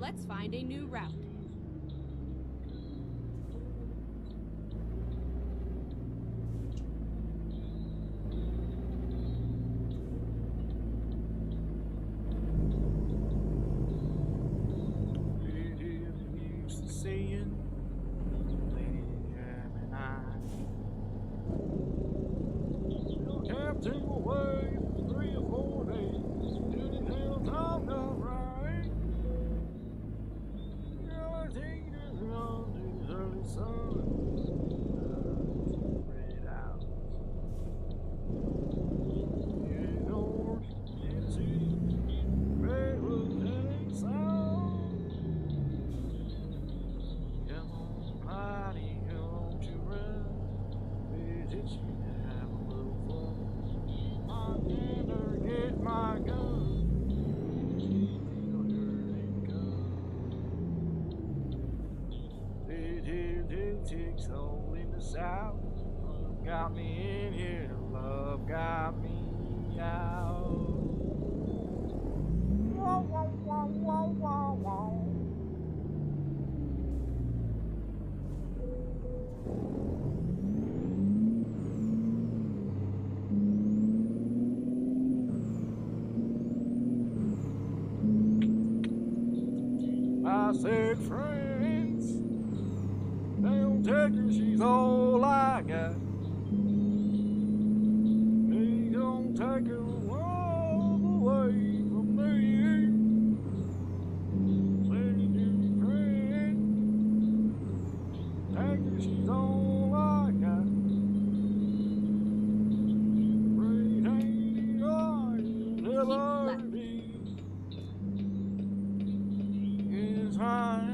Let's find a new route. All in the south, got me in here, love got me out. Wah, wah, wah, wah, wah, wah. I said, friends, they don't take her, she's all I got. They don't take her all away from me. Say, dear friend, take her, she's all I got. Great ain't I never be. Is high.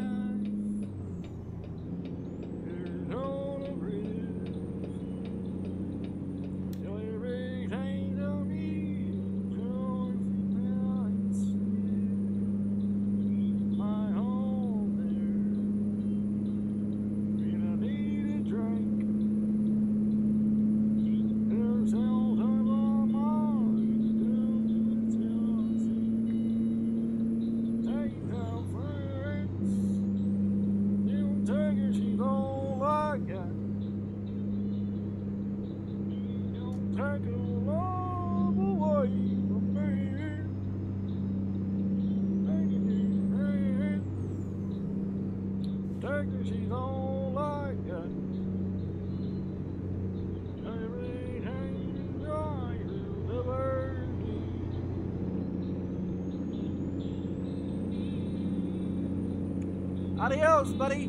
She's all I got. Everything I will ever need. Adios, buddy.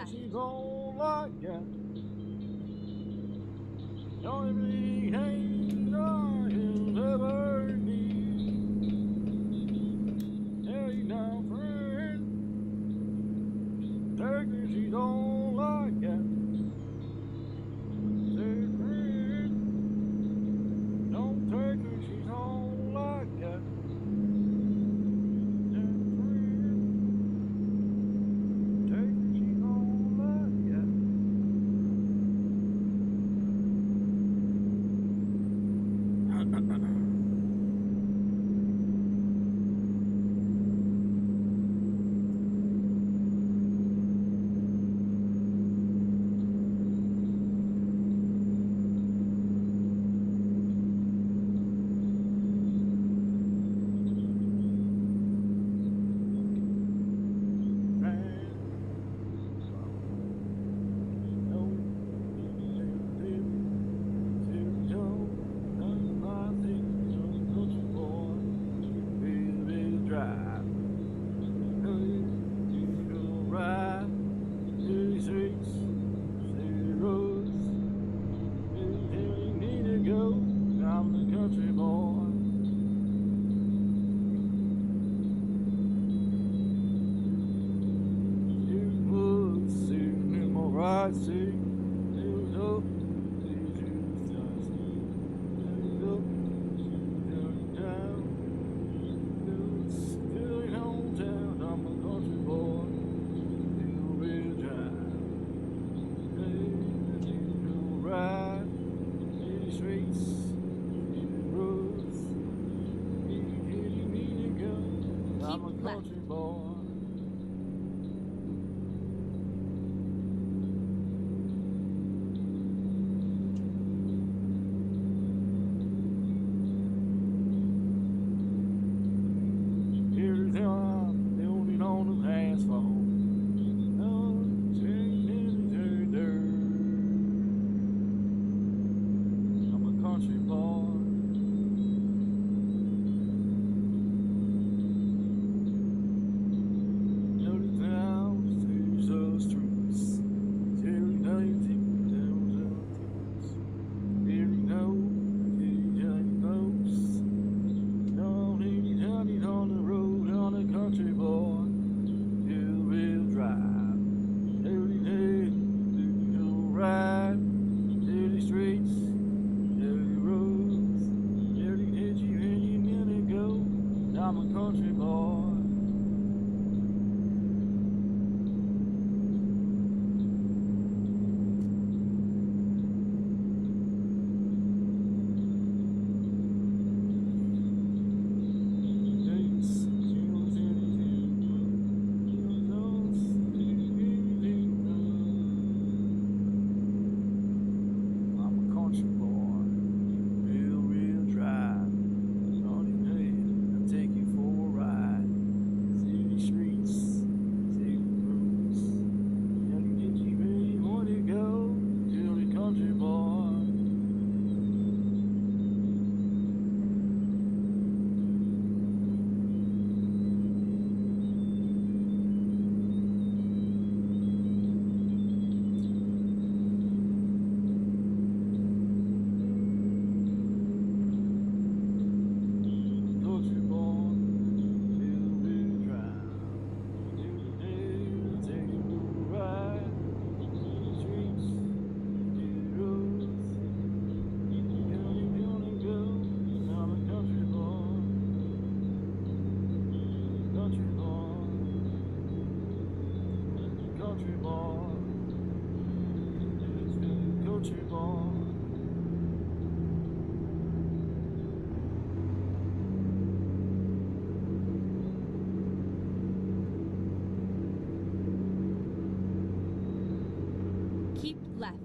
She's all I got. Everything I'll ever need. Hey now, friend, take her, she's all I got. Say, friend, don't take her, she's all I got. YouTube on. Keep left.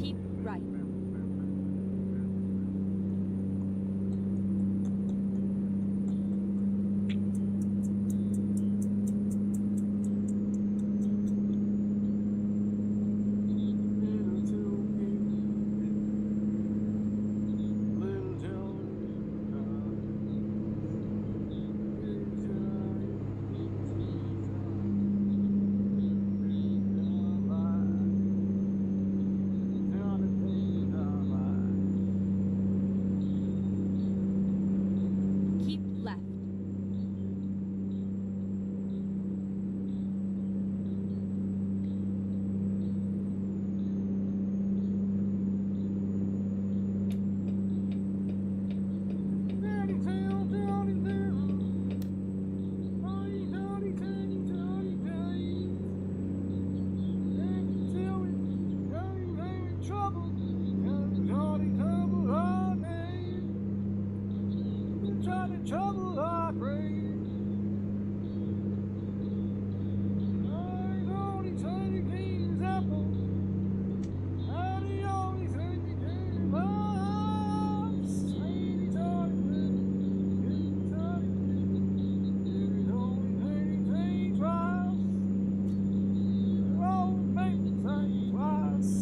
Keep right. Keep left. Trouble I crave. I only turn the king's apple. I the only thing you can pass. Ain't only thing twice. Oh, make me think twice.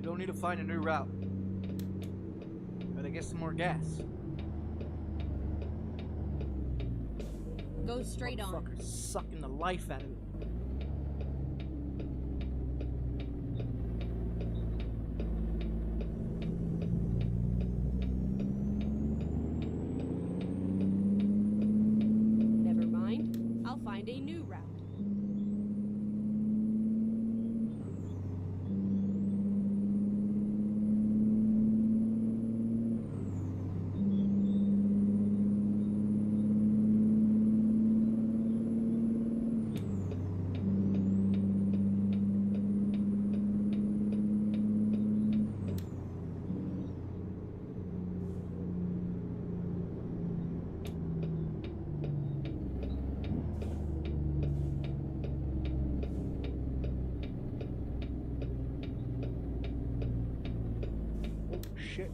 Don't need to find a new route. Gotta get some more gas. Go straight on. Motherfucker's sucking the life out of it. shit.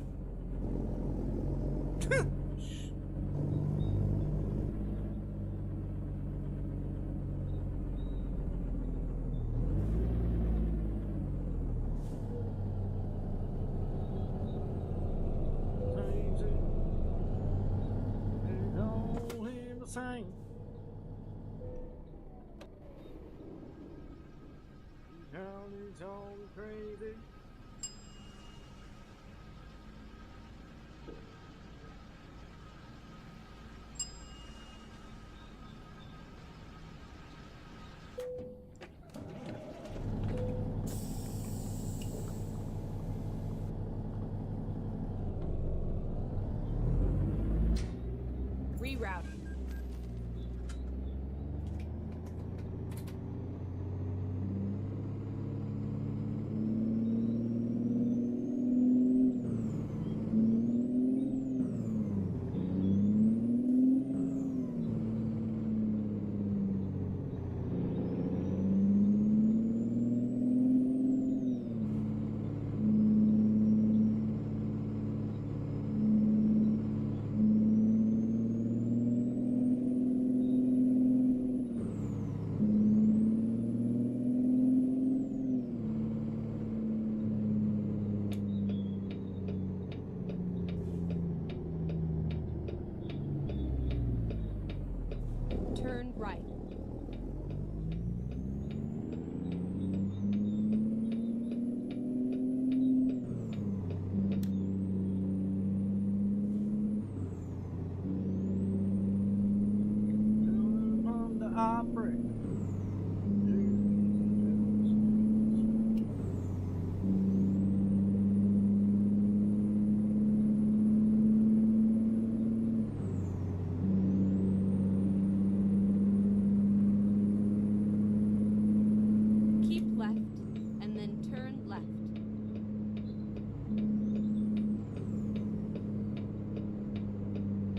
Same. It's all crazy. Reroute. Turn right. On the operator. Keep left, and then turn left.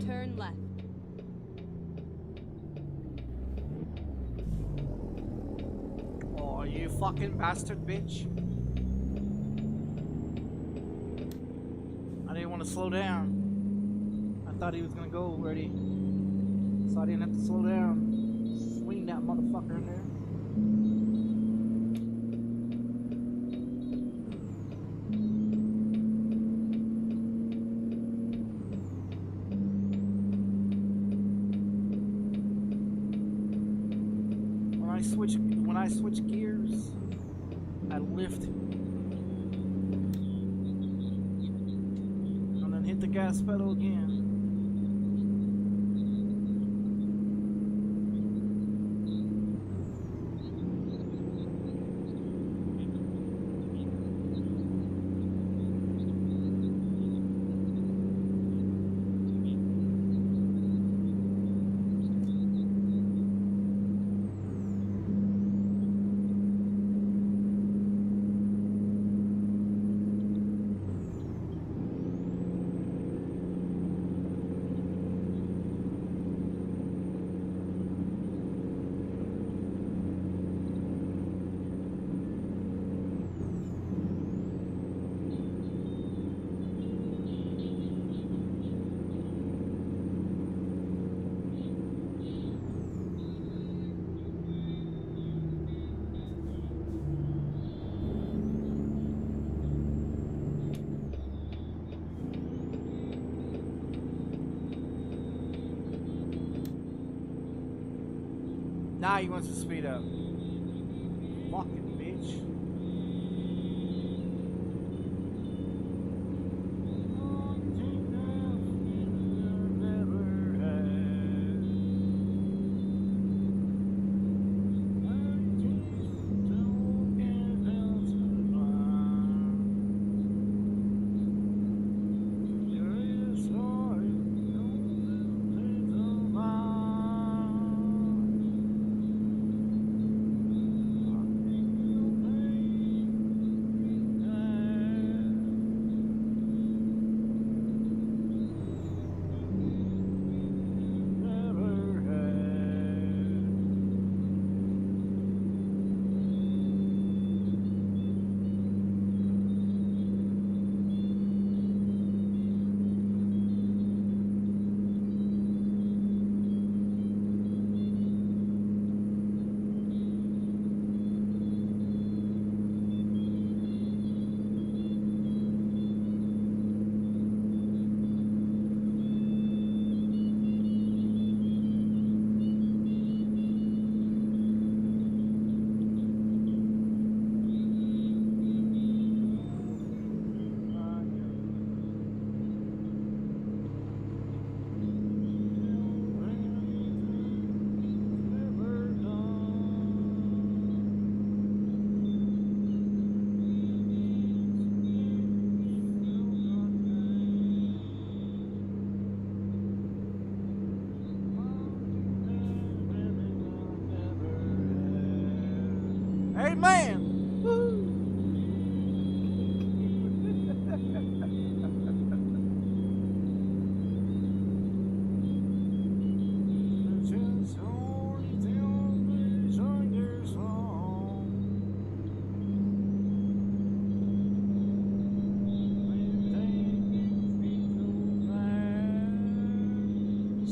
Turn left. Oh, you fucking bastard bitch. I didn't want to slow down. I thought he was gonna go already. So I didn't have to slow down. Swing that motherfucker in there. When I switch gears, I lift and then hit the gas pedal again. Now he wants to speed up. Fucking bitch.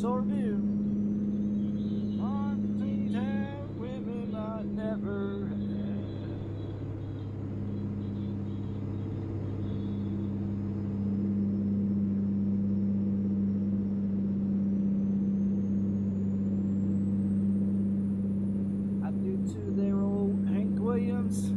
sort of do. On the town women I never had. I do too, there, old Hank Williams.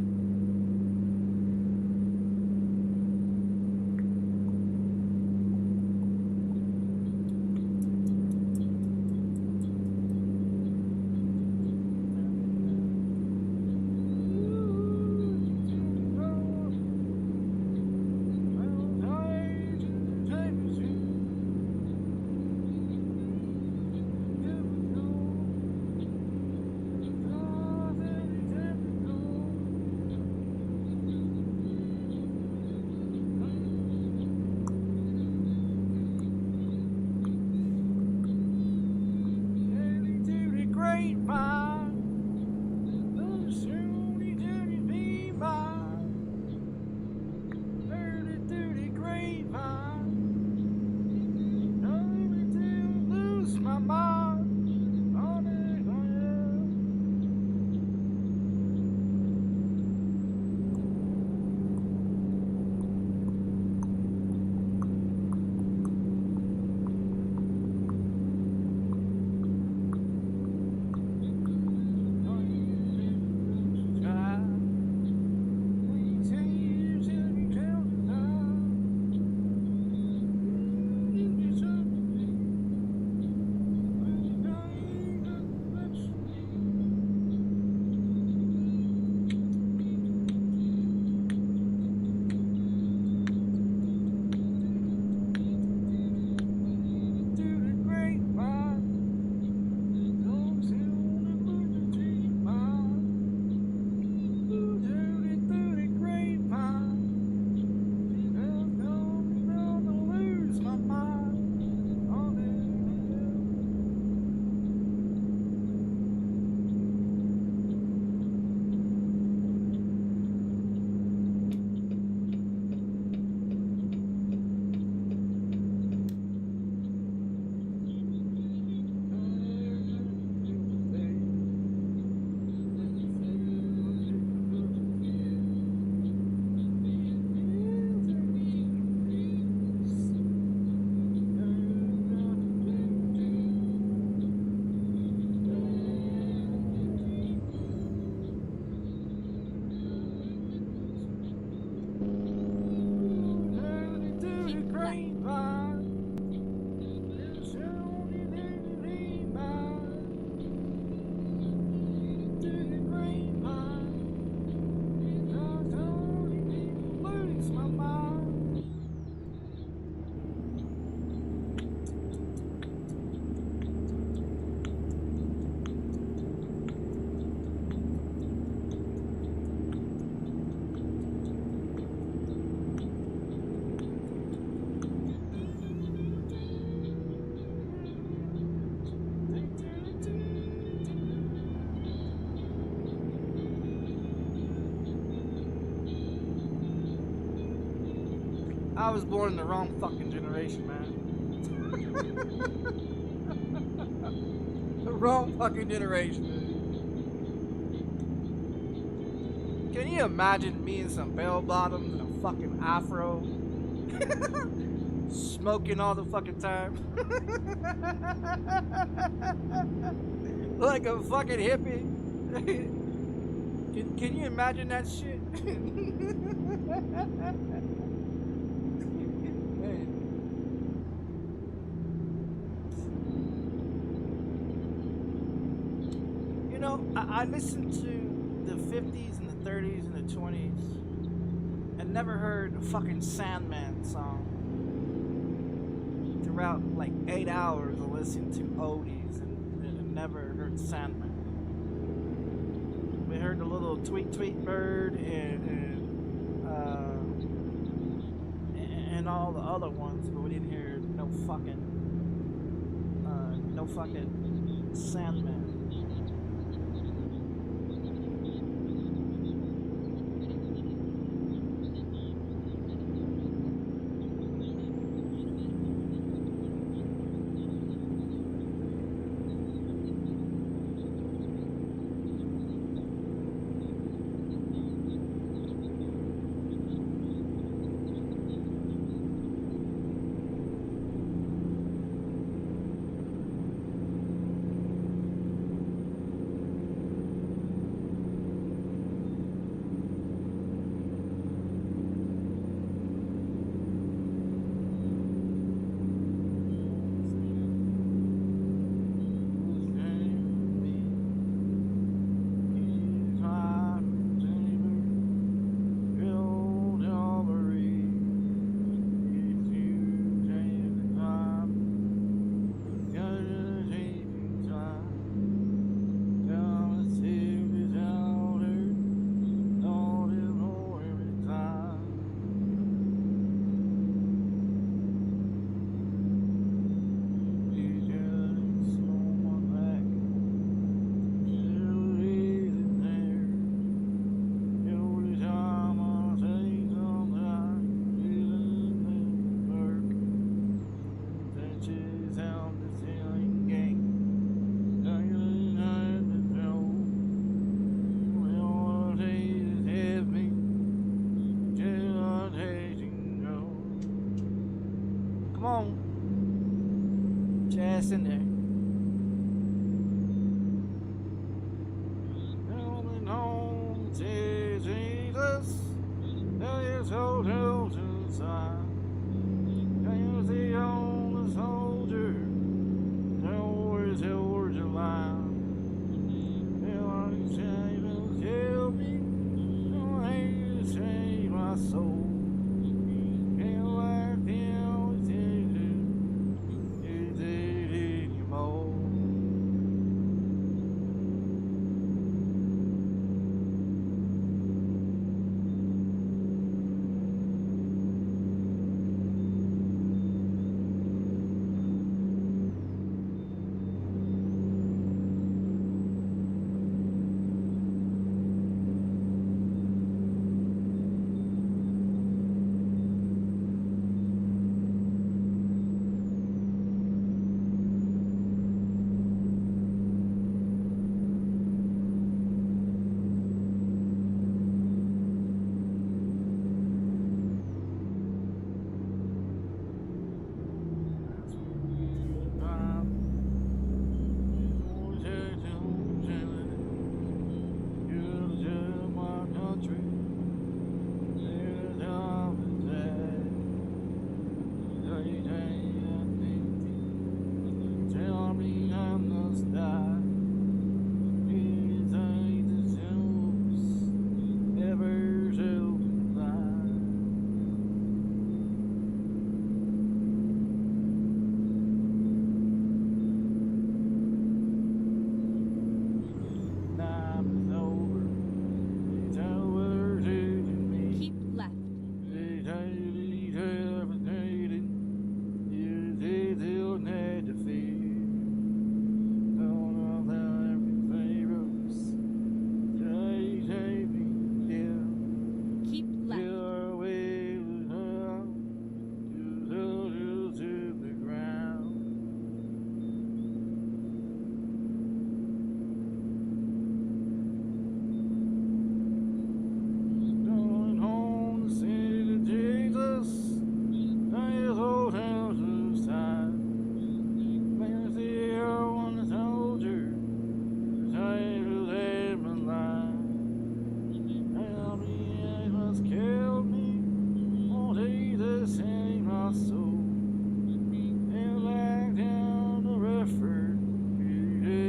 I was born in the wrong fucking generation, man. The wrong fucking generation, dude. Can you imagine me in some bell bottoms and a fucking afro? Smoking all the fucking time. Like a fucking hippie. Can you imagine that shit? You know, I listened to the 50s and the 30s and the 20s and never heard a fucking Sandman song. Throughout like 8 hours of listening to oldies and never heard Sandman. We heard the little Tweet Tweet Bird and all the other ones, but we didn't hear no fucking Sandman. It's in there. Jesus, there is no help to sign. Can you see on the soldier? Always held your line. Well, I say to kill me. No, I hate to save my soul. Can't like the only thing is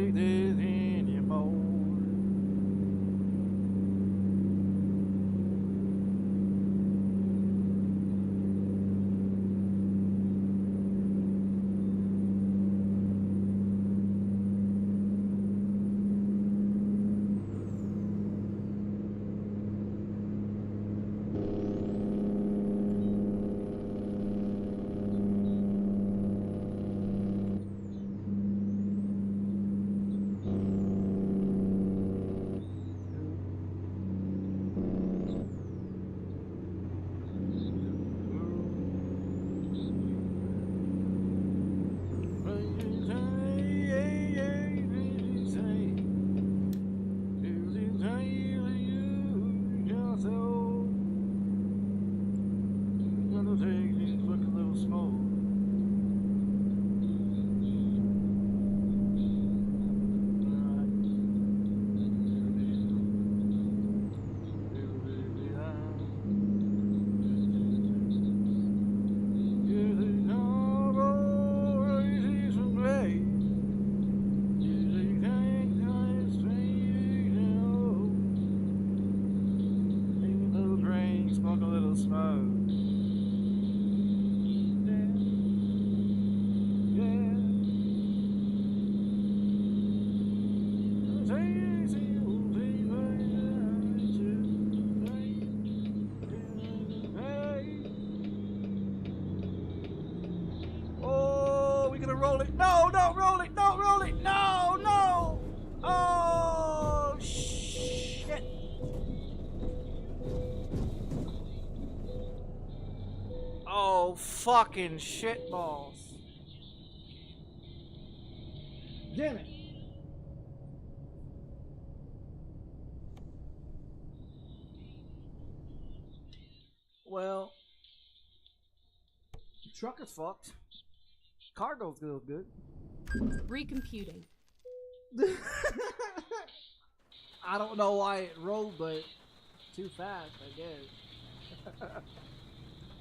it anymore. Roll it. No, don't roll it. Don't roll it. No, no. Oh, shit. Oh, fucking shit balls. Damn it. Well, truck is fucked. Cargo's still good. Recomputing. I don't know why it rolled, but too fast, I guess.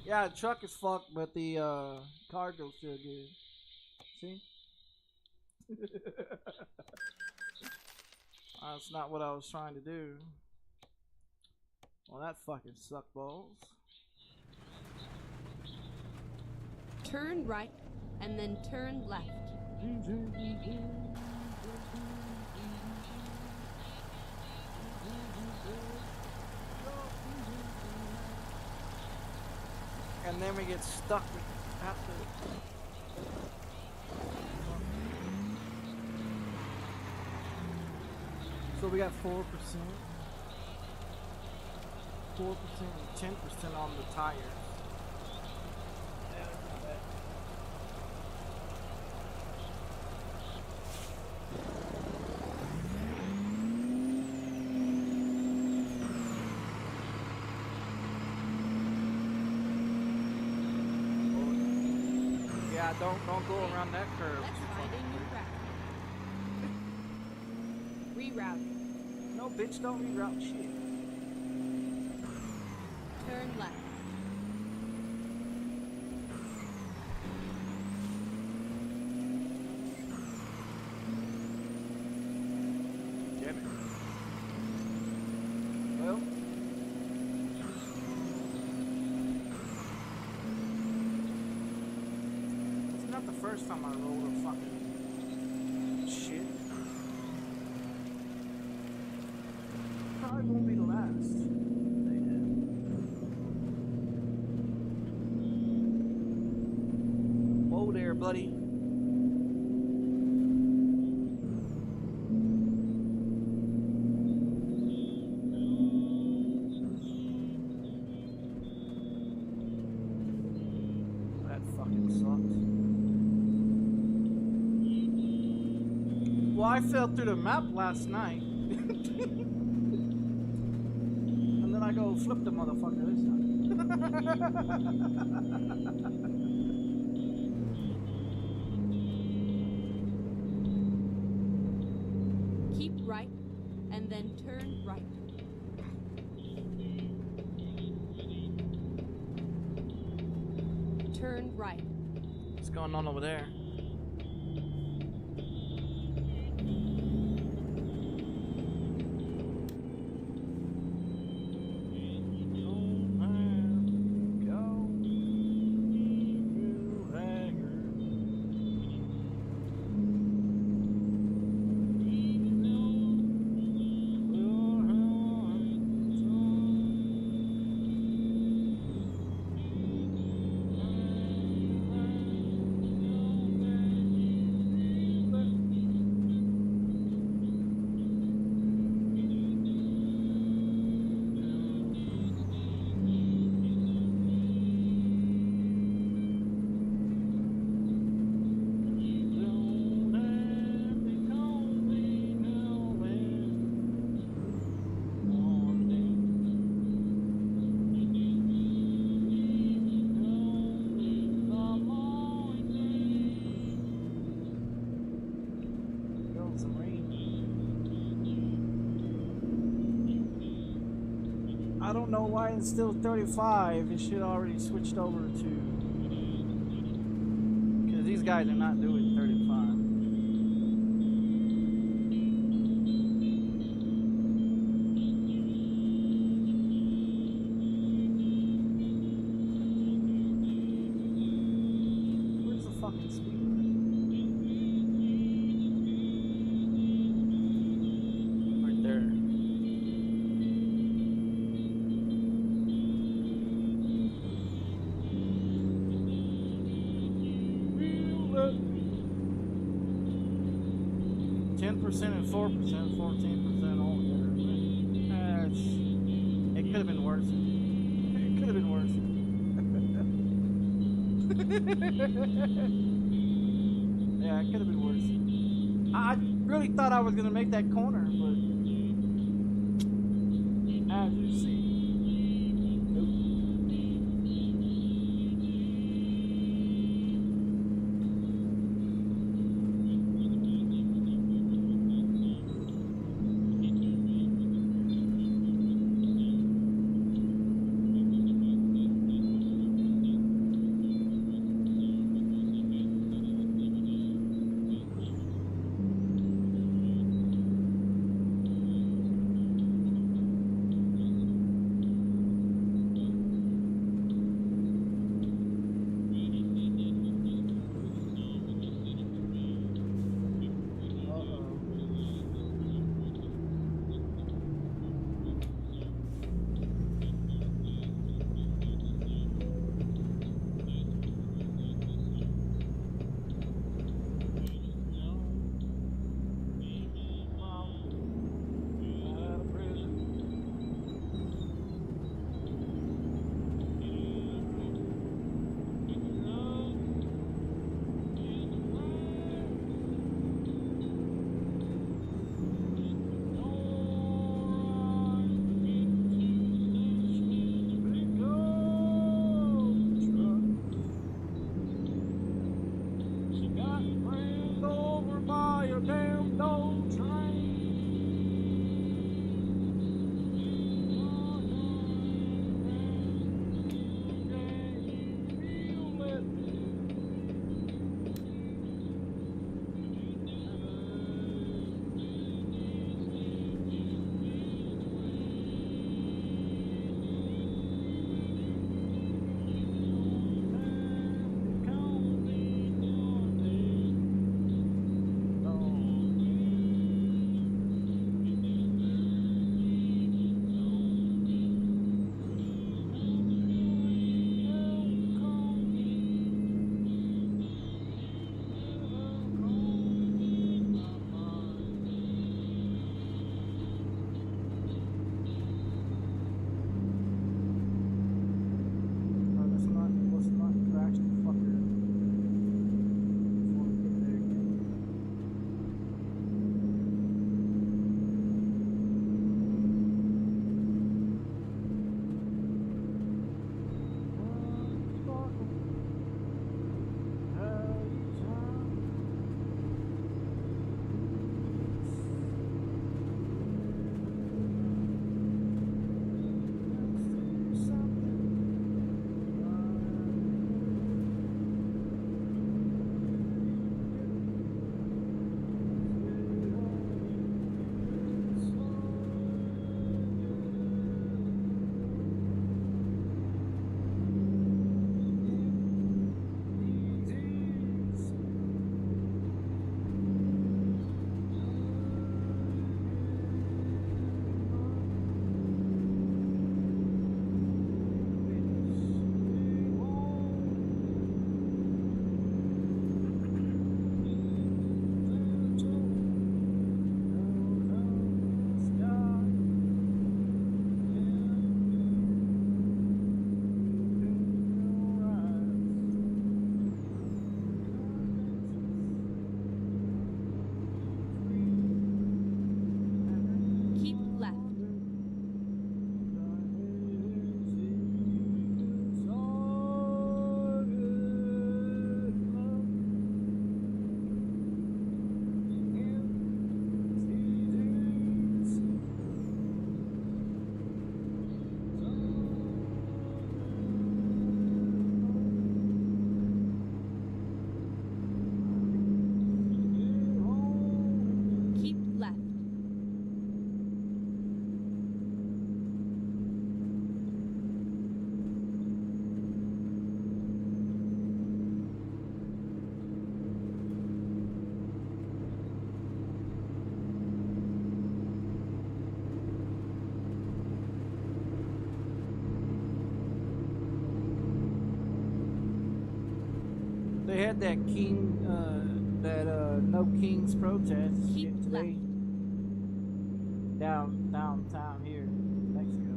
Yeah, the truck is fucked, but the cargo's still good. See? That's not what I was trying to do. Well, that fucking sucked balls. Turn right, and then turn left. And then we get stuck after. So we got 4%, 4% and 10% on the tires. Yeah, don't go around that curve. Let's find a new route. Reroute. No, bitch, don't reroute shit. Turn left. Damn it. Well. It's not the first time I rolled a fucking shit. Probably won't be the last. Whoa there, buddy. That fucking sucked. Well, I fell through the map last night. And then I go flip the motherfucker this time. Keep right, and then turn right. Turn right. What's going on over there? I don't know why it's still 35. It should already switched over to, because these guys are not doing 35. Where's the fucking speed? Right there. 10% and 4%, 14% altogether. It could have been worse. It could have been worse. Yeah, it could have been worse. I really thought I was gonna make that corner, but as you see. They had that no kings protest Keep shit today left. downtown here in Mexico.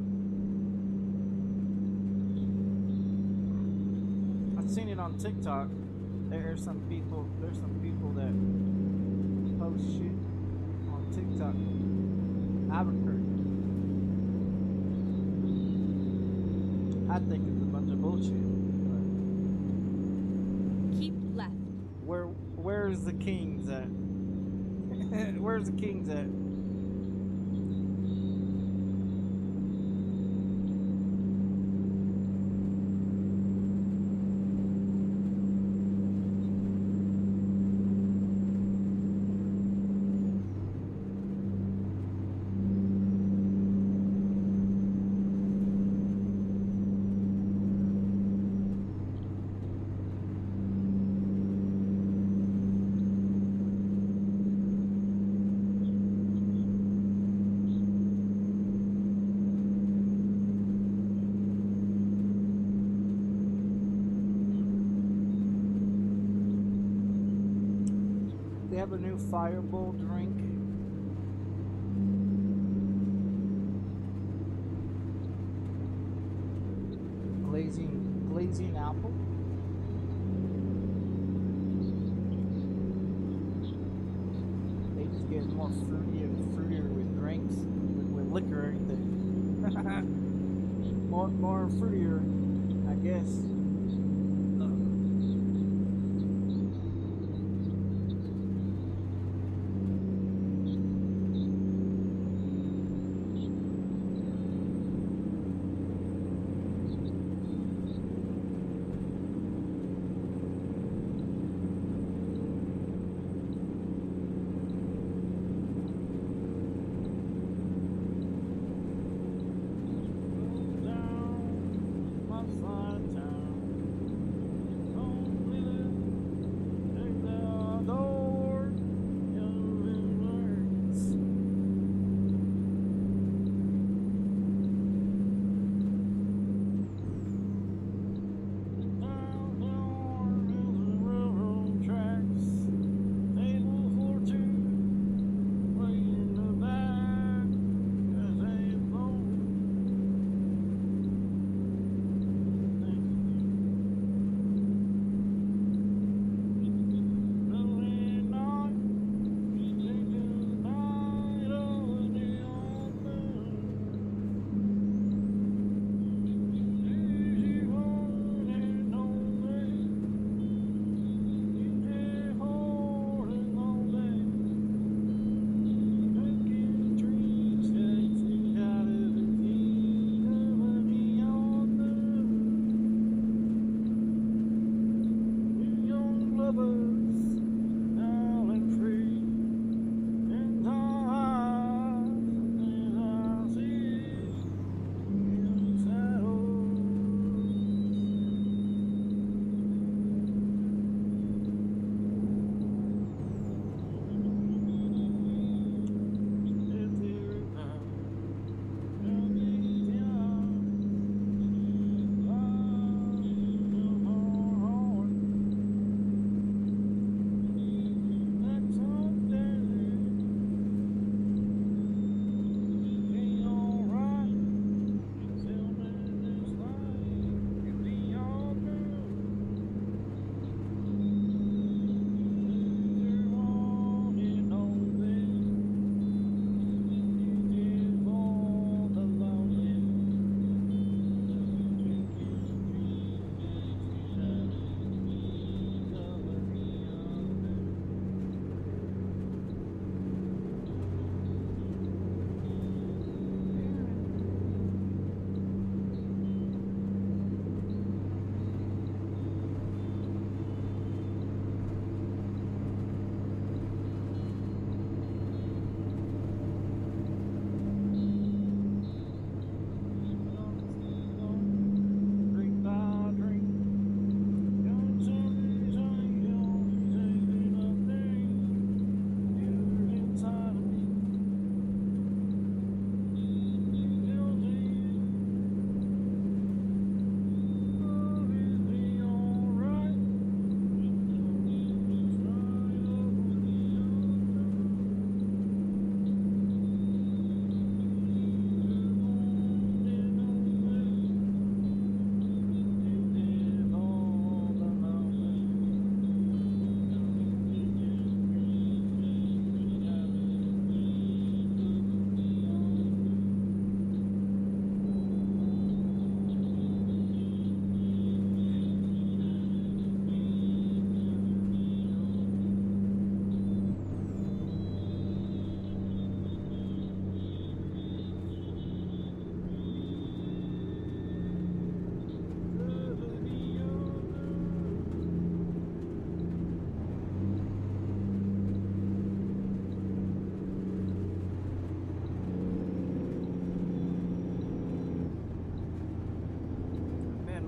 I've seen it on TikTok. There's some people that post shit on TikTok. Albuquerque. I think it's a bunch of bullshit. Keep left. Where's the kings at? Where's the kings at? They have a new fireball drink. Glazing apple. They just get more fruity and fruitier with drinks, with liquor, ain't they? more fruitier, I guess. Down my side of town.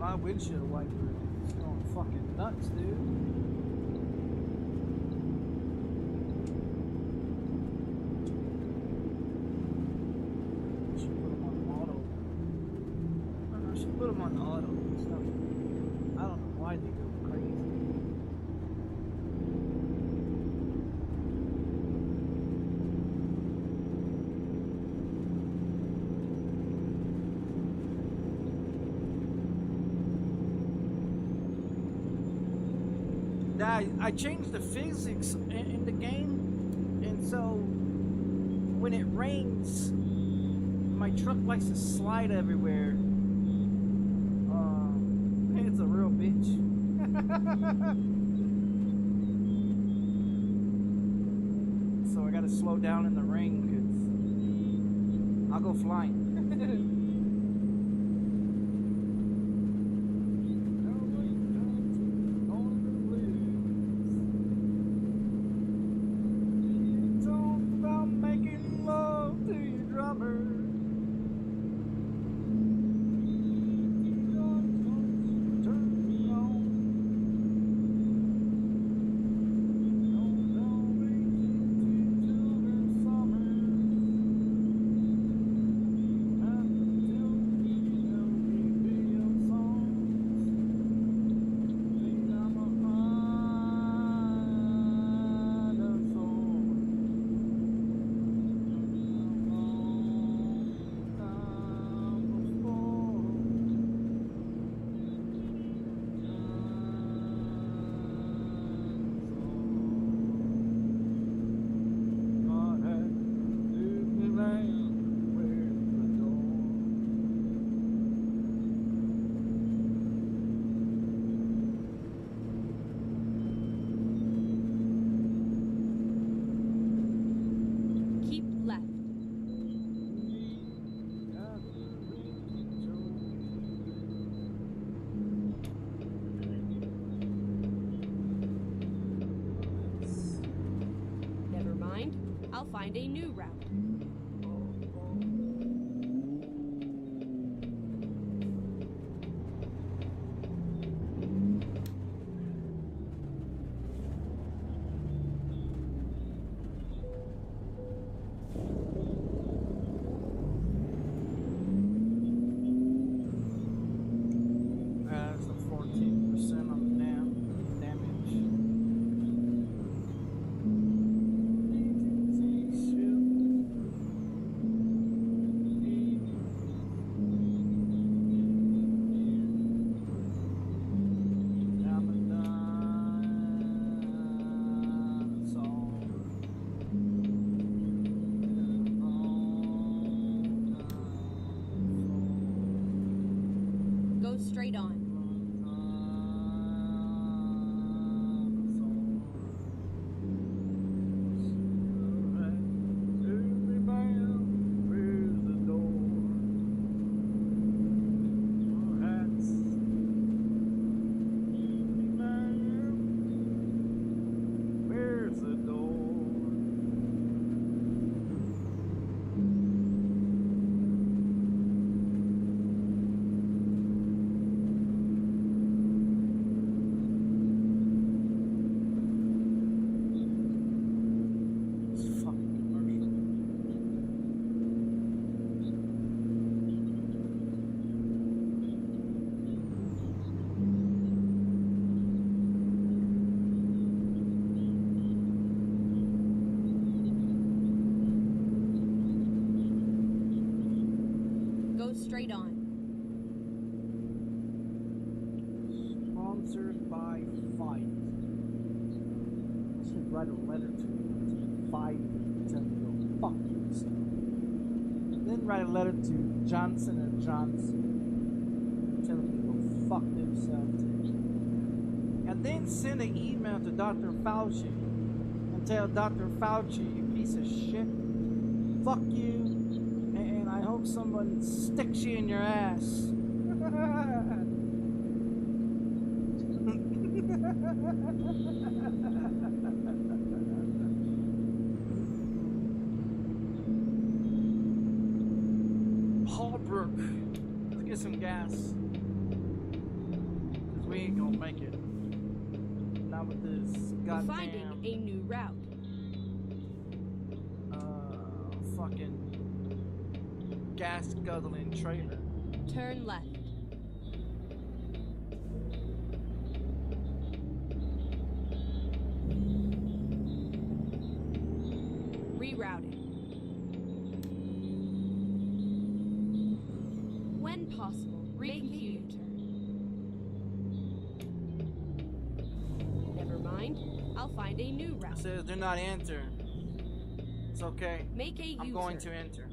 my windshield wiper is going fucking nuts, dude. Should put them on auto. I should put them on auto and stuff. I don't know why they go crazy. I changed the physics in the game, and so when it rains, my truck likes to slide everywhere. It's a real bitch. So I gotta slow down in the rain because I'll go flying. I'll find a new route. That's a 14% on the damage. Go straight on. Straight on. Sponsored by Fight. I should write a letter to Fight and tell them to go fuck yourself. Then write a letter to Johnson & Johnson and tell them to go fuck themselves. And then send an email to Dr. Fauci and tell Dr. Fauci, you piece of shit, fuck you. I hope someone sticks you in your ass. Hallbrook. Let's get some gas. now with this goddamn Finding a new route. fucking gas guzzling trailer. Turn left. Rerouting. When possible, make a U-turn. Never mind. I'll find a new route. It says do not enter. It's okay. Make a U-turn. I'm going to enter.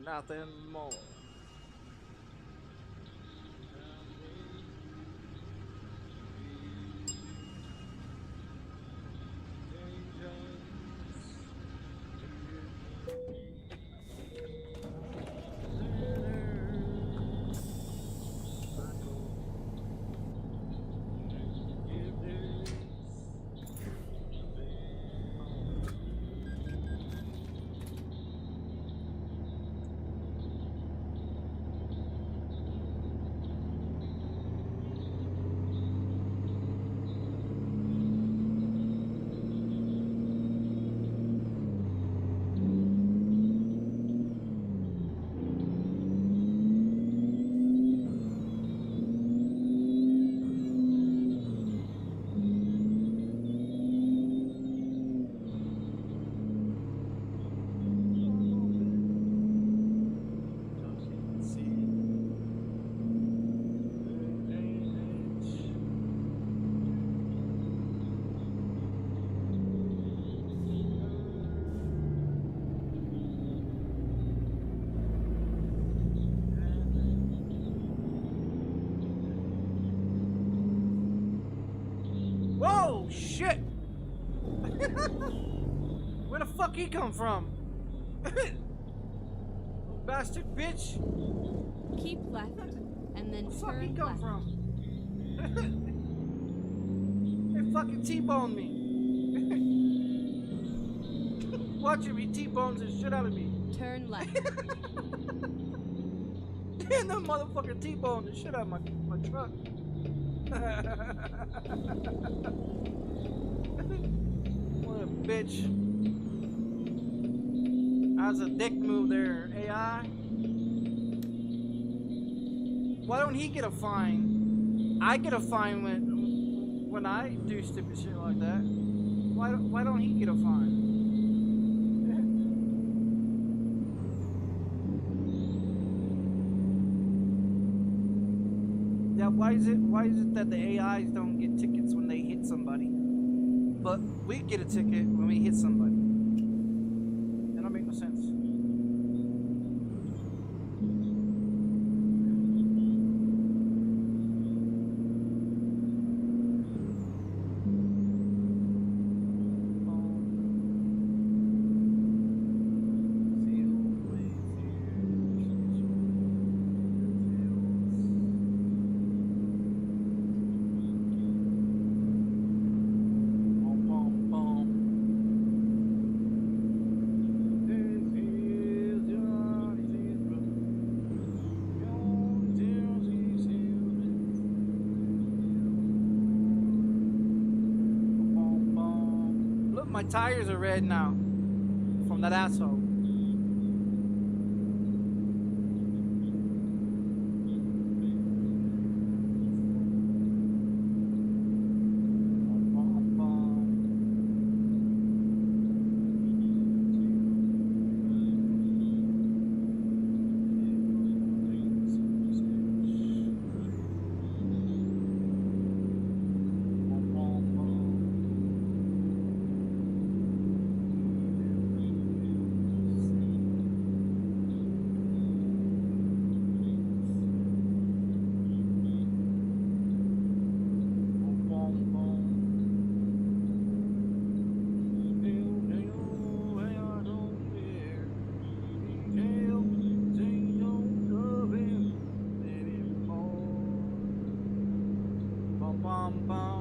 Nothing more. Whoa, shit! Where the fuck he come from? Bastard bitch! Keep left, and then Where the fuck he turn come left. from? They fucking T-boned me. Watch him, he T-bones the shit out of me. Turn left. And that motherfucker T-boned the shit out of my truck. What a bitch. How's a dick move there, AI? Why don't he get a fine? I get a fine when I do stupid shit like that. Why don't he get a fine? Yeah, why is it that the AIs don't get tickets when they hit somebody, but we get a ticket when we hit somebody? That don't make no sense. My tires are red now from that asshole. bum bum.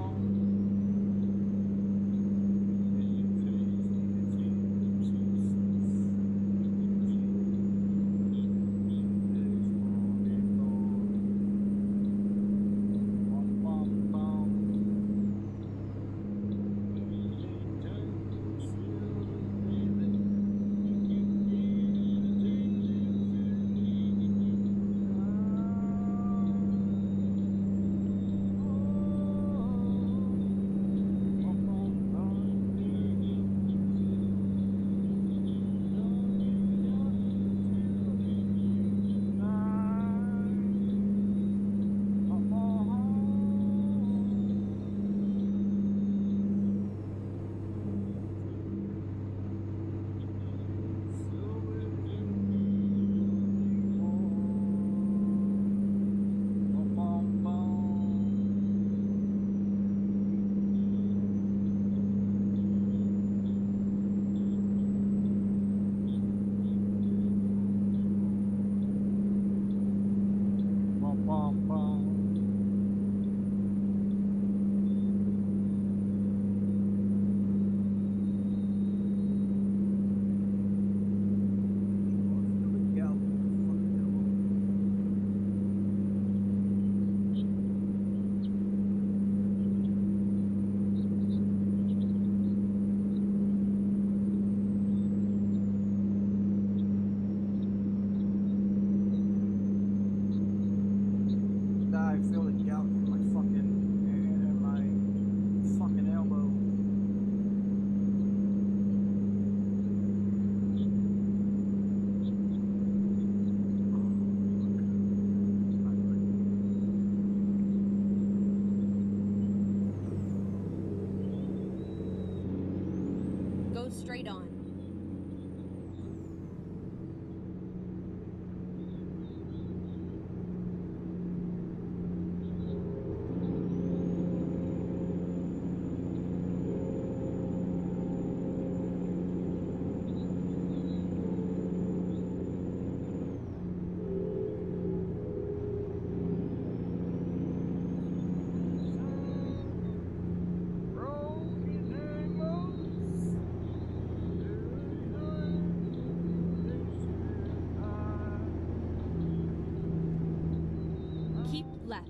I feel the gout in my fucking elbow. Go straight on. Keep left.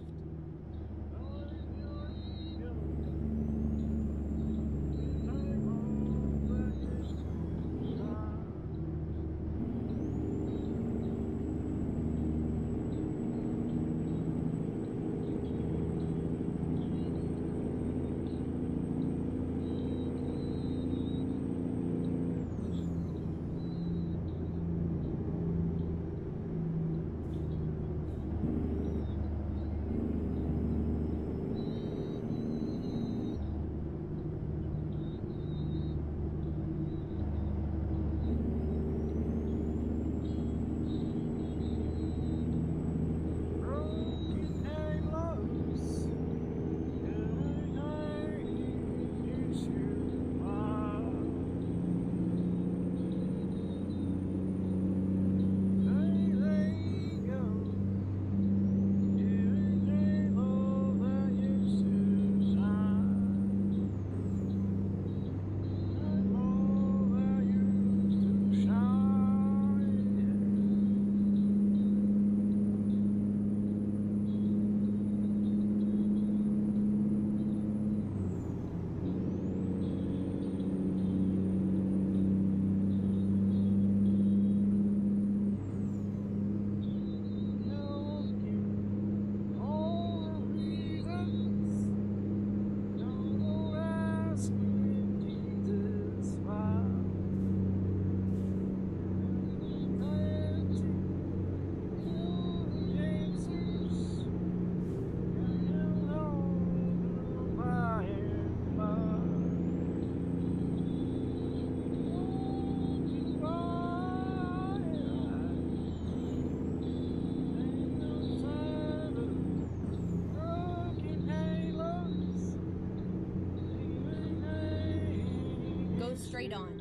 Straight on.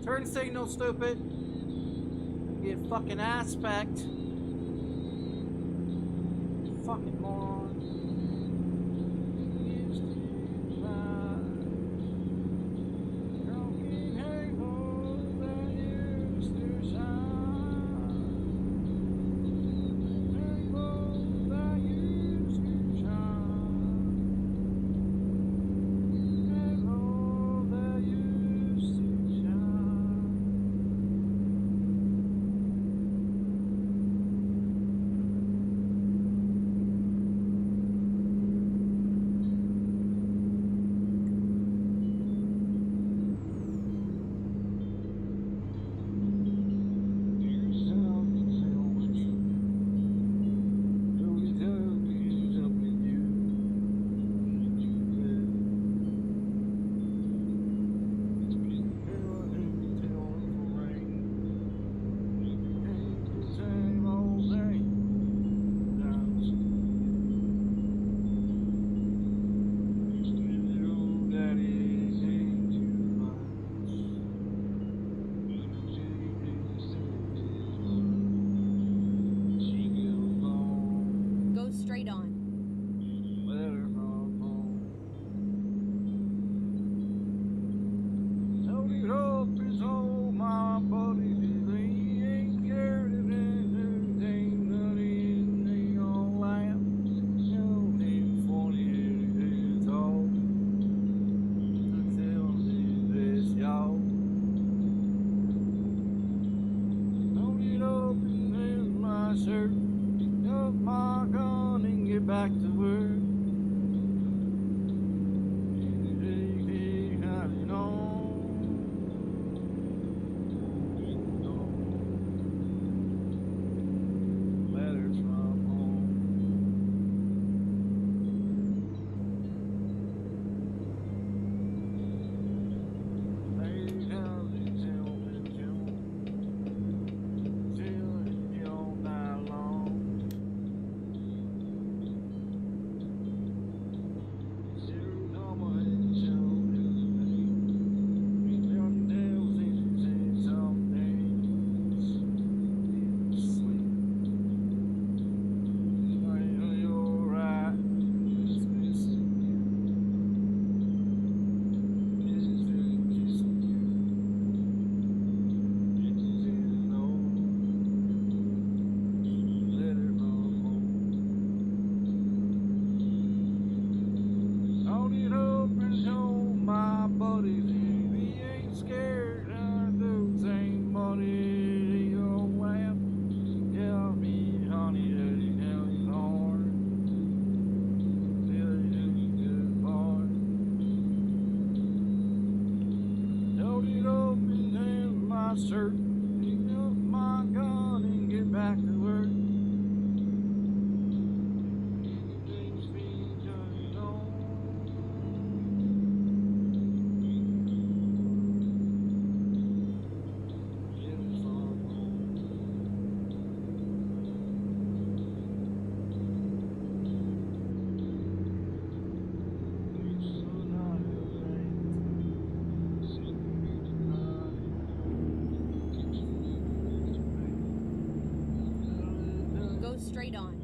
Turn signal, stupid. Get fucking aspect. Fucking moron. back to work. Shirt, pick up my gun and get back to work. Anything's being done on. Straight on.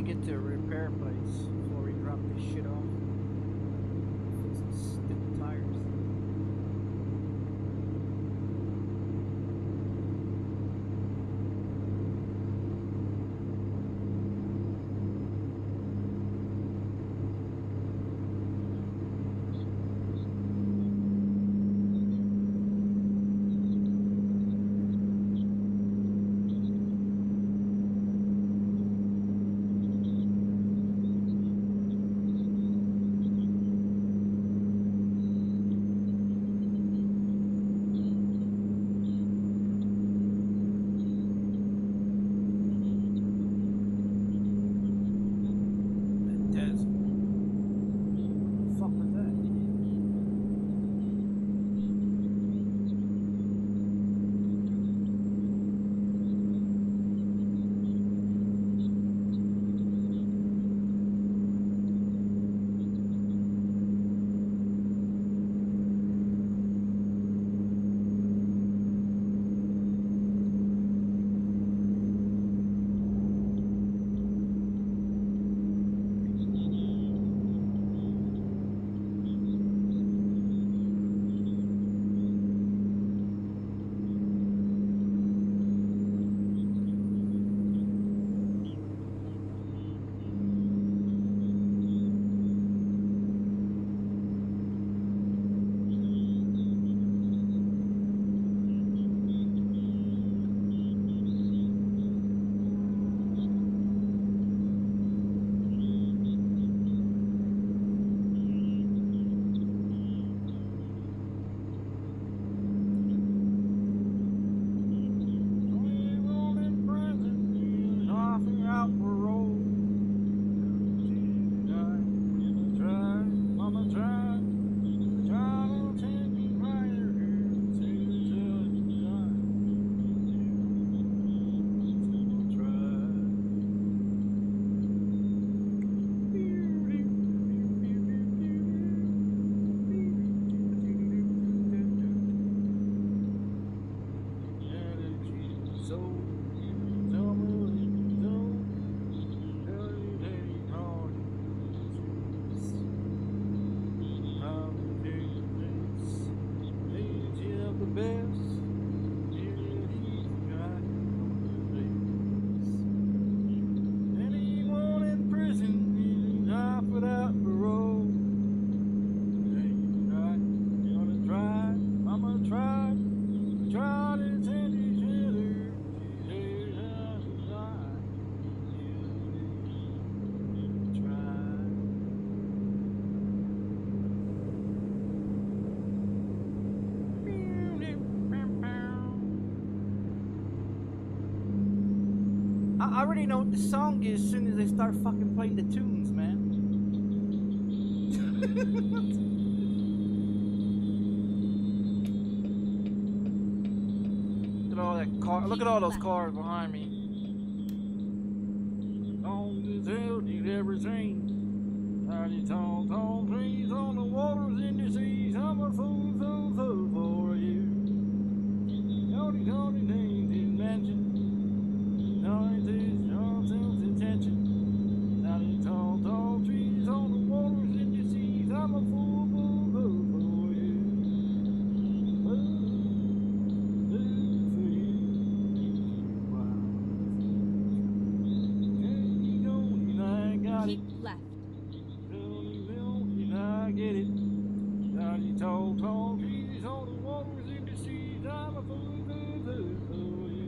get to a repair place before we drop this shit off. Fix some stupid tires. I already know what the song is as soon as they start fucking playing the tunes, man. Look at all that car. Look at all those cars behind me. Long as hell did everything. Tiny tall, tall trees on the waters in the seas. I'm a fool, fool, fool for you. Tony, Tony, names in mansion. Noise is yourself's intention. Tiny tall, tall trees on the waters in the seas. I'm a fool, fool, fool for you. Fool for you. Wow. I got it. Keep left. I get it. Tiny tall, tall trees on the waters in the seas. I'm a fool, fool, fool for you.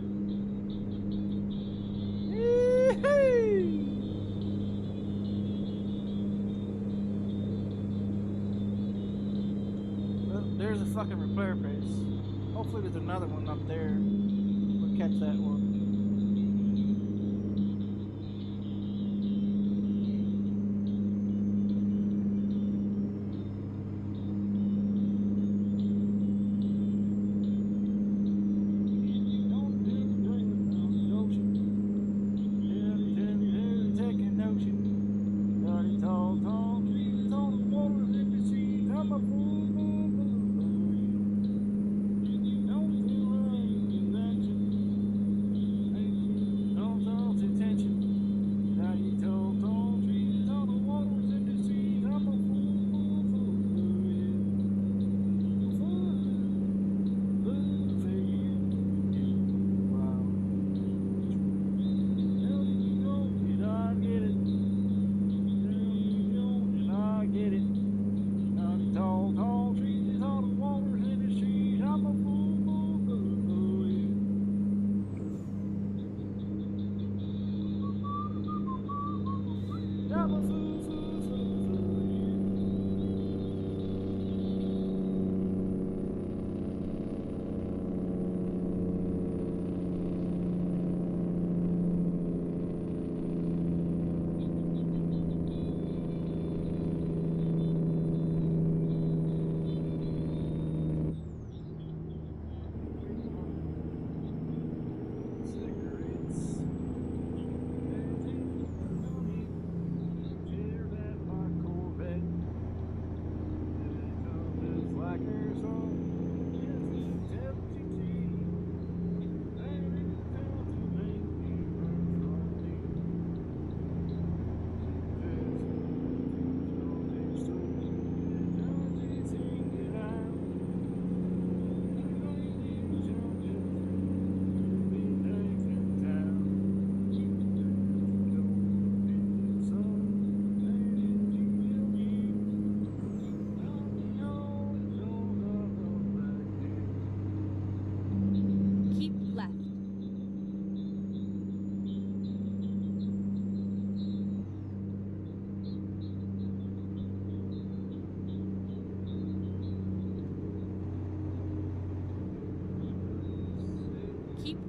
Well, there's a fucking repair place. Hopefully there's another one up there. We'll catch that one.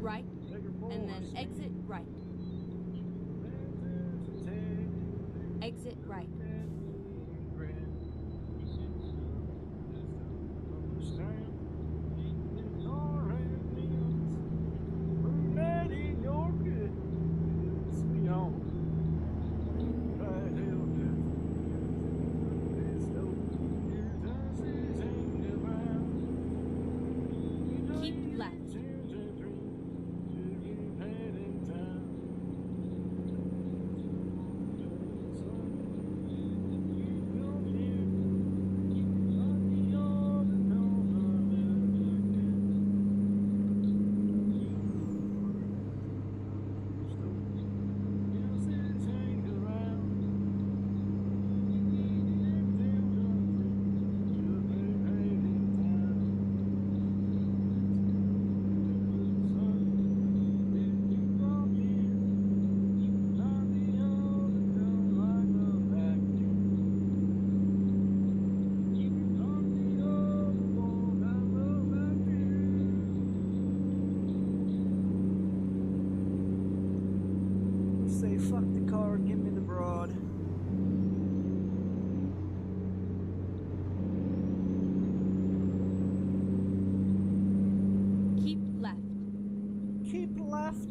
right, and then exit right. Exit right. Keep left. Say fuck the car, give me the broad. Keep left. Keep left.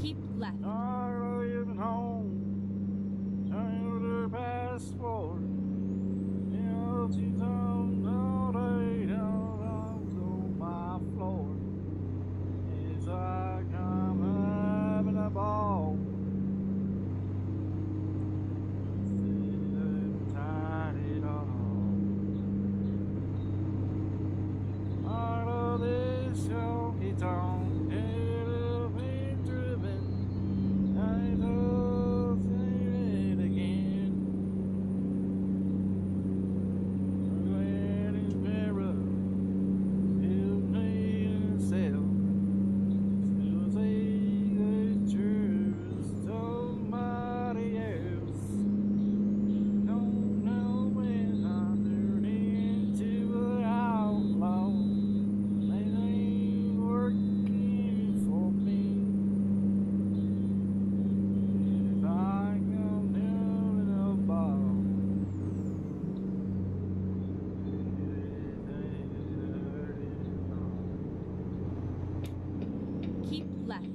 Keep left. Even home, turn to passport. On my floor. It's like I'm having a ball. Tied it all. Out of this honky tonk. Keep left.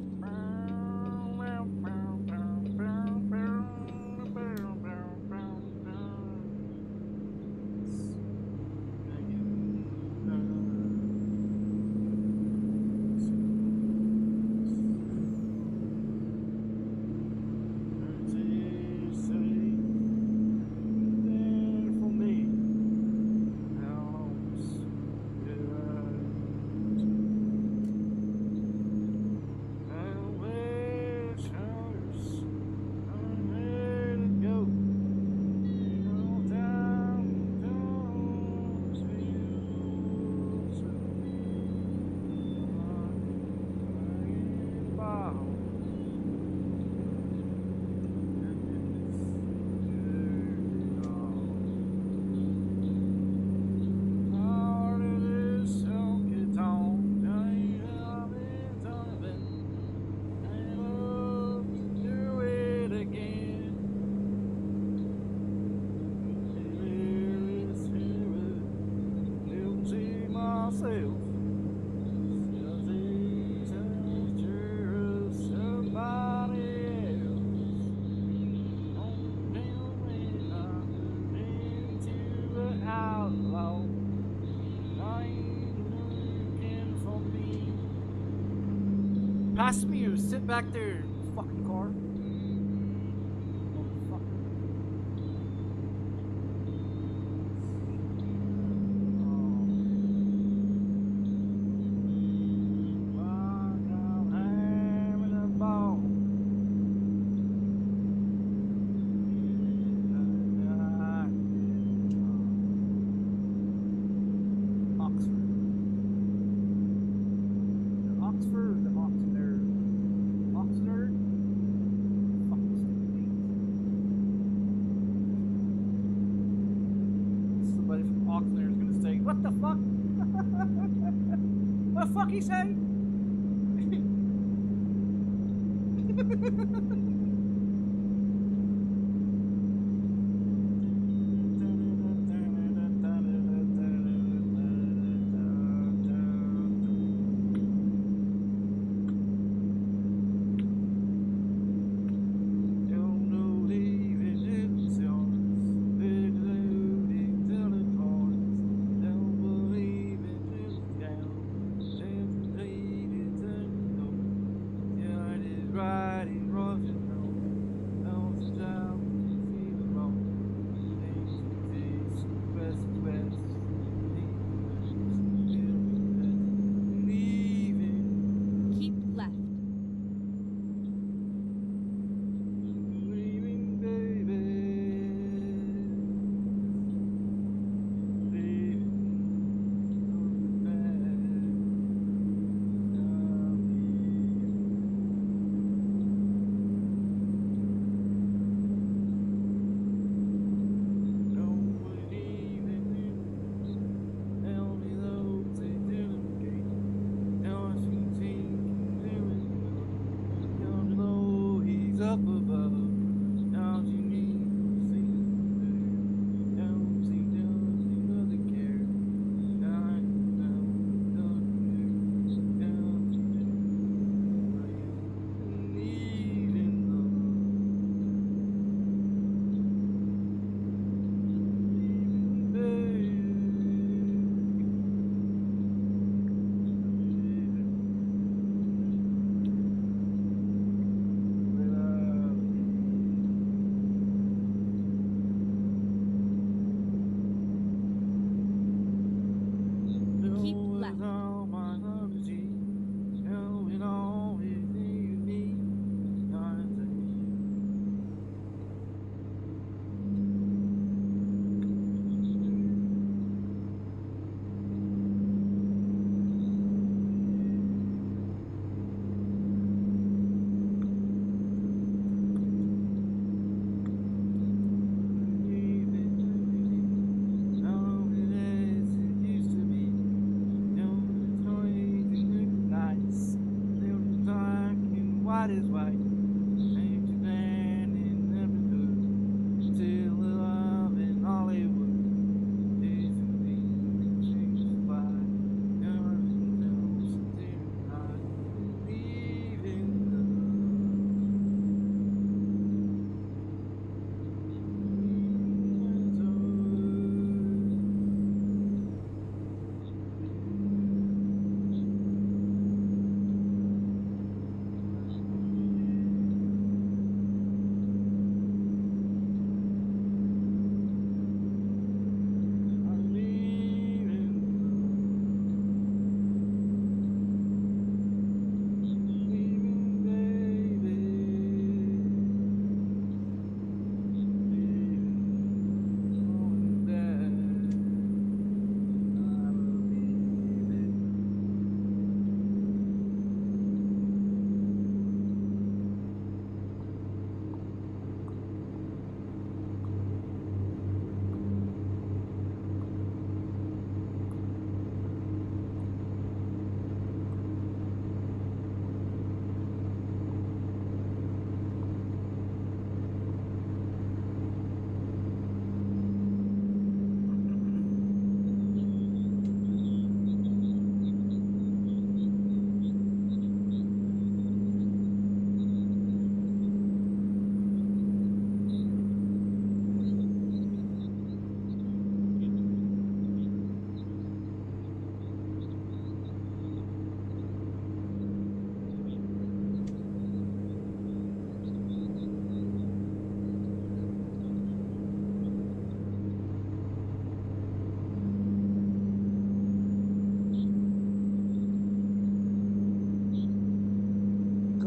Pass me, you sit back there, fucking car. What the fuck? What the fuck he say?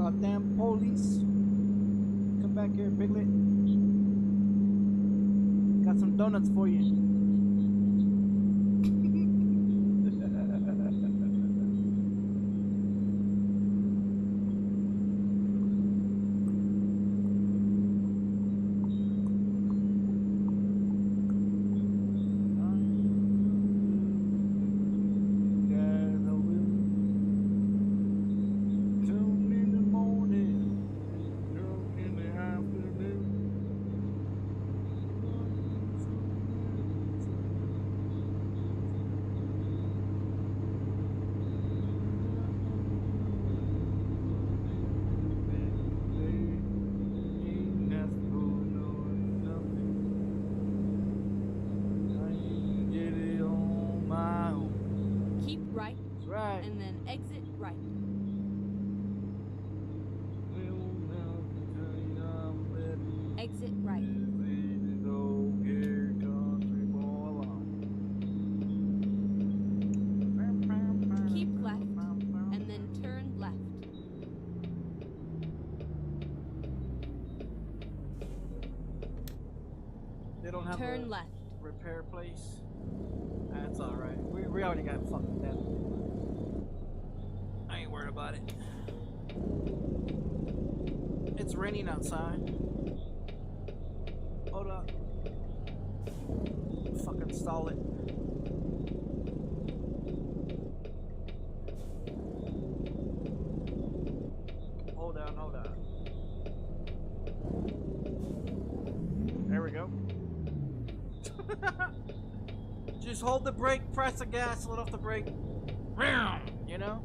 Goddamn police. Come back here, Piglet. Got some donuts for you. right. And then exit right. Exit right. Keep left, and then turn left. They don't have Turn a left. repair place. That's alright. We already got fucking that. I ain't worried about it. It's raining outside. Hold up. Fucking stall it. Hold on, hold on. There we go. Just hold the brake, press the gas, let off the brake. You know?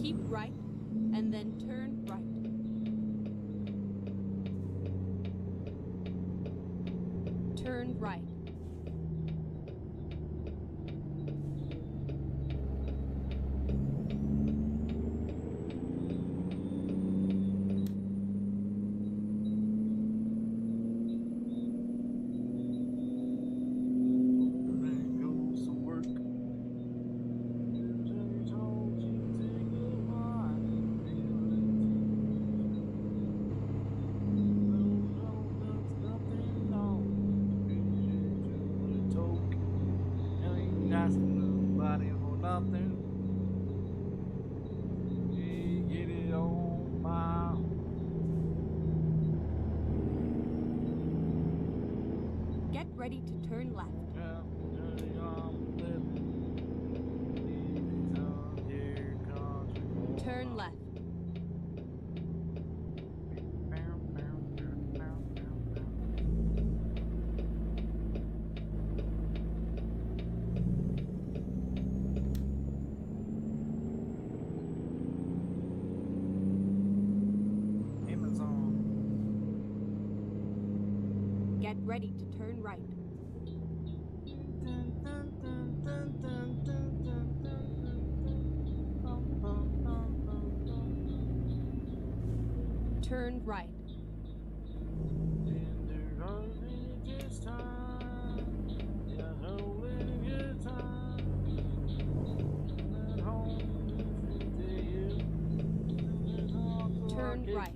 Keep right, and then turn right. Turn right. Get ready to turn left. Turn left. Get ready to turn right. Turn right. Turn right.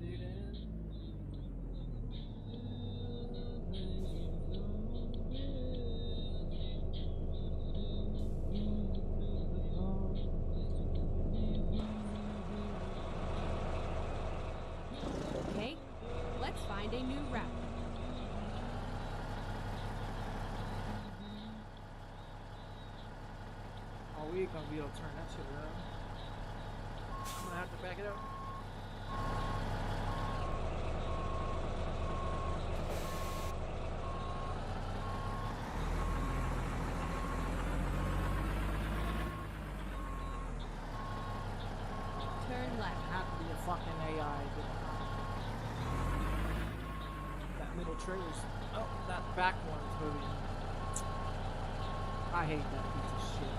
Okay, let's find a new route. Oh, we ain't gonna be able to turn that shit around. I'm gonna have to back it up. Turn left. Have to be a fucking AI. That middle trailer's. Oh, that back one is moving. I hate that piece of shit.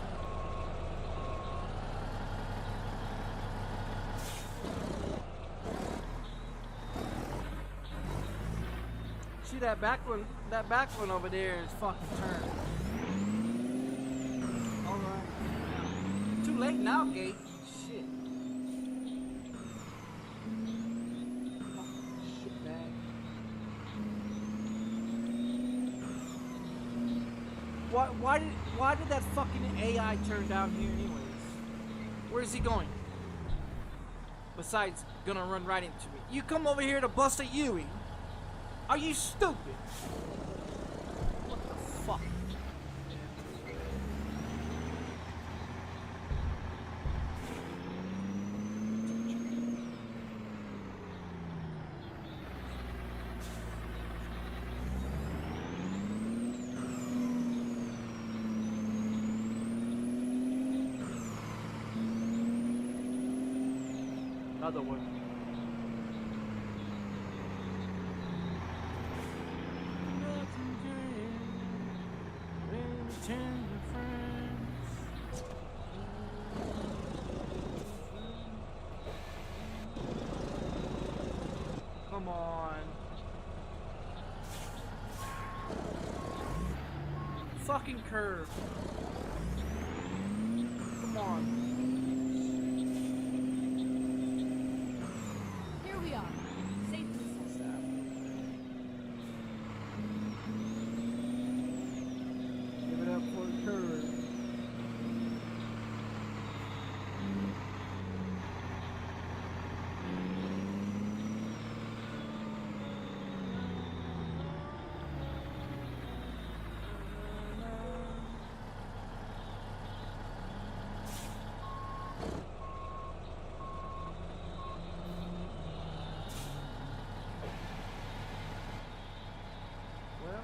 See that back one over there is fucking turned. Alright. Too late now, Gate. why did that fucking AI turn down here anyways? Where is he going? Besides, gonna run right into me. You come over here to bust at Yui? Are you stupid? What the fuck? Another one. Come on. Fucking curve. Come on. Here we are. Safe and sound. Give it up for the curve. Well,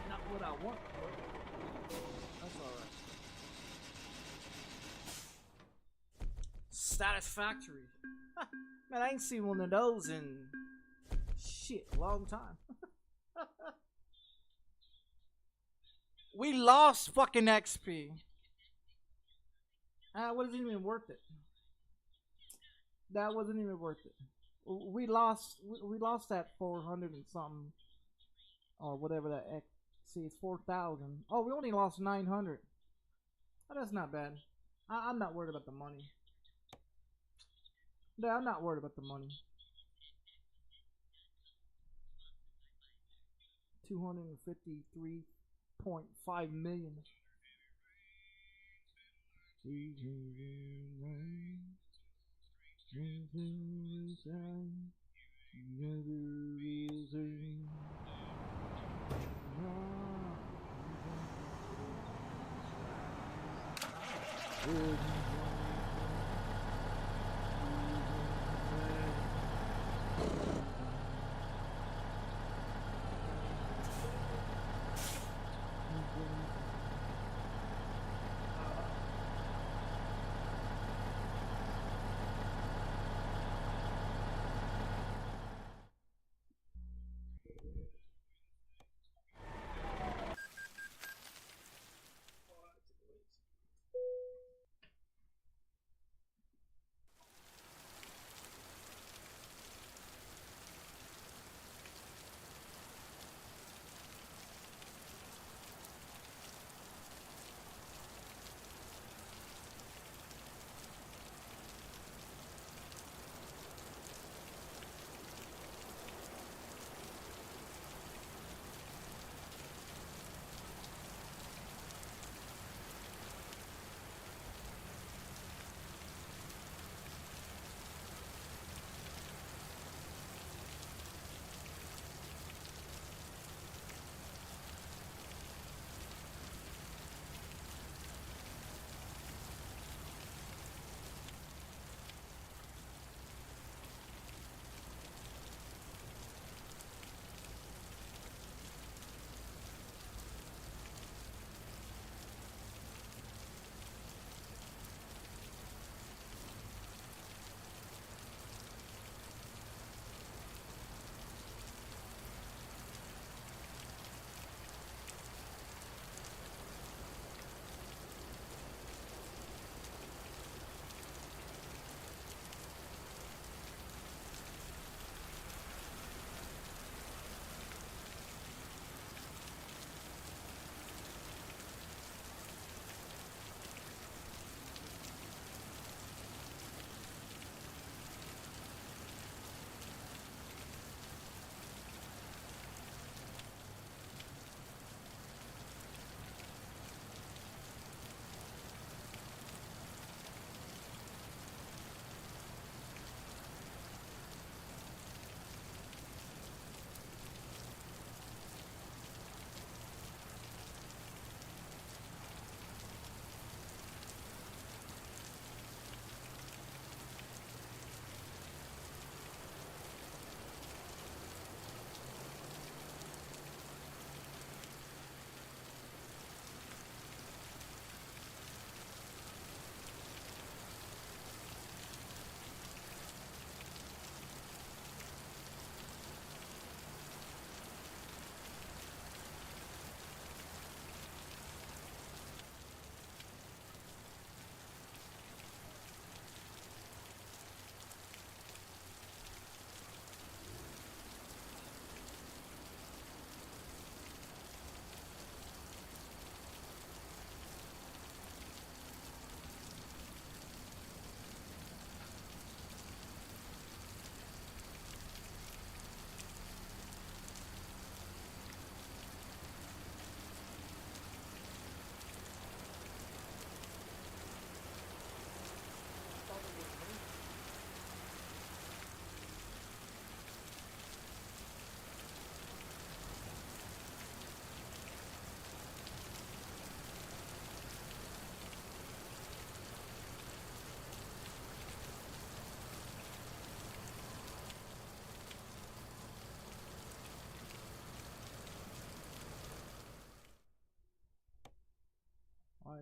not what I want, but that's alright. Satisfactory. Man, I ain't seen one of those in shit, a long time. We lost fucking XP. Wasn't even worth it. That wasn't even worth it. We lost that 400 and something, or whatever that X. See, it's 4,000. Oh, we only lost 900. Oh, that's not bad. I'm not worried about the money. Yeah, I'm not worried about the money. 253.5 million.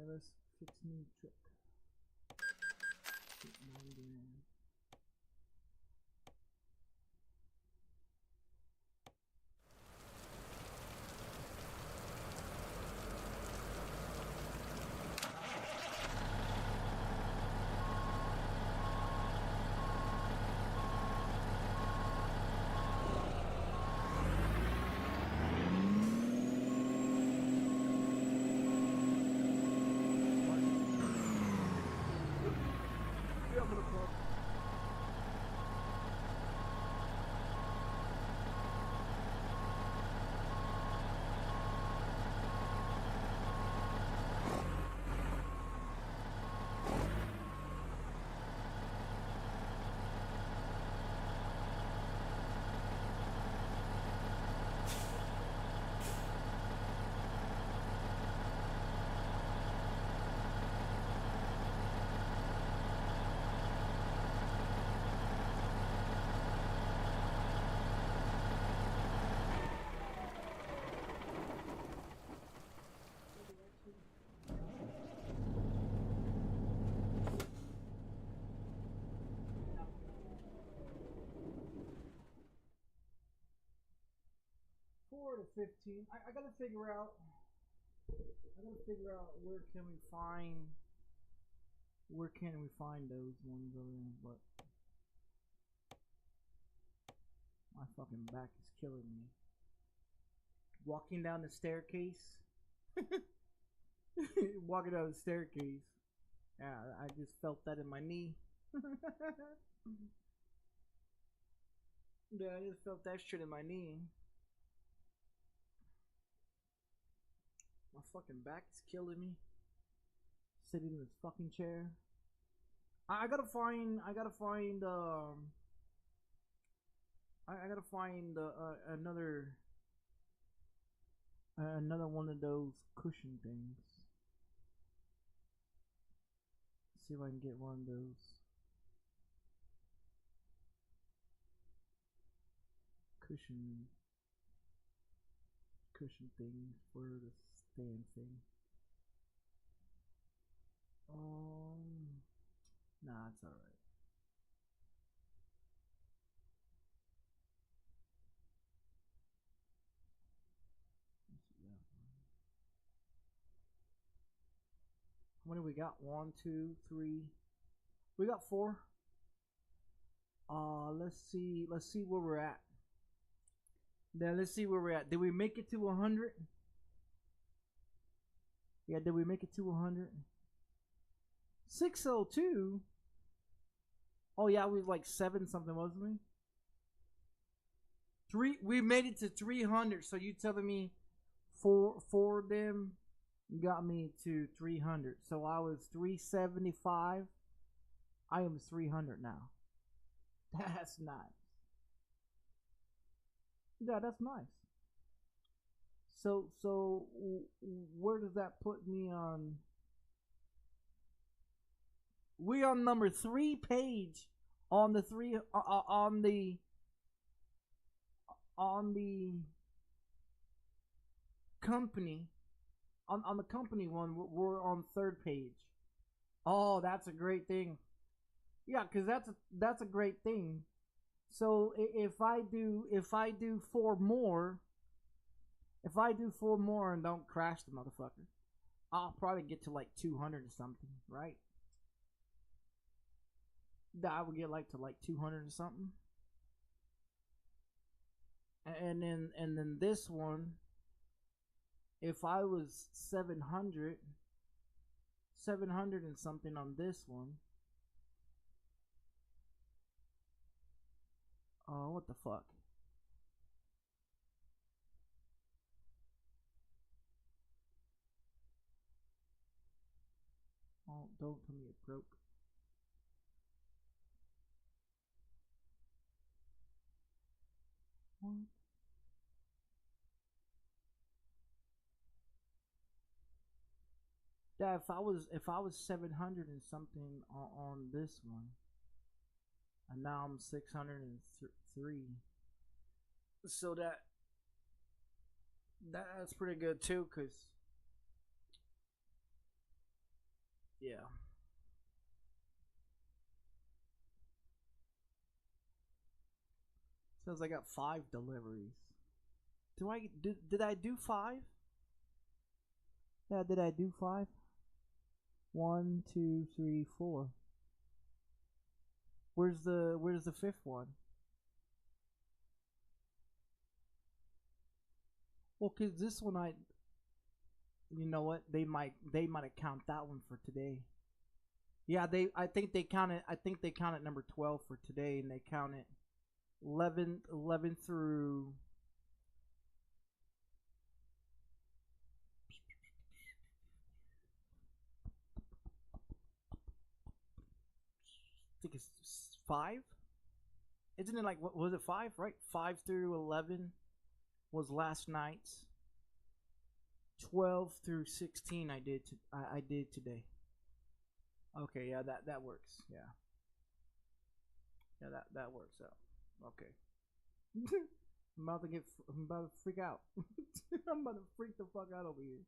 Alright, let's fix new trick. To 15. I gotta figure out. Where can we find those ones over there? But my fucking back is killing me. Walking down the staircase. Walking down the staircase. Yeah, I just felt that in my knee. Yeah, I just felt that shit in my knee. My fucking back is killing me. Sitting in this fucking chair. I gotta find another one of those cushion things. See if I can get one of those cushion things for the stand thing. Nah, it's alright. How many we got? 1, 2, 3. We got 4. Let's see where we're at. Then let's see where we're at. Did we make it to 100? Yeah, did we make it to 100? 602? Oh yeah, we was like 7 something, wasn't we? We made it to 300, so you telling me four of them got me to 300. So I was 375. I am 300 now. That's nice. Yeah, that's nice. So where does that put me on? We on number 3 page on the company on the company one. We're on 3rd page. Oh, that's a great thing. Yeah, because that's a great thing. So if I do 4 more, and don't crash the motherfucker, I'll probably get to like 200 or something, right? I would get like to like 200 or something. And then this one, if I was 700 and something on this one. Oh, what the fuck? Oh, don't tell me it broke. What? Yeah, if I was 700 and something on this one, and now I'm 603, so that's pretty good too, cause Yeah. Says I got 5 deliveries. Did I do 5? Yeah, did I do 5? 1, 2, 3, 4. Where's the 5th one? Well, cause this one you know what? They might count that one for today. Yeah, I think they counted number 12 for today, and they counted 11 through. I think it's 5. Isn't it like, what was it, 5? Right, 5 through 11 was last night's. 12 through 16 I did today. Okay, yeah, that works. Yeah. Yeah, that works out. Okay. I'm about to freak out. I'm about to freak the fuck out over here.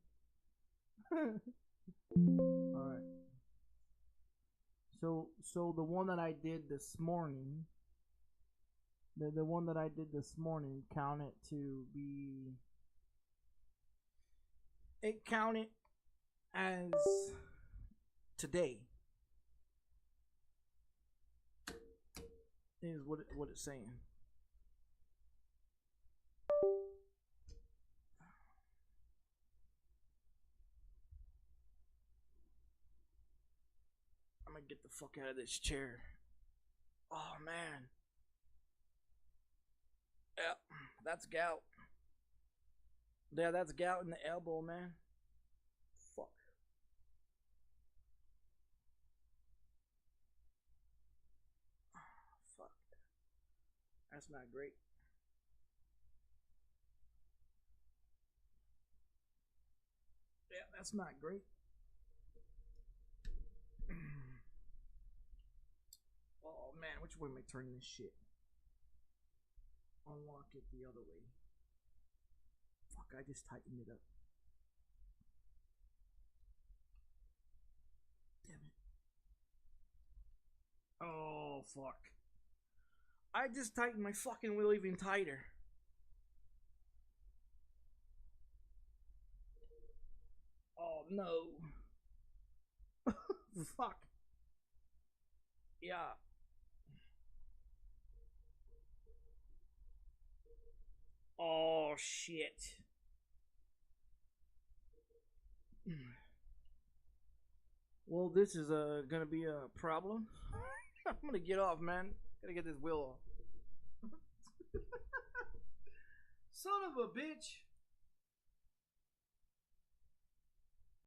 All right. So the one that I did this morning, the one that I did this morning counted to be, it counted as today. Is what it's saying. I'm gonna get the fuck out of this chair. Oh man. Yep, that's gout. Yeah, that's gout in the elbow, man. Fuck. Fuck. That's not great. Yeah, that's not great. Oh man, which way am I turning this shit? Unlock it the other way. Fuck, I just tightened it up. Damn it. Oh fuck. I just tightened my fucking wheel even tighter. Oh no. Fuck. Yeah. Oh shit. Well, this is gonna be a problem. I'm gonna get off, man. Gotta get this wheel off. Son of a bitch.